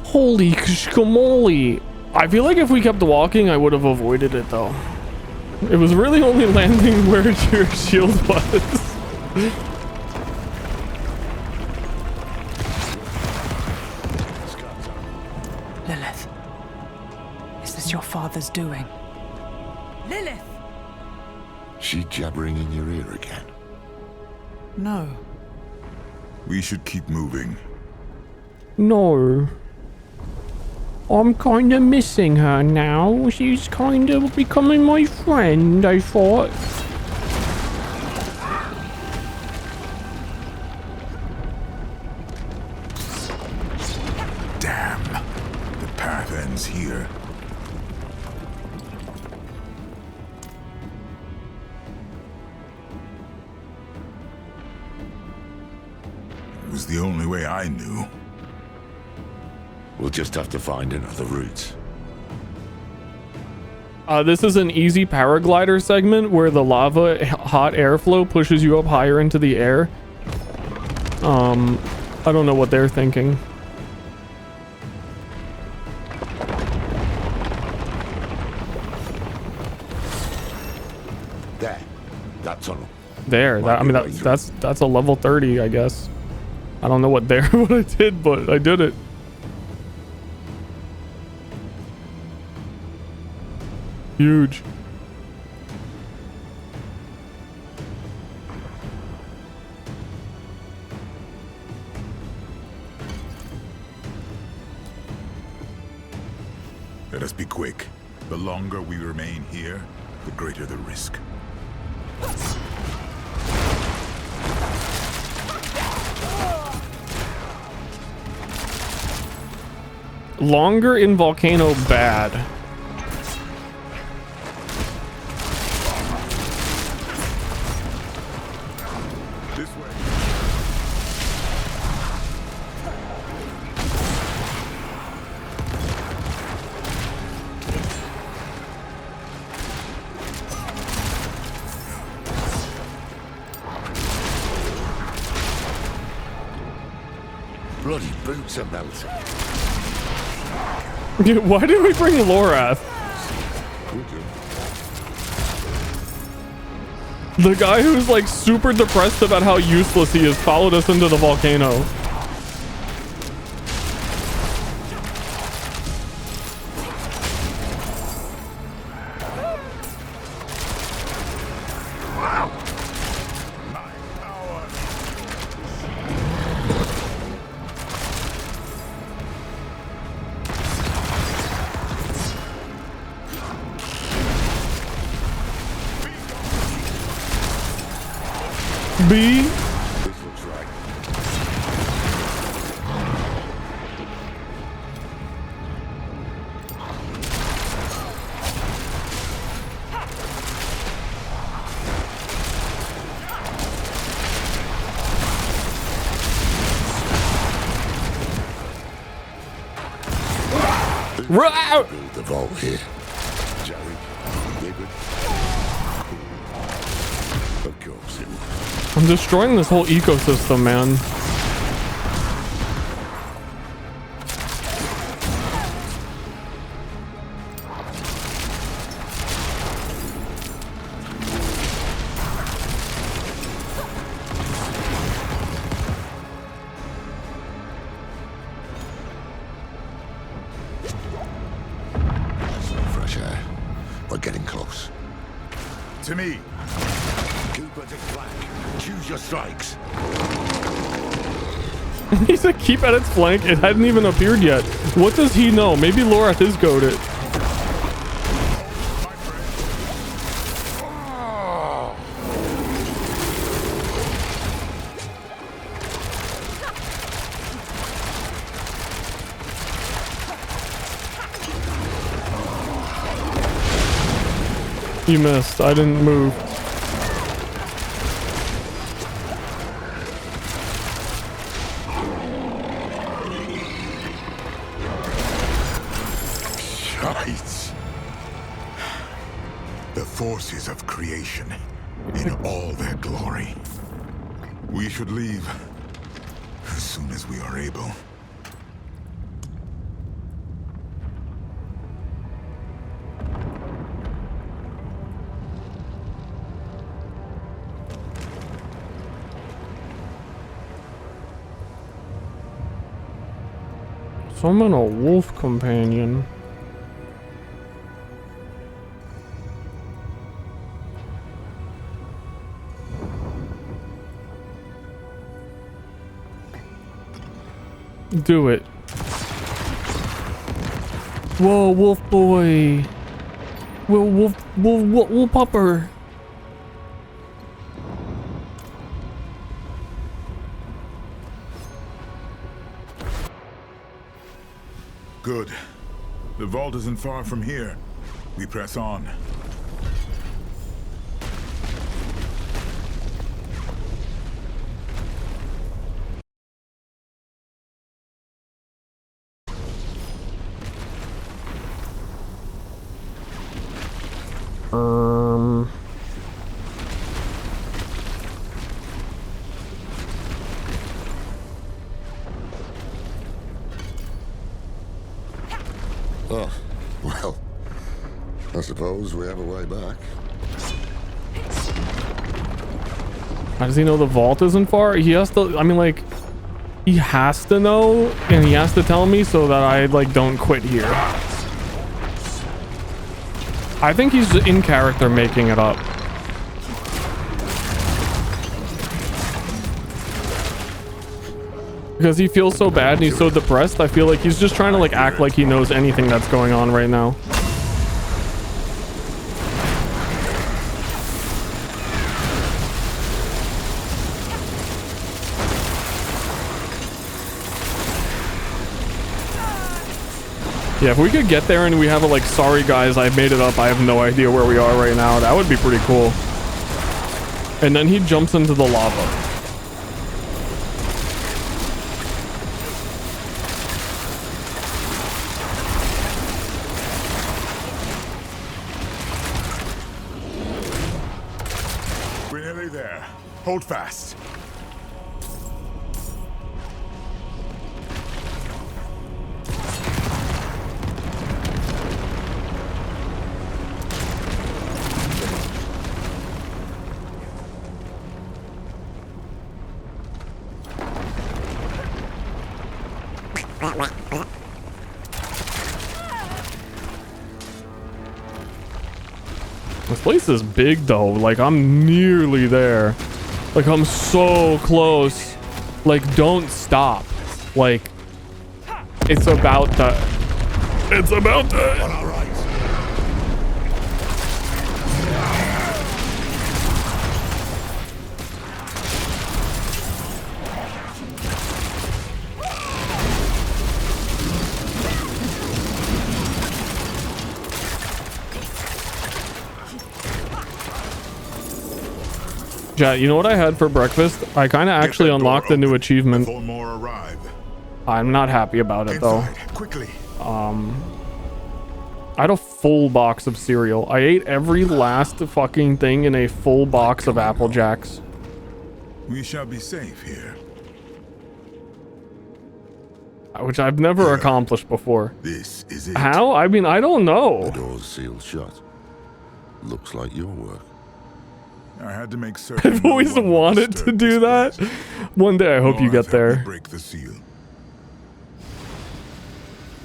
Holy schmoly. I feel like if we kept walking, I would have avoided it though. It was really only landing where your shield was. Lilith, is this your father's doing? Lilith! She jabbering in your ear again? No. We should keep moving. No. I'm kinda missing her now. She's kinda becoming my friend, I thought. Damn. The path ends here. It was the only way I knew. We'll just have to find another route. This is an easy paraglider segment where the lava hot airflow pushes you up higher into the air. I don't know what they're thinking. There. That tunnel. There. That, I mean, that's a level 30, I guess. I don't know what what I did, but I did it. Huge. Let us be quick. The longer we remain here, the greater the risk. Longer in volcano bad. This way. Bloody boots are melting. Why did we bring Lorath? The guy who's like super depressed about how useless he is followed us into the volcano. B. This looks right. Build the vault here. Jerry, David. Of course it will. I'm destroying this whole ecosystem, man. Fresh air. We're getting close. To me. Keep at its flank. Choose your strikes. He said keep at its flank. It hadn't even appeared yet. What does he know? Maybe Lorath is goated. You missed. I didn't move. The forces of creation in all their glory. We should leave as soon as we are able. Summon a wolf companion. Do it. Whoa, wolf boy. Wolf pupper. Good. The vault isn't far from here. We press on. Oh, well, I suppose we have a way back. How does he know the vault isn't far? He has to, I mean, like, he has to know, and he has to tell me so that I, like, don't quit here. I think he's in character making it up. Because he feels so bad and he's so depressed, I feel like he's just trying to, like, act like he knows anything that's going on right now. Yeah, if we could get there and we have a, like, sorry guys, I made it up, I have no idea where we are right now, that would be pretty cool. And then he jumps into the lava. We're nearly there. Hold fast. This place is big though, like I'm nearly there. Like I'm so close. Like don't stop. Like it's about to. It's about to. Chat, you know what I had for breakfast? I kind of actually unlocked the new achievement. I'm not happy about it though. Quickly. I had a full box of cereal. I ate every last fucking thing in a full box of Apple Jacks. We shall be safe here. Which I've never accomplished before. This is it. How? I mean, I don't know. The door's sealed shut. Looks like your work. I had to make certain. I've always wanted to do that. One day I hope you get there. Break the seal.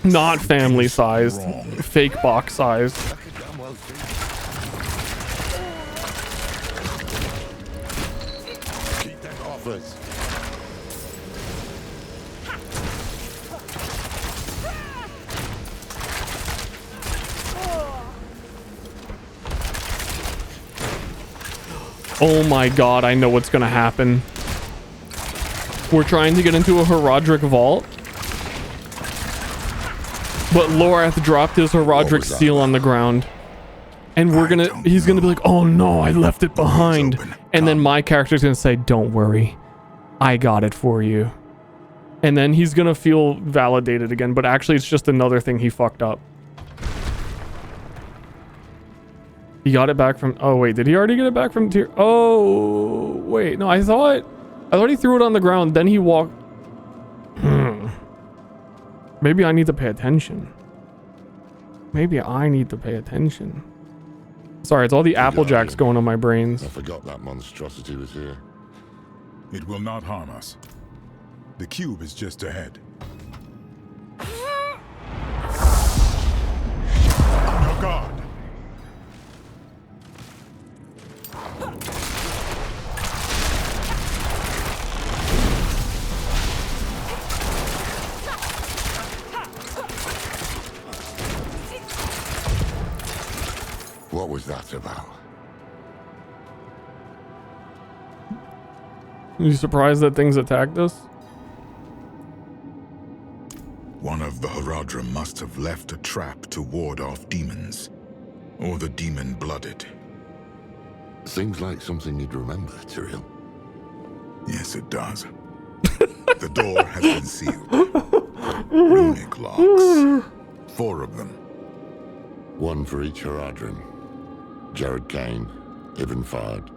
Not family sized, fake box sized. Keep that off us. Oh my god, I know what's gonna happen. We're trying to get into a Herodric vault. But Lorath dropped his Herodric seal on the ground. And he's gonna be like, oh no, I left it behind. And then my character's gonna say, don't worry, I got it for you. And then he's gonna feel validated again, but actually it's just another thing he fucked up. He got it back from, oh wait, did he already get it back from tier? Oh, wait, no, I thought he threw it on the ground, then he walked. Maybe I need to pay attention. Maybe I need to pay attention. Sorry, it's all the Apple Jacks going on my brains. I forgot that monstrosity was here. It will not harm us. The cube is just ahead. What was that about? You surprised that things attacked us? One of the Haradrim must have left a trap to ward off demons. Or the demon-blooded. Seems like something you'd remember, Tyrael. Yes, it does. The door has been sealed. Runic locks. 4 of them. One for each Haradrim. Jared Kane, Ibn Fard.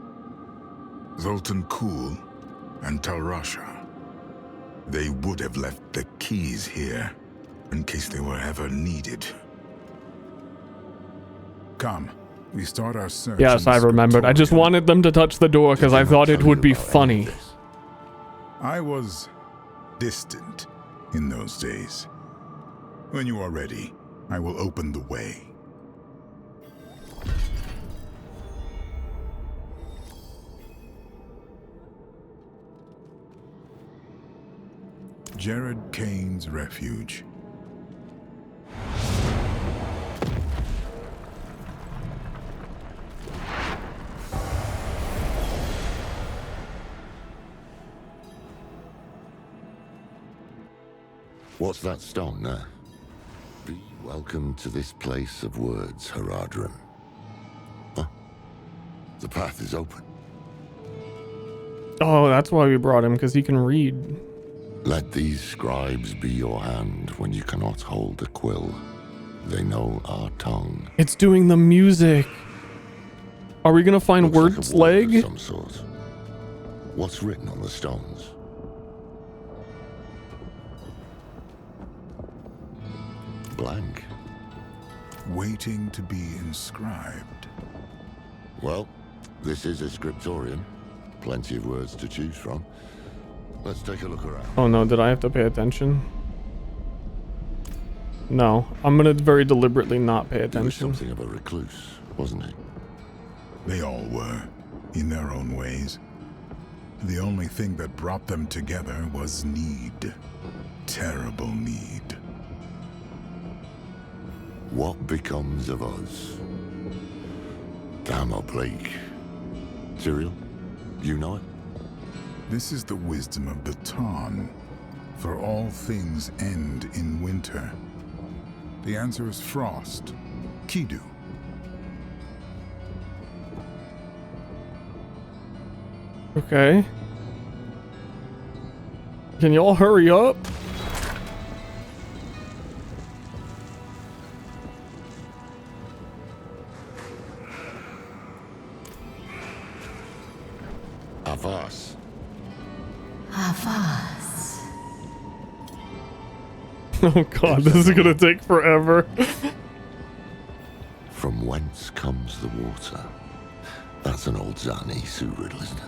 Zoltan Kuhl and Talrasha. They would have left the keys here, in case they were ever needed. Come, we start our search. Yes, I remembered. I just wanted them to touch the door because I thought it would be funny. I was distant in those days. When you are ready, I will open the way. Jared Kane's refuge. What's that stone there? Be welcome to this place of words, Haradrim. Huh? The path is open. Oh, that's why we brought him, because he can read. Let these scribes be your hand when you cannot hold a quill. They know our tongue. It's doing the music. Are we gonna find Word's leg? Of some sort. What's written on the stones? Blank. Waiting to be inscribed. Well, this is a scriptorium. Plenty of words to choose from. Let's take a look around. Oh no, did I have to pay attention? No, I'm gonna very deliberately not pay attention. He was something of a recluse, wasn't he? They all were, in their own ways. The only thing that brought them together was need. Terrible need. What becomes of us? Damn oblique. Tyrael, you know it? This is the wisdom of the Tarn. For all things end in winter. The answer is frost. Kidu. Okay. Can y'all hurry up? Avas. Avas. Oh god, this is gonna take forever. From whence comes the water? That's an old Zani Sioux riddle, isn't it?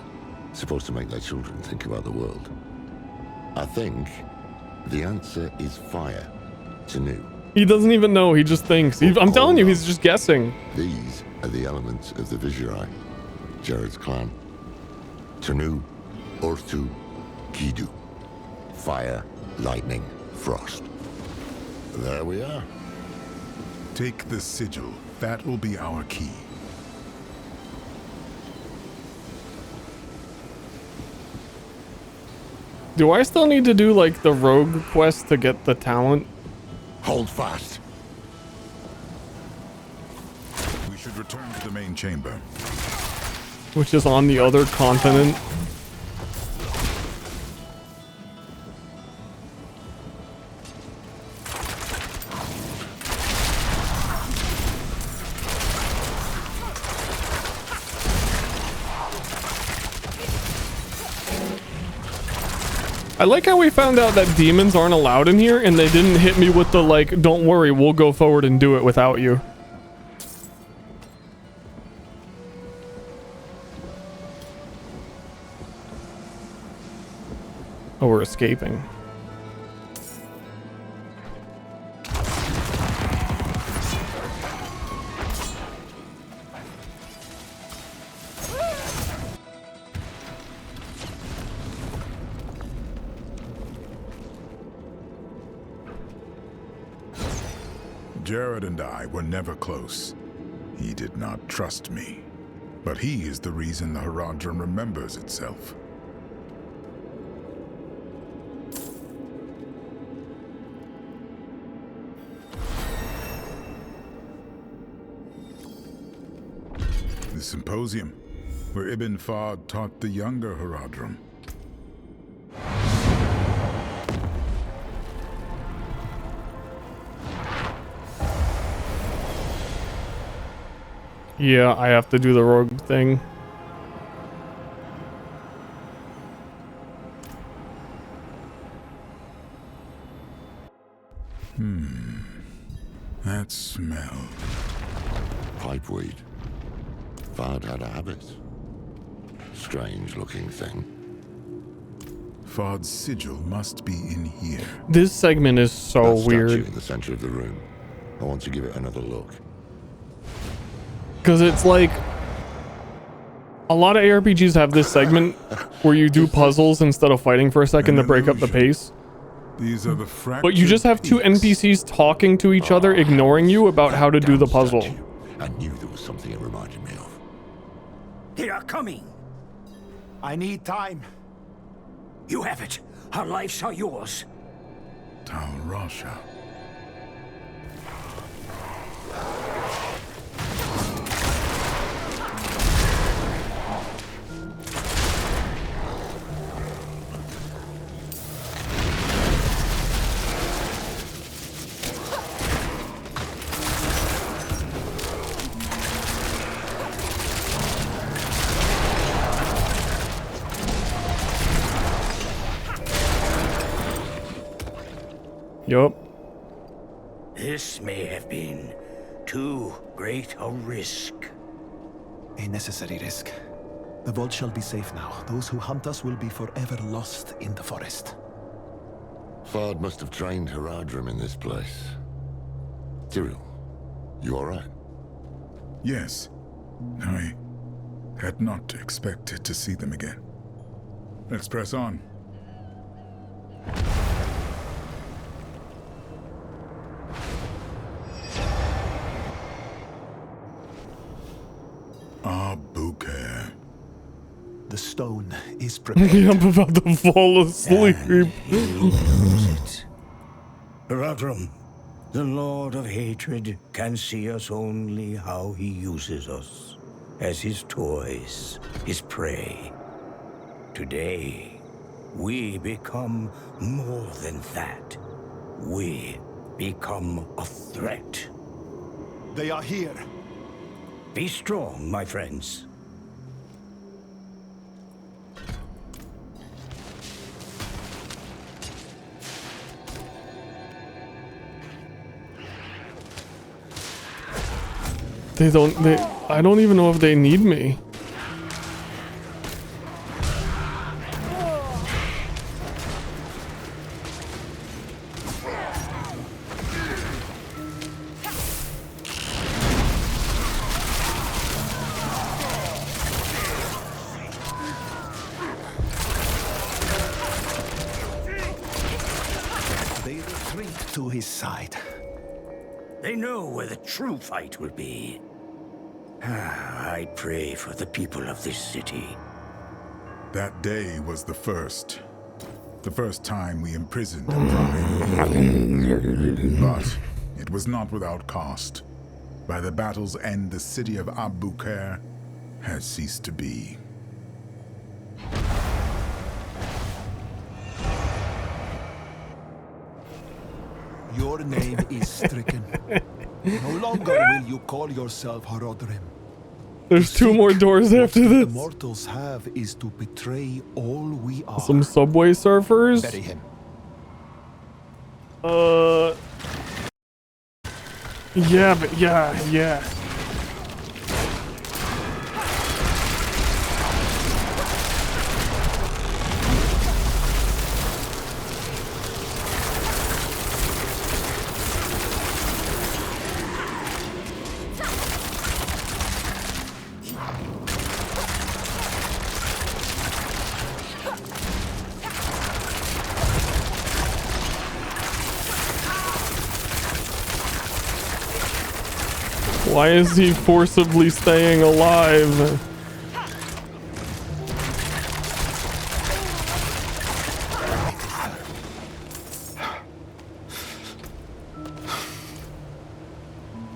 Supposed to make their children think about the world. I think the answer is fire. Tanu. He doesn't even know, he just thinks. I'm telling you, he's just guessing. These are the elements of the Viserai, Jared's clan. Tanu, Orthu, Kidu. Fire, lightning, frost. There we are. Take the sigil. That will be our key. Do I still need to do like the rogue quest to get the talent? Hold fast. We should return to the main chamber. Which is on the other continent. I like how we found out that demons aren't allowed in here and they didn't hit me with the like, don't worry, we'll go forward and do it without you. Oh, we're escaping. Jared and I were never close. He did not trust me. But he is the reason the Haradrim remembers itself. The symposium, where Ibn Fahd taught the younger Haradrim. Yeah, I have to do the rogue thing. That smell. Pipeweed. Fahd had a habit. Strange looking thing. Fahd's sigil must be in here. This segment is so That weird. statue in the center of the room. I want to give it another look. Because it's like a lot of ARPGs have this segment where you do puzzles instead of fighting for a second to break up the pace. These are the fractured But you just have two NPCs talking to each other, ignoring you about how to do the puzzle. I knew there was something it reminded me of. They are coming. I need time. You have it. Our lives are yours. Tal Rasha. Yup. This may have been too great a risk. A necessary risk. The vault shall be safe now. Those who hunt us will be forever lost in the forest. Fahd must have trained Haradrim in this place. Cyril, you alright? Yes. I had not expected to see them again. Let's press on. Abuker. The stone is prepared. I'm about to fall asleep. Haradrim, the Lord of Hatred, can see us only how he uses us. As his toys, his prey. Today, we become more than that. We become a threat. They are here. Be strong, my friends. I don't even know if they need me. They retreat to his side. They know where the true fight will be. I pray for the people of this city. That day was the first. The first time we imprisoned a prime. But it was not without cost. By the battle's end, the city of Abuker has ceased to be. Your name is stricken. No longer will you call yourself Haradrim. There's two more doors after The this. mortals have is to betray all we are. Some subway surfers. Bury him. Yeah, but yeah. Why is he forcibly staying alive?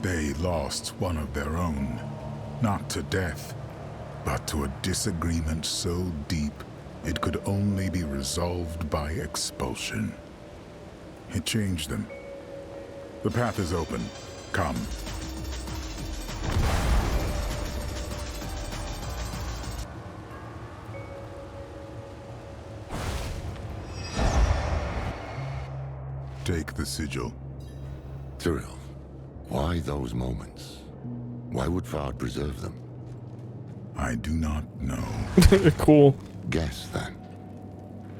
They lost one of their own, not to death, but to a disagreement so deep it could only be resolved by expulsion. It changed them. The path is open. Come. Take the sigil. Tyrell, why those moments? Why would Fard preserve them? I do not know. Cool. Guess then.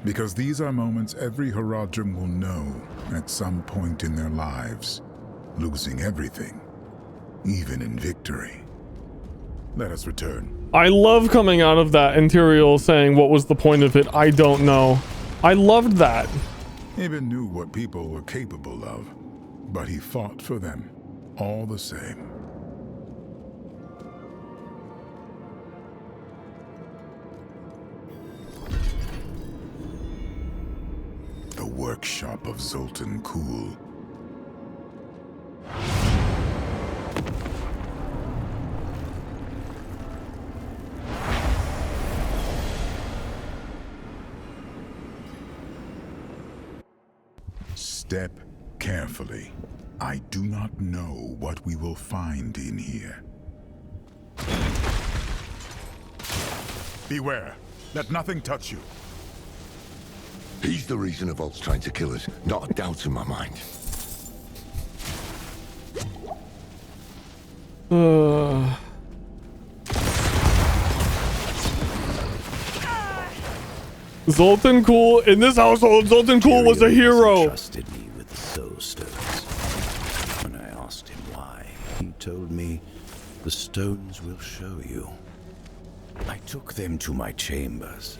Because these are moments every Haradrim will know at some point in their lives, losing everything, even in victory. Let us return. I love coming out of that and Tyrael saying, what was the point of it? I don't know. I loved that. Eben knew what people were capable of, but he fought for them all the same. The workshop of Zoltan Kuhl. Step carefully. I do not know what we will find in here. Beware. Let nothing touch you. He's the reason Evolt's trying to kill us. Not a doubt in my mind. Zoltan Kuhl, in this household, Zoltan Kuhl was a hero. Trusted me with the soul stones. When I asked him why, he told me, the stones will show you. I took them to my chambers,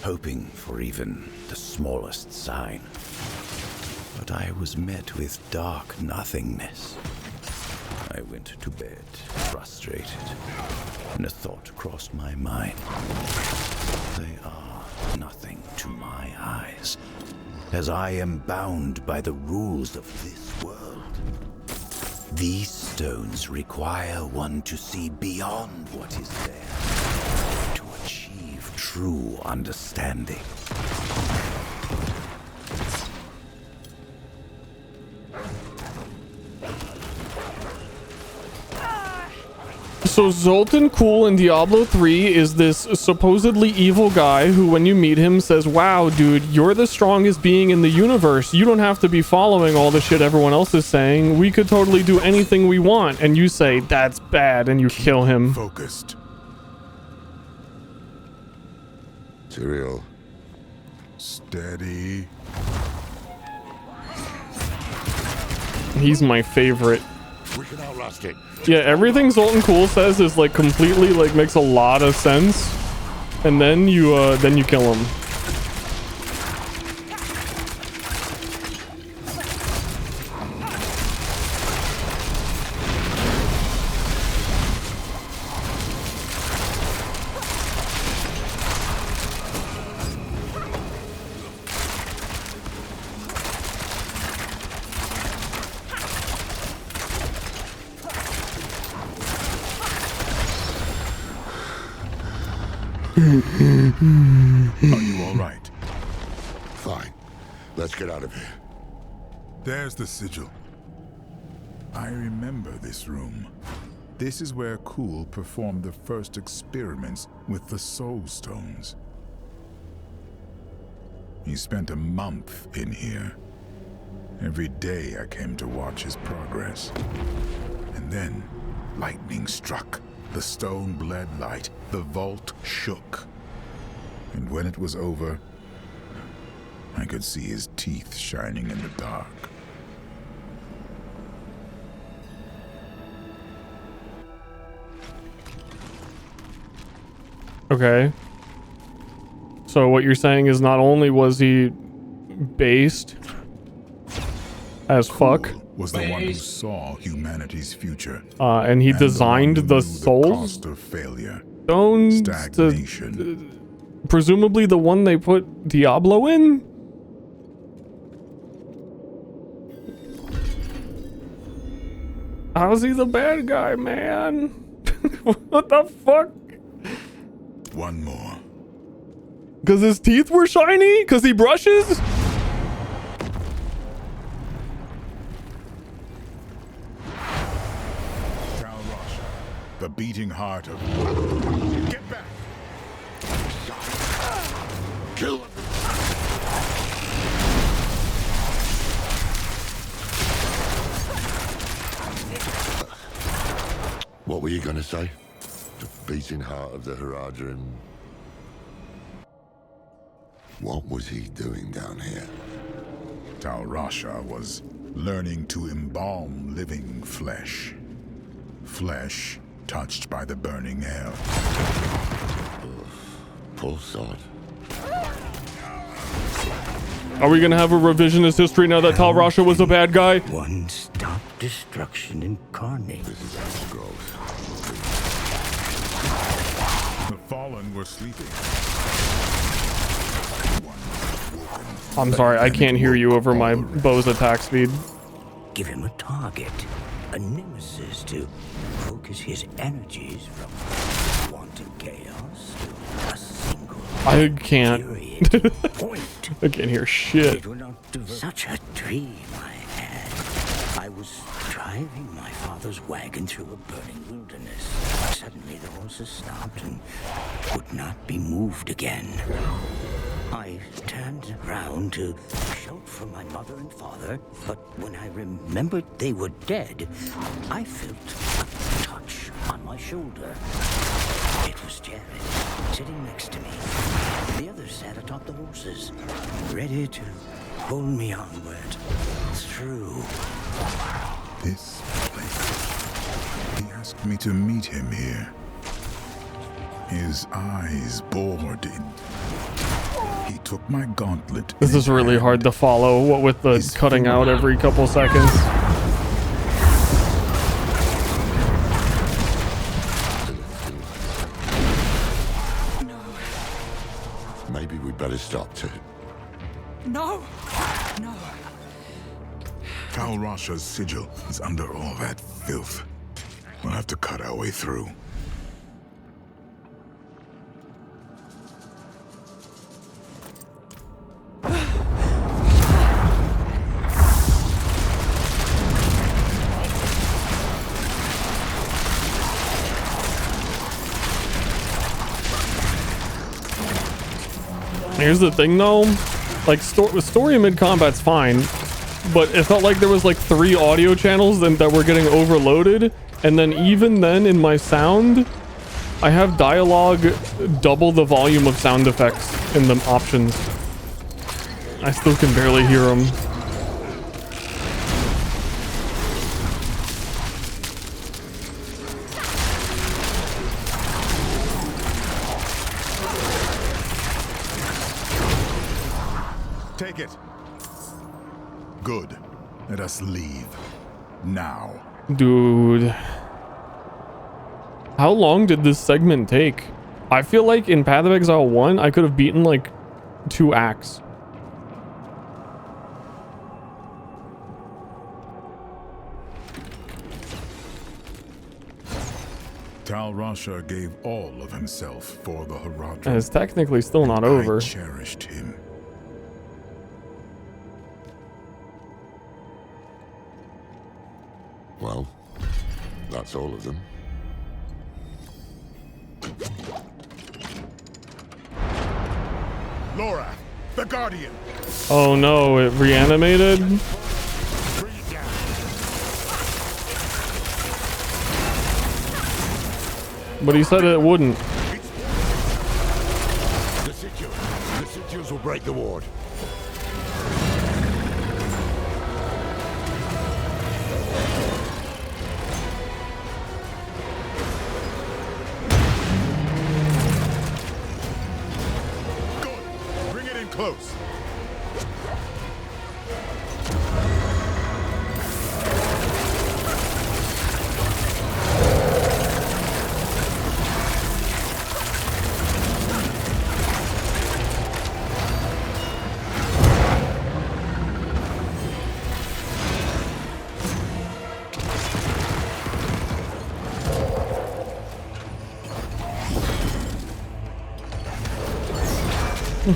hoping for even the smallest sign. But I was met with dark nothingness. I went to bed, frustrated, and a thought crossed my mind. They are nothing to my eyes, as I am bound by the rules of this world. These stones require one to see beyond what is there, to achieve true understanding. So Zoltan Kuhl in Diablo 3 is this supposedly evil guy who, when you meet him, says, wow, dude, you're the strongest being in the universe. You don't have to be following all the shit everyone else is saying. We could totally do anything we want. And you say, that's bad, and you kill him. Focused. Tyrael. Steady. He's my favorite. We can outlast it. Yeah, everything Zoltan Kuhl says is like completely like makes a lot of sense, and then you kill him. Are you all right? Fine. Let's get out of here. There's the sigil. I remember this room. This is where Kuhl performed the first experiments with the soul stones. He spent a month in here. Every day I came to watch his progress. And then lightning struck. The stone bled light. The vault shook. And when it was over, I could see his teeth shining in the dark. Okay. So what you're saying is not only was he based as fuck. was the one who saw humanity's future. And he designed the souls cost of failure. Stones, Stagnation. Presumably the one they put Diablo in? How's he the bad guy, man? What the fuck? One more. Because his teeth were shiny? Because he brushes? Tal Rasha, the beating heart of... Get back! Kill him! What were you gonna say? The beating heart of the Haradrim. What was he doing down here? Tal Rasha was learning to embalm living flesh. Flesh touched by the burning hell. Poor sod. Are we gonna have a revisionist history now that Tal Rasha was a bad guy? One-stop destruction incarnate. This is actually gross. The fallen were sleeping. I'm sorry, I can't hear you over my bow's attack speed. Give him a target, a nemesis to focus his energies from wanton chaos to a single. I can't. I can't hear shit. Such a dream I had. I was driving my father's wagon through a burning wilderness. Suddenly the horses stopped and would not be moved again. I turned around to shout for my mother and father, but when I remembered they were dead, I felt a touch on my shoulder. It was Jared, sitting next to me. The others sat atop the horses, ready to pull me onward through. This place. He asked me to meet him here. His eyes bored in. He took my gauntlet. This is really hard to follow, what with the cutting out every couple seconds. Maybe we'd better stop too. No! No. Tal Rasha's sigil is under all that filth. We'll have to cut our way through. Here's the thing though, like story mid-combat's fine, but it felt like there was like 3 audio channels that were getting overloaded, and then even then in my sound, I have dialogue double the volume of sound effects in the options. I still can barely hear them. Take it. Good. Let us leave. Now. Dude. How long did this segment take? I feel like in Path of Exile 1, I could have beaten like 2 acts. Tal Rasha gave all of himself for the Haradrim. And it's technically still not over. I cherished him. Well, that's all of them. Laura, the Guardian. Oh no, it reanimated? But he said it wouldn't. The sigils will break the ward. Bring it in close.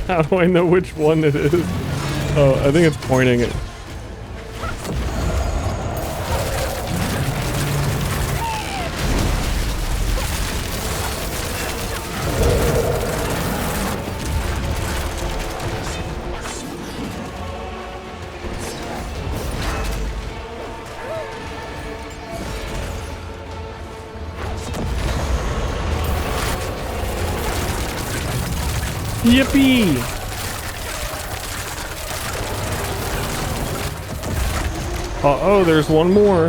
How do I know which one it is? Oh, I think it's pointing it. Yippee! Uh-oh, there's one more.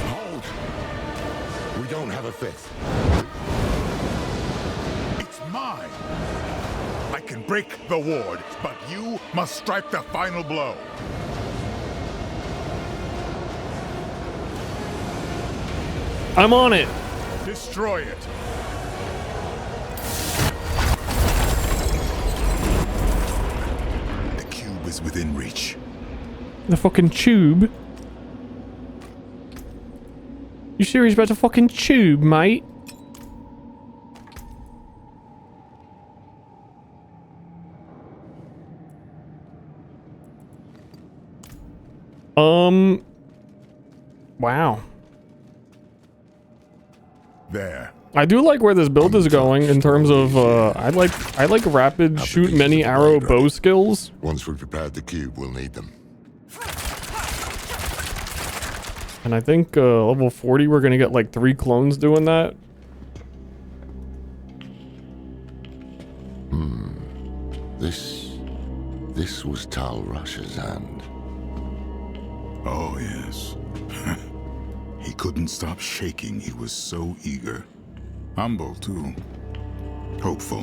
Hold! We don't have a fifth. It's mine! I can break the ward, but you must strike the final blow. I'm on it. Destroy it. The cube is within reach. The fucking tube. You serious about the fucking tube, mate? Wow. There. I do like where this build is going in terms of I like rapid shoot many arrow bow skills. Once we've prepared the cube, we'll need them. And I think level 40 we're gonna get like 3 clones doing that. This was Tal Rasha's hand. Oh, yes. He couldn't stop shaking. He was so eager. Humble, too. Hopeful.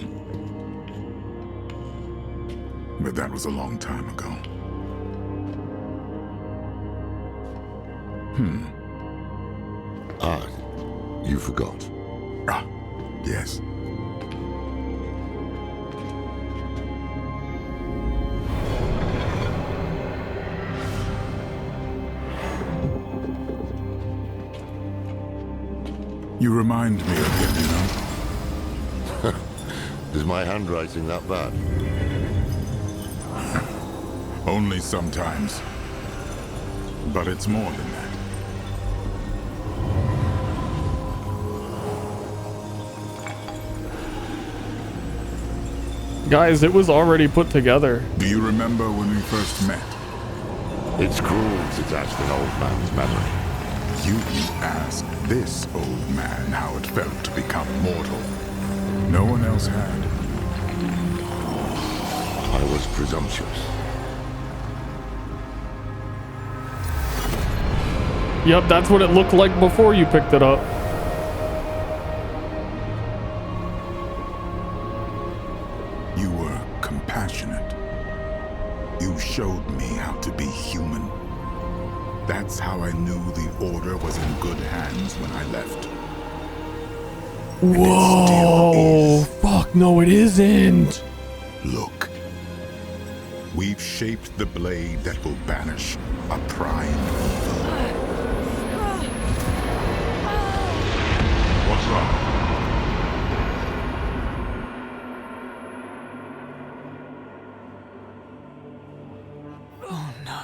But that was a long time ago. You forgot. Ah, yes. You remind me of him, you know? Is my handwriting that bad? Only sometimes. But it's more than that. Guys, it was already put together. Do you remember when we first met? It's cruel to test an old man's memory. You asked this old man how it felt to become mortal. No one else had. I was presumptuous. Yep, that's what it looked like before you picked it up. You were compassionate. You showed me how to be human. That's how I knew the Order was in good hands when I left. Whoa! Fuck, no it isn't! Look. We've shaped the blade that will banish a prime evil. What's wrong? Oh no.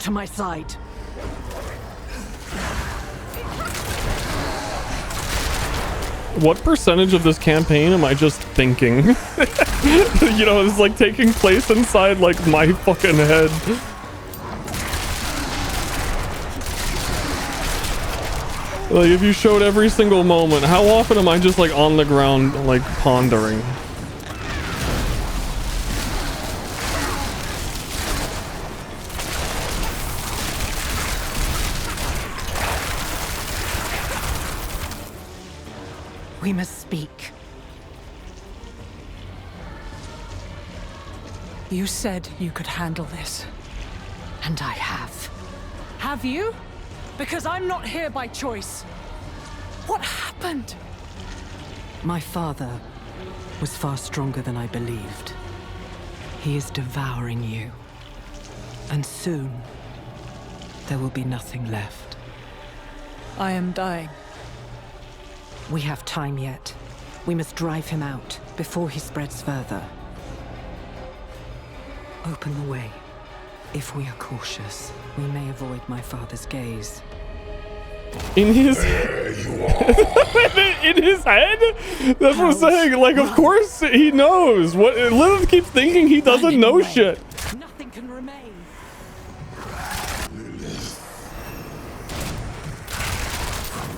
To my side. What percentage of this campaign am I just thinking? You know, it's like taking place inside like my fucking head. Like if you showed every single moment, how often am I just like on the ground like pondering? We must speak. You said you could handle this. And I have. Have you? Because I'm not here by choice. What happened? My father was far stronger than I believed. He is devouring you. And soon, there will be nothing left. I am dying. We have time yet. We must drive him out before he spreads further. Open the way. If we are cautious, we may avoid my father's gaze. In his in his head? That's what I'm saying. Like, of course he knows. What Lilith keeps thinking he doesn't know shit. Nothing can remain.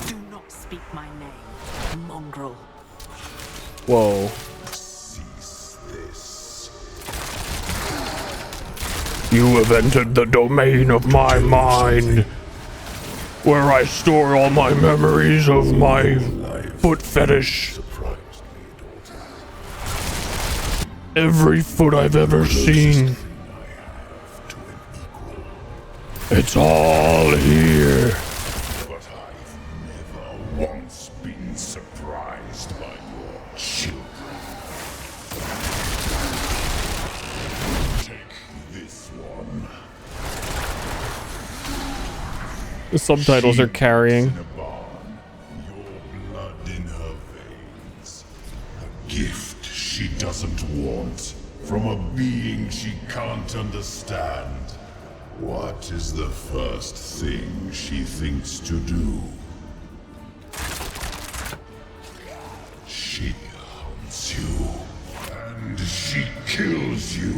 Do not speak my name, mongrel. Whoa. You have entered the domain of my mind, where I store all my memories of my foot fetish. Every foot I've ever seen. It's all here. But I've never once been surprised by your children. Take this one. The subtitles are carrying. Blood in her veins. A gift she doesn't want from a being she can't understand. What is the first thing she thinks to do? She hunts you, and she kills you.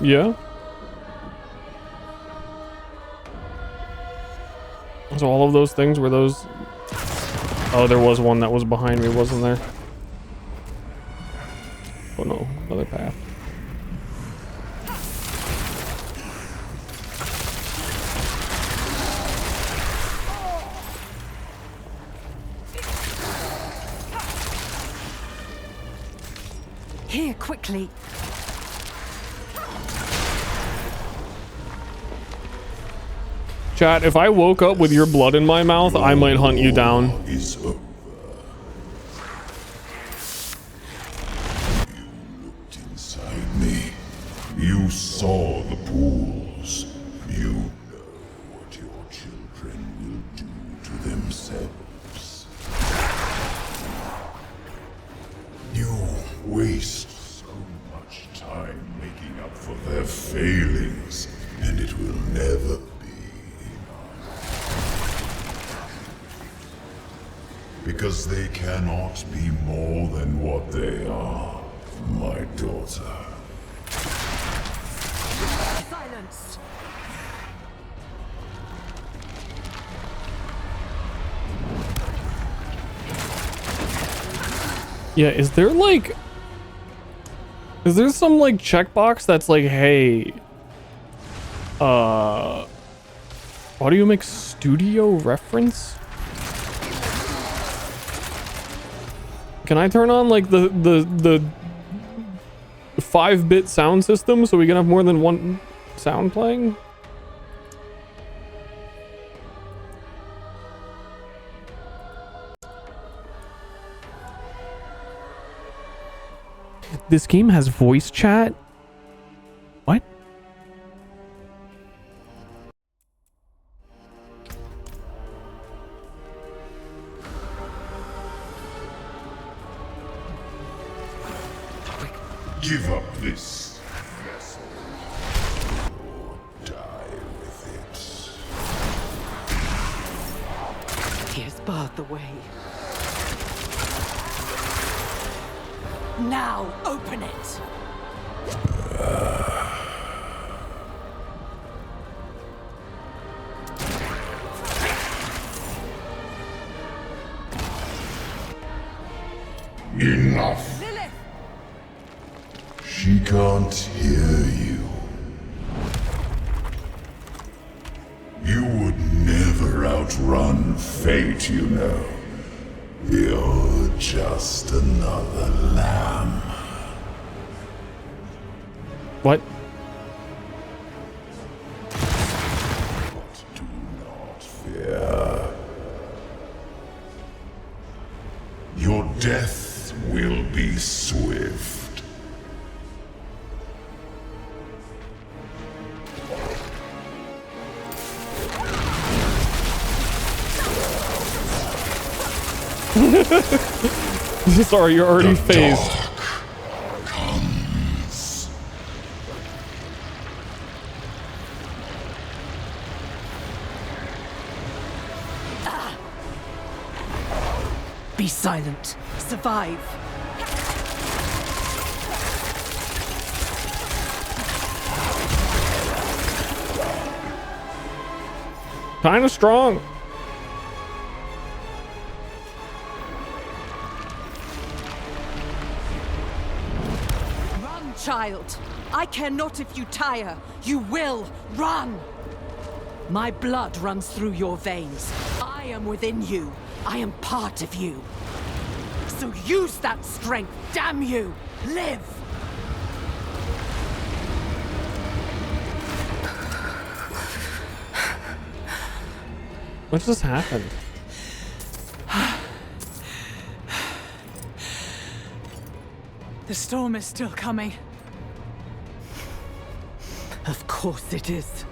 Yeah. So all of those things were those. Oh, there was one that was behind me, wasn't there? Oh no, another path. Here, quickly. Chat, if I woke up with your blood in my mouth, I might hunt you down. You saw the pools. You know what your children will do to themselves. You waste so much time making up for their failings, and it will never be enough. Because they cannot be more than what they are, my daughter. Silence! Yeah, is there some like checkbox that's like, hey, audio mix studio reference? Can I turn on like the 5-bit sound system so we can have more than one sound playing? This game has voice chat? What? Give up this vessel. Die with it. He has barred the way. Now, open it! Enough! Lilith! She can't hear you. You would never outrun fate, you know. You're just another lamb. What? Do not fear. Your death will be swift. Sorry, you're already phased. Be silent. Survive. Kinda strong. Run, child. I care not if you tire. You will run. My blood runs through your veins. I am within you. I am part of you. So use that strength, damn you! Live! What just happened? The storm is still coming. Of course it is.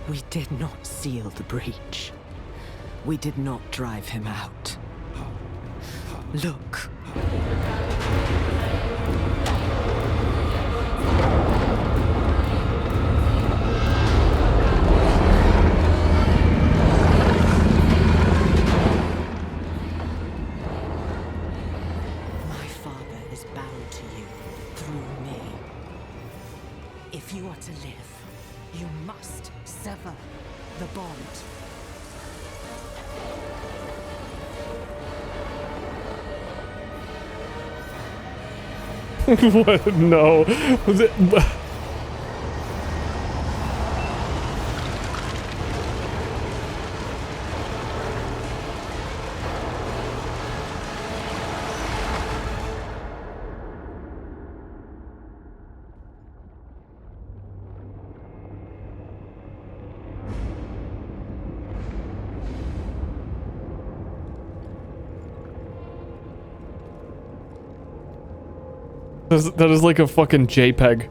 We did not seal the breach. We did not drive him out. Look. My father is bound to you through me. If you are to live, you must sever the bond. What? No. Was it? That is like a fucking JPEG.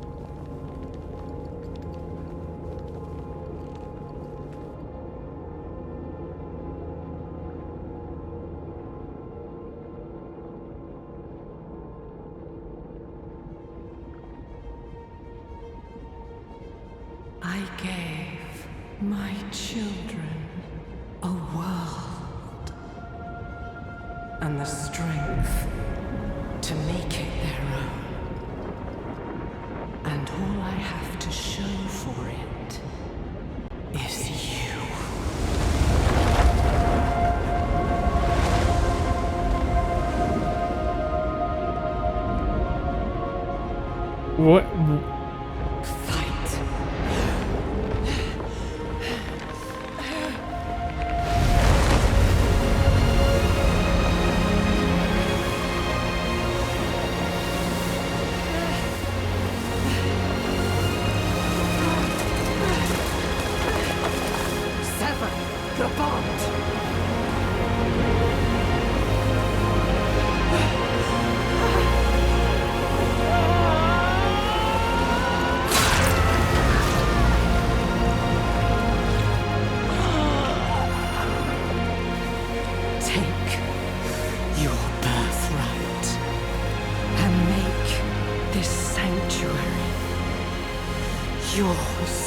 I gave my children a world and the strength to make it their own. And all I have to show for it is you. What? Sever the bond. Take your birthright and make this sanctuary yours.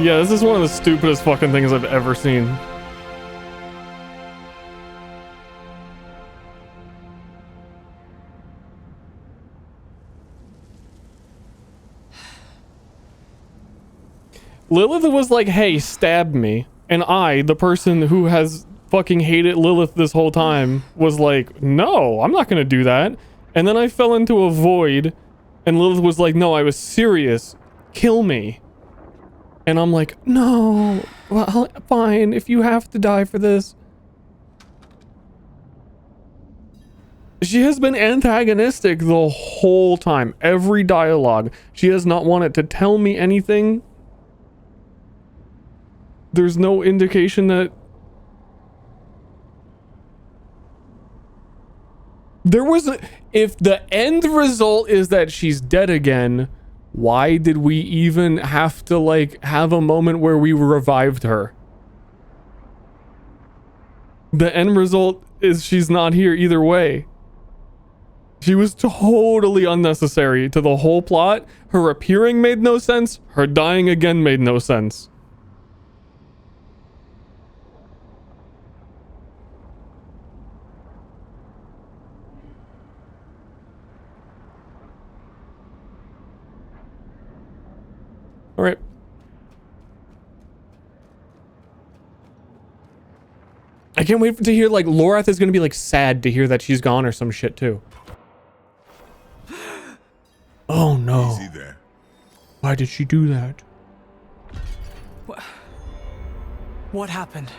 Yeah, this is one of the stupidest fucking things I've ever seen. Lilith was like, hey, stab me. And I, the person who has fucking hated Lilith this whole time, was like, no, I'm not gonna do that. And then I fell into a void, and Lilith was like, no, I was serious. Kill me. And I'm like, no, well, fine, if you have to die for this. She has been antagonistic the whole time. Every dialogue. She has not wanted to tell me anything. There's no indication that... There was a... If the end result is that she's dead again, why did we even have to, like, have a moment where we revived her? The end result is she's not here either way. She was totally unnecessary to the whole plot. Her appearing made no sense. Her dying again made no sense. All right. I can't wait to hear, like, Lorath is going to be, like, sad to hear that she's gone or some shit, too. Oh, no. Easy there. Why did she do that? What happened?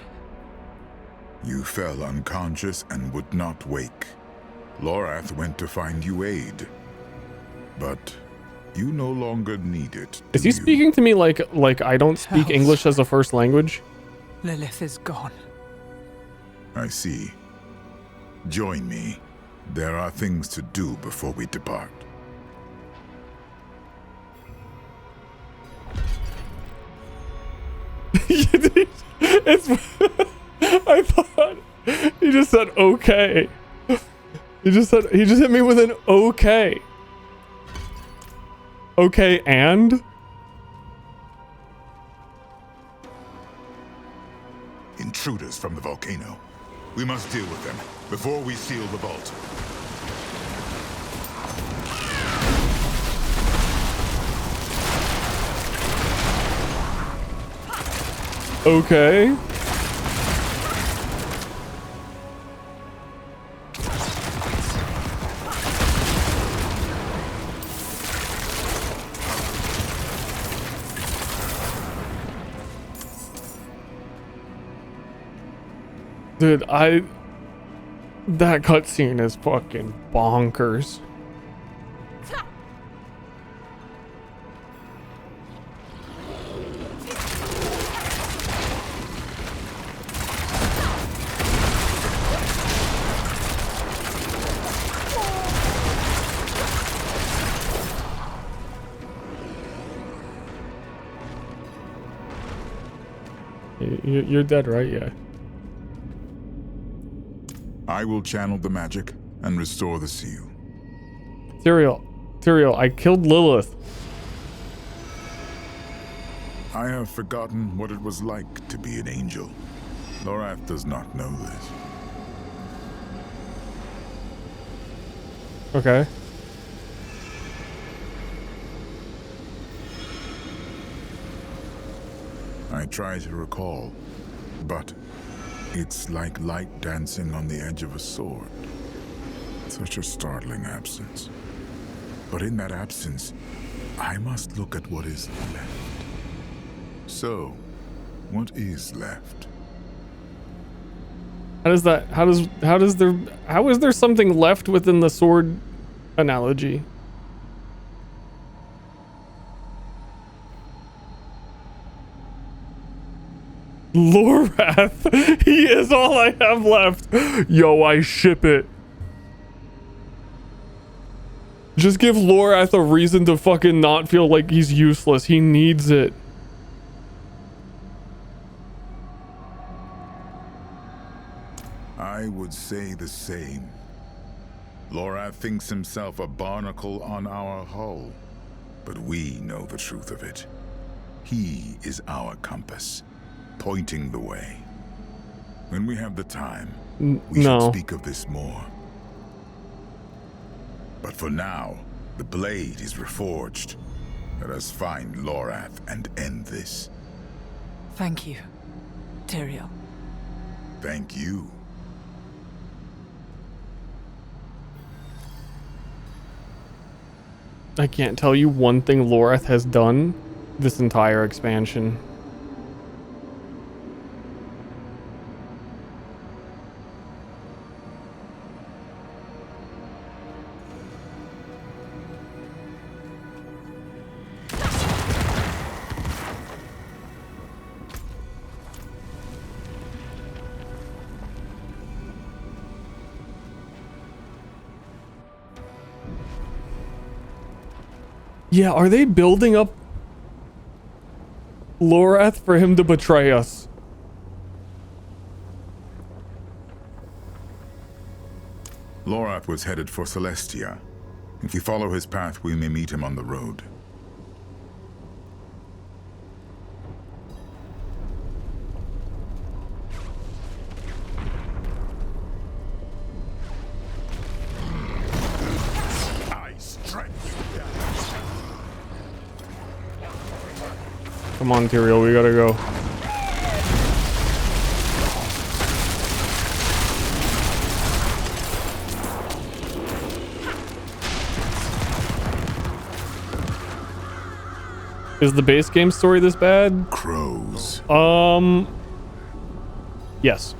You fell unconscious and would not wake. Lorath went to find you aid. But you no longer need it. Is he speaking to me like I don't speak Hells. English as a first language? Lilith is gone. I see. Join me. There are things to do before we depart. I thought he just said okay. He just hit me with an okay. Okay, and Intruders from the volcano. We must deal with them before we seal the vault. okay. Dude, that cutscene is fucking bonkers. You're dead, right? Yeah. I will channel the magic and restore the seal. Tyrael, I killed Lilith. I have forgotten what it was like to be an angel. Lorath does not know this. Okay. I try to recall, but it's like light dancing on the edge of a sword. Such a startling absence. But in that absence, I must look at what is left. So, what is left? How is there something left within the sword analogy? Lorath, he is all I have left. Yo, I ship it. Just give Lorath a reason to fucking not feel like he's useless. He needs it. I would say the same. Lorath thinks himself a barnacle on our hull, but we know the truth of it. He is our compass, pointing the way. When we have the time, we should speak of this more. But for now, the blade is reforged. Let us find Lorath and end this. Thank you, Tyrael. Thank you. I can't tell you one thing Lorath has done this entire expansion. Yeah, are they building up Lorath for him to betray us? Lorath was headed for Celestia. If we follow his path, we may meet him on the road. Come on, Tyrael, we gotta go. Is the base game story this bad? Crows. Yes.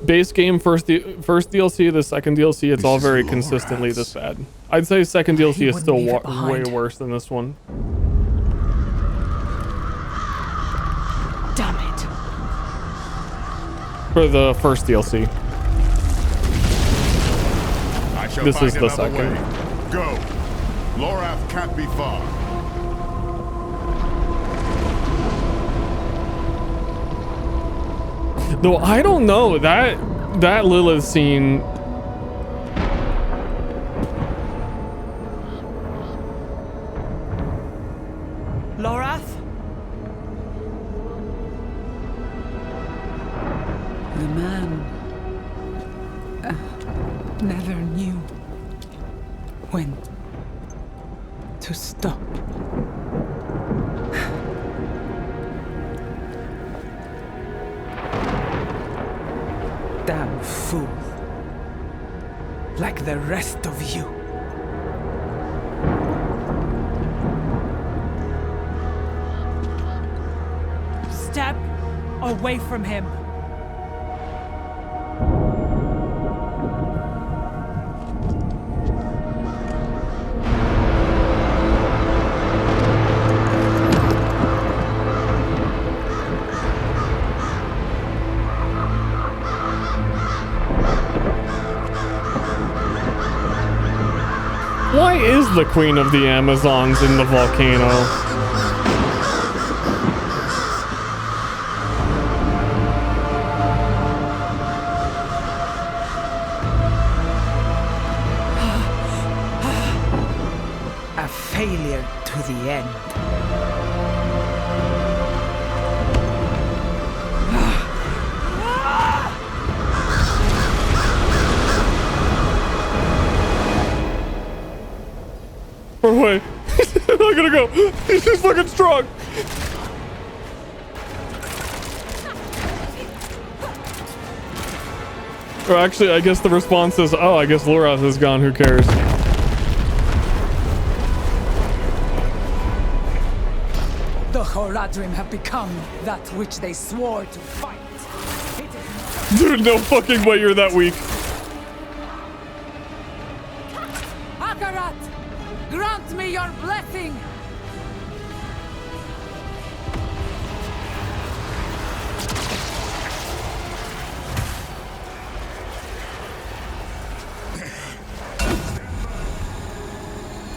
Base game, first DLC, the second DLC, it's all very consistently this bad. I'd say second DLC is still way worse than this one. Damn it. For the first DLC. This is the second. Go. Lorath can't be far. Though I don't know, that Lilith scene. Lorath? The man never knew when to stop. Damn fool. Like the rest of you. Step away from him. Why is the Queen of the Amazons in the volcano? A failure to the end. Run away. I'm not gonna go. He's just fucking strong. Or actually, I guess the response is, oh, I guess Lorath is gone. Who cares? The Horadrim have become that which they swore to fight. Dude, no fucking way you're that weak. Akarat! Grant me your blessing!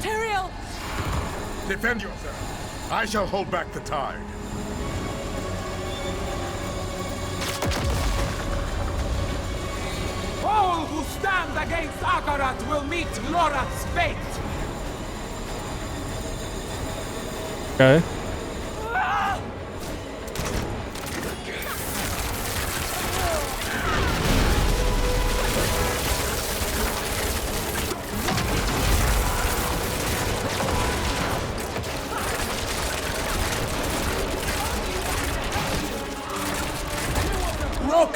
Tyrael! Defend yourself. I shall hold back the tide. All who stand against Akarat will meet Lorath's fate. Okay.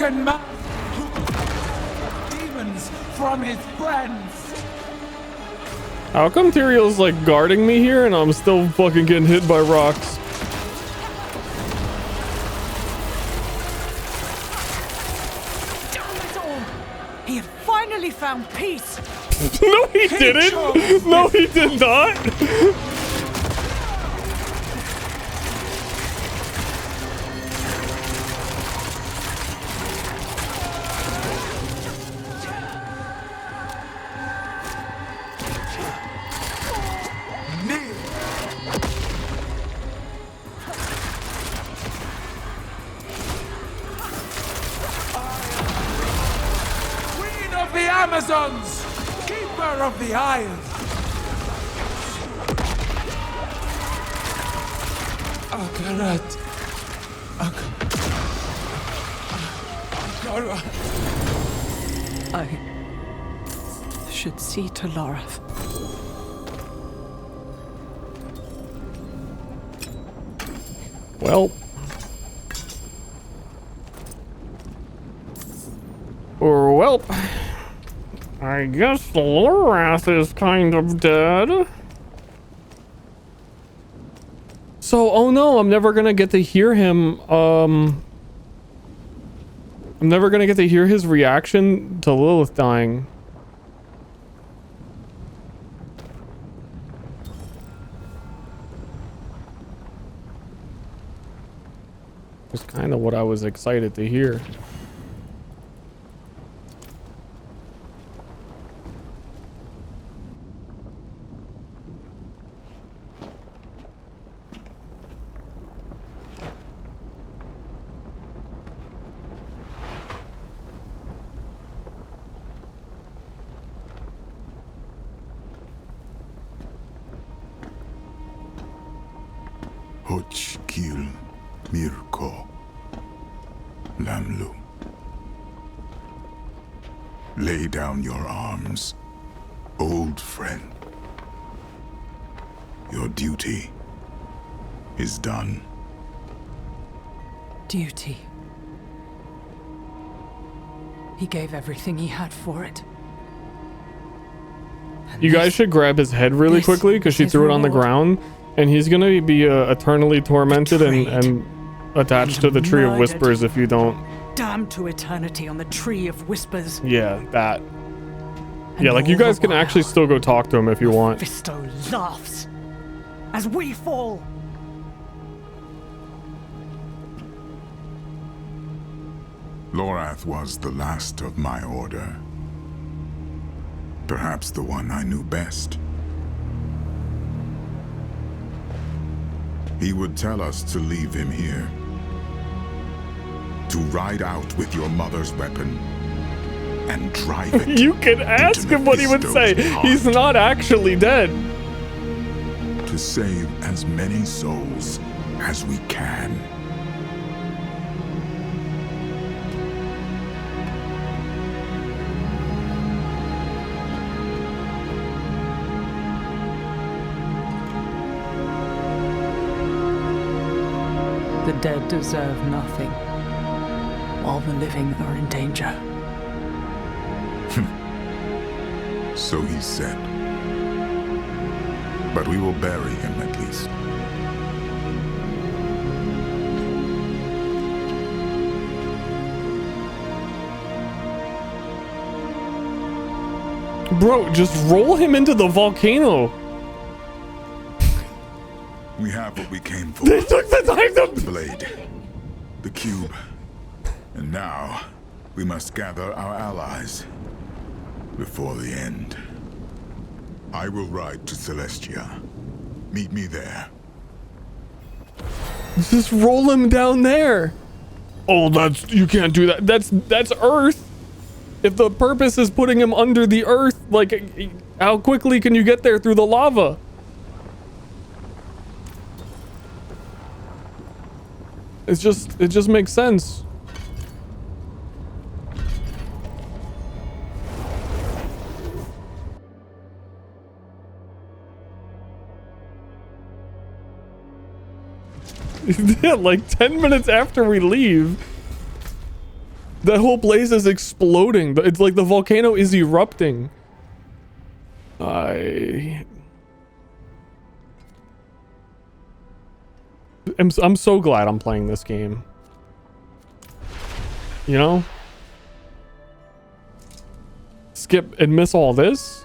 broken man who demons from his friends. How come Tyrael's like guarding me here and I'm still fucking getting hit by rocks? Damn it all! He had finally found peace. No, he didn't. No, he did not. Queen of the Amazons, keeper of the Isle. Akarat. Akarat. I should see to Lorath. Well. Or well. I guess Lorath is kind of dead. So, oh no, I'm never gonna get to hear him, I'm never gonna get to hear his reaction to Lilith dying. It's kind of what I was excited to hear. Hoch Kil Mirko Lamlu. Lay down your arms, old friend. Your duty is done. Duty. He gave everything he had for it. You guys should grab his head really quickly because she threw it on the ground, and he's gonna be eternally tormented and attached to the Tree of Whispers if you don't. Damned to eternity on the Tree of Whispers. Yeah, that. Yeah, like you guys can actually still go talk to him if you want. Fisto laughs as we fall. Lorath was the last of my order. Perhaps the one I knew best. He would tell us to leave him here. To ride out with your mother's weapon and drive it. You can ask him what he would say. He's not actually dead. To save as many souls as we can. The dead deserve nothing, while the living are in danger. So he said. But we will bury him at least. Bro, just roll him into the volcano. We have what we came for. They took the time to... The blade. The cube. And now, we must gather our allies. Before the end. I will ride to Celestia. Meet me there. Just roll him down there. Oh, you can't do that. That's Earth. If the purpose is putting him under the Earth, like, how quickly can you get there through the lava? It just makes sense. Yeah, like 10 minutes after we leave. That whole place is exploding. It's like the volcano is erupting. I'm so glad I'm playing this game. You know? Skip and miss all this?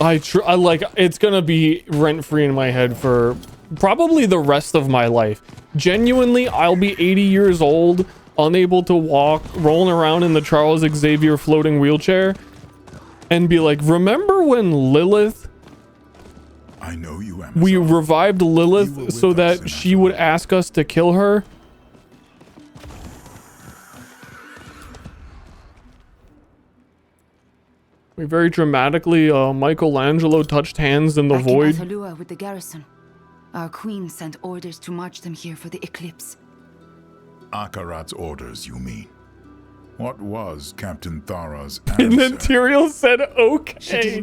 I like, it's gonna be rent-free in my head for probably the rest of my life. Genuinely, I'll be 80 years old, unable to walk, rolling around in the Charles Xavier floating wheelchair, and be like, remember when Lilith... I know you, Amazon. We revived Lilith so that she would ask us to kill her? We very dramatically, Michelangelo touched hands in the void. Back in Atalua with the garrison. Our queen sent orders to march them here for the eclipse. Akarat's orders, you mean? What was Captain Thara's And answer? then Tyrael said, okay.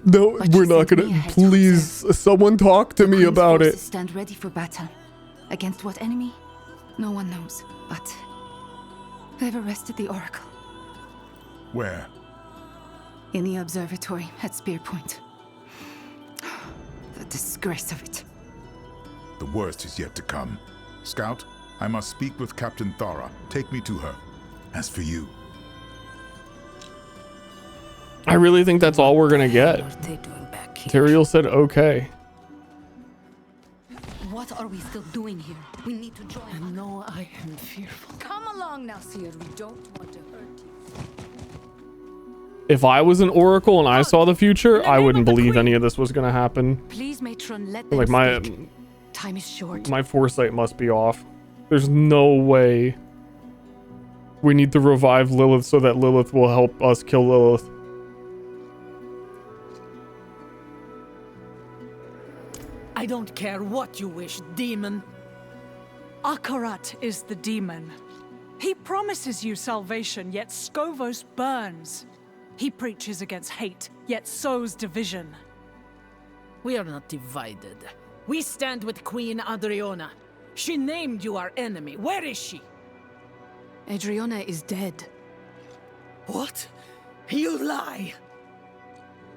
No, we're not gonna. Please, someone talk to me about it. Stand ready for battle. Against what enemy? No one knows. But they've arrested the Oracle. Where? In the observatory at Spear Point. The disgrace of it. The worst is yet to come. Scout, I must speak with Captain Thara. Take me to her. As for you... I really think that's all we're gonna get. What are they doing back here? Tyrael said, okay. What are we still doing here? We need to join. I know I am fearful. Come along now, Seer. We don't want to hurt you. If I was an oracle and I saw the future, I wouldn't believe any of this was gonna happen. Please, matron, let them Like speak. Time is short. my foresight must be off. There's no way. We need to revive Lilith so that Lilith will help us kill Lilith. I don't care what you wish, demon. Akarat is the demon. He promises you salvation, yet Skovos burns. He preaches against hate, yet sows division. We are not divided. We stand with Queen Adriana. She named you our enemy. Where is she? Adriana is dead. What? You lie!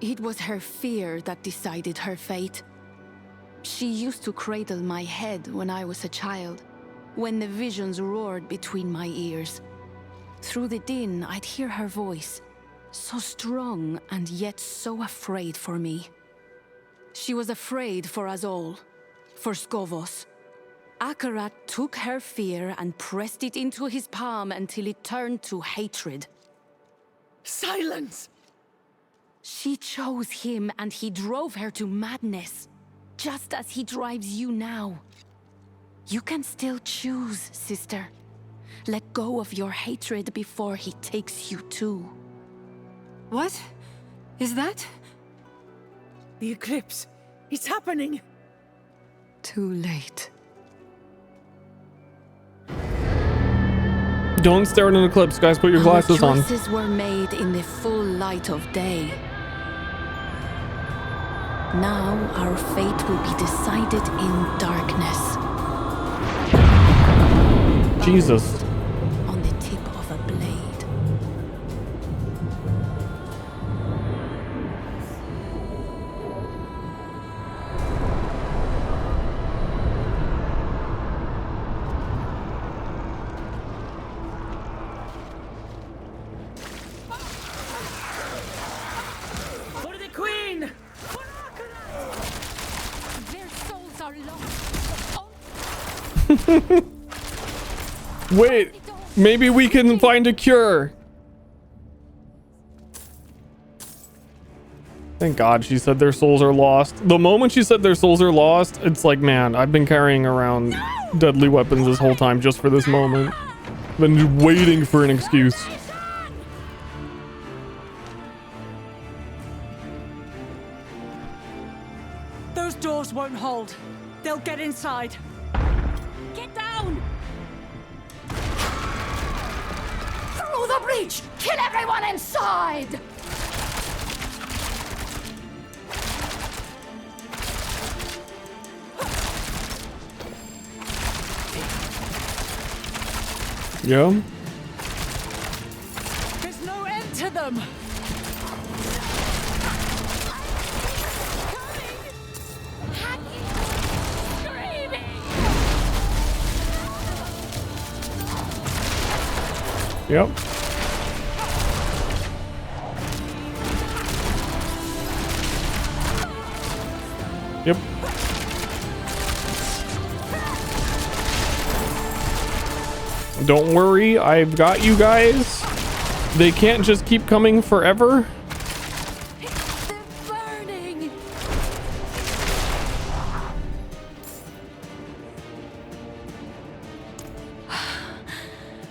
It was her fear that decided her fate. She used to cradle my head when I was a child, when the visions roared between my ears. Through the din, I'd hear her voice, so strong and yet so afraid for me. She was afraid for us all, for Skovos. Akarat took her fear and pressed it into his palm until it turned to hatred. Silence! She chose him and he drove her to madness, just as he drives you now. You can still choose, sister. Let go of your hatred before he takes you too. What? Is that? The eclipse. It's happening. Too late. Don't stare at an eclipse, guys. Put your glasses on. Our choices were made in the full light of day. Now our fate will be decided in darkness. Jesus. On the tip of a blade. For the Queen! Their souls are lost. Wait, maybe we can find a cure. Thank God she said their souls are lost. The moment she said their souls are lost, it's like, man, I've been carrying around deadly weapons this whole time just for this moment. Been waiting for an excuse. Those doors won't hold. They'll get inside. Get down! the breach! Kill everyone inside! Yeah. There's no end to them. Yep. Yep. Don't worry, I've got you guys. They can't just keep coming forever. Burning!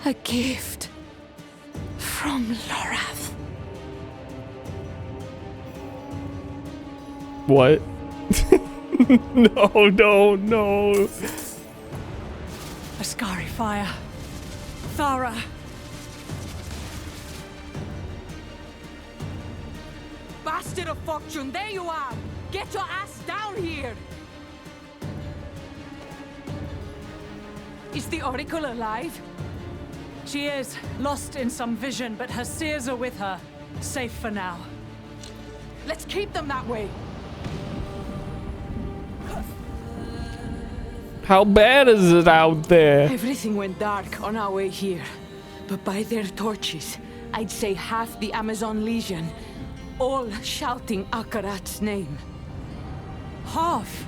A gift from Lorath. What? No. Ascari fire. Thara. Bastard of fortune, there you are! Get your ass down here! Is the Oracle alive? She is, lost in some vision, but her seers are with her. Safe for now. Let's keep them that way! How bad is it out there? Everything went dark on our way here. But by their torches, I'd say half the Amazon Legion, all shouting Akarat's name. Half?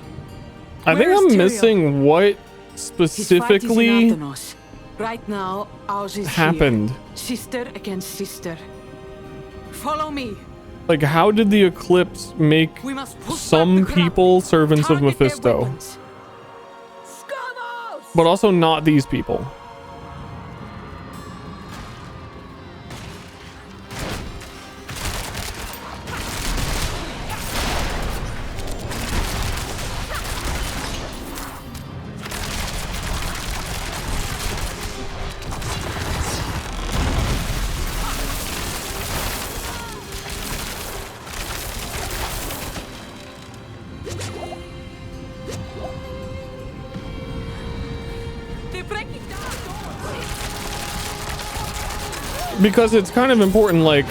I think I'm missing what specifically Right now, ours is happened. Here. Sister against sister. Follow me. Like, how did the eclipse make some people servants of Mephisto, but also not these people? Because it's kind of important, like,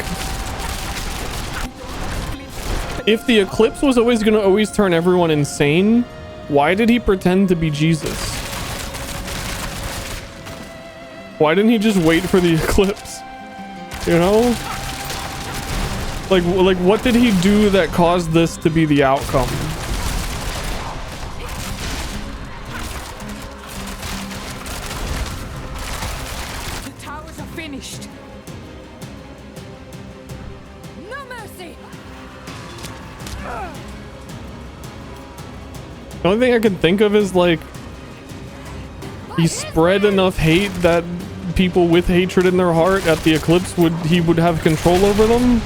if the eclipse was always going to turn everyone insane, why did he pretend to be Jesus? Why didn't he just wait for the eclipse? You know? Like what did he do that caused this to be the outcome? The towers are finished. No mercy. The only thing I can think of is, like, he spread enough hate that people with hatred in their heart at the eclipse would have control over them.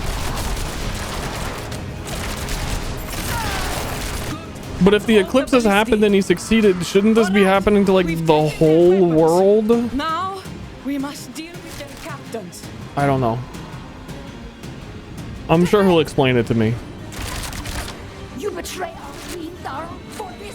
But if the eclipse has happened and he succeeded, shouldn't this be happening to, like, the whole world? Now, we must deal with their captains. I don't know. I'm sure he'll explain it to me. You betray our queen, Thara, for this.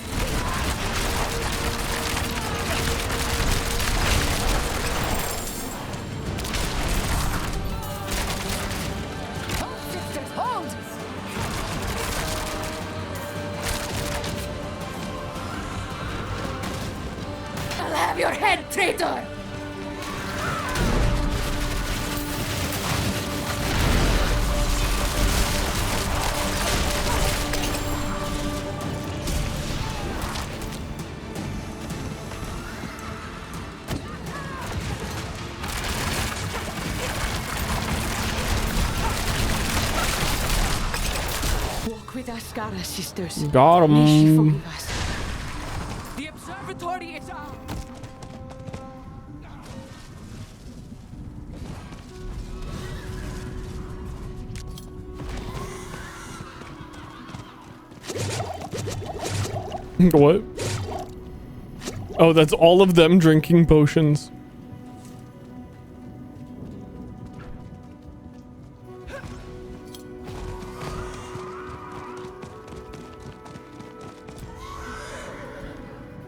Hold, sisters, hold! I'll have your head, traitor! Walk with Ascara, sisters. Got May she him. forgive us. The observatory is out! What? Oh, that's all of them drinking potions.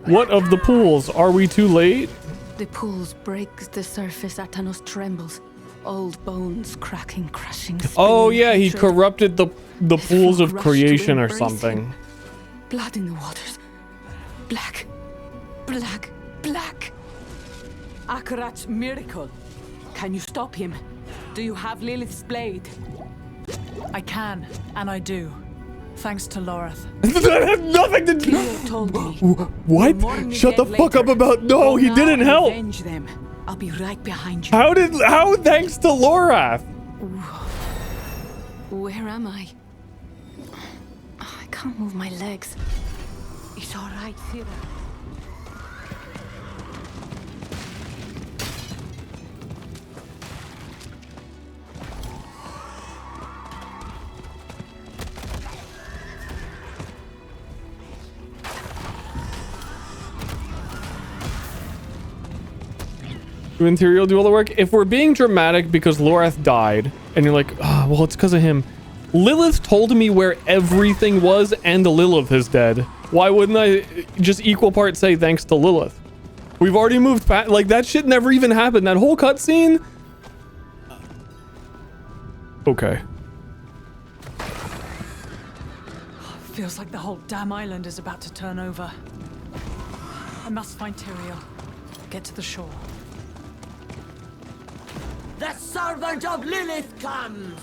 What of the pools? Are we too late? The pools break, the surface Atanos trembles. Old bones cracking, crashing. Oh spinning yeah, he hatred. corrupted the pools of Rushed to creation or embrace something. him. Blood in the waters. Black. Black. Black. Akarat's miracle. Can you stop him? Do you have Lilith's blade? I can, and I do. Thanks to Lorath. That had nothing to do. Kira told me. What? Shut the fuck up about. No, he didn't help. Avenge them. I'll be right behind you. How thanks to Lorath? Where am I? I can't move my legs. It's all right, Thira. Do Interior do all the work? If we're being dramatic because Lorath died, and you're like, oh, well, it's because of him. Lilith told me where everything was, and Lilith is dead. Why wouldn't I just equal parts say thanks to Lilith? We've already moved past, like, that shit never even happened. That whole cutscene? Okay. Feels like the whole damn island is about to turn over. I must find Tyrael. Get to the shore. The servant of Lilith comes!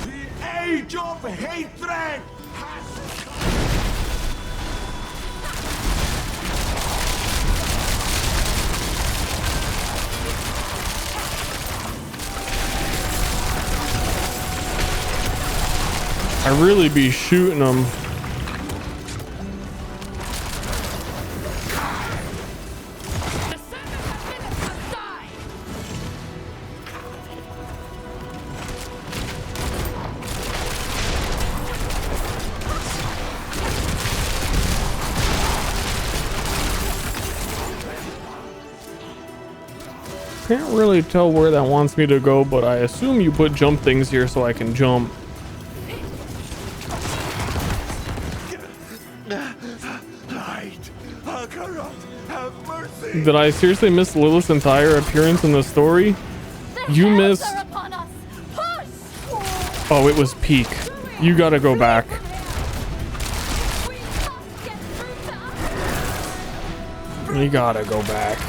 The age of hatred has I really be shooting them. Can't really tell where that wants me to go, but I assume you put jump things here so I can jump. Did I seriously miss Lilith's entire appearance in the story? You missed... Oh, it was peak. You gotta go back. You gotta go back.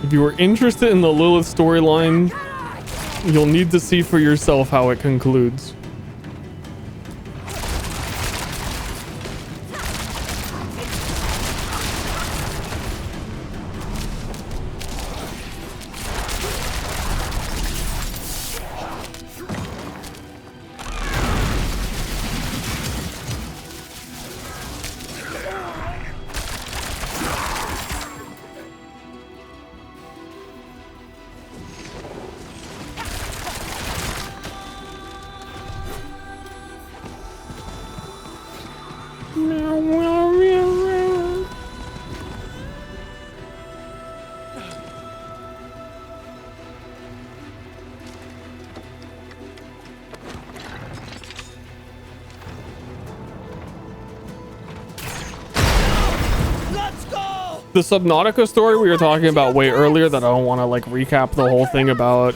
If you were interested in the Lilith storyline, you'll need to see for yourself how it concludes. The Subnautica story we were talking about way earlier that I don't want to like recap the whole thing about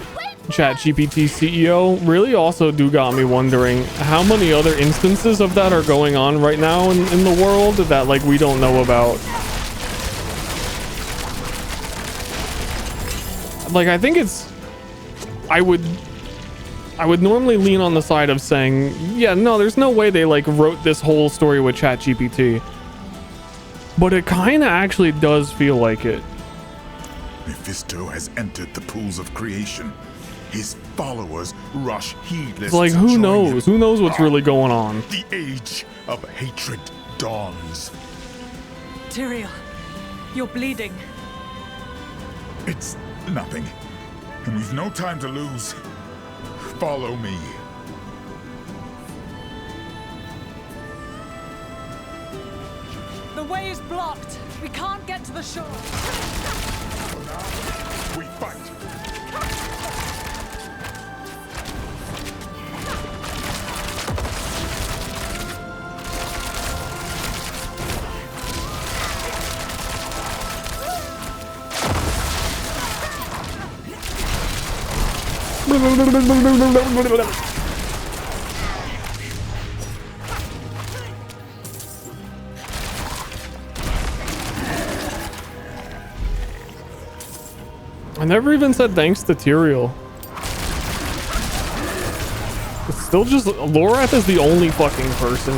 ChatGPT CEO really also do got me wondering how many other instances of that are going on right now in the world that like we don't know about. Like I think it's I would normally lean on the side of saying, yeah, no, there's no way they like wrote this whole story with ChatGPT. But it kind of actually does feel like it. Mephisto has entered the pools of creation. His followers rush heedless. It's like, who knows? Who knows what's really going on? The age of hatred dawns. Tyrael, you're bleeding. It's nothing. And we've no time to lose. Follow me. The way is blocked. We can't get to the shore. We fight. I never even said thanks to Tyrael. It's still just Lorath is the only fucking person.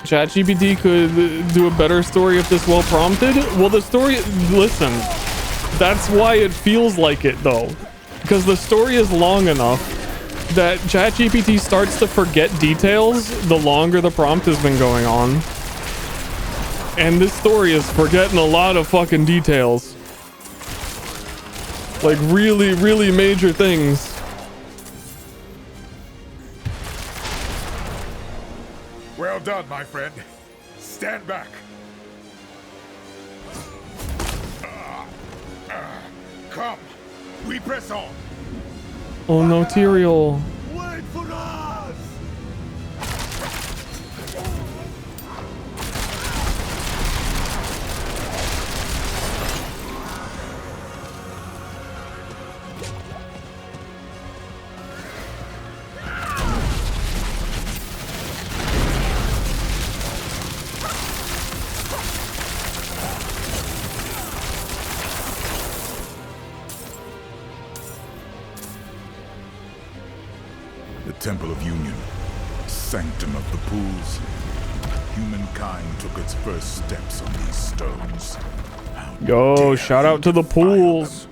ChatGPT could do a better story if this well prompted. Well, the story, listen, that's why it feels like it though, because the story is long enough that ChatGPT starts to forget details the longer the prompt has been going on. And this story is forgetting a lot of fucking details. Like really, really major things. Well done, my friend. Stand back. Come, we press on. Oh no, Tyrael. Wait for us. Temple of Union, sanctum of the pools. Humankind took its first steps on these stones. Yo, shout out to the pools.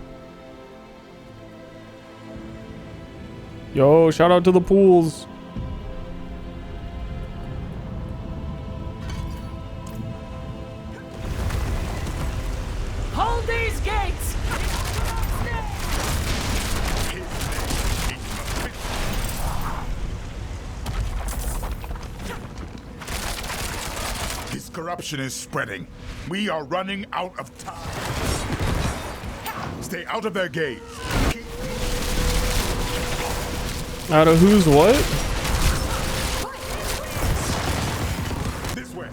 Yo, shout out to the pools. Hold these gates! Corruption is spreading. We are running out of time. Stay out of their gaze. Out of who's what? This way.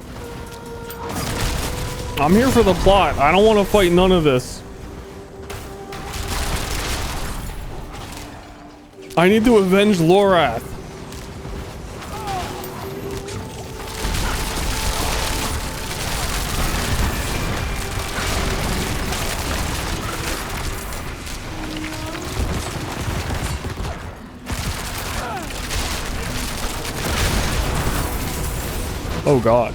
I'm here for the plot. I don't want to fight none of this. I need to avenge Lorath. Oh god.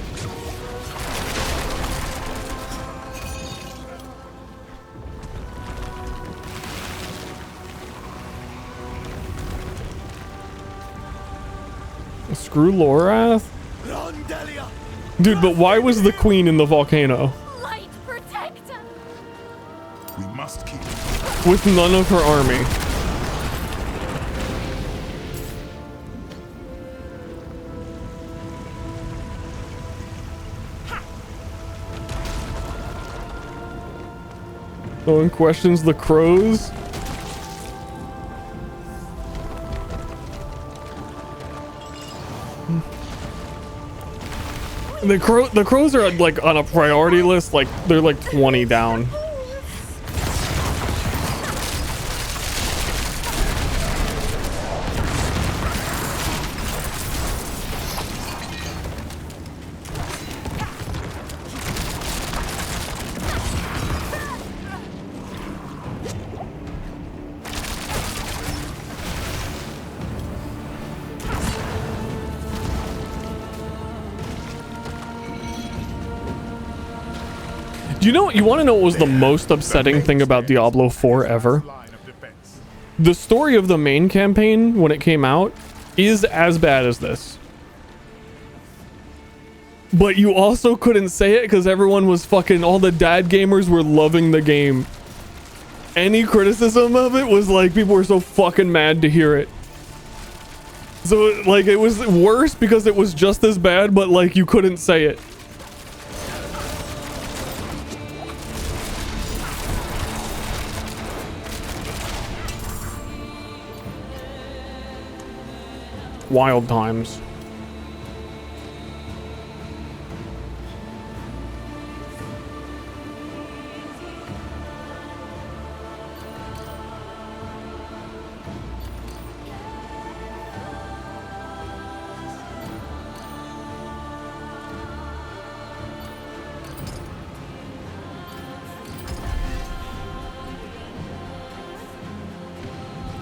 Screw Lorath? Dude, but why was the queen in the volcano? Light protector. We must keep With none of her army. No one questions the crows. The crows are like on a priority list, like they're like 20 down. You want to know what was the most upsetting thing about Diablo 4 ever? The story of the main campaign, when it came out, is as bad as this. But you also couldn't say it because everyone was fucking... All the dad gamers were loving the game. Any criticism of it was like, people were so fucking mad to hear it. So like it was worse because it was just as bad, but like you couldn't say it. Wild times.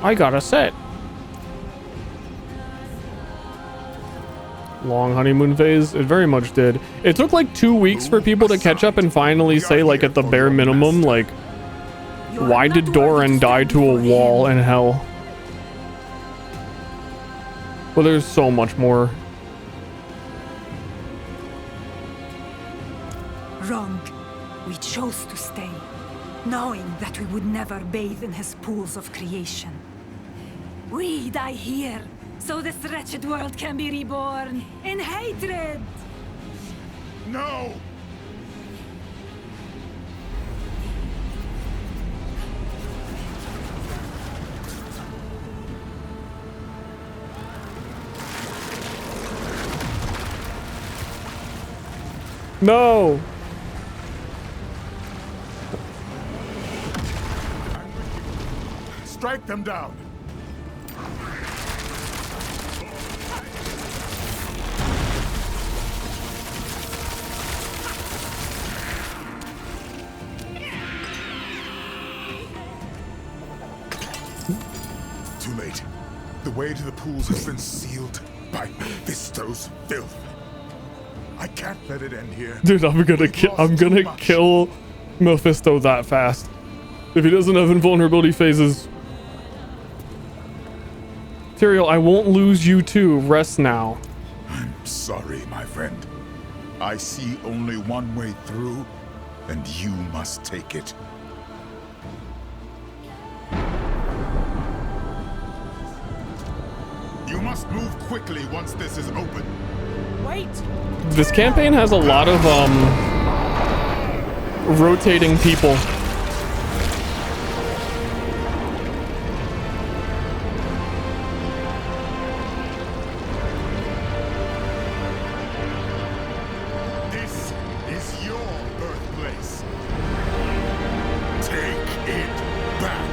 I got a set. Long honeymoon phase. It very much did. It took like 2 weeks for people to catch up and finally say, like, at the bare minimum, like, why did Doran die to a wall in hell? Well, there's so much more. Wrong. We chose to stay, knowing that we would never bathe in his pools of creation. We die here, so this wretched world can be reborn in hatred! No! No! Strike them down! Too late. The way to the pools has been sealed by Mephisto's filth. I can't let it end here. Dude, I'm gonna kill Mephisto that fast. If he doesn't have invulnerability phases. Tyrael, I won't lose you too. Rest now. I'm sorry, my friend. I see only one way through, and you must take it. You must move quickly once this is open. Wait! This campaign has a lot of rotating people. This is your birthplace. Take it back.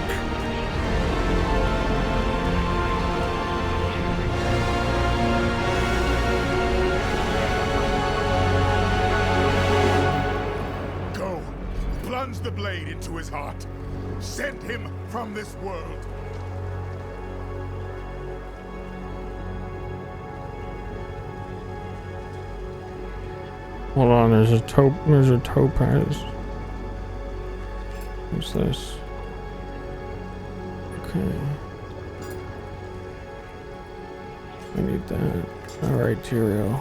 Go, plunge the blade into his heart. Send him from this world. Hold on, there's a topaz. What's this? Okay. I need that. Alright, Tyrael.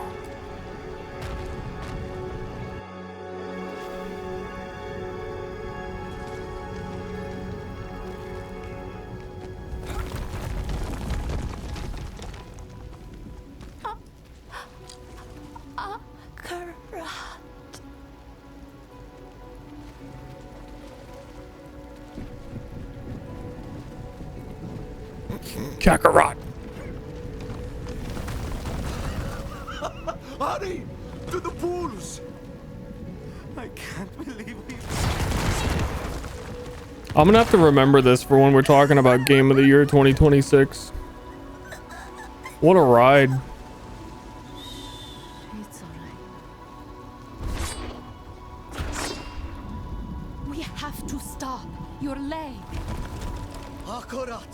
Kakarot. Hurry! To the pools! I can't believe we... I'm gonna have to remember this for when we're talking about Game of the Year 2026. What a ride. It's alright. We have to stop. Your leg. Akarat!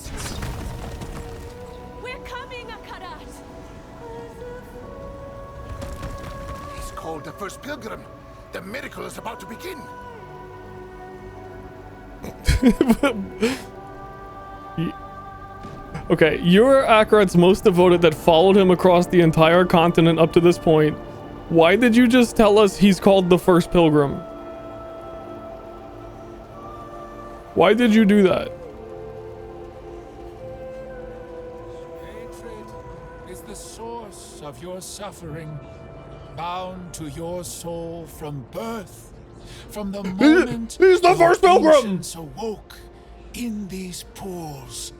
We're coming, Akarat! He's called the first pilgrim. The miracle is about to begin. Okay, you're Akarat's most devoted that followed him across the entire continent up to this point. Why did you just tell us he's called the first pilgrim? Why did you do that? Hatred is of your suffering, bound to your soul from birth, from the moment He's the first pilgrim! ancients awoke in these pools.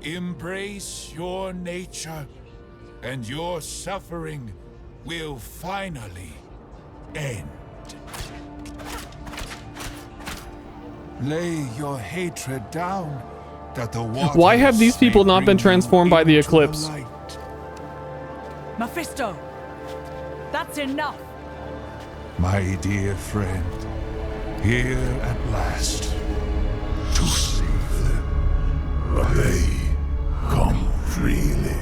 Embrace your nature, and your suffering will finally end. Lay your hatred down, that the waters Why have these people not been transformed by the eclipse? Mephisto! That's enough! My dear friend, here at last to save them. They come freely.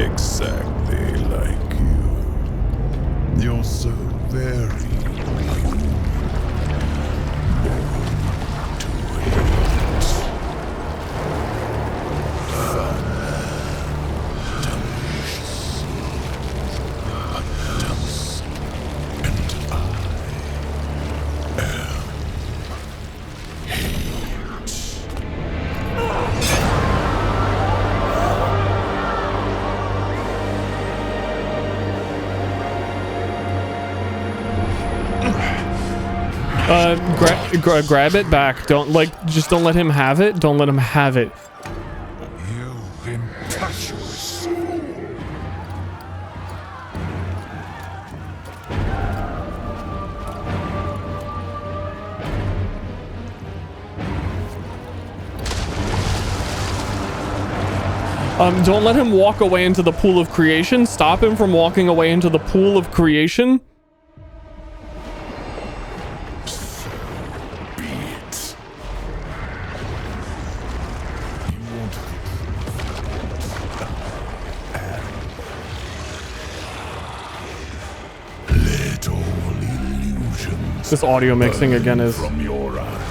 Exactly like you. You're so very human. Grab it back. Just don't let him have it. Don't let him have it. You impetuous. Don't let him walk away into the pool of creation. Stop him from walking away into the pool of creation. This audio mixing again is... From your eyes.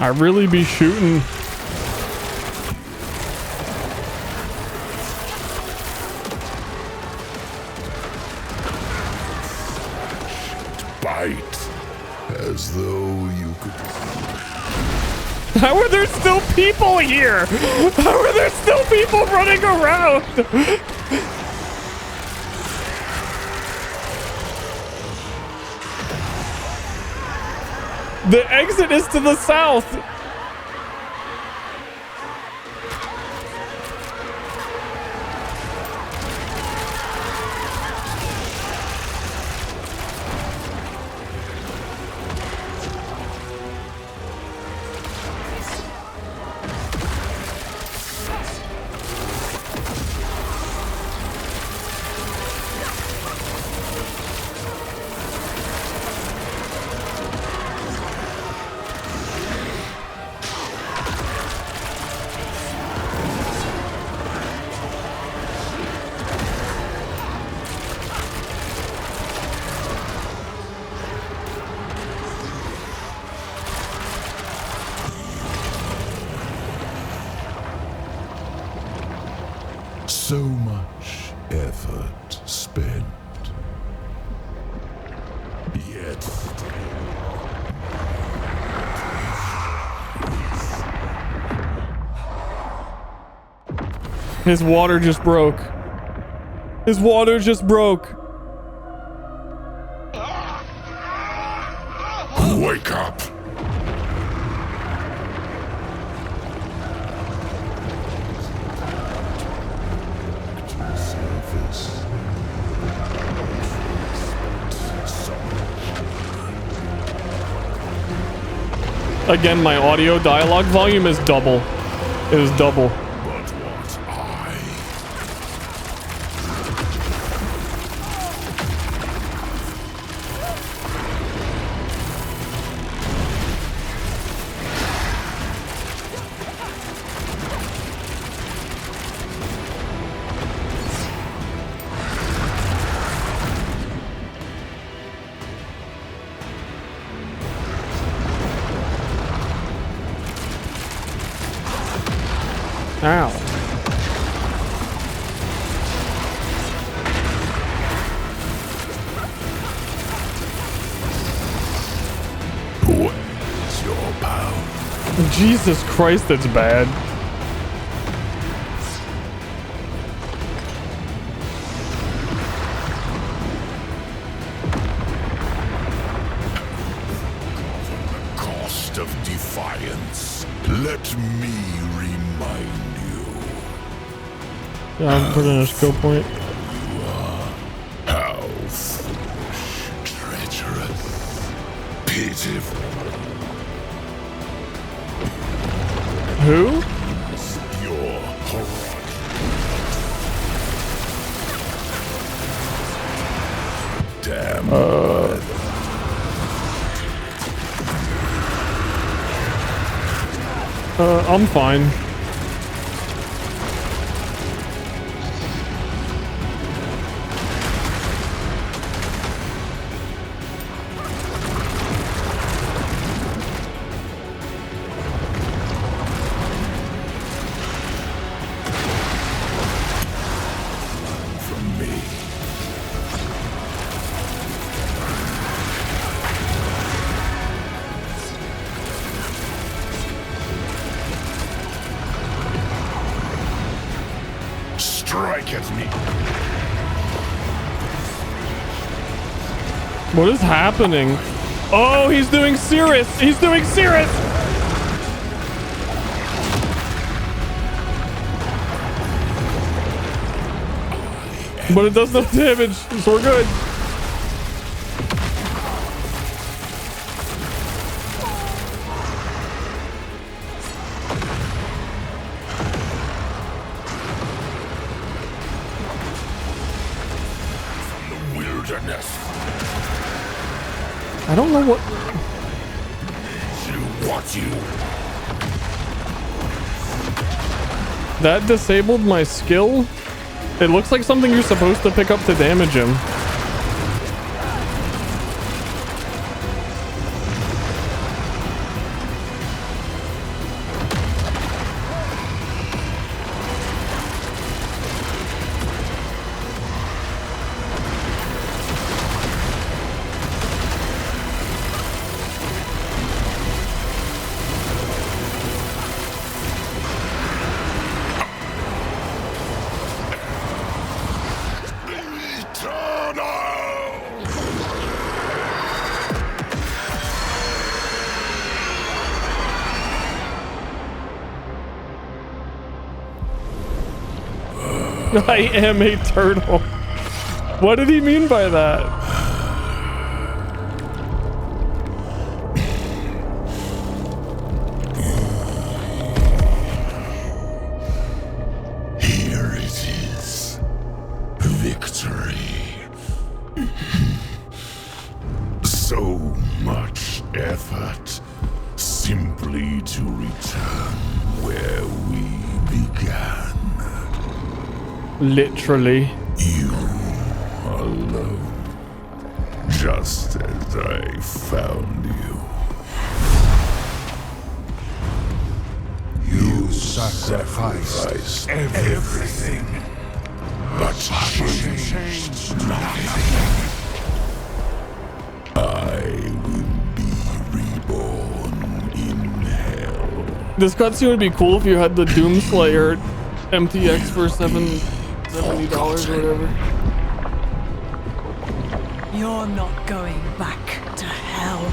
I really be shooting. Bite. As though you could... How are there still people here? How are there still people running around? The exit is to the south. So much effort spent. Yet His water just broke. His water just broke. Wake up! Again, my audio dialogue volume is double. It is double. Ow. Where's your power? Jesus Christ, that's bad. Cost of defiance. Let me remind you. Yeah, I'm putting in a skill point. How foolish, treacherous, pitiful. Who? Your horror. Damn. I'm fine. From me. Strike at me. What is happening? Oh, he's doing Cirrus! He's doing Cirrus! But it does no damage, so we're good. Wilderness. I don't know what... What you... That disabled my skill? It looks like something you're supposed to pick up to damage him. I am a turtle. What did he mean by that? Here it is. Victory. So much effort simply to return where we began. Literally. You alone. Just as I found you. You sacrificed everything, but changed nothing. I will be reborn in hell. This cutscene would be cool if you had the Doomslayer MTX for $70 or whatever. You're not going back to hell.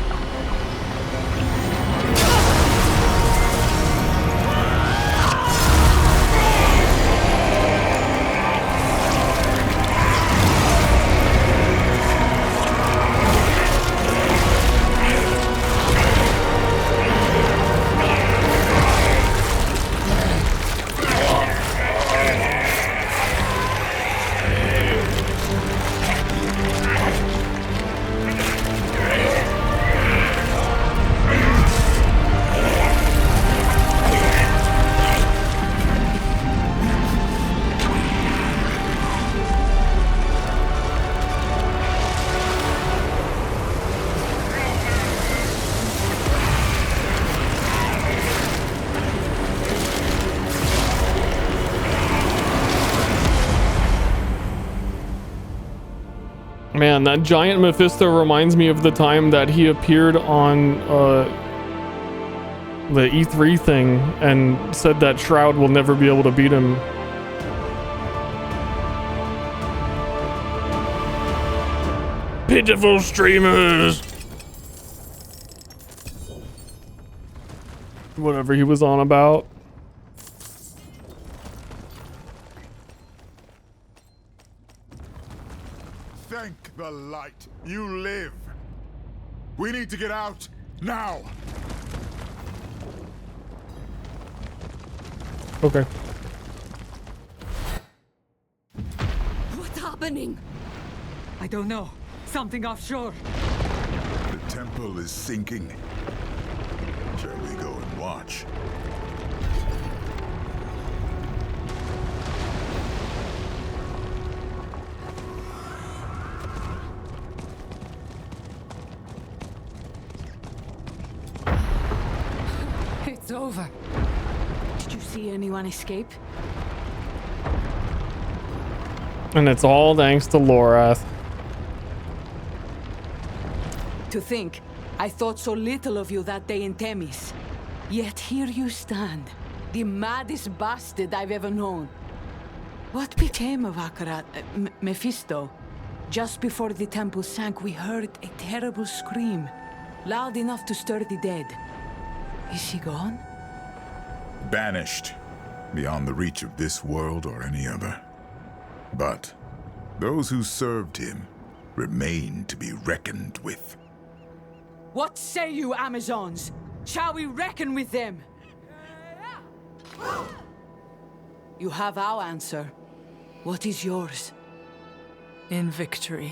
Man, that giant Mephisto reminds me of the time that he appeared on the E3 thing and said that Shroud will never be able to beat him. Pitiful streamers! Whatever he was on about. Thank the light. You live. We need to get out now. Okay. What's happening? I don't know. Something offshore. The temple is sinking. Shall we go and watch? It's over. Did you see anyone escape? And it's all thanks to Lorath. To think, I thought so little of you that day in Themis. Yet here you stand, the maddest bastard I've ever known. What became of Mephisto? Just before the temple sank, we heard a terrible scream, loud enough to stir the dead. Is she gone? Banished, beyond the reach of this world or any other. But those who served him remain to be reckoned with. What say you, Amazons? Shall we reckon with them? You have our answer. What is yours? In victory,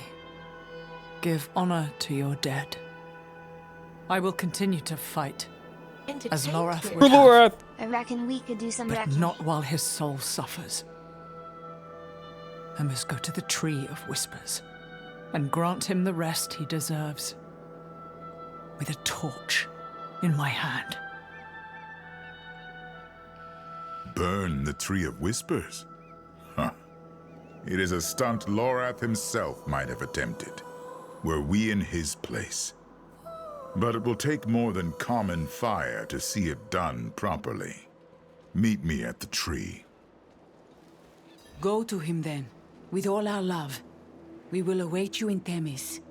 give honor to your dead. I will continue to fight, as Lorath would have, I reckon we could do some but reckoning. not while his soul suffers. I must go to the Tree of Whispers and grant him the rest he deserves. With a torch in my hand. Burn the Tree of Whispers? Huh. It is a stunt Lorath himself might have attempted, were we in his place. But it will take more than common fire to see it done properly. Meet me at the tree. Go to him then, with all our love. We will await you in Themis.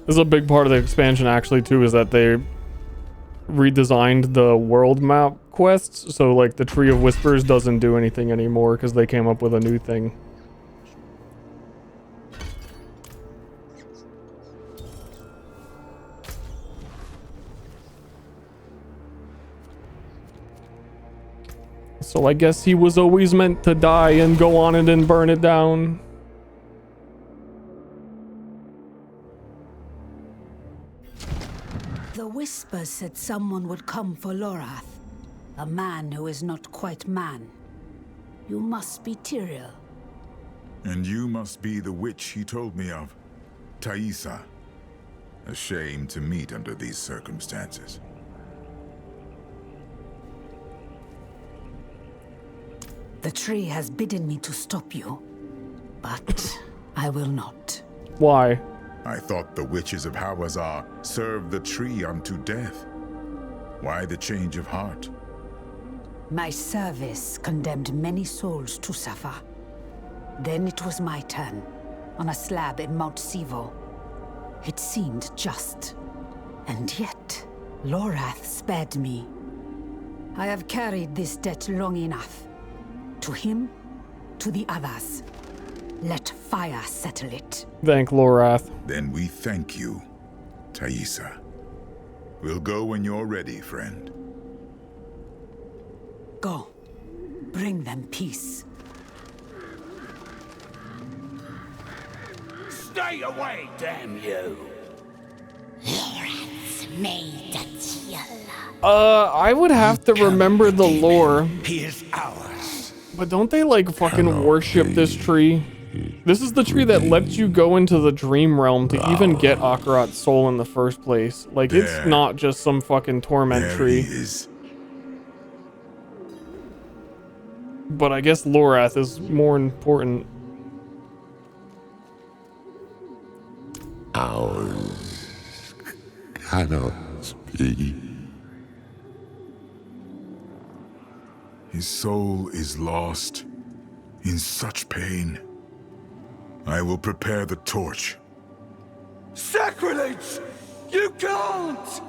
This is a big part of the expansion actually too, is that they redesigned the world map quests, so like the Tree of Whispers doesn't do anything anymore because they came up with a new thing. So I guess he was always meant to die and go on it and burn it down. The Whispers said someone would come for Lorath. A man who is not quite man. You must be Tyrael. And you must be the witch he told me of, Thaisa. A shame to meet under these circumstances. The tree has bidden me to stop you, but I will not. Why? I thought the witches of Hawazar served the tree unto death. Why the change of heart? My service condemned many souls to suffer. Then it was my turn, on a slab in Mount Sivo. It seemed just. And yet, Lorath spared me. I have carried this debt long enough. To him, to the others. Let fire settle it. Thank Lorath. Then we thank you, Thaisa. We'll go when you're ready, friend. Go. Bring them peace. Stay away, damn you! Lorath's made a teal. I would have to remember the lore. He is ours. But don't they like fucking worship this tree? This is the tree that lets you go into the dream realm to even get Akarat's soul in the first place. Like, it's not just some fucking torment tree. But I guess Lorath is more important. ours cannot be. His soul is lost, in such pain. I will prepare the torch. Sacrilege! You can't!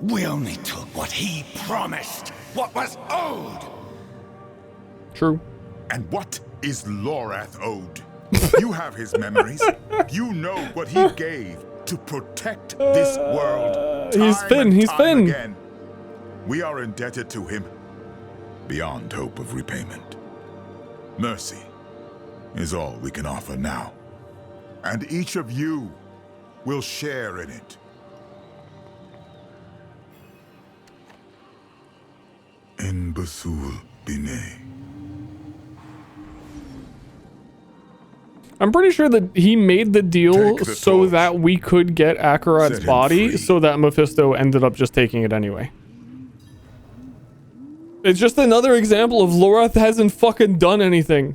We only took what he promised, what was owed. True. And what is Lorath owed? You have his memories. You know what he gave to protect this world. He's Finn. He's Finn. Again. We are indebted to him beyond hope of repayment. Mercy is all we can offer now. And each of you will share in it. En Basul Bine. I'm pretty sure that he made the deal so that we could get Akarat's body, so that Mephisto ended up just taking it anyway. It's just another example of Lorath hasn't fucking done anything.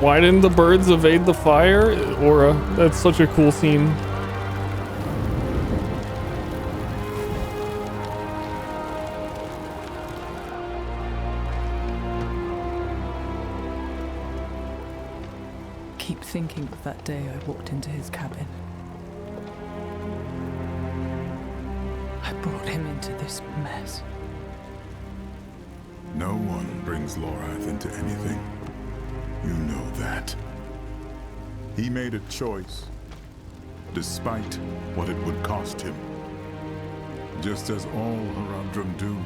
Why didn't the birds evade the fire? Aura, that's such a cool scene. Keep thinking of that day I walked into his cabin. I brought him into this mess. No one brings Lorath into anything. You know that. He made a choice, despite what it would cost him. Just as all Haradrim do.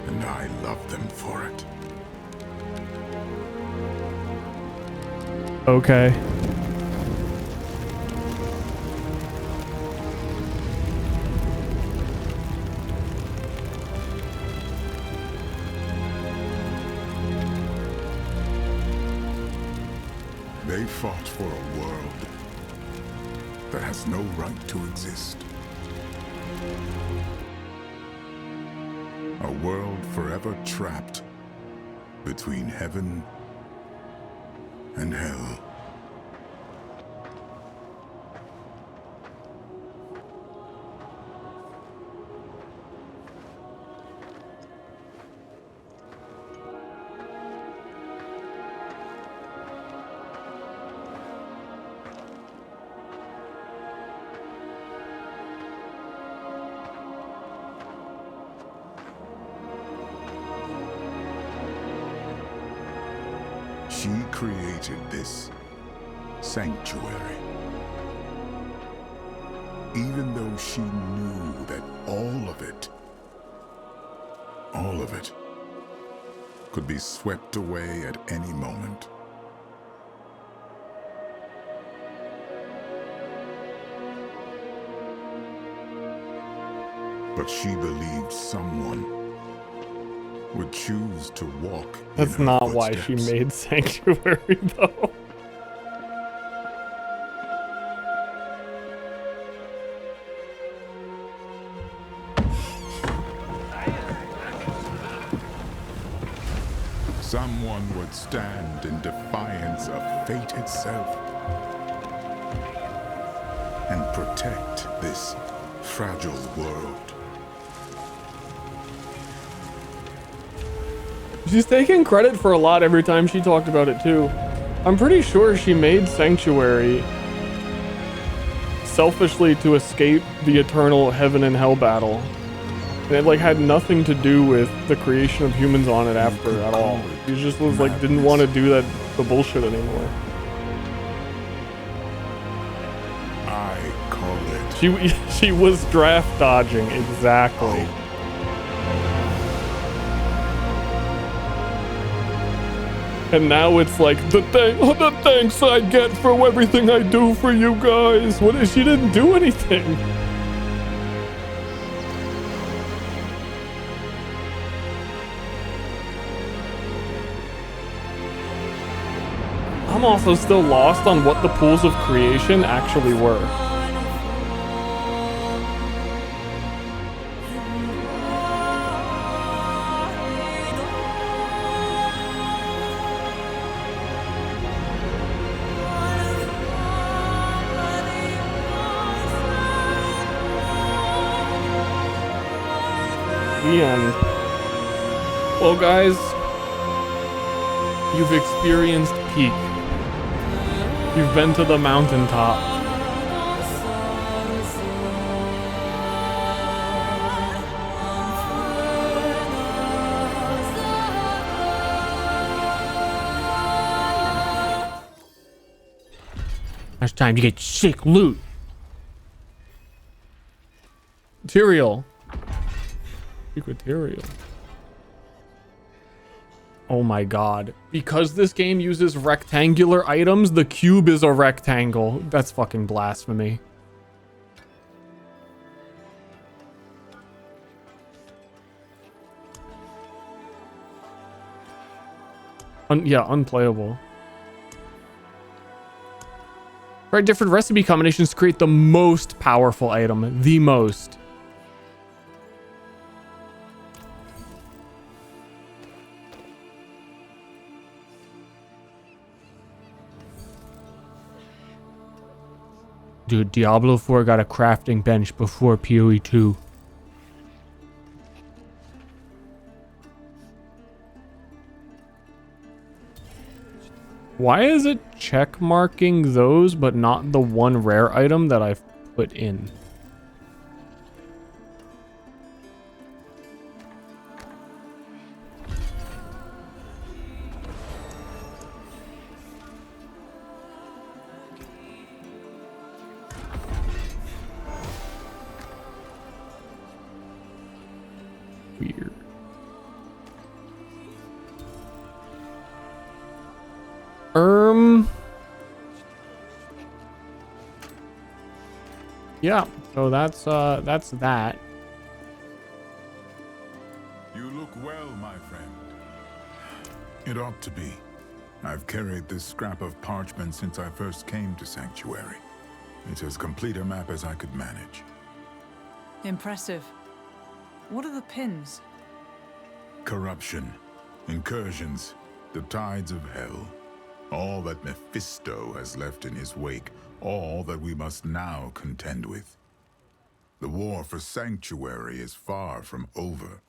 And I love them for it. Okay. They fought for a world that has no right to exist. A world forever trapped between heaven and hell. She created this sanctuary, even though she knew that all of it, could be swept away at any moment. But she believed someone would choose to walk. That's not why she made Sanctuary, though. Someone would stand in defiance of fate itself and protect this fragile world. She's taking credit for a lot every time she talked about it too. I'm pretty sure she made Sanctuary selfishly to escape the eternal heaven and hell battle. And it like had nothing to do with the creation of humans on it after at all. She just was like didn't want to do the bullshit anymore. I call it. She was draft dodging, exactly. And now it's like the thanks I get for everything I do for you guys. What if she didn't do anything? I'm also still lost on what the pools of creation actually were. The end. Well, guys, you've experienced peak. You've been to the mountaintop. Now it's time to get sick loot. Material. Material. Oh my god. Because this game uses rectangular items, the cube is a rectangle. That's fucking blasphemy. Yeah, unplayable. Try different recipe combinations to create the most powerful item. The most. Dude, Diablo 4 got a crafting bench before PoE 2. Why is it check marking those but not the one rare item that I've put in? Weird. Yeah, so that's that. You look well, my friend. It ought to be. I've carried this scrap of parchment since I first came to Sanctuary. It's as complete a map as I could manage. Impressive. What are the pins? Corruption, incursions, the tides of hell. All that Mephisto has left in his wake. All that we must now contend with. The war for Sanctuary is far from over.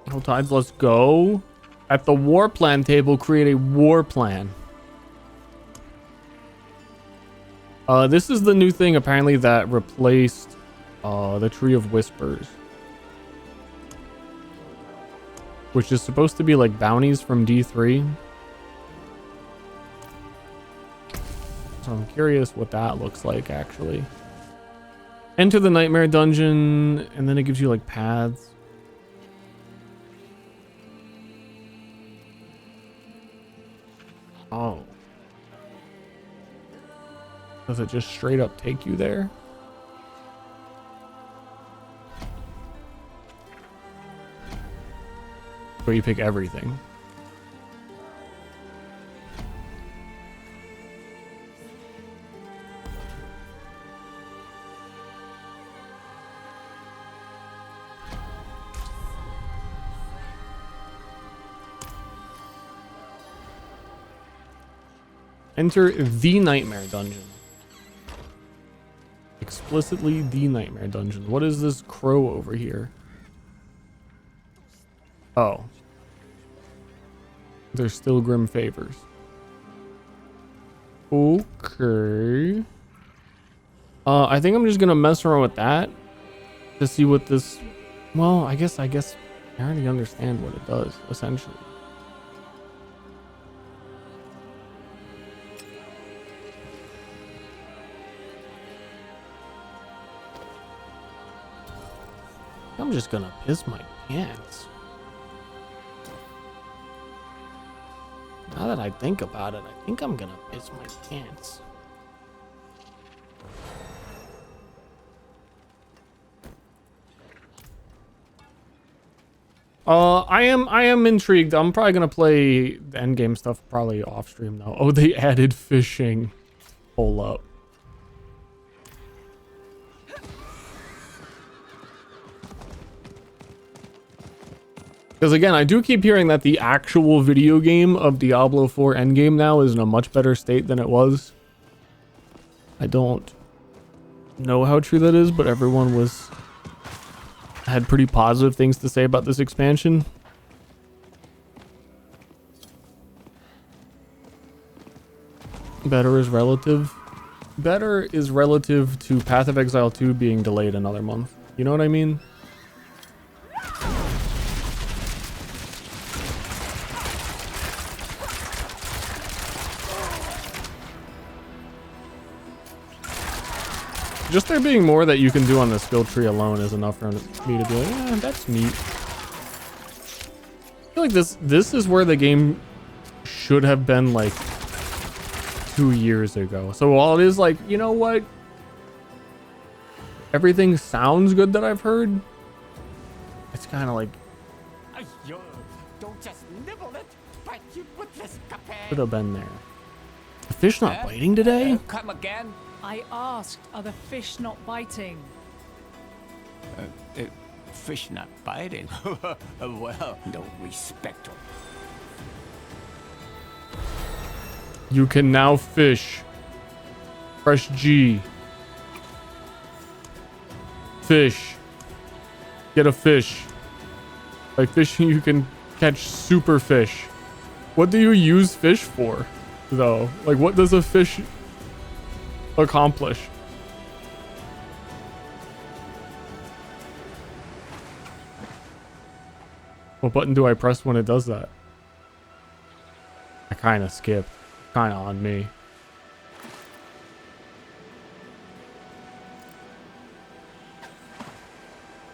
Hell tides, let's go. At the war plan table, create a war plan. This is the new thing apparently that replaced the Tree of Whispers, which is supposed to be like bounties from D3. So I'm curious what that looks like actually. Enter the Nightmare Dungeon, and then it gives you like paths. Oh. Does it just straight up take you there? Or you pick everything? Enter the Nightmare Dungeon. explicitly the Nightmare Dungeon. What is this crow over here? Oh. There's still grim favors. Okay. I think I'm just gonna mess around with that to see what this. Well, I guess I already understand what it does essentially. I'm just gonna piss my pants. Now that I think about it, I think I'm gonna piss my pants. I am intrigued. I'm probably gonna play the endgame stuff probably off stream though. Oh, they added fishing. Hold up. Because again, I do keep hearing that the actual video game of Diablo 4 Endgame now is in a much better state than it was. I don't know how true that is, but everyone had pretty positive things to say about this expansion. Better is relative. Better is relative to Path of Exile 2 being delayed another month. You know what I mean? Just there being more that you can do on the skill tree alone is enough for me to be like, yeah, that's neat. I feel like this is where the game should have been like 2 years ago. So while it is like, you know what? Everything sounds good that I've heard. It's kind of like don't just nibble it, but you put this should have been there. The fish not biting today? Come again? I asked, are the fish not biting? Fish not biting? Well, no respect. You can now fish. Press G. Fish. Get a fish. By fishing, you can catch super fish. What do you use fish for, though? Like, what does a fish accomplish? What button do I press when it does that? I kind of skipped. Kind of on me.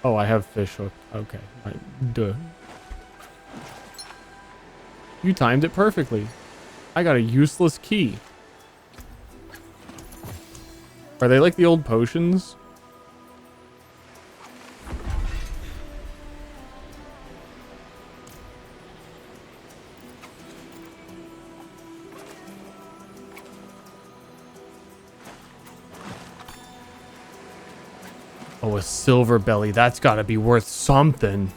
Oh, I have fish hooked. Okay. Duh. You timed it perfectly. I got a useless key. Are they like the old potions? Oh, a silver belly. That's got to be worth something.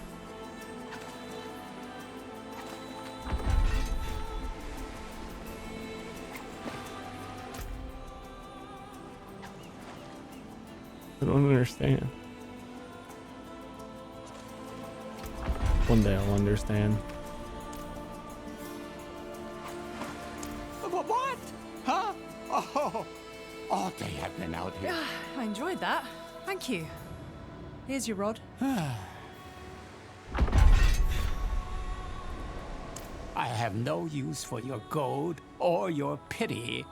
I don't understand. One day I'll understand. What? Huh? Oh, they have been out here. Yeah, I enjoyed that. Thank you. Here's your rod. I have no use for your gold or your pity.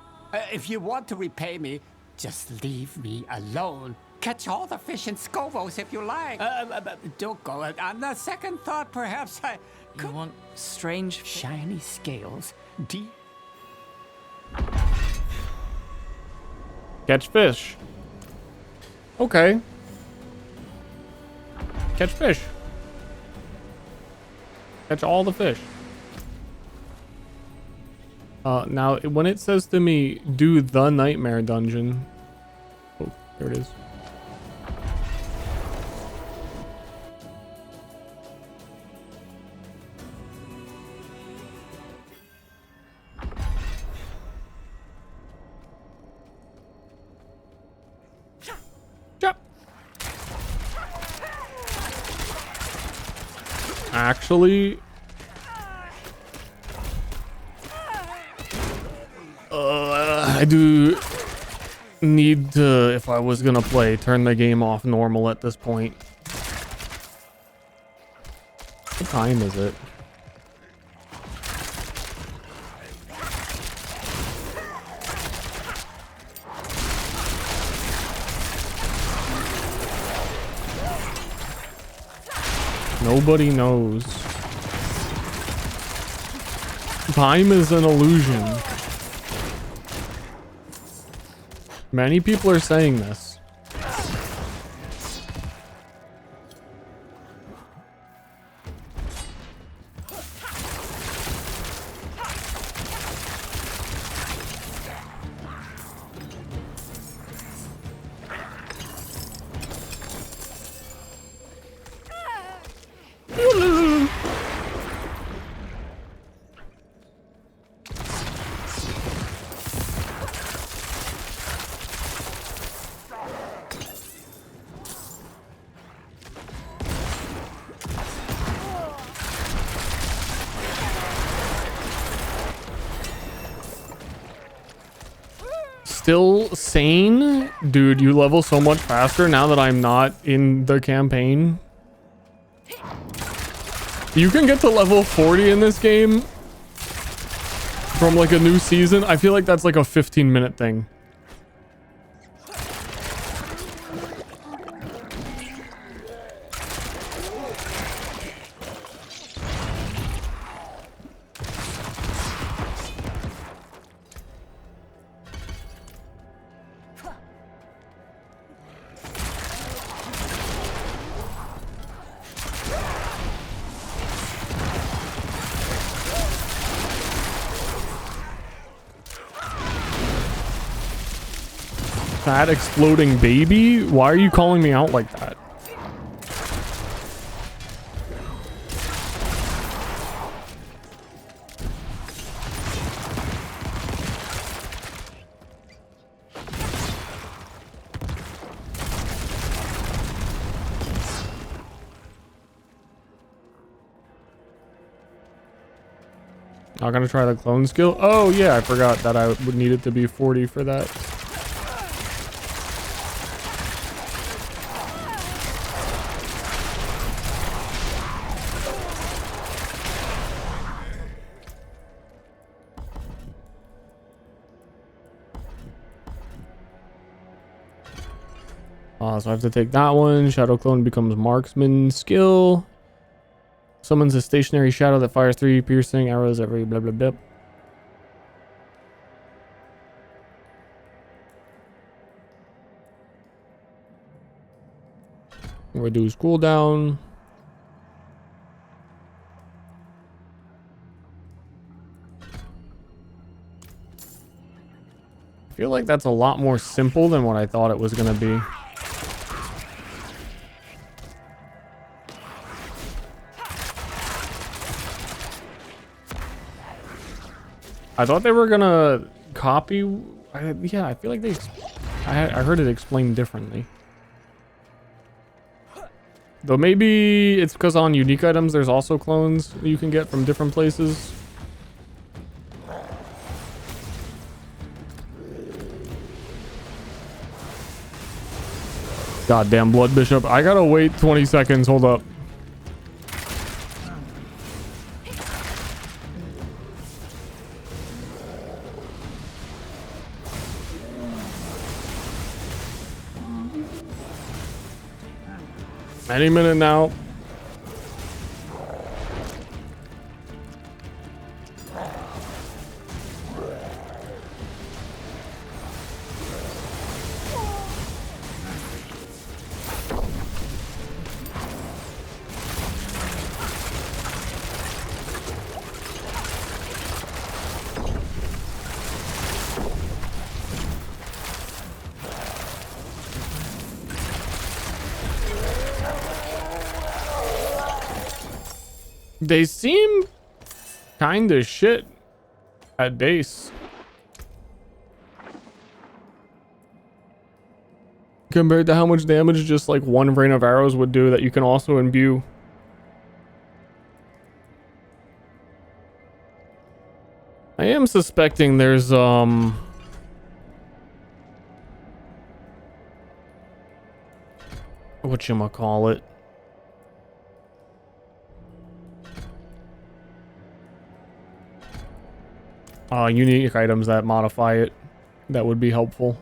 If you want to repay me, just leave me alone. Catch all the fish in Scovos if you like. Don't go. On the second thought, perhaps I could... You want strange... Shiny scales. Deep. Catch fish. Okay. Catch fish. Catch all the fish. Now, when it says to me, do the Nightmare Dungeon. Oh, there it is. actually... I do need to, if I was gonna play, turn the game off normal at this point. What time is it? Nobody knows. Time is an illusion. Many people are saying this. Still sane? Dude, you level so much faster now that I'm not in the campaign. You can get to level 40 in this game from like a new season. I feel like that's like a 15-minute thing. Fat exploding baby? Why are you calling me out like that? Not gonna try the clone skill? Oh yeah, I forgot that I would need it to be 40 for that. So I have to take that one. Shadow clone becomes marksman skill. Summons a stationary shadow that fires 3 piercing arrows every blah blah blah. Reduce cooldown. I feel like that's a lot more simple than what I thought it was gonna be. I thought they were gonna copy. Yeah, I feel like I heard it explained differently. Though maybe it's because on unique items there's also clones you can get from different places. Goddamn Blood Bishop. I gotta wait 20 seconds. Hold up. Any minute now. They seem kind of shit at base compared to how much damage just like one rain of arrows would do that you can also imbue. I am suspecting there's whatchamacallit. Unique items that modify it. That would be helpful.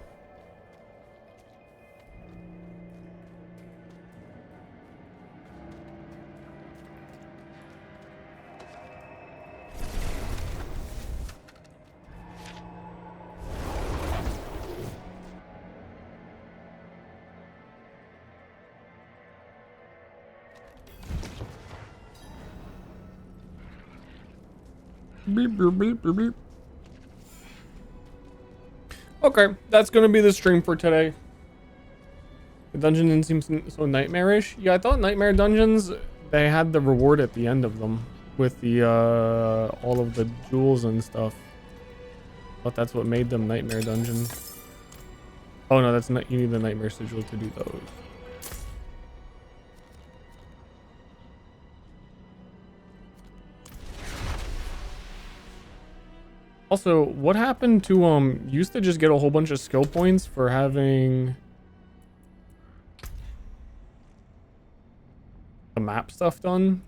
Beep, beep, beep, beep, beep. Okay, that's gonna be the stream for today. The dungeon didn't seem so nightmarish. Yeah, I thought nightmare dungeons, they had the reward at the end of them with the all of the jewels and stuff. But that's what made them nightmare dungeons. Oh no, that's not. You need the nightmare sigil to do those. Also, what happened to used to just get a whole bunch of skill points for having the map stuff done?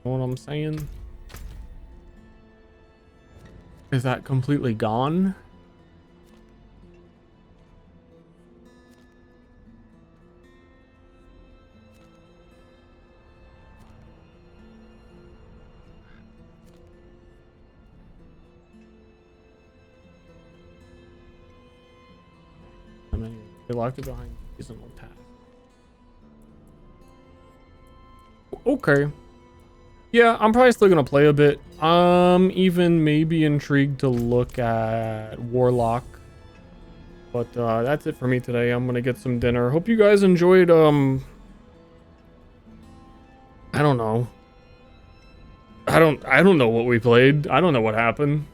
Know what I'm saying? Is that completely gone? I mean, they locked it behind seasonal tab. Okay. Yeah, I'm probably still gonna play a bit. Even maybe intrigued to look at Warlock. But that's it for me today. I'm gonna get some dinner. Hope you guys enjoyed. I don't know. I don't know what we played. I don't know what happened.